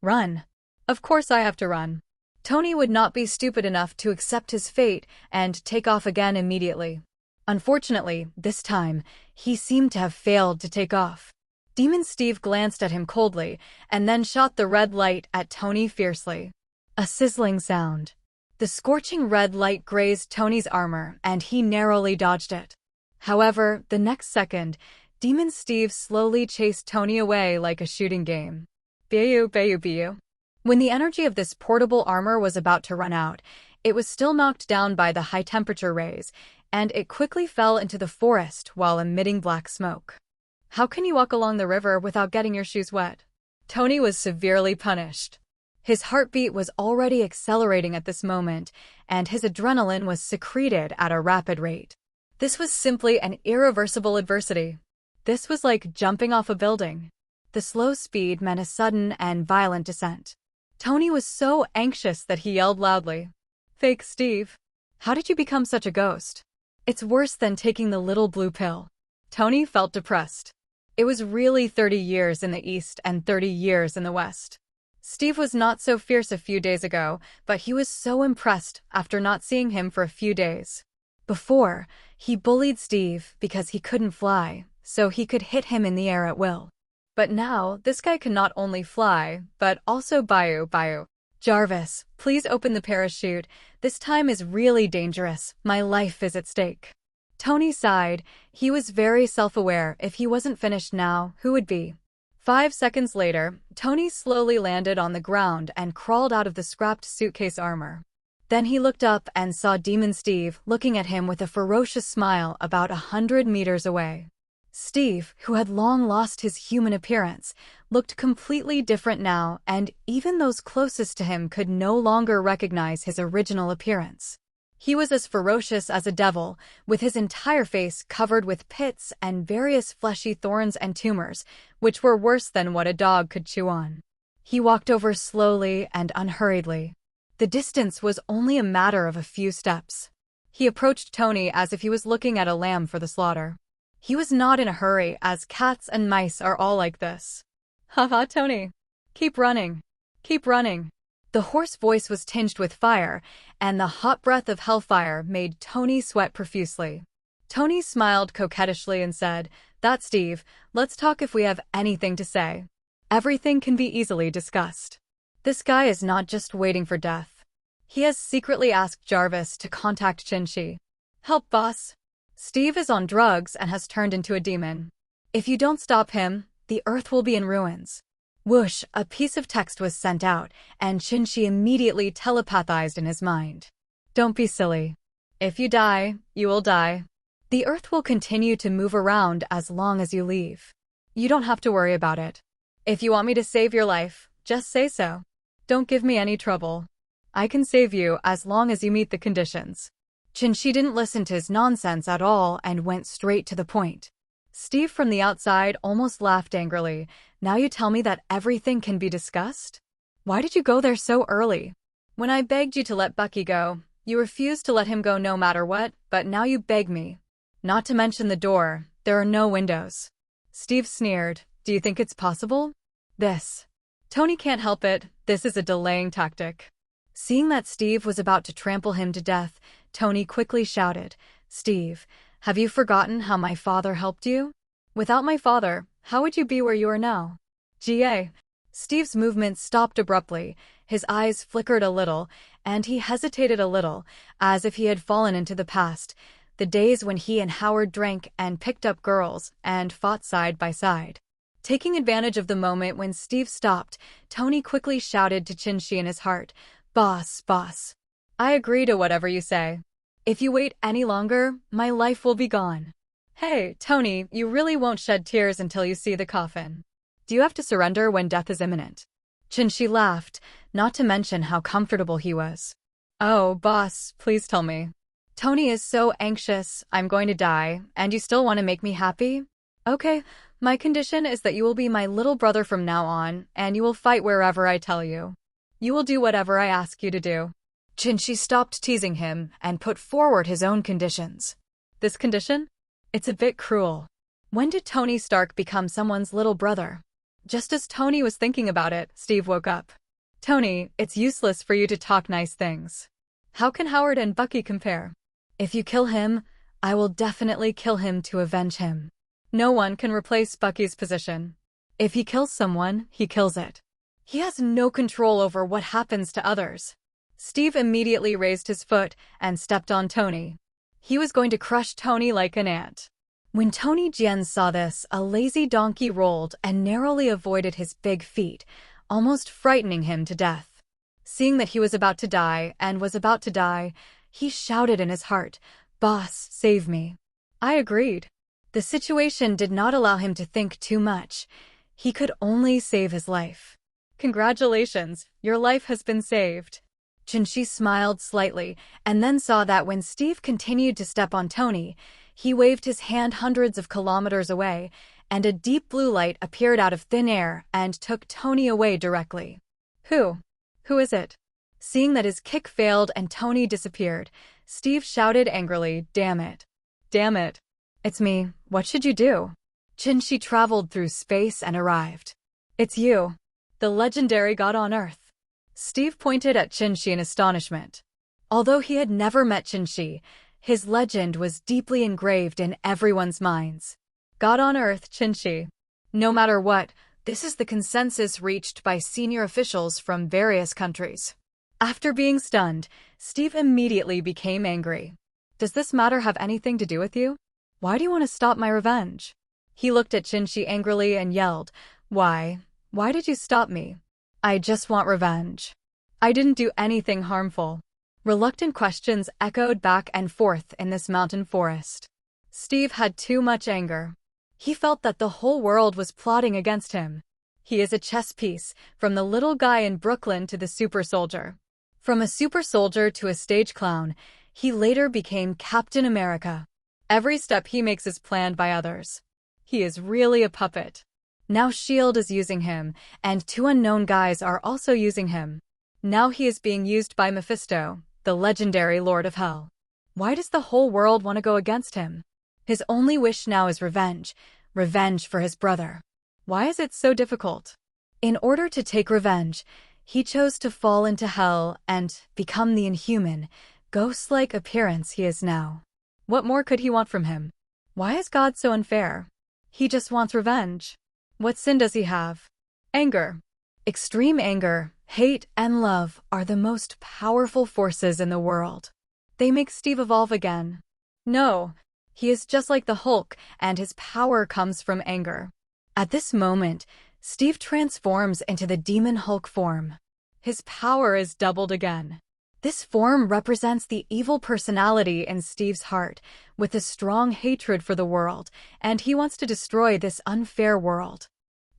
Run. Of course I have to run. Tony would not be stupid enough to accept his fate and take off again immediately. Unfortunately, this time, he seemed to have failed to take off. Demon Steve glanced at him coldly and then shot the red light at Tony fiercely. A sizzling sound. The scorching red light grazed Tony's armor and he narrowly dodged it. However, the next second, Demon Steve slowly chased Tony away like a shooting game. Bayu, bayu, bayu. When the energy of this portable armor was about to run out, it was still knocked down by the high-temperature rays, and it quickly fell into the forest while emitting black smoke. How can you walk along the river without getting your shoes wet? Tony was severely punished. His heartbeat was already accelerating at this moment, and his adrenaline was secreted at a rapid rate. This was simply an irreversible adversity. This was like jumping off a building. The slow speed meant a sudden and violent descent. Tony was so anxious that he yelled loudly, "Fake Steve, how did you become such a ghost? It's worse than taking the little blue pill." Tony felt depressed. It was really 30 years in the East and 30 years in the West. Steve was not so fierce a few days ago, but he was so impressed after not seeing him for a few days. Before, he bullied Steve because he couldn't fly, so he could hit him in the air at will. But now, this guy can not only fly, but also bayu. Jarvis, please open the parachute. This time is really dangerous. My life is at stake. Tony sighed. He was very self-aware. If he wasn't finished now, who would be? 5 seconds later, Tony slowly landed on the ground and crawled out of the scrapped suitcase armor. Then he looked up and saw Demon Steve looking at him with a ferocious smile about 100 meters away. Steve, who had long lost his human appearance, looked completely different now, and even those closest to him could no longer recognize his original appearance. He was as ferocious as a devil, with his entire face covered with pits and various fleshy thorns and tumors, which were worse than what a dog could chew on. He walked over slowly and unhurriedly. The distance was only a matter of a few steps. He approached Tony as if he was looking at a lamb for the slaughter. He was not in a hurry, as cats and mice are all like this. Haha, Tony. Keep running. Keep running. The hoarse voice was tinged with fire, and the hot breath of hellfire made Tony sweat profusely. Tony smiled coquettishly and said, "That's Steve. Let's talk if we have anything to say. Everything can be easily discussed. This guy is not just waiting for death. He has secretly asked Jarvis to contact Chin-Shi. Help, boss. Steve is on drugs and has turned into a demon. If you don't stop him, the Earth will be in ruins." Whoosh, a piece of text was sent out, and Chin-Shi immediately telepathized in his mind. Don't be silly. If you die, you will die. The Earth will continue to move around as long as you leave. You don't have to worry about it. If you want me to save your life, just say so. Don't give me any trouble. I can save you as long as you meet the conditions. Chin-Shi didn't listen to his nonsense at all and went straight to the point. Steve from the outside almost laughed angrily. Now you tell me that everything can be discussed? Why did you go there so early? When I begged you to let Bucky go, you refused to let him go no matter what, but now you beg me. Not to mention the door, there are no windows. Steve sneered. Do you think it's possible? Tony can't help it. This is a delaying tactic. Seeing that Steve was about to trample him to death, Tony quickly shouted, "Steve, have you forgotten how my father helped you? Without my father, how would you be where you are now?" GA. Steve's movement stopped abruptly, his eyes flickered a little, and he hesitated a little, as if he had fallen into the past, the days when he and Howard drank and picked up girls and fought side by side. Taking advantage of the moment when Steve stopped, Tony quickly shouted to Chin-Shi in his heart, boss. I agree to whatever you say. If you wait any longer, my life will be gone." Hey, Tony, you really won't shed tears until you see the coffin. Do you have to surrender when death is imminent? Chin-Shi laughed, not to mention how comfortable he was. Oh, boss, please tell me. Tony is so anxious, I'm going to die, and you still want to make me happy? Okay, my condition is that you will be my little brother from now on, and you will fight wherever I tell you. You will do whatever I ask you to do. Chin-Shi stopped teasing him and put forward his own conditions. This condition? It's a bit cruel. When did Tony Stark become someone's little brother? Just as Tony was thinking about it, Steve woke up. Tony, it's useless for you to talk nice things. How can Howard and Bucky compare? If you kill him, I will definitely kill him to avenge him. No one can replace Bucky's position. If he kills someone, he kills it. He has no control over what happens to others. Steve immediately raised his foot and stepped on Tony. He was going to crush Tony like an ant. When Tony Jian saw this, a lazy donkey rolled and narrowly avoided his big feet, almost frightening him to death. Seeing that he was about to die and was about to die, he shouted in his heart, "Boss, save me." I agreed. The situation did not allow him to think too much. He could only save his life. Congratulations, your life has been saved. Chinshi smiled slightly and then saw that when Steve continued to step on Tony, he waved his hand hundreds of kilometers away, and a deep blue light appeared out of thin air and took Tony away directly. Who? Who is it? Seeing that his kick failed and Tony disappeared, Steve shouted angrily, "Damn it. Damn it. It's me. What should you do?" Chinshi traveled through space and arrived. It's you. The legendary god on Earth. Steve pointed at Chinshi in astonishment. Although he had never met Chinshi, his legend was deeply engraved in everyone's minds. God on Earth, Chinshi. No matter what, this is the consensus reached by senior officials from various countries. After being stunned, Steve immediately became angry. Does this matter have anything to do with you? Why do you want to stop my revenge? He looked at Chinshi angrily and yelled, Why? Why did you stop me? I just want revenge. I didn't do anything harmful. Reluctant questions echoed back and forth in this mountain forest. Steve had too much anger. He felt that the whole world was plotting against him. He is a chess piece, from the little guy in Brooklyn to the super soldier. From a super soldier to a stage clown, he later became Captain America. Every step he makes is planned by others. He is really a puppet. Now S.H.I.E.L.D. is using him, and two unknown guys are also using him. Now he is being used by Mephisto, the legendary Lord of Hell. Why does the whole world want to go against him? His only wish now is revenge. Revenge for his brother. Why is it so difficult? In order to take revenge, he chose to fall into hell and become the inhuman, ghost-like appearance he is now. What more could he want from him? Why is God so unfair? He just wants revenge. What sin does he have? Anger. Extreme anger, hate, and love are the most powerful forces in the world. They make Steve evolve again. No, he is just like the Hulk, and his power comes from anger. At this moment, Steve transforms into the Demon Hulk form. His power is doubled again. This form represents the evil personality in Steve's heart, with a strong hatred for the world, and he wants to destroy this unfair world.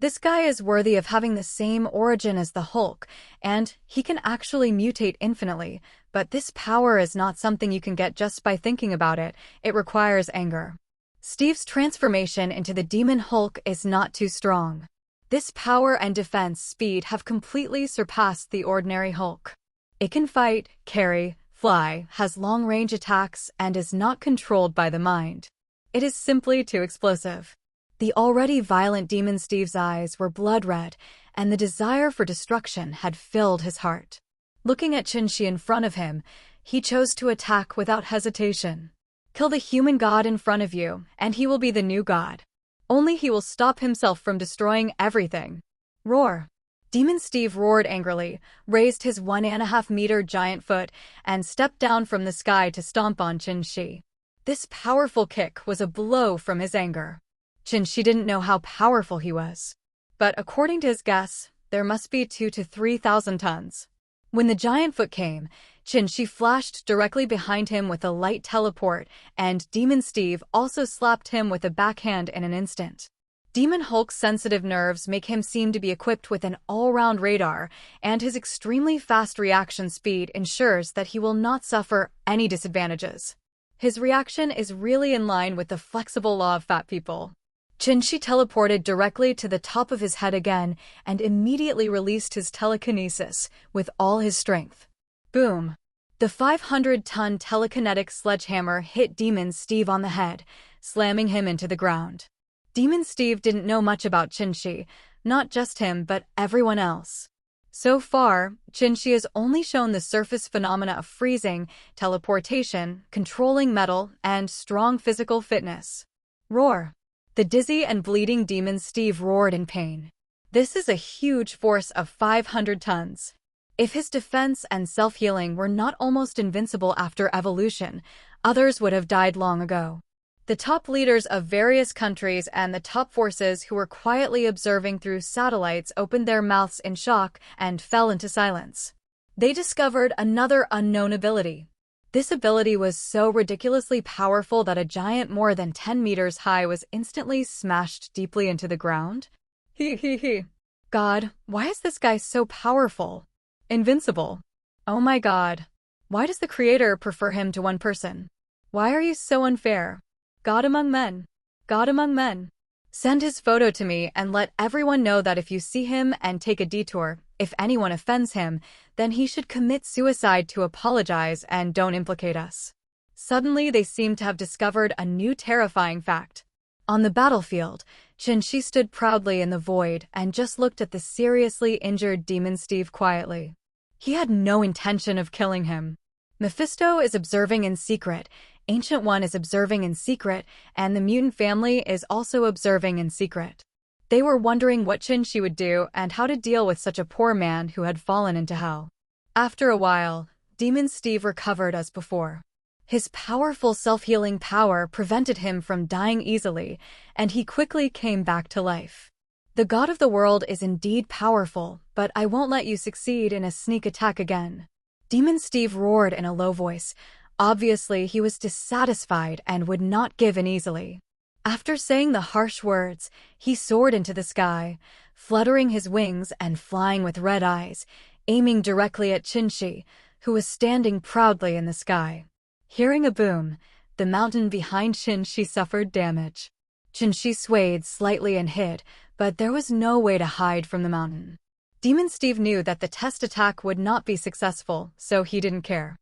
This guy is worthy of having the same origin as the Hulk, and he can actually mutate infinitely, but this power is not something you can get just by thinking about it. It requires anger. Steve's transformation into the Demon Hulk is not too strong. This power and defense speed have completely surpassed the ordinary Hulk. It can fight, carry, fly, has long-range attacks, and is not controlled by the mind. It is simply too explosive. The already violent Demon Steve's eyes were blood red, and the desire for destruction had filled his heart. Looking at Chinshi in front of him, he chose to attack without hesitation. Kill the human god in front of you, and he will be the new god. Only he will stop himself from destroying everything. Roar. Demon Steve roared angrily, raised his 1.5-meter giant foot, and stepped down from the sky to stomp on Chinshi. This powerful kick was a blow from his anger. Chinshi didn't know how powerful he was. But according to his guess, there must be 2,000 to 3,000 tons. When the giant foot came, Chinshi flashed directly behind him with a light teleport, and Demon Steve also slapped him with a backhand in an instant. Demon Hulk's sensitive nerves make him seem to be equipped with an all-round radar, and his extremely fast reaction speed ensures that he will not suffer any disadvantages. His reaction is really in line with the flexible law of fat people. Chinshi teleported directly to the top of his head again and immediately released his telekinesis with all his strength. Boom! The 500-ton telekinetic sledgehammer hit Demon Steve on the head, slamming him into the ground. Demon Steve didn't know much about Chinshi, not just him but everyone else. So far, Qinshi has only shown the surface phenomena of freezing, teleportation, controlling metal, and strong physical fitness. Roar! The dizzy and bleeding demon Steve roared in pain. This is a huge force of 500 tons. If his defense and self-healing were not almost invincible after evolution, others would have died long ago. The top leaders of various countries and the top forces who were quietly observing through satellites opened their mouths in shock and fell into silence. They discovered another unknown ability. This ability was so ridiculously powerful that a giant more than 10 meters high was instantly smashed deeply into the ground. He. God, why is this guy so powerful? Invincible. Oh my God. Why does the creator prefer him to one person? Why are you so unfair? God among men. God among men. Send his photo to me and let everyone know that if you see him and take a detour, if anyone offends him, then he should commit suicide to apologize and don't implicate us. Suddenly, they seemed to have discovered a new terrifying fact. On the battlefield, Qinshi stood proudly in the void and just looked at the seriously injured Demon Steve quietly. He had no intention of killing him. Mephisto is observing in secret, Ancient One is observing in secret, and the mutant family is also observing in secret. They were wondering what Qinshi would do and how to deal with such a poor man who had fallen into hell. After a while, Demon Steve recovered as before. His powerful self-healing power prevented him from dying easily, and he quickly came back to life. The God of the world is indeed powerful, but I won't let you succeed in a sneak attack again. Demon Steve roared in a low voice. Obviously, he was dissatisfied and would not give in easily. After saying the harsh words, he soared into the sky, fluttering his wings and flying with red eyes, aiming directly at Qinshi, who was standing proudly in the sky. Hearing a boom, the mountain behind Qinshi suffered damage. Qinshi swayed slightly and hid, but there was no way to hide from the mountain. Demon Steve knew that the test attack would not be successful, so he didn't care.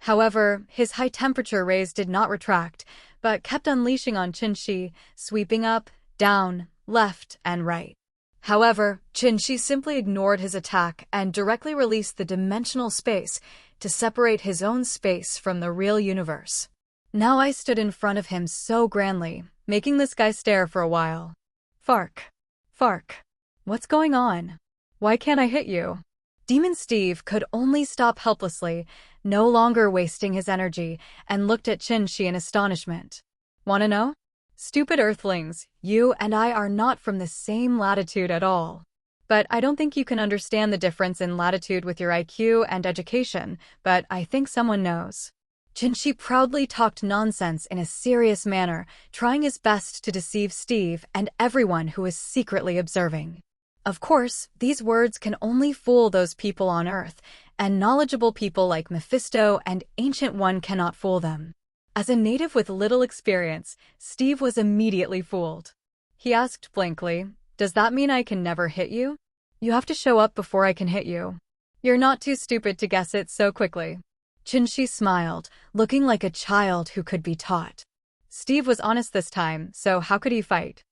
However, his high-temperature rays did not retract, but kept unleashing on Qinshi, sweeping up, down, left, and right. However, Qinshi simply ignored his attack and directly released the dimensional space to separate his own space from the real universe. Now I stood in front of him so grandly, making this guy stare for a while. Fark. Fark. What's going on? Why can't I hit you? Demon Steve could only stop helplessly, no longer wasting his energy, and looked at Qinshi in astonishment. Wanna know? Stupid Earthlings, you and I are not from the same latitude at all. But I don't think you can understand the difference in latitude with your IQ and education, but I think someone knows. Qinshi proudly talked nonsense in a serious manner, trying his best to deceive Steve and everyone who was secretly observing. Of course, these words can only fool those people on Earth, and knowledgeable people like Mephisto and Ancient One cannot fool them. As a native with little experience, Steve was immediately fooled. He asked blankly, "Does that mean I can never hit you? You have to show up before I can hit you. You're not too stupid to guess it so quickly." Qinshi smiled, looking like a child who could be taught. Steve was honest this time, so how could he fight?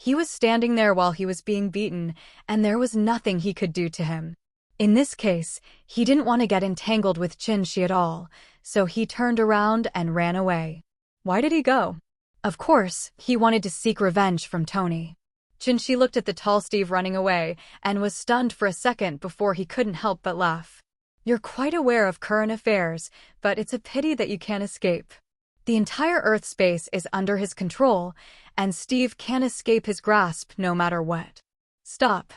He was standing there while he was being beaten, and there was nothing he could do to him. In this case, he didn't want to get entangled with Qinshi at all, so he turned around and ran away. Why did he go? Of course, he wanted to seek revenge from Tony. Qinshi looked at the tall Steve running away and was stunned for a second before he couldn't help but laugh. You're quite aware of current affairs, but it's a pity that you can't escape. The entire Earth space is under his control, and Steve can't escape his grasp no matter what. Stop!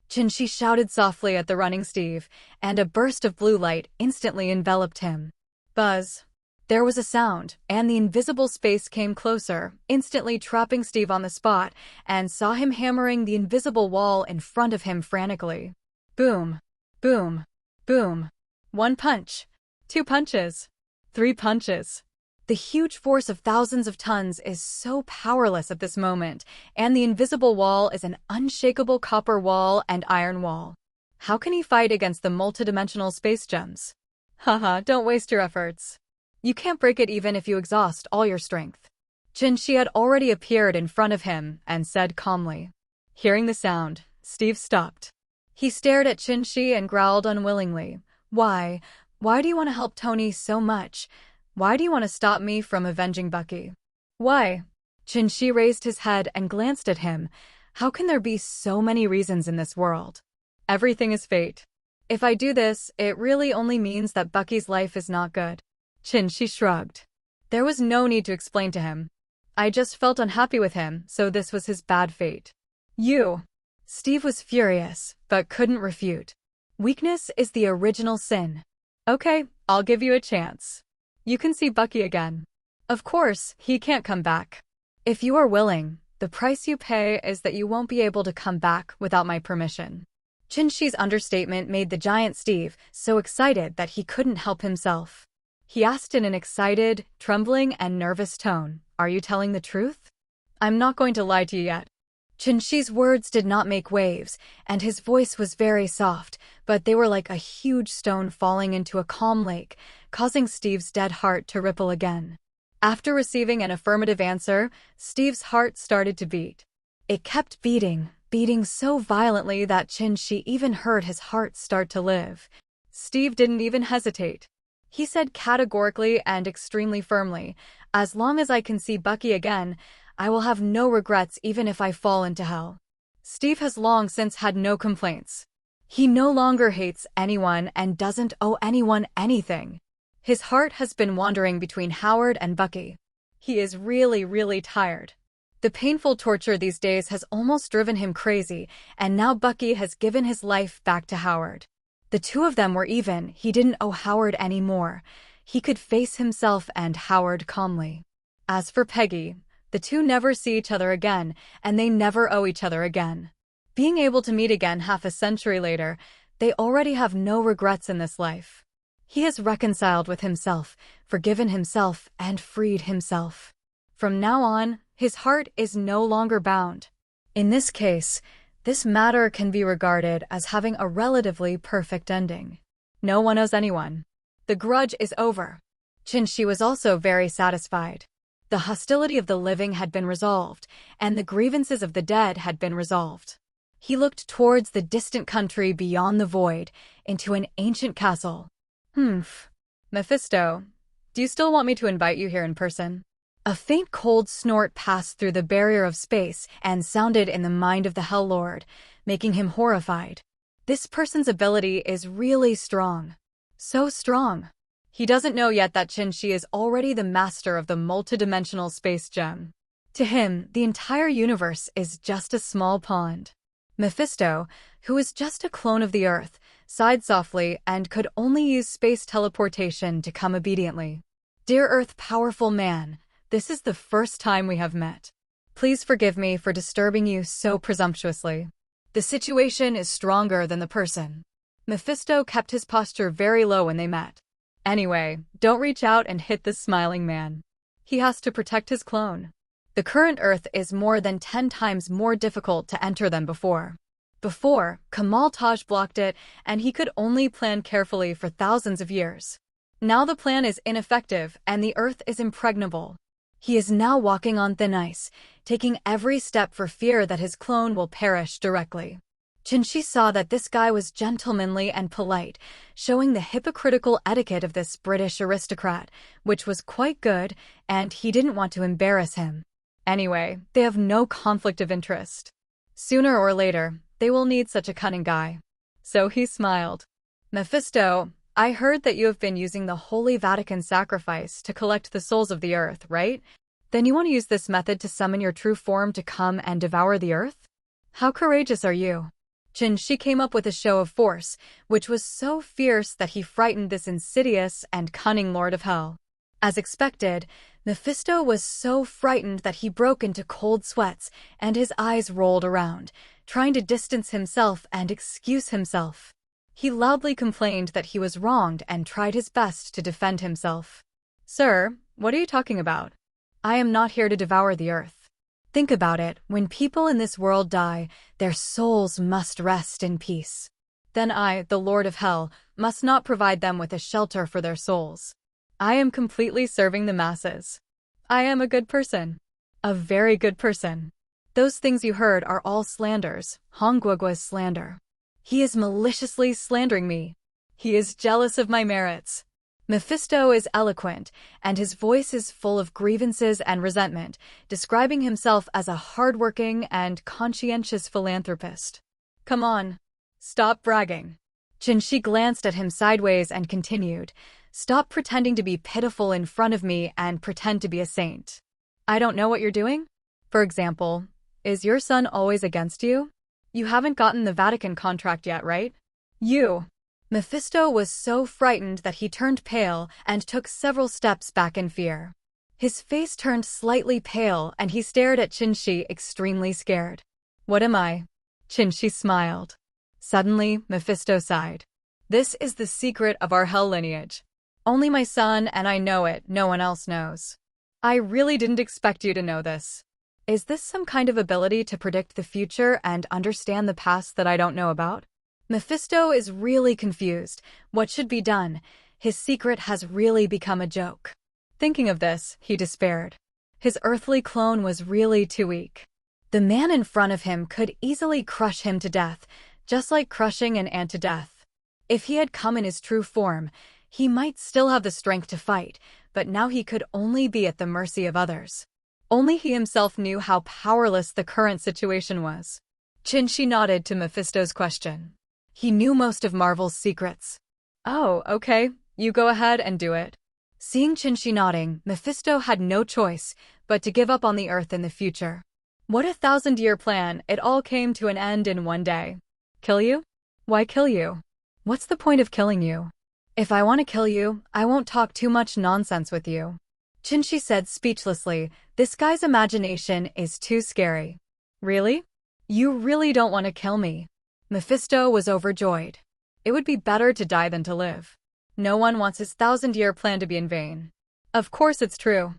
Qinshi shouted softly at the running Steve, and a burst of blue light instantly enveloped him. Buzz! There was a sound, and the invisible space came closer, instantly trapping Steve on the spot, and saw him hammering the invisible wall in front of him frantically. Boom! Boom! Boom! 1 punch! 2 punches! 3 punches! The huge force of thousands of tons is so powerless at this moment, and the invisible wall is an unshakable copper wall and iron wall. How can he fight against the multidimensional space gems? Haha, don't waste your efforts. You can't break it even if you exhaust all your strength. Qinshi had already appeared in front of him and said calmly. Hearing the sound, Steve stopped. He stared at Qin and growled unwillingly. Why? Why do you want to help Tony so much? Why do you want to stop me from avenging Bucky? Why? Qin raised his head and glanced at him. How can there be so many reasons in this world? Everything is fate. If I do this, it really only means that Bucky's life is not good. Qin shrugged. There was no need to explain to him. I just felt unhappy with him, so this was his bad fate. You. Steve was furious, but couldn't refute. Weakness is the original sin. Okay, I'll give you a chance. You can see Bucky again. Of course, he can't come back. If you are willing, the price you pay is that you won't be able to come back without my permission. Qin understatement made the giant Steve so excited that he couldn't help himself. He asked in an excited, trembling, and nervous tone, "Are you telling the truth?" "I'm not going to lie to you yet." Qin words did not make waves, and his voice was very soft, but they were like a huge stone falling into a calm lake, causing Steve's dead heart to ripple again. After receiving an affirmative answer, Steve's heart started to beat. It kept beating so violently that Qin even heard his heart start to live. Steve didn't even hesitate. He said categorically and extremely firmly, "As long as I can see Bucky again, I will have no regrets even if I fall into hell." Steve has long since had no complaints. He no longer hates anyone and doesn't owe anyone anything. His heart has been wandering between Howard and Bucky. He is really tired. The painful torture these days has almost driven him crazy, and now Bucky has given his life back to Howard. The two of them were even. He didn't owe Howard anymore. He could face himself and Howard calmly. As for Peggy, the two never see each other again, and they never owe each other again. Being able to meet again half a century later, they already have no regrets in this life. He has reconciled with himself, forgiven himself, and freed himself. From now on, his heart is no longer bound. In this case, this matter can be regarded as having a relatively perfect ending. No one owes anyone. The grudge is over. Qin was also very satisfied. The hostility of the living had been resolved, and the grievances of the dead had been resolved. He looked towards the distant country beyond the void, into an ancient castle. Mephisto, do you still want me to invite you here in person? A faint cold snort passed through the barrier of space and sounded in the mind of the Hell Lord, making him horrified. This person's ability is really strong. So strong. He doesn't know yet that Qin is already the master of the multidimensional space gem. To him, the entire universe is just a small pond. Mephisto, who is just a clone of the Earth, sighed softly and could only use space teleportation to come obediently. "Dear Earth powerful man, this is the first time we have met. Please forgive me for disturbing you so presumptuously. The situation is stronger than the person." Mephisto kept his posture very low when they met. "Anyway, don't reach out and hit this smiling man. He has to protect his clone. The current Earth is more than 10 times more difficult to enter than before. Before, Kamal Taj blocked it, and he could only plan carefully for thousands of years. Now the plan is ineffective, and the Earth is impregnable. He is now walking on thin ice, taking every step for fear that his clone will perish directly." Qin saw that this guy was gentlemanly and polite, showing the hypocritical etiquette of this British aristocrat, which was quite good, and he didn't want to embarrass him. Anyway, they have no conflict of interest. Sooner or later, they will need such a cunning guy. So he smiled. "Mephisto, I heard that you have been using the Holy Vatican sacrifice to collect the souls of the Earth, right? Then you want to use this method to summon your true form to come and devour the Earth? How courageous are you?" Qin came up with a show of force, which was so fierce that he frightened this insidious and cunning Lord of Hell. As expected, Mephisto was so frightened that he broke into cold sweats and his eyes rolled around, trying to distance himself and excuse himself. He loudly complained that he was wronged and tried his best to defend himself. "Sir, what are you talking about? I am not here to devour the Earth. Think about it, when people in this world die, their souls must rest in peace. Then I, the Lord of Hell, must not provide them with a shelter for their souls. I am completely serving the masses. I am a good person. A very good person. Those things you heard are all slanders, Hongguogua's slander." He is maliciously slandering me. He is jealous of my merits. Mephisto is eloquent, and his voice is full of grievances and resentment, describing himself as a hardworking and conscientious philanthropist. Come on. Stop bragging. Chinshi glanced at him sideways and continued, Stop pretending to be pitiful in front of me and pretend to be a saint. I don't know what you're doing? For example, is your son always against you? You haven't gotten the Vatican contract yet, right? You. Mephisto was so frightened that he turned pale and took several steps back in fear. His face turned slightly pale and he stared at Chinshi extremely scared. What am I? Chinshi smiled. Suddenly, Mephisto sighed. This is the secret of our hell lineage. Only my son and I know it, no one else knows. I really didn't expect you to know this. Is this some kind of ability to predict the future and understand the past that I don't know about? Mephisto is really confused. What should be done? His secret has really become a joke. Thinking of this, he despaired. His earthly clone was really too weak. The man in front of him could easily crush him to death, just like crushing an ant to death. If he had come in his true form, he might still have the strength to fight, but now he could only be at the mercy of others. Only he himself knew how powerless the current situation was. Chinshi nodded to Mephisto's question. He knew most of Marvel's secrets. Oh, okay, you go ahead and do it. Seeing Chinshi nodding, Mephisto had no choice but to give up on the Earth in the future. What a 1,000-year plan, it all came to an end in one day. Kill you? Why kill you? What's the point of killing you? If I want to kill you, I won't talk too much nonsense with you. Chinshi said speechlessly, this guy's imagination is too scary. Really? You really don't want to kill me? Mephisto was overjoyed. It would be better to die than to live. No one wants his 1,000-year plan to be in vain. Of course it's true.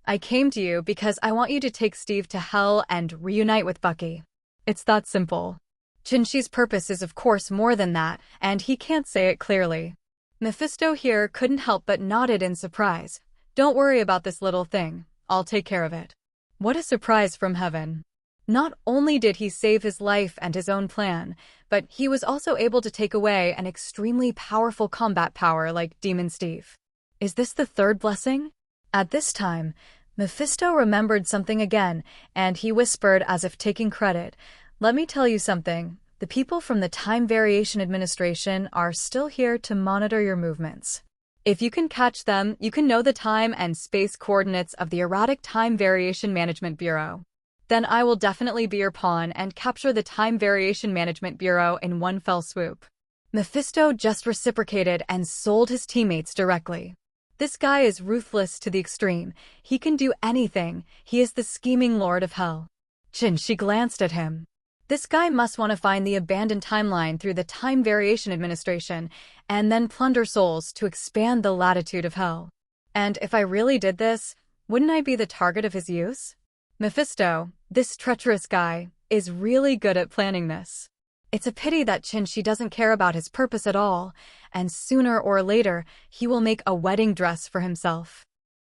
I came to you because I want you to take Steve to hell and reunite with Bucky. It's that simple. Chinshi's purpose is of course more than that, and he can't say it clearly. Mephisto here couldn't help but nodded in surprise. Don't worry about this little thing. I'll take care of it. What a surprise from heaven. Not only did he save his life and his own plan, but he was also able to take away an extremely powerful combat power like Demon Steve. Is this the third blessing? At this time, Mephisto remembered something again, and he whispered as if taking credit. Let me tell you something. The people from the Time Variation Administration are still here to monitor your movements. If you can catch them, you can know the time and space coordinates of the Erratic Time Variation Management Bureau. Then I will definitely be your pawn and capture the Time Variation Management Bureau in one fell swoop. Mephisto just reciprocated and sold his teammates directly. This guy is ruthless to the extreme. He can do anything. He is the scheming lord of hell. Chinshi glanced at him. This guy must want to find the abandoned timeline through the Time Variation Administration and then plunder souls to expand the latitude of hell. And if I really did this, wouldn't I be the target of his use? Mephisto, this treacherous guy, is really good at planning this. It's a pity that Chinshi doesn't care about his purpose at all, and sooner or later, he will make a wedding dress for himself.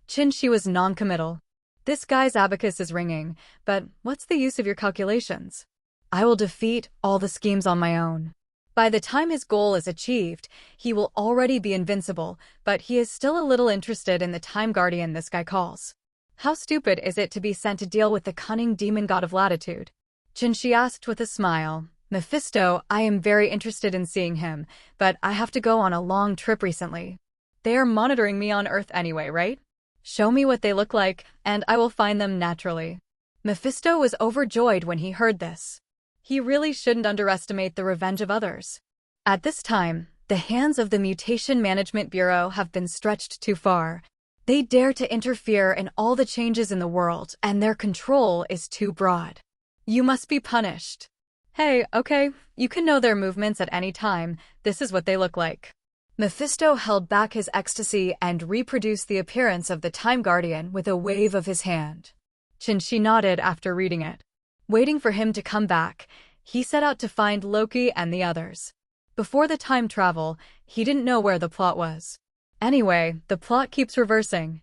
Chinshi was non-committal. This guy's abacus is ringing, but what's the use of your calculations? I will defeat all the schemes on my own. By the time his goal is achieved, he will already be invincible, but he is still a little interested in the time guardian this guy calls. How stupid is it to be sent to deal with the cunning demon god of latitude? Chinshi asked with a smile. Mephisto, I am very interested in seeing him, but I have to go on a long trip recently. They are monitoring me on Earth anyway, right? Show me what they look like, and I will find them naturally. Mephisto was overjoyed when he heard this. He really shouldn't underestimate the revenge of others. At this time, the hands of the Mutation Management Bureau have been stretched too far. They dare to interfere in all the changes in the world, and their control is too broad. You must be punished. Hey, okay, you can know their movements at any time. This is what they look like. Mephisto held back his ecstasy and reproduced the appearance of the Time Guardian with a wave of his hand. Chinshi nodded after reading it. Waiting for him to come back, he set out to find Loki and the others. Before the time travel, he didn't know where the plot was. Anyway, the plot keeps reversing.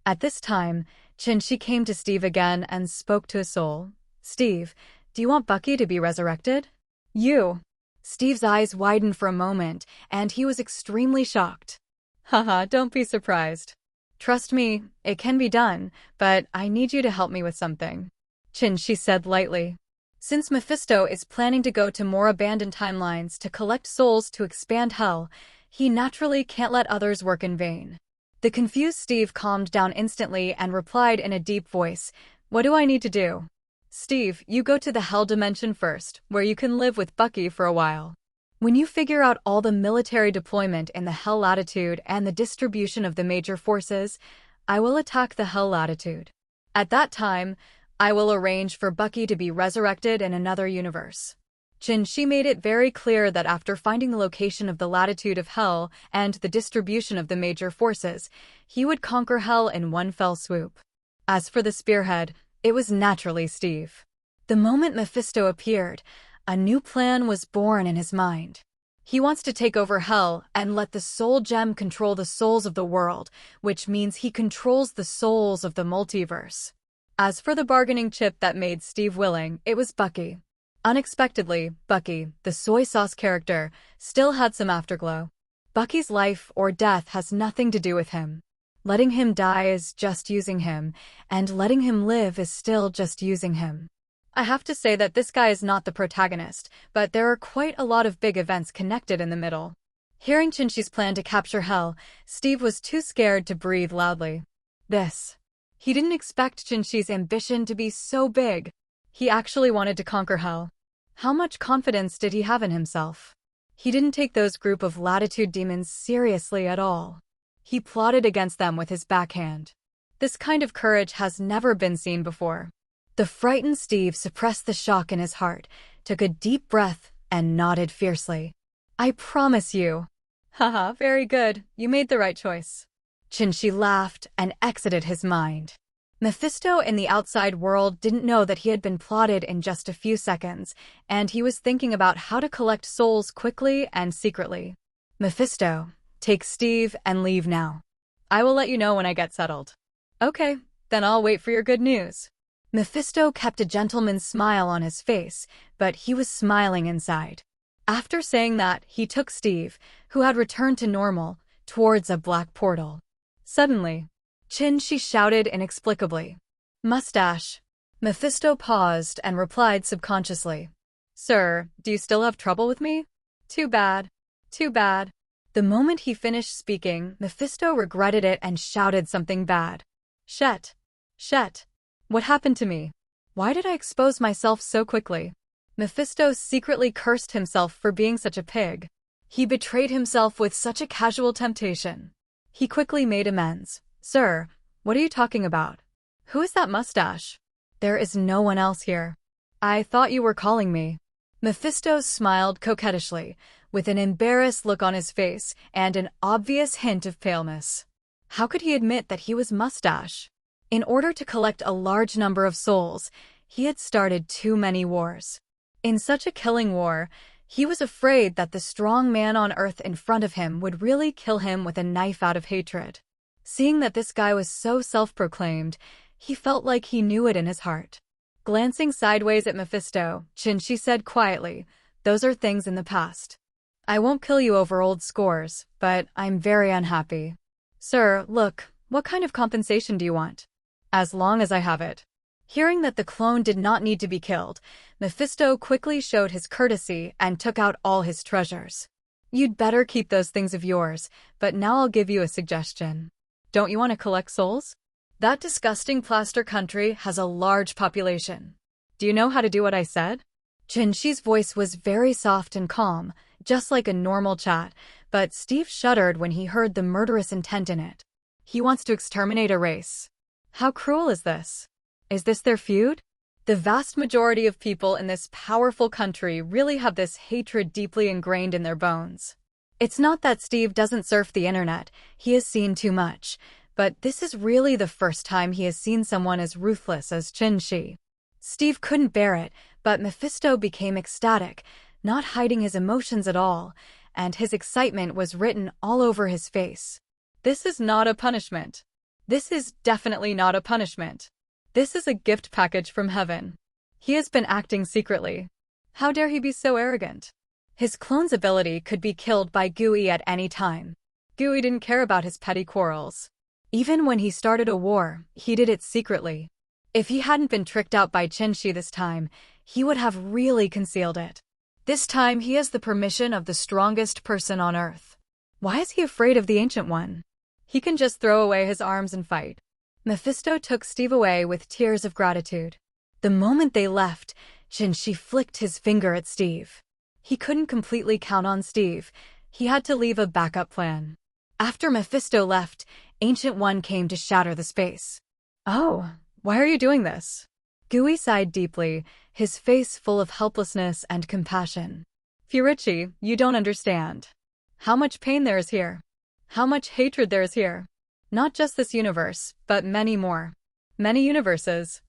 At this time, Chinshi came to Steve again and spoke to his soul. Steve, do you want Bucky to be resurrected? You. Steve's eyes widened for a moment, and he was extremely shocked. Haha, don't be surprised. Trust me, it can be done, but I need you to help me with something. She said lightly. Since Mephisto is planning to go to more abandoned timelines to collect souls to expand hell, he naturally can't let others work in vain. The confused Steve calmed down instantly and replied in a deep voice, "What do I need to do?" "Steve, you go to the Hell Dimension first, where you can live with Bucky for a while. When you figure out all the military deployment in the Hell Latitude and the distribution of the major forces, I will attack the Hell Latitude. At that time, I will arrange for Bucky to be resurrected in another universe." She made it very clear that after finding the location of the latitude of Hell and the distribution of the major forces, he would conquer Hell in one fell swoop. As for the spearhead, it was naturally Steve. The moment Mephisto appeared, a new plan was born in his mind. He wants to take over Hell and let the Soul Gem control the souls of the world, which means he controls the souls of the multiverse. As for the bargaining chip that made Steve willing, it was Bucky. Unexpectedly, Bucky, the soy sauce character, still had some afterglow. Bucky's life or death has nothing to do with him. Letting him die is just using him, and letting him live is still just using him. I have to say that this guy is not the protagonist, but there are quite a lot of big events connected in the middle. Hearing Chinshi's plan to capture Hell, Steve was too scared to breathe loudly. He didn't expect Chinshi's ambition to be so big. He actually wanted to conquer Hell. How much confidence did he have in himself? He didn't take those group of Latitude demons seriously at all. He plotted against them with his backhand. This kind of courage has never been seen before. The frightened Steve suppressed the shock in his heart, took a deep breath, and nodded fiercely. "I promise you." "Haha, very good. You made the right choice." Chinshi laughed and exited his mind. Mephisto in the outside world didn't know that he had been plotted in just a few seconds, and he was thinking about how to collect souls quickly and secretly. "Mephisto, take Steve and leave now. I will let you know when I get settled." "Okay, then I'll wait for your good news." Mephisto kept a gentleman's smile on his face, but he was smiling inside. After saying that, he took Steve, who had returned to normal, towards a black portal. Suddenly, she shouted inexplicably, "Mustache." Mephisto paused and replied subconsciously, "Sir, do you still have trouble with me? Too bad. Too bad." The moment he finished speaking, Mephisto regretted it and shouted something bad. Shet. Shet. What happened to me? Why did I expose myself so quickly? Mephisto secretly cursed himself for being such a pig. He betrayed himself with such a casual temptation. He quickly made amends. "Sir, what are you talking about? Who is that mustache? There is no one else here. I thought you were calling me." Mephisto smiled coquettishly, with an embarrassed look on his face and an obvious hint of paleness. How could he admit that he was Mustache? In order to collect a large number of souls, he had started too many wars. In such a killing war, he was afraid that the strong man on Earth in front of him would really kill him with a knife out of hatred. Seeing that this guy was so self-proclaimed, he felt like he knew it in his heart. Glancing sideways at Mephisto, Chinshi said quietly, "Those are things in the past. I won't kill you over old scores, but I'm very unhappy. Sir, look, what kind of compensation do you want? As long as I have it." Hearing that the clone did not need to be killed, Mephisto quickly showed his courtesy and took out all his treasures. "You'd better keep those things of yours, but now I'll give you a suggestion. Don't you want to collect souls? That disgusting plaster country has a large population. Do you know how to do what I said?" Chinshi's voice was very soft and calm, just like a normal chat, but Steve shuddered when he heard the murderous intent in it. He wants to exterminate a race. How cruel is this? Is this their feud? The vast majority of people in this powerful country really have this hatred deeply ingrained in their bones. It's not that Steve doesn't surf the internet, he has seen too much, but this is really the first time he has seen someone as ruthless as Chinshi. Steve couldn't bear it, but Mephisto became ecstatic, not hiding his emotions at all, and his excitement was written all over his face. This is not a punishment. This is definitely not a punishment. This is a gift package from heaven. He has been acting secretly. How dare he be so arrogant? His clone's ability could be killed by Gui at any time. Gui didn't care about his petty quarrels. Even when he started a war, he did it secretly. If he hadn't been tricked out by Qinshi this time, he would have really concealed it. This time, he has the permission of the strongest person on Earth. Why is he afraid of the Ancient One? He can just throw away his arms and fight. Mephisto took Steve away with tears of gratitude. The moment they left, Qinshi flicked his finger at Steve. He couldn't completely count on Steve. He had to leave a backup plan. After Mephisto left, Ancient One came to shatter the space. Oh, why are you doing this? Gui sighed deeply, his face full of helplessness and compassion. Furici, you don't understand. How much pain there is here. How much hatred there is here. Not just this universe, but many more. Many universes.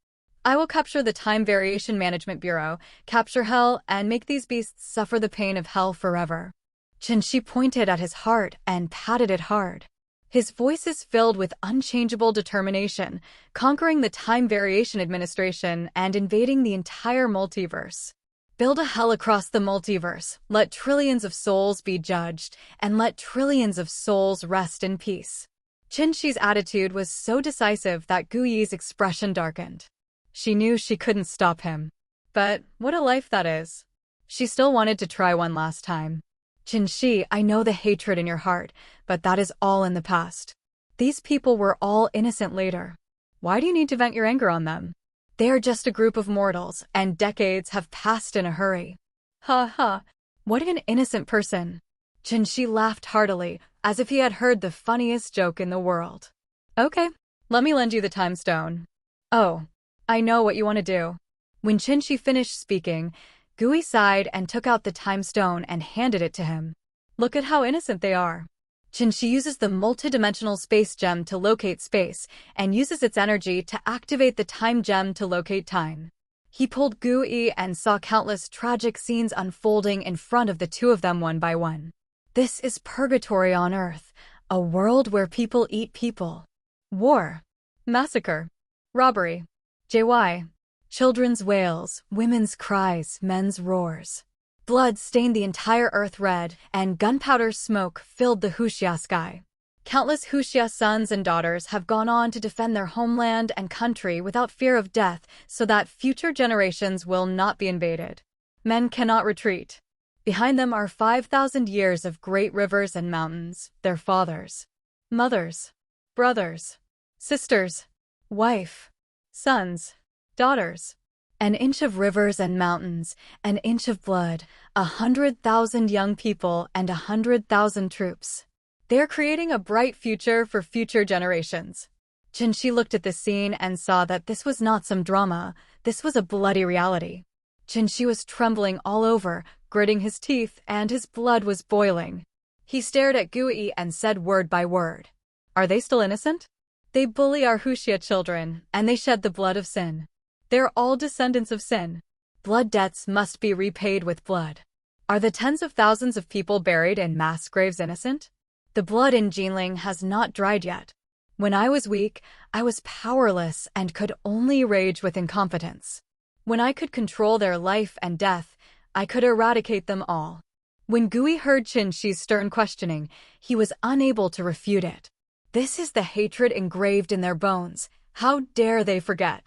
I will capture the Time Variation Management Bureau, capture Hell, and make these beasts suffer the pain of Hell forever. Qinshi pointed at his heart and patted it hard. His voice is filled with unchangeable determination, conquering the Time Variation Administration and invading the entire multiverse. Build a hell across the multiverse, let trillions of souls be judged, and let trillions of souls rest in peace. Qinshi's attitude was so decisive that Gui's expression darkened. She knew she couldn't stop him. But what a life that is. She still wanted to try one last time. Qinshi, I know the hatred in your heart, but that is all in the past. These people were all innocent later. Why do you need to vent your anger on them? They are just a group of mortals, and decades have passed in a hurry. Ha ha, what an innocent person. Qinshi laughed heartily, as if he had heard the funniest joke in the world. Okay, let me lend you the time stone. Oh, I know what you want to do. When Qinshi finished speaking, Gui sighed and took out the time stone and handed it to him. Look at how innocent they are. Qinshi uses the multidimensional space gem to locate space, and uses its energy to activate the time gem to locate time. He pulled Gui and saw countless tragic scenes unfolding in front of the two of them one by one. This is purgatory on Earth, a world where people eat people. War. Massacre. Robbery. JY. Children's wails, women's cries, men's roars. Blood stained the entire earth red, and gunpowder smoke filled the Huxia sky. Countless Huxia sons and daughters have gone on to defend their homeland and country without fear of death so that future generations will not be invaded. Men cannot retreat. Behind them are 5,000 years of great rivers and mountains, their fathers, mothers, brothers, sisters, wife, sons, daughters. An inch of rivers and mountains, an inch of blood, 100,000 young people, and 100,000 troops. They are creating a bright future for future generations. Qinshi looked at the scene and saw that this was not some drama, this was a bloody reality. Qinshi was trembling all over, gritting his teeth, and his blood was boiling. He stared at Gui and said word by word. Are they still innocent? They bully our Huxia children, and they shed the blood of sin. They're all descendants of sin. Blood debts must be repaid with blood. Are the tens of thousands of people buried in mass graves innocent? The blood in Jinling has not dried yet. When I was weak, I was powerless and could only rage with incompetence. When I could control their life and death, I could eradicate them all. When Gui heard Qinshi's stern questioning, he was unable to refute it. This is the hatred engraved in their bones. How dare they forget?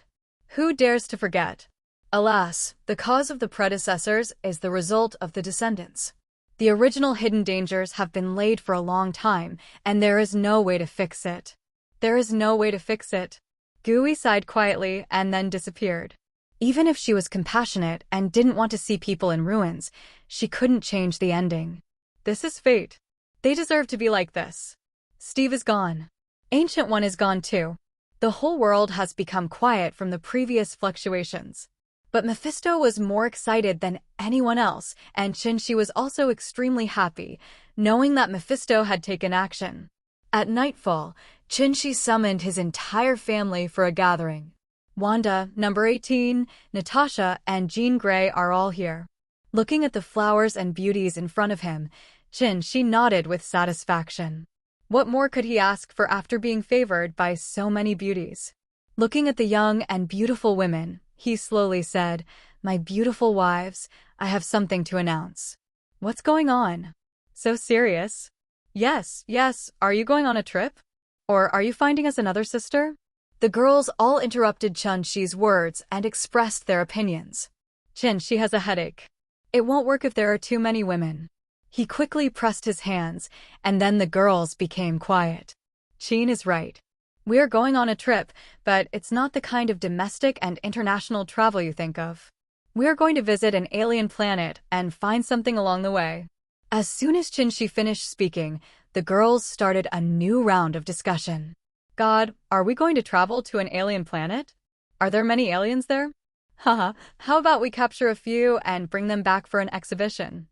Who dares to forget? Alas, the cause of the predecessors is the result of the descendants. The original hidden dangers have been laid for a long time, and there is no way to fix it. There is no way to fix it. Gui sighed quietly and then disappeared. Even if she was compassionate and didn't want to see people in ruins, she couldn't change the ending. This is fate. They deserve to be like this. Steve is gone. Ancient One is gone too. The whole world has become quiet from the previous fluctuations. But Mephisto was more excited than anyone else, and Qinshi was also extremely happy, knowing that Mephisto had taken action. At nightfall, Qinshi summoned his entire family for a gathering. Wanda, number 18, Natasha, and Jean Grey are all here. Looking at the flowers and beauties in front of him, Qinshi nodded with satisfaction. What more could he ask for after being favored by so many beauties? Looking at the young and beautiful women, He slowly said, "My beautiful wives, I have something to announce." "What's going on? So serious?" "Yes, yes, are you going on a trip? Or are you finding us another sister?" The girls all interrupted Chun-Chi's words and expressed their opinions. She has a headache. It won't work if there are too many women." He quickly pressed his hands, and then the girls became quiet. Chin is right. We are going on a trip, but it's not the kind of domestic and international travel you think of. We are going to visit an alien planet and find something along the way. As soon as Chin-Chi finished speaking, the girls started a new round of discussion. "God, are we going to travel to an alien planet? Are there many aliens there? Haha, how about we capture a few and bring them back for an exhibition?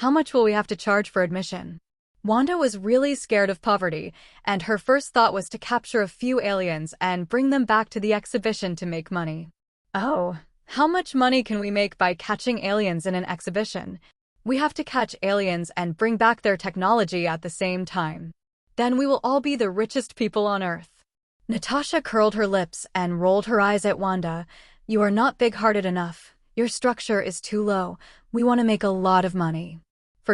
How much will we have to charge for admission?" Wanda was really scared of poverty, and her first thought was to capture a few aliens and bring them back to the exhibition to make money. "Oh, how much money can we make by catching aliens in an exhibition? We have to catch aliens and bring back their technology at the same time. Then we will all be the richest people on Earth." Natasha curled her lips and rolled her eyes at Wanda. "You are not big-hearted enough. Your structure is too low. We want to make a lot of money."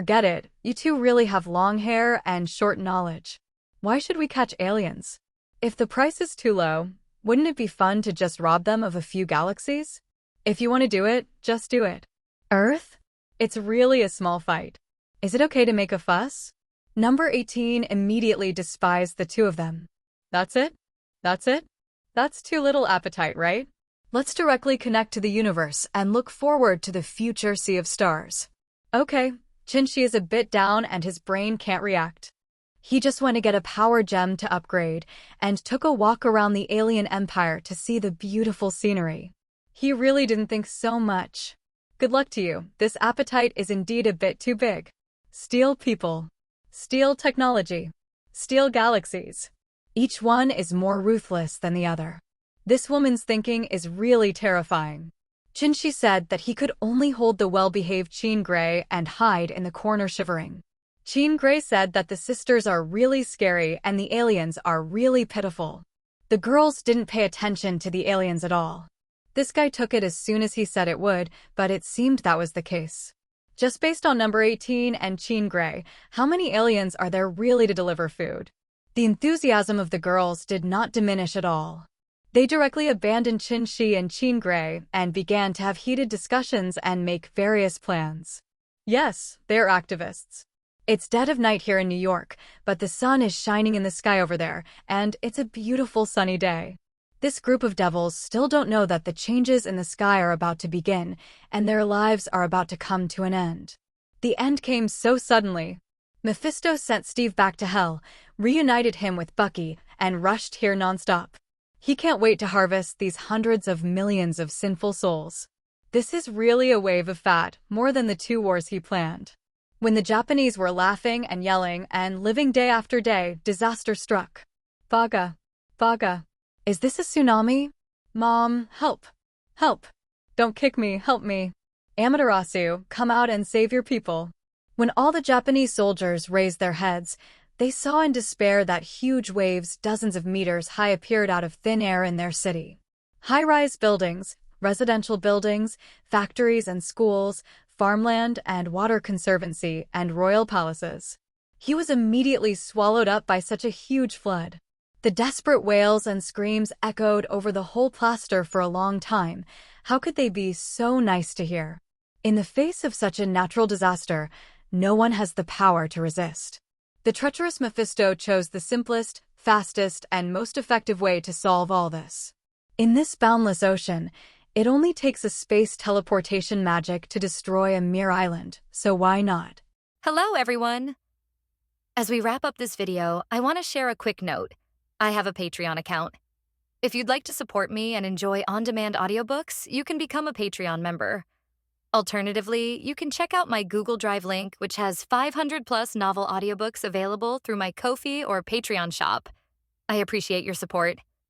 "Forget it. You two really have long hair and short knowledge. Why should we catch aliens? If the price is too low, wouldn't it be fun to just rob them of a few galaxies? If you want to do it, just do it." "Earth? It's really a small fight. Is it okay to make a fuss?" Number 18 immediately despised the two of them. "That's it? That's it? That's too little appetite, right? Let's directly connect to the universe and look forward to the future sea of stars." "Okay." Chin-Chi is a bit down and his brain can't react. He just went to get a power gem to upgrade and took a walk around the alien empire to see the beautiful scenery. He really didn't think so much. Good luck to you. This appetite is indeed a bit too big. Steal people. Steal technology. Steal galaxies. Each one is more ruthless than the other. This woman's thinking is really terrifying. Chin-Chi said that he could only hold the well-behaved Jean Grey and hide in the corner shivering. Jean Grey said that the sisters are really scary and the aliens are really pitiful. The girls didn't pay attention to the aliens at all. This guy took it as soon as he said it would, but it seemed that was the case. Just based on number 18 and Jean Grey, how many aliens are there really to deliver food? The enthusiasm of the girls did not diminish at all. They directly abandoned Chin-Chi and Jean Grey and began to have heated discussions and make various plans. Yes, they're activists. It's dead of night here in New York, but the sun is shining in the sky over there, and it's a beautiful sunny day. This group of devils still don't know that the changes in the sky are about to begin, and their lives are about to come to an end. The end came so suddenly. Mephisto sent Steve back to hell, reunited him with Bucky, and rushed here nonstop. He can't wait to harvest these hundreds of millions of sinful souls. This is really a wave of fat, more than the 2 wars he planned. When the Japanese were laughing and yelling and living day after day, disaster struck. Baga. Baga. Is this a tsunami? Mom, help. Help. Don't kick me, help me. Amaterasu, come out and save your people. When all the Japanese soldiers raised their heads, they saw in despair that huge waves dozens of meters high appeared out of thin air in their city. High-rise buildings, residential buildings, factories and schools, farmland and water conservancy, and royal palaces. He was immediately swallowed up by such a huge flood. The desperate wails and screams echoed over the whole plaster for a long time. How could they be so nice to hear? In the face of such a natural disaster, no one has the power to resist. The treacherous Mephisto chose the simplest, fastest, and most effective way to solve all this. In this boundless ocean, it only takes a space teleportation magic to destroy a mere island, so why not? Hello, everyone! As we wrap up this video, I want to share a quick note. I have a Patreon account. If you'd like to support me and enjoy on-demand audiobooks, you can become a Patreon member. Alternatively, you can check out my Google Drive link, which has 500+ novel audiobooks available through my Ko-fi or Patreon shop. I appreciate your support.